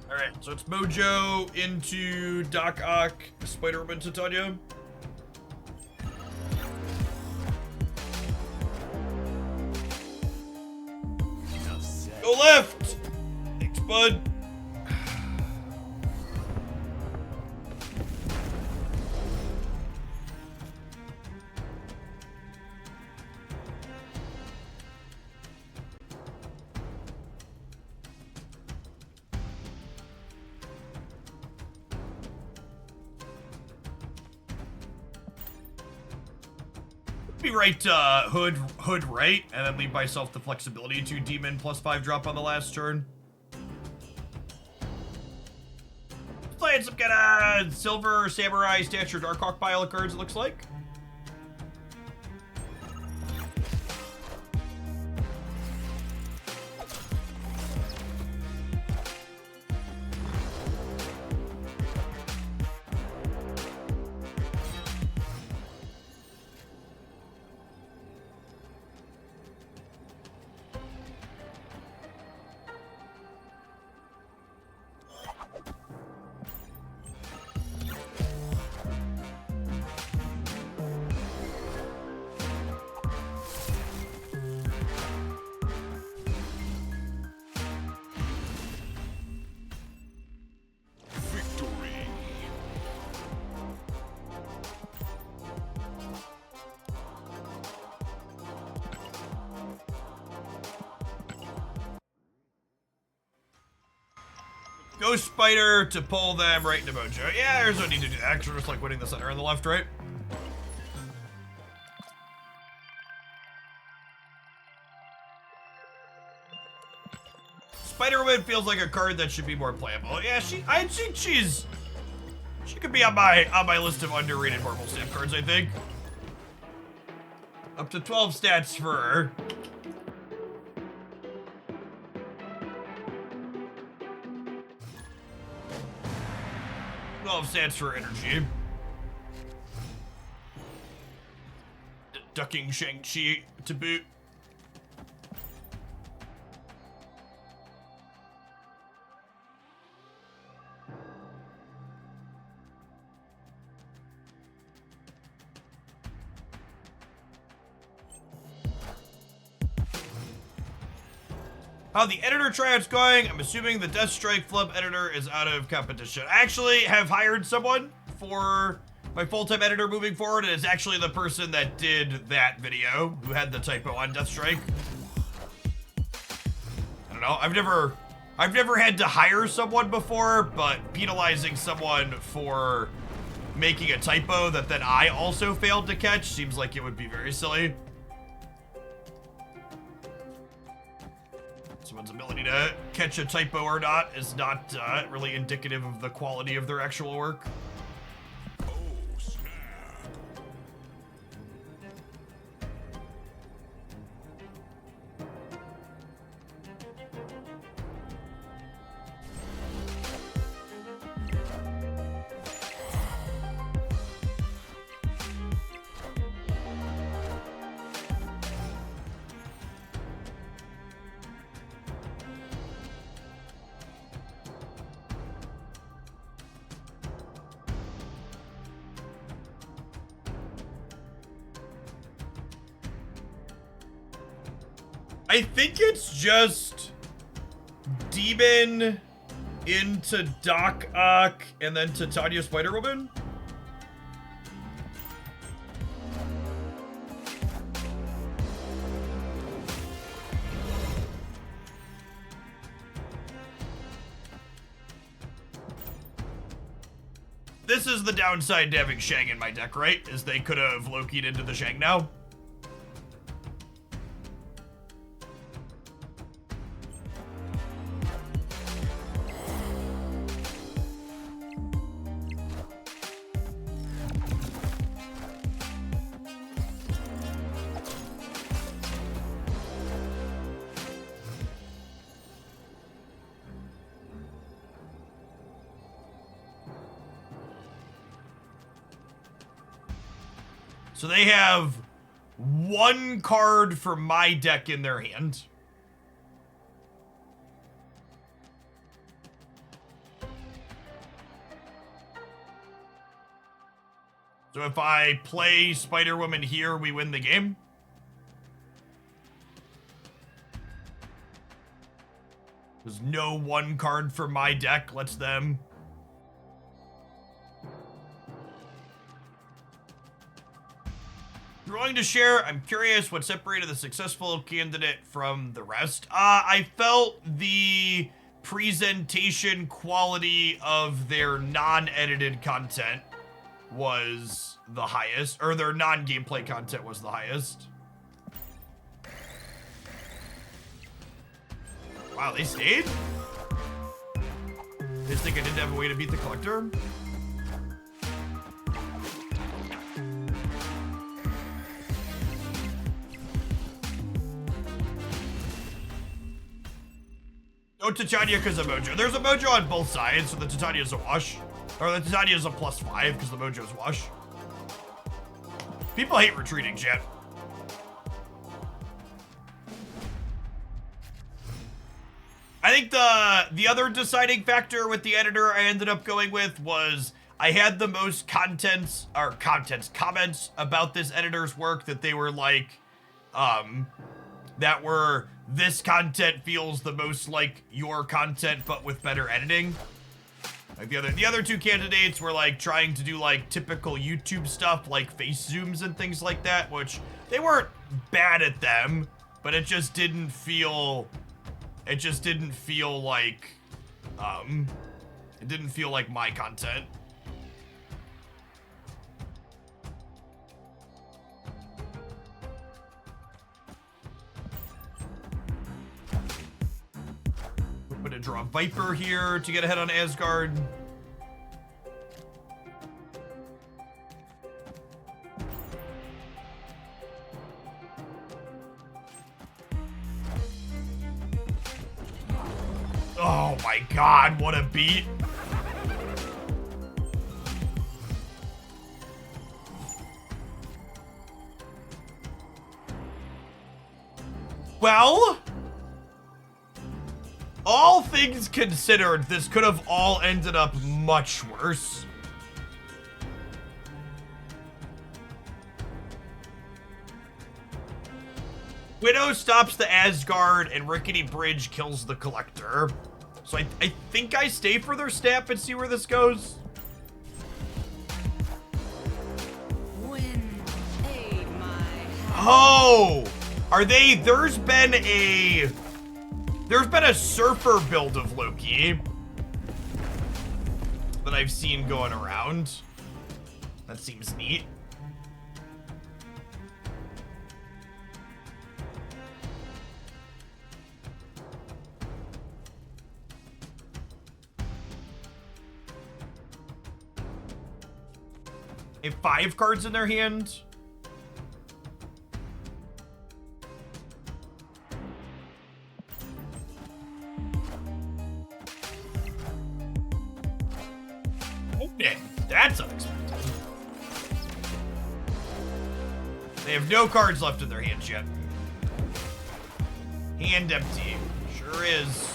Alright, so it's Mojo into Doc Ock, Spider-Man Titania. Enough said. Go left! Thanks, bud. Be right, hood right, and then leave myself the flexibility to demon +5 drop on the last turn. Playing some kind of silver samurai stature Darkhawk pile of cards, it looks like. Victory. Ghost Spider to pull them right into Mojo. Yeah, there's no need to do that, 'cause we're just like winning the center and the left, right? Spider-Woman feels like a card that should be more playable. Yeah, I think she could be on my list of underrated Marvel Stamp cards, I think. Up to 12 stats for her. Stats for energy. Ducking Shang-Chi to boot. How the editor triad's going? I'm assuming the Deathstrike flub editor is out of competition. I actually have hired someone for my full-time editor moving forward, and it's actually the person that did that video who had the typo on Deathstrike. I don't know. I've never had to hire someone before, but penalizing someone for making a typo that then I also failed to catch seems like it would be very silly. Someone's ability to catch a typo or not is not really indicative of the quality of their actual work. Oh, snap. I think it's just Demon into Doc Ock and then Titania Spider-Woman. This is the downside to having Shang in my deck, right? Is they could have Loki'd into the Shang now. So they have one card for my deck in their hand. So if I play Spider-Woman here, we win the game. There's no one card for my deck, lets them. You're willing to share? I'm curious what separated the successful candidate from the rest. I felt the presentation quality of their non-edited content was the highest, or their non-gameplay content was the highest. Wow, they stayed? They just think I didn't have a way to beat the collector? No Titania because of Mojo. There's a Mojo on both sides, so the Titania's a wash. Or the Titania's a +5 because the Mojo's wash. People hate retreating, chat. I think the other deciding factor with the editor I ended up going with was I had the most comments about this editor's work that they were like, that were, this content feels the most like your content, but with better editing. Like the other two candidates were like trying to do like typical YouTube stuff, like face zooms and things like that, which they weren't bad at them, but it just didn't feel like, it didn't feel like my content. I'm gonna draw Viper here to get ahead on Asgard. Oh my god, what a beat. Well, all things considered, this could have all ended up much worse. Widow stops the Asgard and Rickety Bridge kills the Collector. So I think I stay for their snap and see where this goes. Oh, are they? There's been a surfer build of Loki that I've seen going around. That seems neat. They have 5 cards in their hand. Okay, that's unexpected. They have no cards left in their hands yet. Hand empty. Sure is.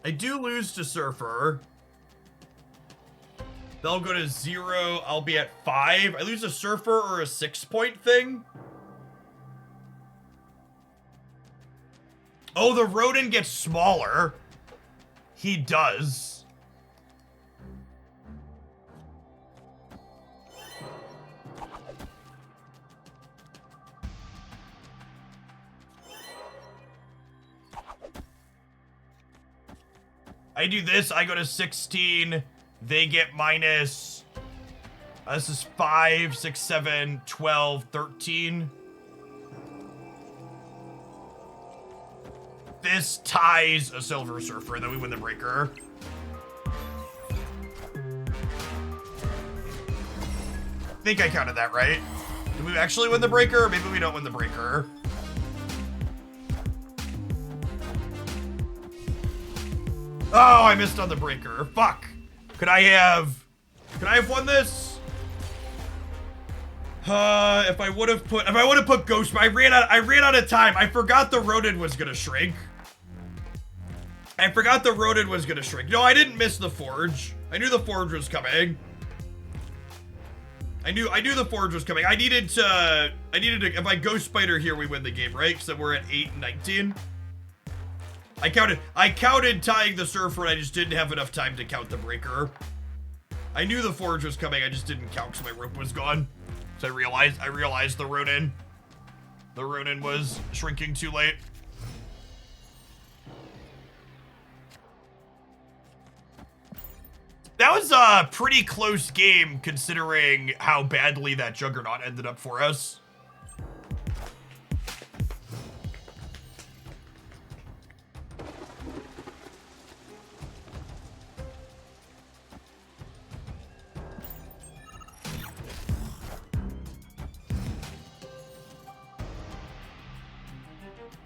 I do lose to Surfer. They'll go to 0. I'll be at 5. I lose a Surfer or a 6-point thing. Oh, the Rodent gets smaller. He does. I do this, I go to 16. They get minus. This is 5, 6, 7, 12, 13. This ties a Silver Surfer, and then we win the breaker. I think I counted that right. Did we actually win the breaker, or maybe we don't win the breaker? Oh, I missed on the breaker. Fuck. Could I have won this? If I would have put Ghost, I ran out of time. I forgot the Rodent was gonna shrink. No, I didn't miss the Forge. I knew the Forge was coming. I knew the Forge was coming. I needed to, if I Ghost Spider here, we win the game, right? So we're at 8 and 19. I counted tying the Surfer, and I just didn't have enough time to count the breaker. I knew the Forge was coming, I just didn't count because my rope was gone. So I realized the Rodent was shrinking too late. That was a pretty close game considering how badly that Juggernaut ended up for us.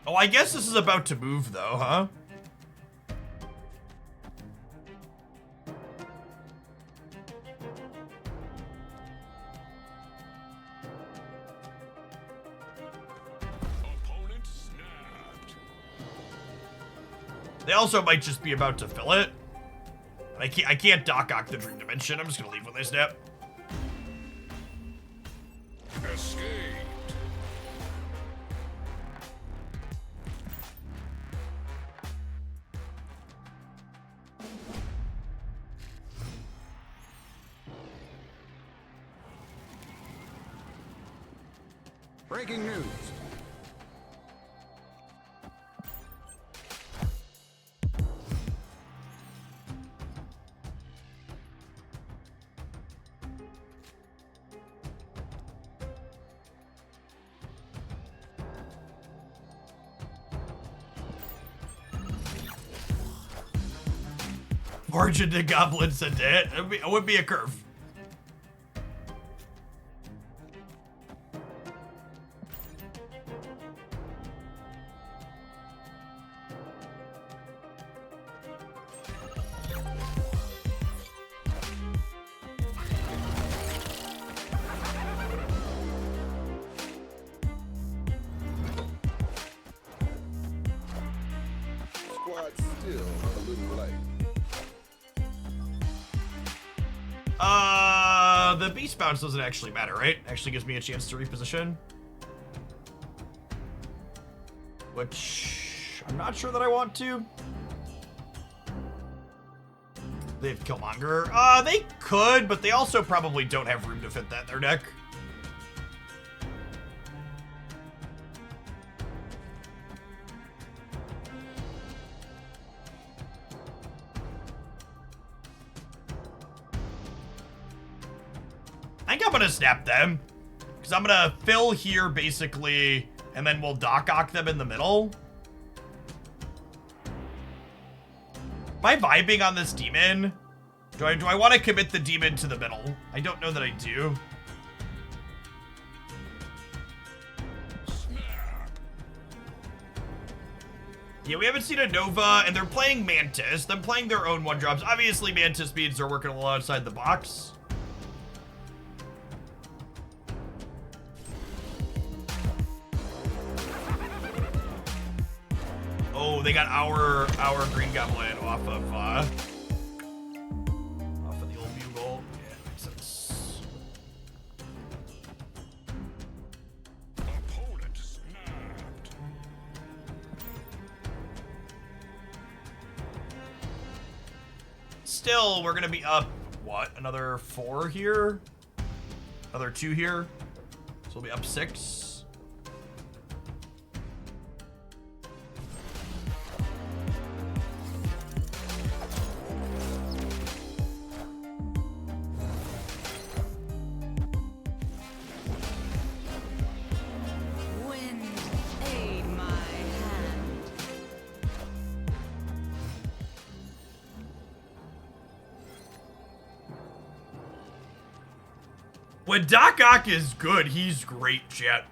Oh, I guess this is about to move though, huh? Opponent snapped. They also might just be about to fill it. I can't Doc-Ock the Dream Dimension. I'm just gonna leave when they snap. Escaped. Breaking news. Origin to Goblins a dead. It would be a curve. Squad's still a little light. The Beast Bounce doesn't actually matter, right? Actually gives me a chance to reposition. Which I'm not sure that I want to. They have Killmonger. They could, but they also probably don't have room to fit that in their deck. I think I'm gonna snap them. Because I'm gonna fill here, basically, and then we'll Doc-Ock them in the middle. Am I vibing on this demon? Do I want to commit the demon to the middle? I don't know that I do. Snap. Yeah, we haven't seen a Nova, and they're playing Mantis. Them playing their own 1-drops. Obviously, Mantis means they're working a little outside the box. Oh, Oh, they got our green goblin off of the old bugle. Yeah, makes sense. Opponent snapped. Still, we're gonna be up, what, another 4 here? Another 2 here? So we'll be up 6. Wind, aid my hand. When Doc Ock is good, he's great, chat.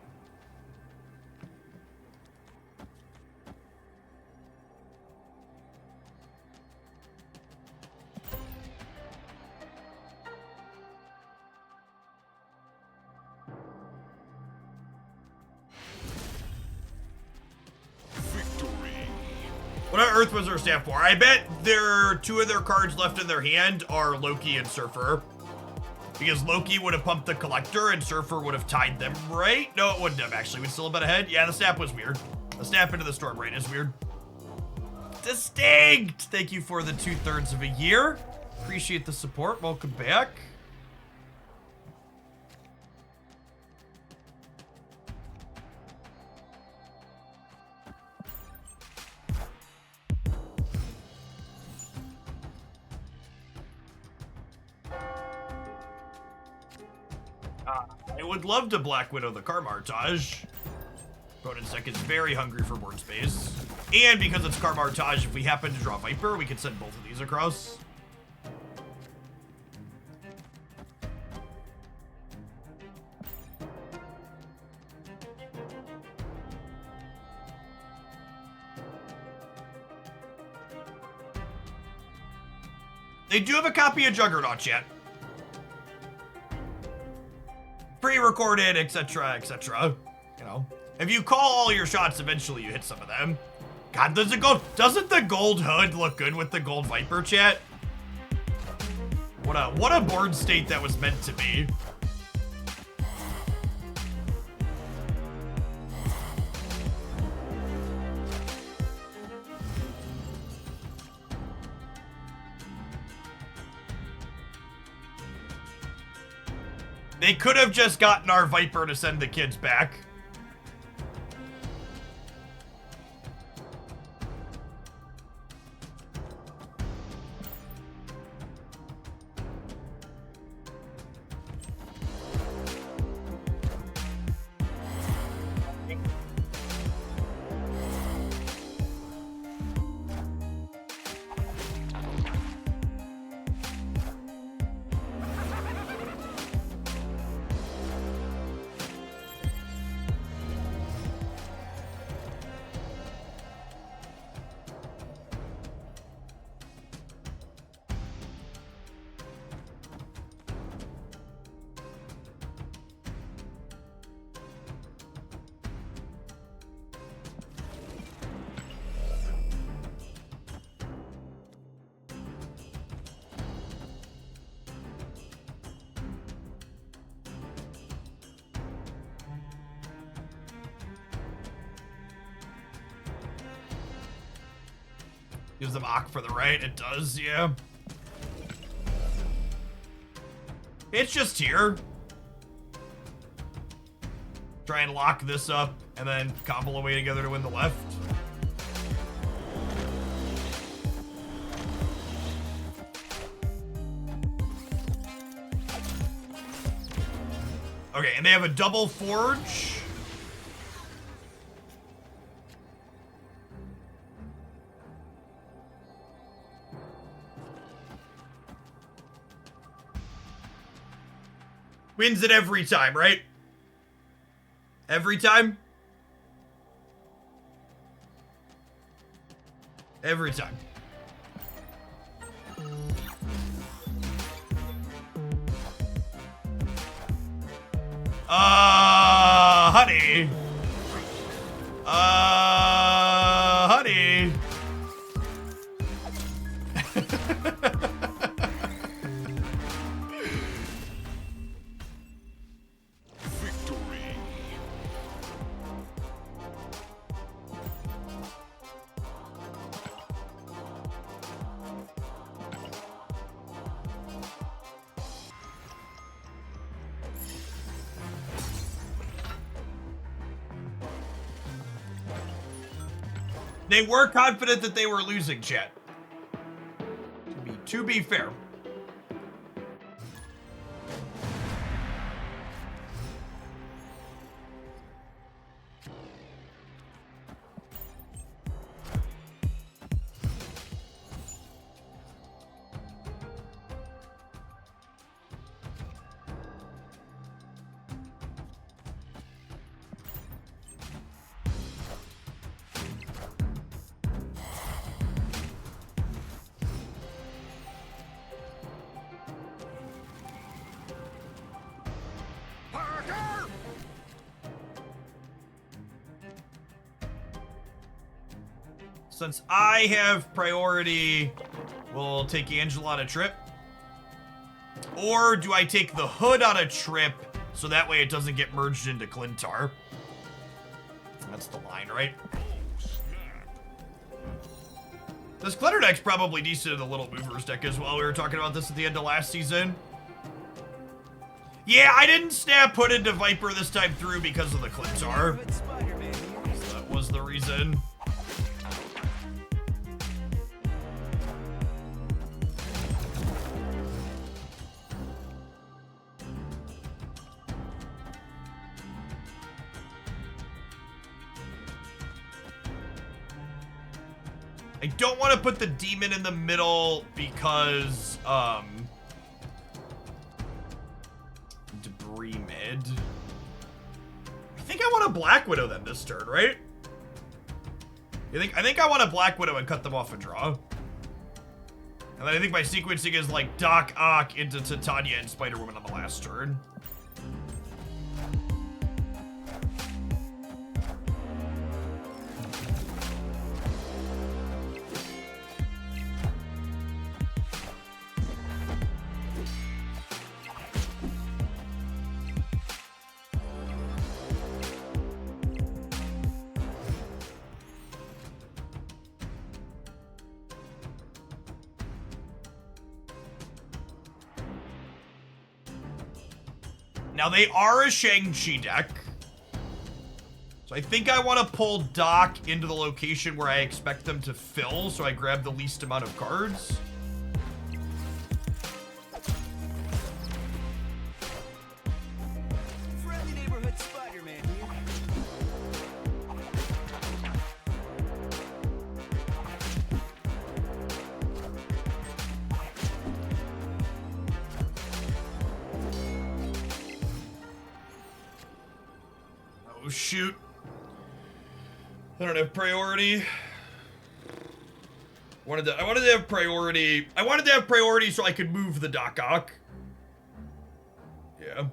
Victory. What are Earth Wizard stand for? I bet two of their cards left in their hand are Loki and Surfer. Because Loki would have pumped the Collector and Surfer would have tied them, right? No, it wouldn't have, actually. We'd still have been ahead. Yeah, the snap was weird. The snap into the Storm Rain is weird. Distinct! Thank you for the 2/3 of a year. Appreciate the support. Welcome back. I would love to Black Widow the Karmartage. Opponent's deck is very hungry for board space. And because it's Karmartage, if we happen to draw Viper, we can send both of these across. They do have a copy of Juggernaut, chat. Pre-recorded, etc., etc. You know, if you call all your shots, eventually you hit some of them. God, doesn't the gold hood look good with the gold Viper, chat? What a board state that was meant to be. They could have just gotten our Viper to send the kids back. Gives them Ock for the right. It does, yeah. It's just here. Try and lock this up and then cobble away together to win the left. Okay, and they have a double forge. Wins it every time, right? Every time? Every time. Honey. Honey. They were confident that they were losing, chat. To be fair. Since I have priority, we'll take Angela on a trip. Or do I take the Hood on a trip so that way it doesn't get merged into Clintar? That's the line, right? This Clutter deck's probably decent in the Little Movers deck as well. We were talking about this at the end of last season. Yeah, I didn't snap Hood into Viper this time through because of the Clintar. So that was the reason. I don't want to put the demon in the middle because, debris mid. I think I want to Black Widow them this turn, right? I think I want to Black Widow and cut them off a draw. And then I think my sequencing is like Doc Ock into Titania and Spider-Woman on the last turn. Now, they are a Shang-Chi deck. So I think I want to pull Doc into the location where I expect them to fill, so I grab the least amount of cards. Friendly neighborhood Spider-Man here. Oh, shoot. I don't have priority. I wanted to have priority. I wanted to have priority so I could move the Doc Ock. Yeah.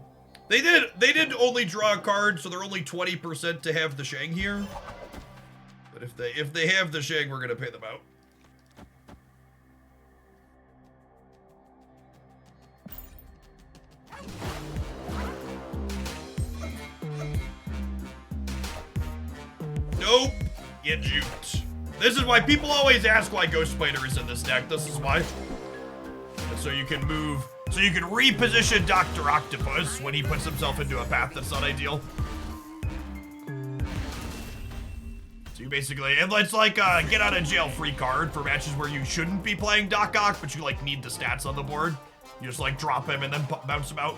They did only draw a card, so they're only 20% to have the Shang here. But if they have the Shang, we're gonna pay them out. Nope. You juked. This is why people always ask why Ghost Spider is in this deck. This is why. And so you can move. So you can reposition Dr. Octopus when he puts himself into a path that's not ideal. So you basically, and it's like a get out of jail free card for matches where you shouldn't be playing Doc Ock, but you like need the stats on the board. You just like drop him and then bounce him out.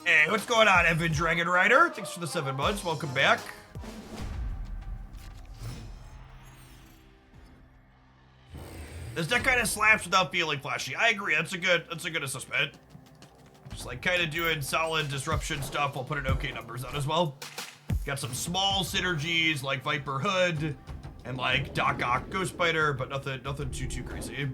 Hey, what's going on, Evan Dragon Rider? Thanks for the 7 months. Welcome back. This deck kind of slaps without feeling flashy. I agree. That's a good assessment. Just like kind of doing solid disruption stuff. I'll put in okay numbers out as well. Got some small synergies like Viper Hood and like Doc Ock Ghost Spider, but nothing too crazy.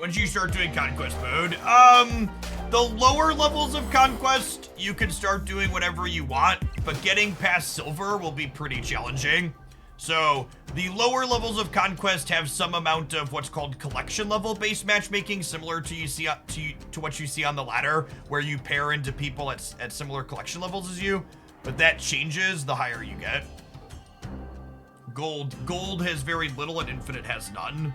Once you start doing conquest mode, the lower levels of conquest, you can start doing whatever you want, but getting past silver will be pretty challenging. So the lower levels of conquest have some amount of what's called collection level based matchmaking, similar to what you see on the ladder, where you pair into people at similar collection levels as you, but that changes the higher you get. Gold has very little and infinite has none.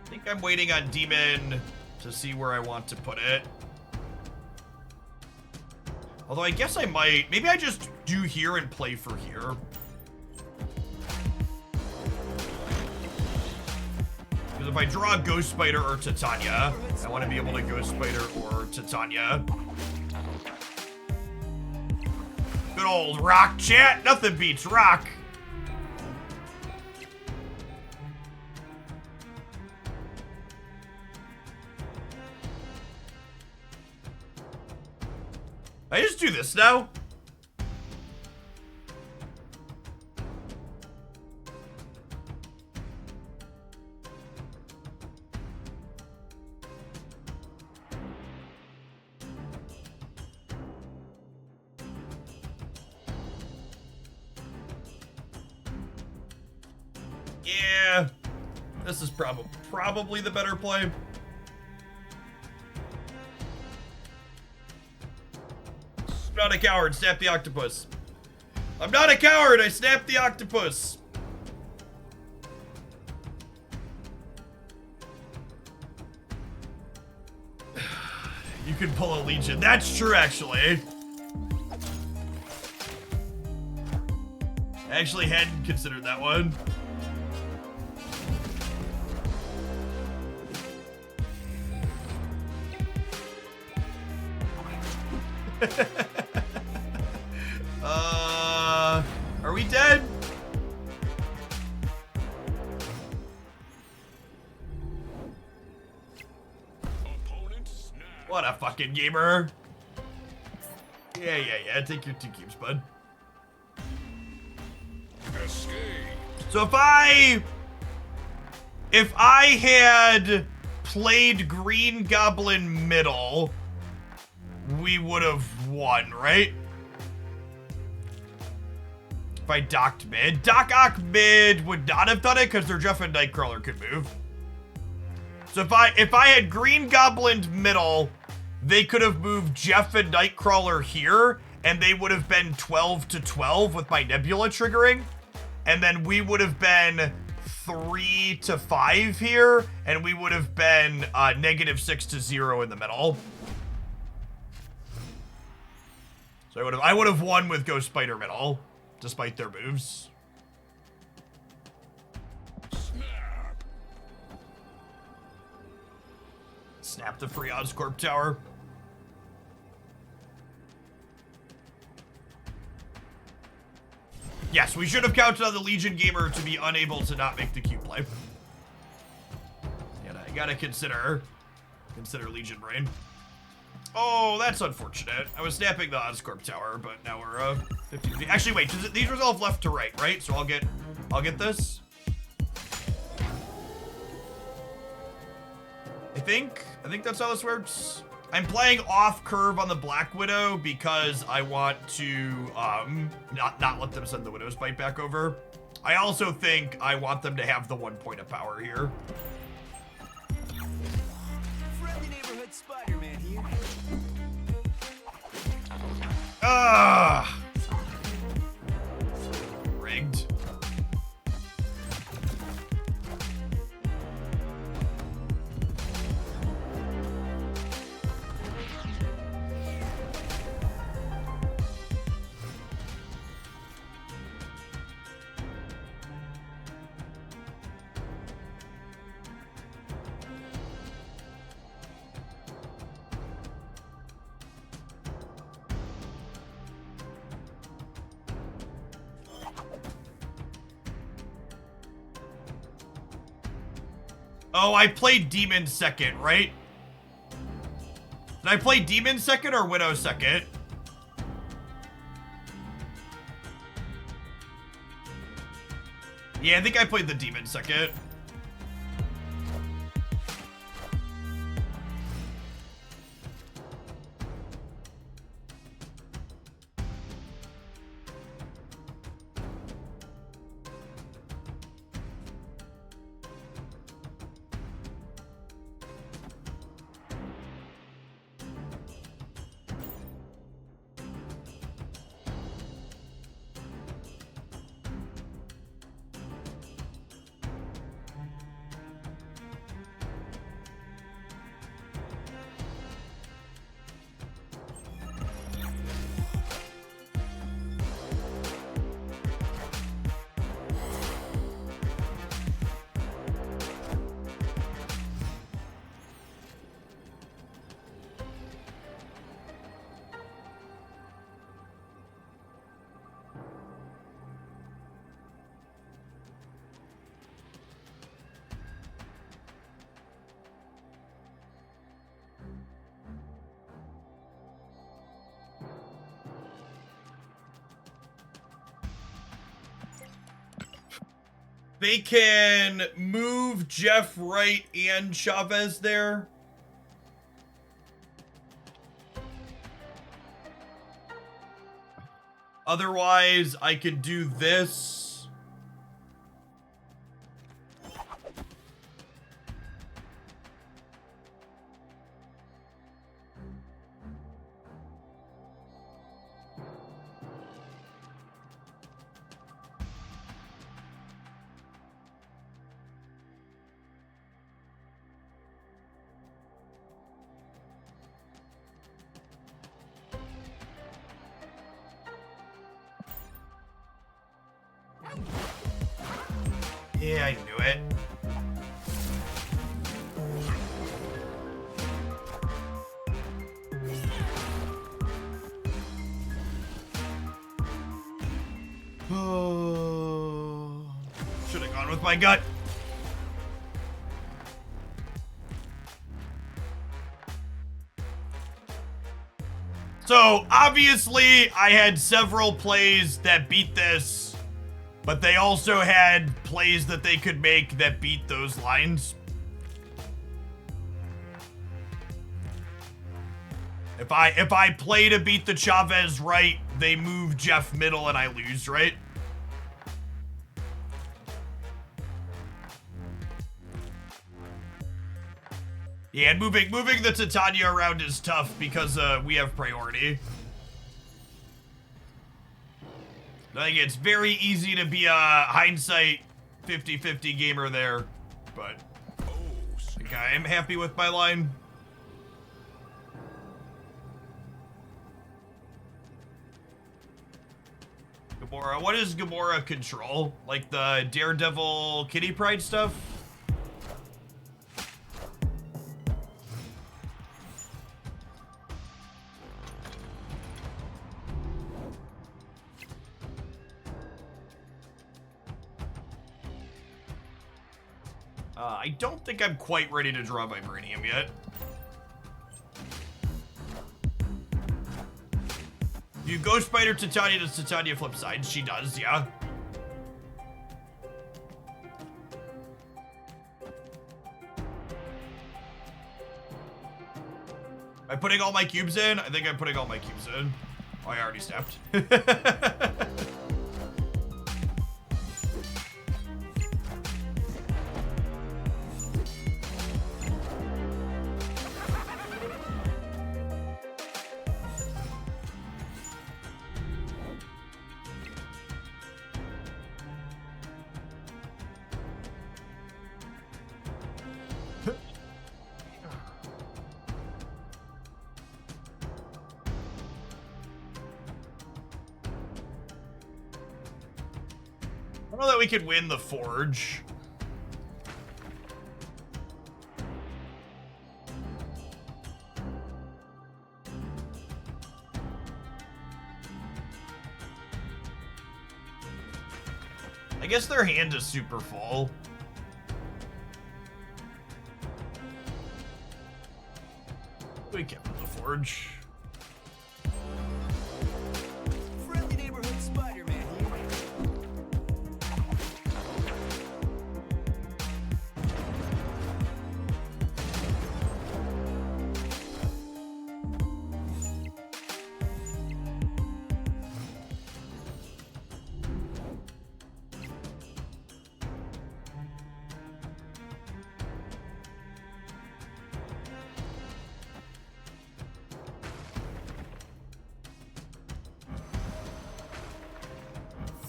I think I'm waiting on Demon to see where I want to put it. Although I guess I might, maybe I just do here and play for here. Because if I draw Ghost Spider or Titania, I want to be able to Ghost Spider or Titania. Good old rock chat, nothing beats rock. I just do this now. Yeah, this is probably the better play. I'm not a coward, snap the octopus. I'm not a coward, I snapped the octopus. You can pull a Legion. That's true, actually. I actually hadn't considered that one. Are we dead? Opponent snap. What a fucking gamer. Yeah. Take your 2 cubes, bud. Escape. So if I had played Green Goblin middle, we would have won, right? If I docked mid. Dock mid would not have done it because their Jeff and Nightcrawler could move. So if I had Green Goblin middle, they could have moved Jeff and Nightcrawler here, and they would have been 12 to 12 with my Nebula triggering. And then we would have been 3 to 5 here, and we would have been -6 to 0 in the middle. So I would have won with Ghost Spider middle, despite their moves. Snap. Snap the free Oscorp tower. Yes, we should have counted on the Legion gamer to be unable to not make the cube play. And I gotta consider Legion brain. Oh, that's unfortunate. I was snapping the Oscorp tower, but now we're 50. Actually, wait. These resolve left to right, right? So I'll get this. I think that's how this works. I'm playing off curve on the Black Widow because I want to not let them send the Widow's Bite back over. I also think I want them to have the 1 point of power here. Friendly neighborhood Spider-Man here. Rigged. Oh, I played Demon second, right? Did I play Demon second or Widow second? Yeah, I think I played the demon second. They can move Jeff Wright and Chavez there. Otherwise, I could do this. Yeah, I knew it. Oh, should have gone with my gut. So, obviously, I had several plays that beat this, but they also had plays that they could make that beat those lines. If I play to beat the Chavez right, they move Jeff middle and I lose, right? Yeah, and moving the Titania around is tough because we have priority. I think it's very easy to be a hindsight 50-50 gamer there, but I think I am happy with my line. Gamora, what does Gamora control? Like the Daredevil Kitty Pride stuff? I don't think I'm quite ready to draw Vibranium yet. You Ghost Spider Titania, does Titania flip sides? She does, yeah. Am I putting all my cubes in? I think I'm putting all my cubes in. Oh, I already snapped. I don't know that we could win the Forge. I guess their hand is super full. We kept the Forge. Friendly neighborhood Spider-Man here.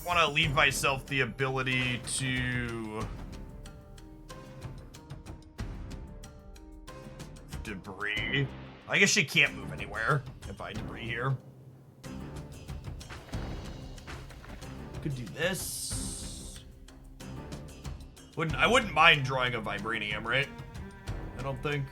want to leave myself the ability to debris. I guess she can't move anywhere if I debris here. Could do this. I wouldn't mind drawing a vibranium, right? I don't think.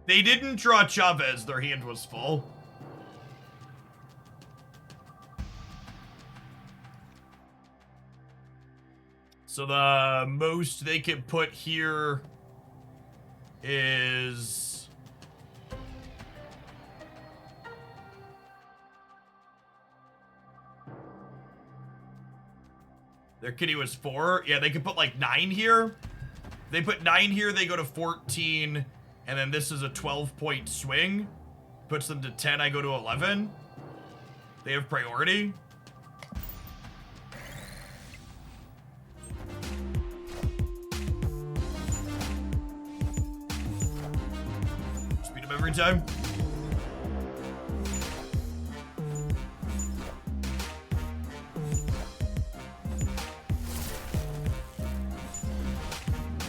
They didn't draw Chavez, their hand was full. So the most they can put here is... Their kitty was 4. Yeah, they could put like 9 here. If they put 9 here, they go to 14. And then this is a 12-point swing. Puts them to 10, I go to 11. They have priority. Speed them every time.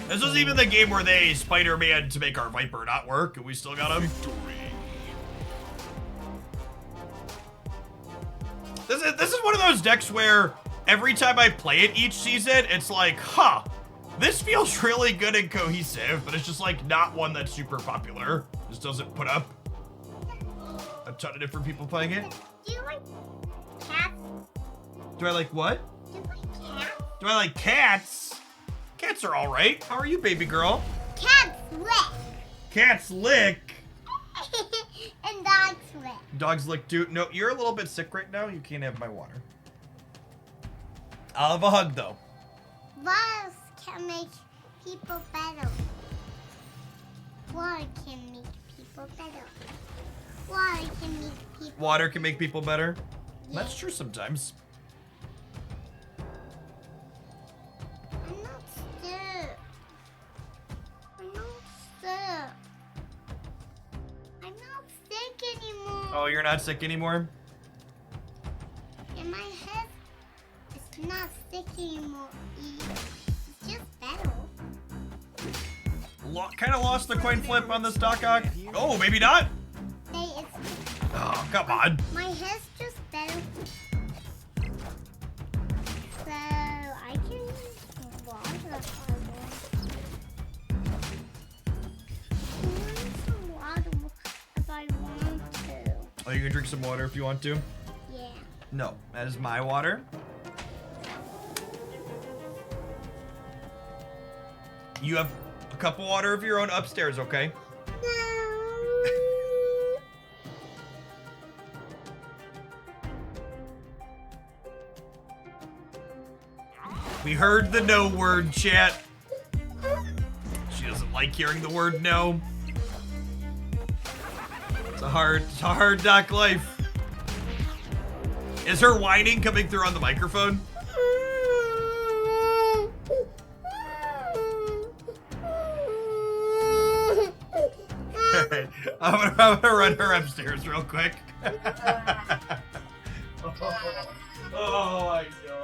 This was even the game where they Spider-Man to make our Viper not work, and we still got him. This is one of those decks where every time I play it each season, it's like, huh, this feels really good and cohesive, but it's just like not one that's super popular. Just doesn't put up a ton of different people playing it. Do you like cats? Do I like what? Do you like cats? Do I like cats? Cats are all right. How are you, baby girl? Cats lick. Cats lick. And dogs lick. Dogs lick too. No, you're a little bit sick right now. You can't have my water. I'll have a hug though. Water can make people better. Water can make people better. Water can make people Water can make people better. Yeah. That's true sometimes. I'm not sick. I'm not sick. I'm not sick anymore. Oh, you're not sick anymore? And my head is not sick anymore. It's just better. Kind of lost the coin flip on this Doc Ock. Oh, maybe not. Hey, it's Oh, come on. my head's just better. So I can use water if I want. I can use some water if I want to. Oh, you can drink some water if you want to? Yeah. No, that is my water. You have a cup of water of your own upstairs, okay? We heard the no word, chat. She doesn't like hearing the word no. It's a hard Doc life. Is her whining coming through on the microphone? I'm gonna run her upstairs real quick. Oh, I know.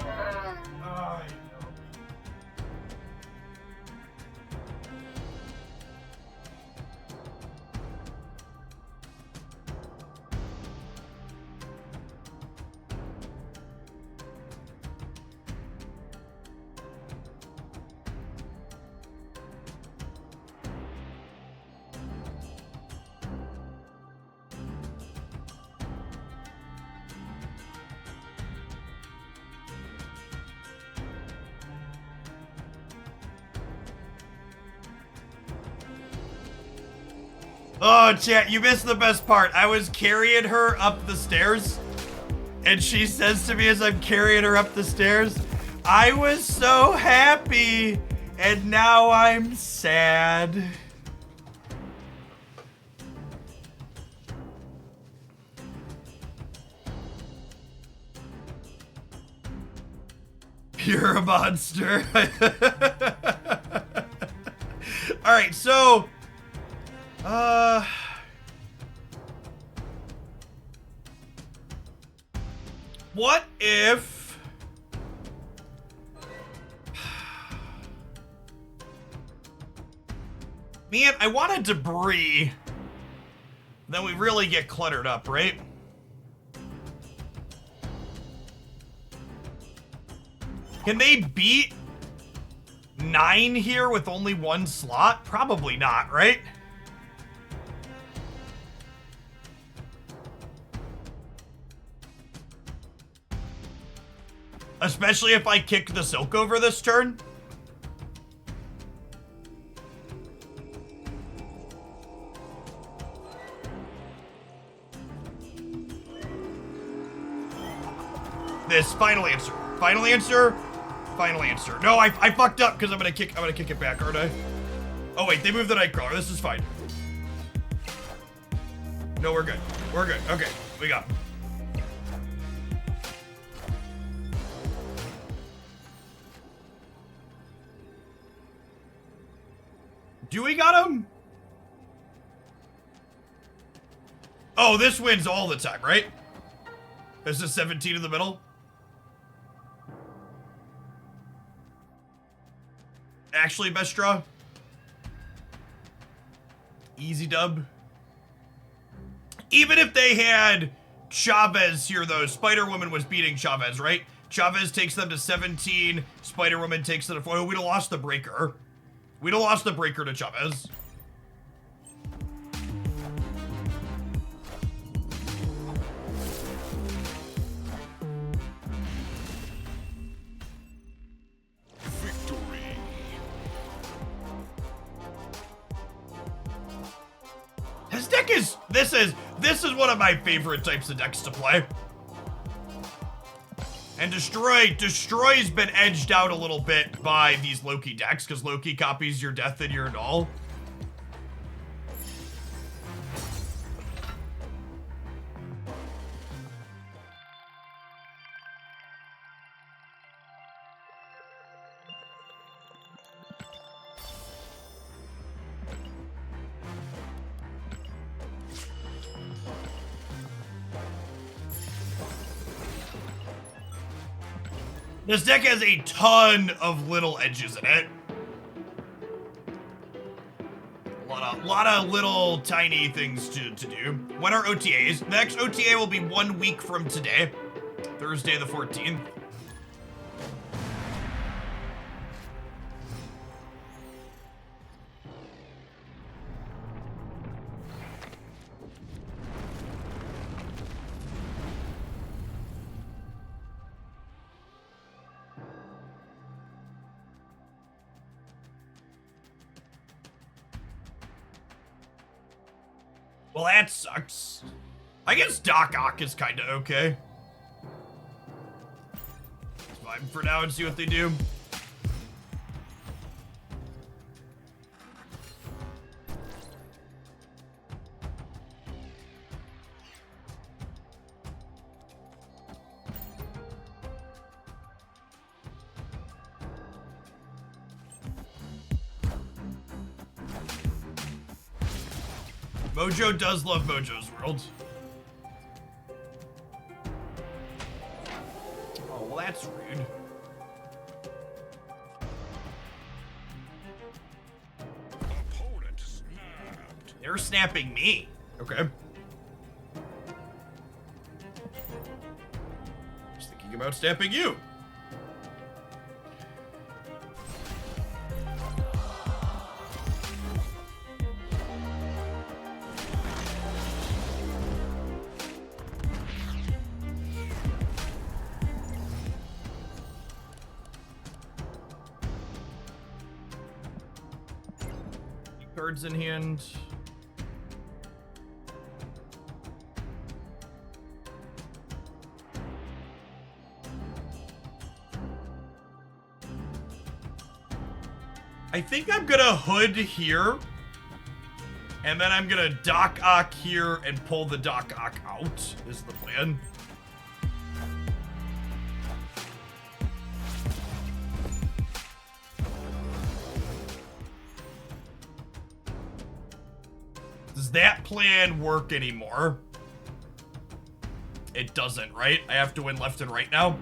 Oh, I know. Oh, chat, you missed the best part. I was carrying her up the stairs, And she says to me as I'm carrying her up the stairs, I was so happy, and now I'm sad. You're a monster. All right, so, what if, man, I wanted debris, then we really get cluttered up, right? Can they beat 9 here with only 1 slot? Probably not, right? Especially if I kick the Silk over this turn. This final answer. Final answer. Final answer. No, I fucked up because I'm gonna kick it back, aren't I? Oh wait, they moved the Nightcrawler. This is fine. No, we're good. We're good. Okay, we got him. Do we got him? Oh, this wins all the time, right? This is 17 in the middle. Actually, best draw. Easy dub. Even if they had Chavez here, though, Spider-Woman was beating Chavez, right? Chavez takes them to 17. Spider-Woman takes them to 4. We'd have lost the breaker. We'd have lost the breaker to Chavez. Victory. This deck is this is one of my favorite types of decks to play. And Destroy's been edged out a little bit by these Loki decks, because Loki copies your death and your null. This deck has a ton of little edges in it. A lot of little tiny things to do. When are OTAs? The next OTA will be 1 week from today, Thursday the 14th. Well, that sucks. I guess Doc Ock is kind of okay. It's fine for now and see what they do. Mojo does love Mojo's World. Oh, well, that's rude. Opponent snapped. They're snapping me. Okay. Just thinking about snapping you. Cards in hand. I think I'm gonna hood here. And then I'm gonna Doc Ock here and pull the Doc Ock out, is the plan. Does that plan work anymore? It doesn't, right? I have to win left and right now.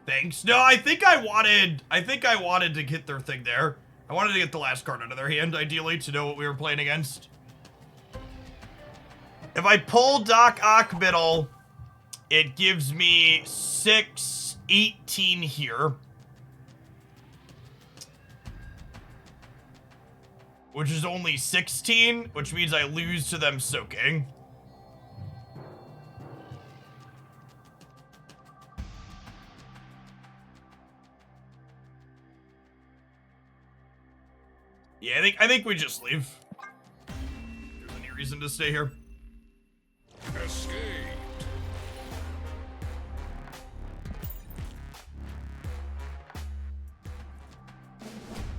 Thanks. No, I think I wanted to get their thing there. I wanted to get the last card out of their hand, ideally, to know what we were playing against. If I pull Doc Ock middle, it gives me 6, 18 here. Which is only 16, which means I lose to them soaking. Yeah, I think we just leave. There's any reason to stay here. Escaped.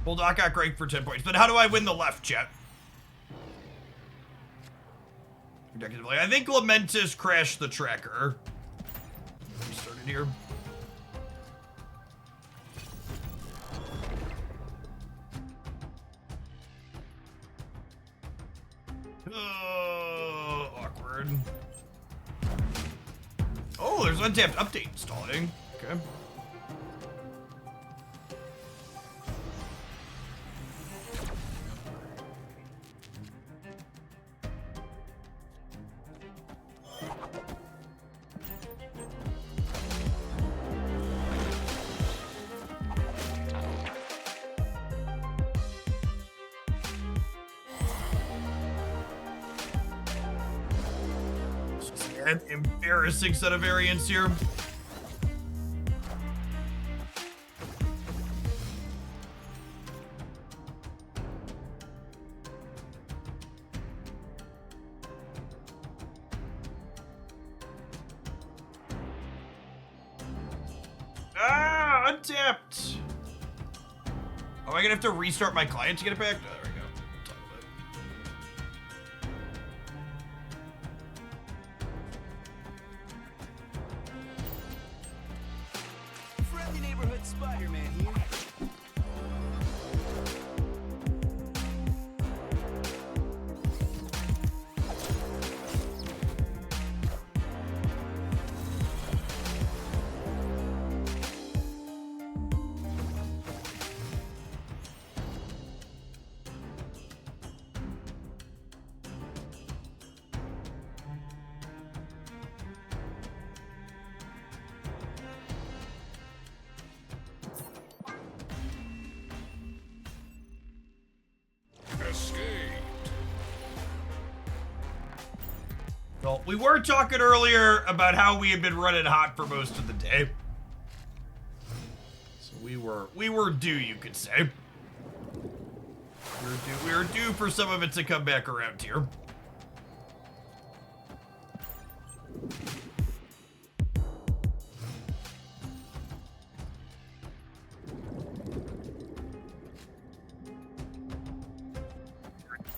Pull Doc Ock right for 10 points. But how do I win the left, chat? I think Lamentus crashed the tracker. We started here. Awkward. Oh, there's untapped update installing. Okay. An embarrassing set of variants here. Ah, untapped. Am I gonna have to restart my client to get it back? Oh, there we go. Talk about it. Friendly neighborhood Spider-Man here. Well, we were talking earlier about how we had been running hot for most of the day. So we were due, you could say. We were due for some of it to come back around here.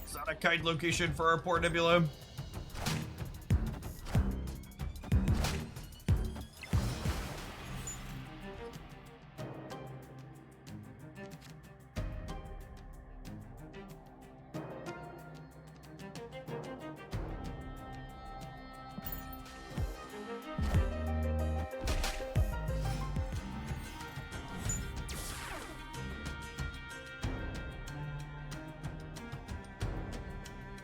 Is that a kind location for our port nebula?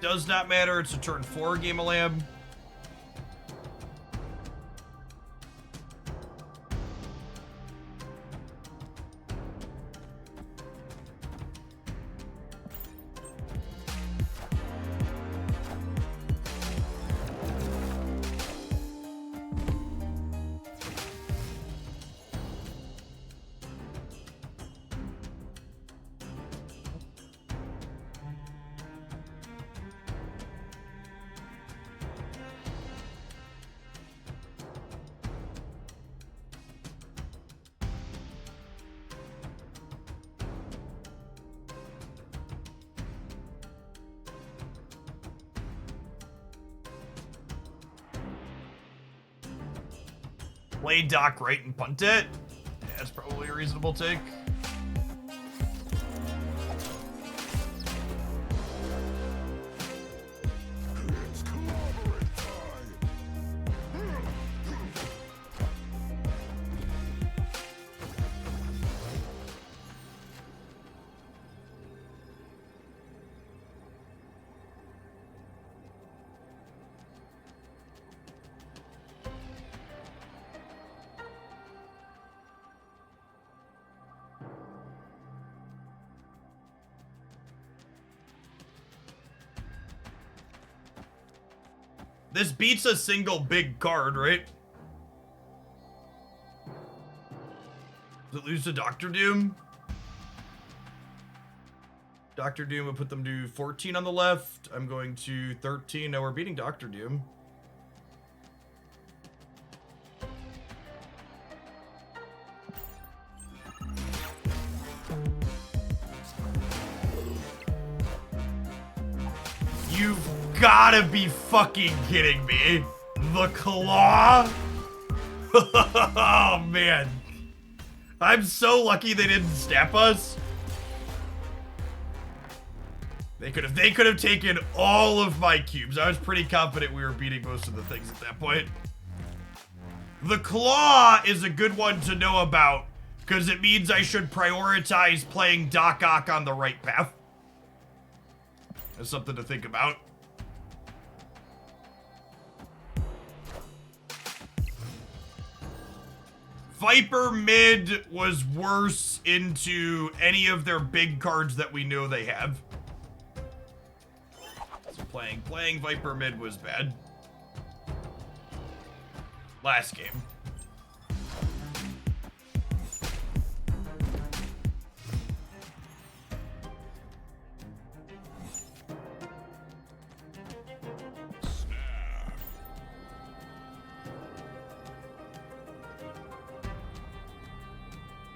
Does not matter, it's a turn 4 game of lab. play Doc right and punt it. Yeah, that's probably a reasonable take. It's clobbering time. This beats a single big card, right? Does it lose to Doctor Doom? Doctor Doom would put them to 14 on the left. I'm going to 13. No, we're beating Doctor Doom. You've gotta be fucking kidding me. The claw? Oh, man. I'm so lucky they didn't snap us. They could have taken all of my cubes. I was pretty confident we were beating most of the things at that point. The claw is a good one to know about because it means I should prioritize playing Doc Ock on the right path. That's something to think about. Viper mid was worse into any of their big cards that we know they have. So playing Viper mid was bad. Last game.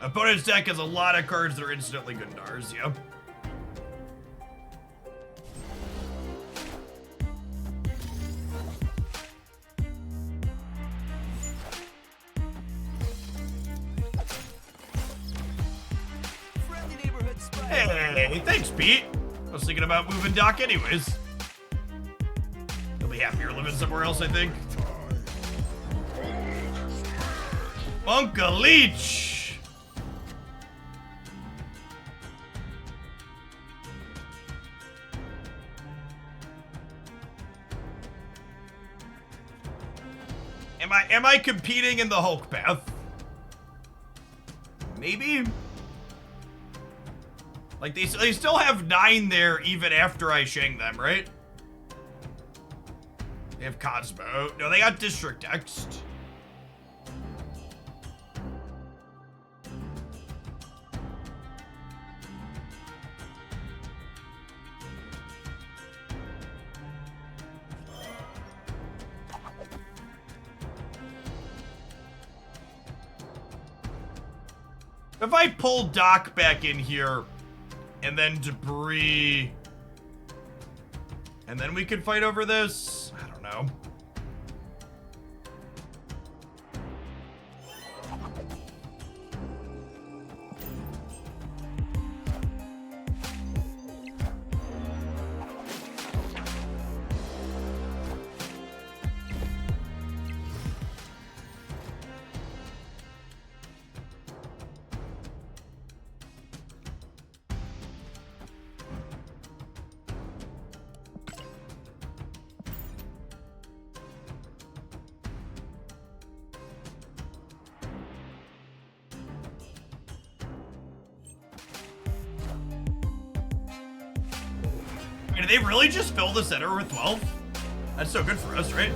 Opponent's deck has a lot of cards that are instantly good in ours, yeah. Friendly neighborhood spider. Hey, thanks, Pete. I was thinking about moving Doc anyways. He'll be happier living somewhere else, I think. Uncle Leech! Am I competing in the Hulk path? Maybe? Like, they still have 9 there even after I Shang them, right? They have Cosmo. No, they got District X. If I pull Doc back in here, and then Debris, and then we could fight over this? I don't know. Did they really just fill the center with 12? That's so good for us, right?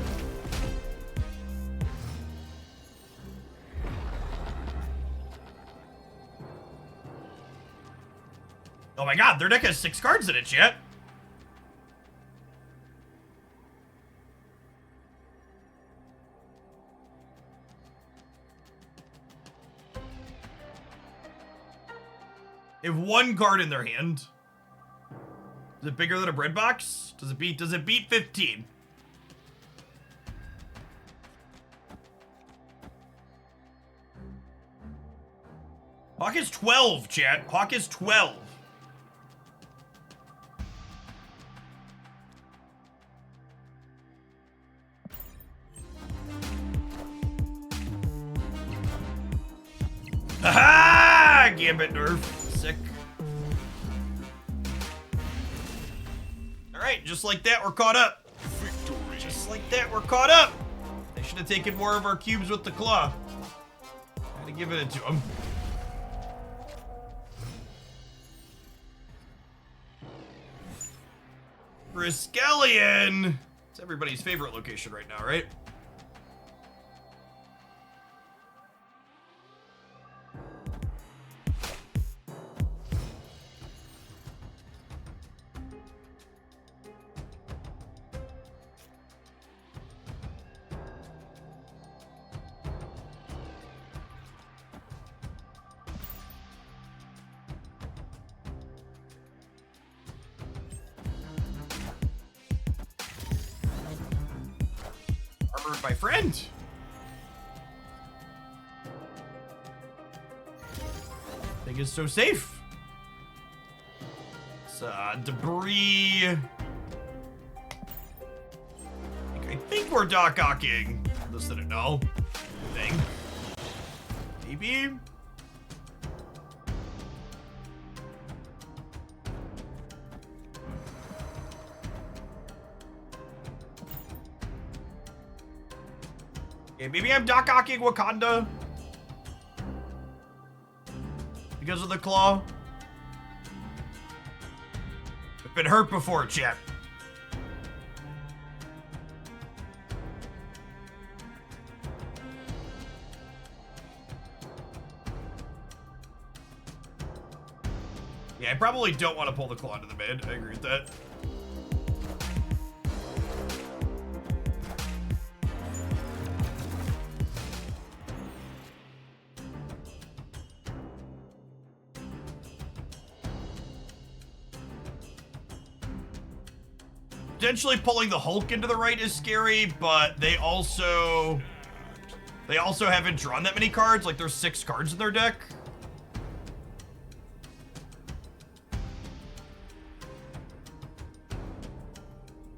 Oh my god, their deck has 6 cards in it, chat. They have 1 card in their hand. Is it bigger than a bread box? Does it beat 15? Hawk is 12, chat. Hawk is 12. Haha! Gambit nerf. Sick. Alright, just like that, we're caught up. Victory. Just like that, we're caught up. They should have taken more of our cubes with the claw. Had to give it to them. Briskelion! It's everybody's favorite location right now, right? Armored my friend. Thing is so safe. It's debris. I think we're dock-ocking. This didn't know. Thing. Maybe. Okay, maybe I'm dock-ocking Wakanda. Because of the claw. I've been hurt before, chat. Yeah, I probably don't want to pull the claw into the mid. I agree with that. Potentially pulling the Hulk into the right is scary, but they also haven't drawn that many cards. Like, there's 6 cards in their deck.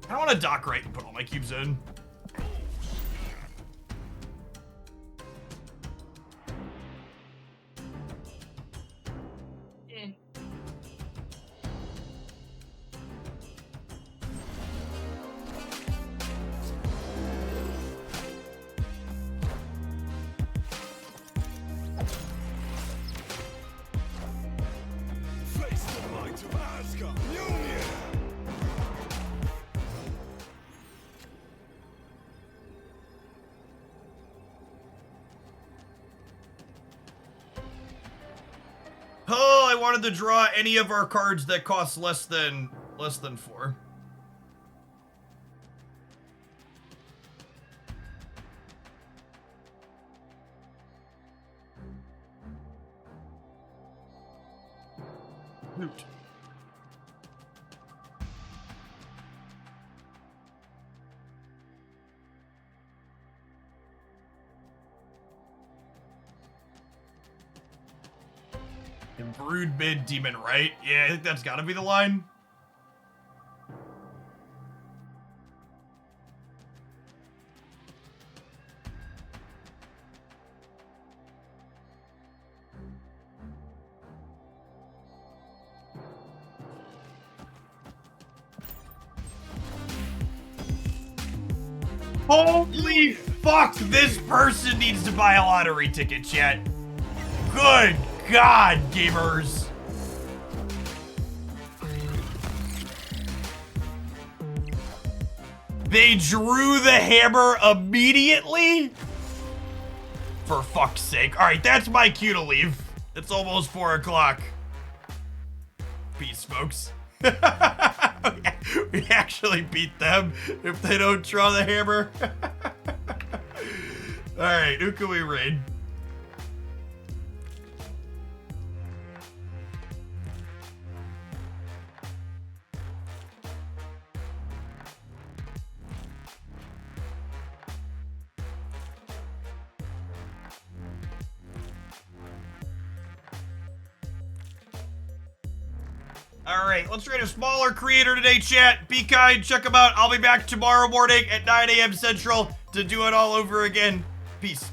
I don't want to dock right and put all my cubes in. Face the might of Asgard. Union. Oh, I wanted to draw any of our cards that cost less than 4. Hoot. And Brood mid, Demon right. Yeah, I think that's gotta be the line. Holy fuck, this person needs to buy a lottery ticket, chat. Good God, gamers. They drew the hammer immediately? For fuck's sake. All right, that's my cue to leave. It's almost 4 o'clock. Peace, folks. We actually beat them if they don't draw the hammer. All right, who can we raid? All right, let's rate a smaller creator today, chat. Be kind, check them out. I'll be back tomorrow morning at 9 a.m. Central to do it all over again. Peace.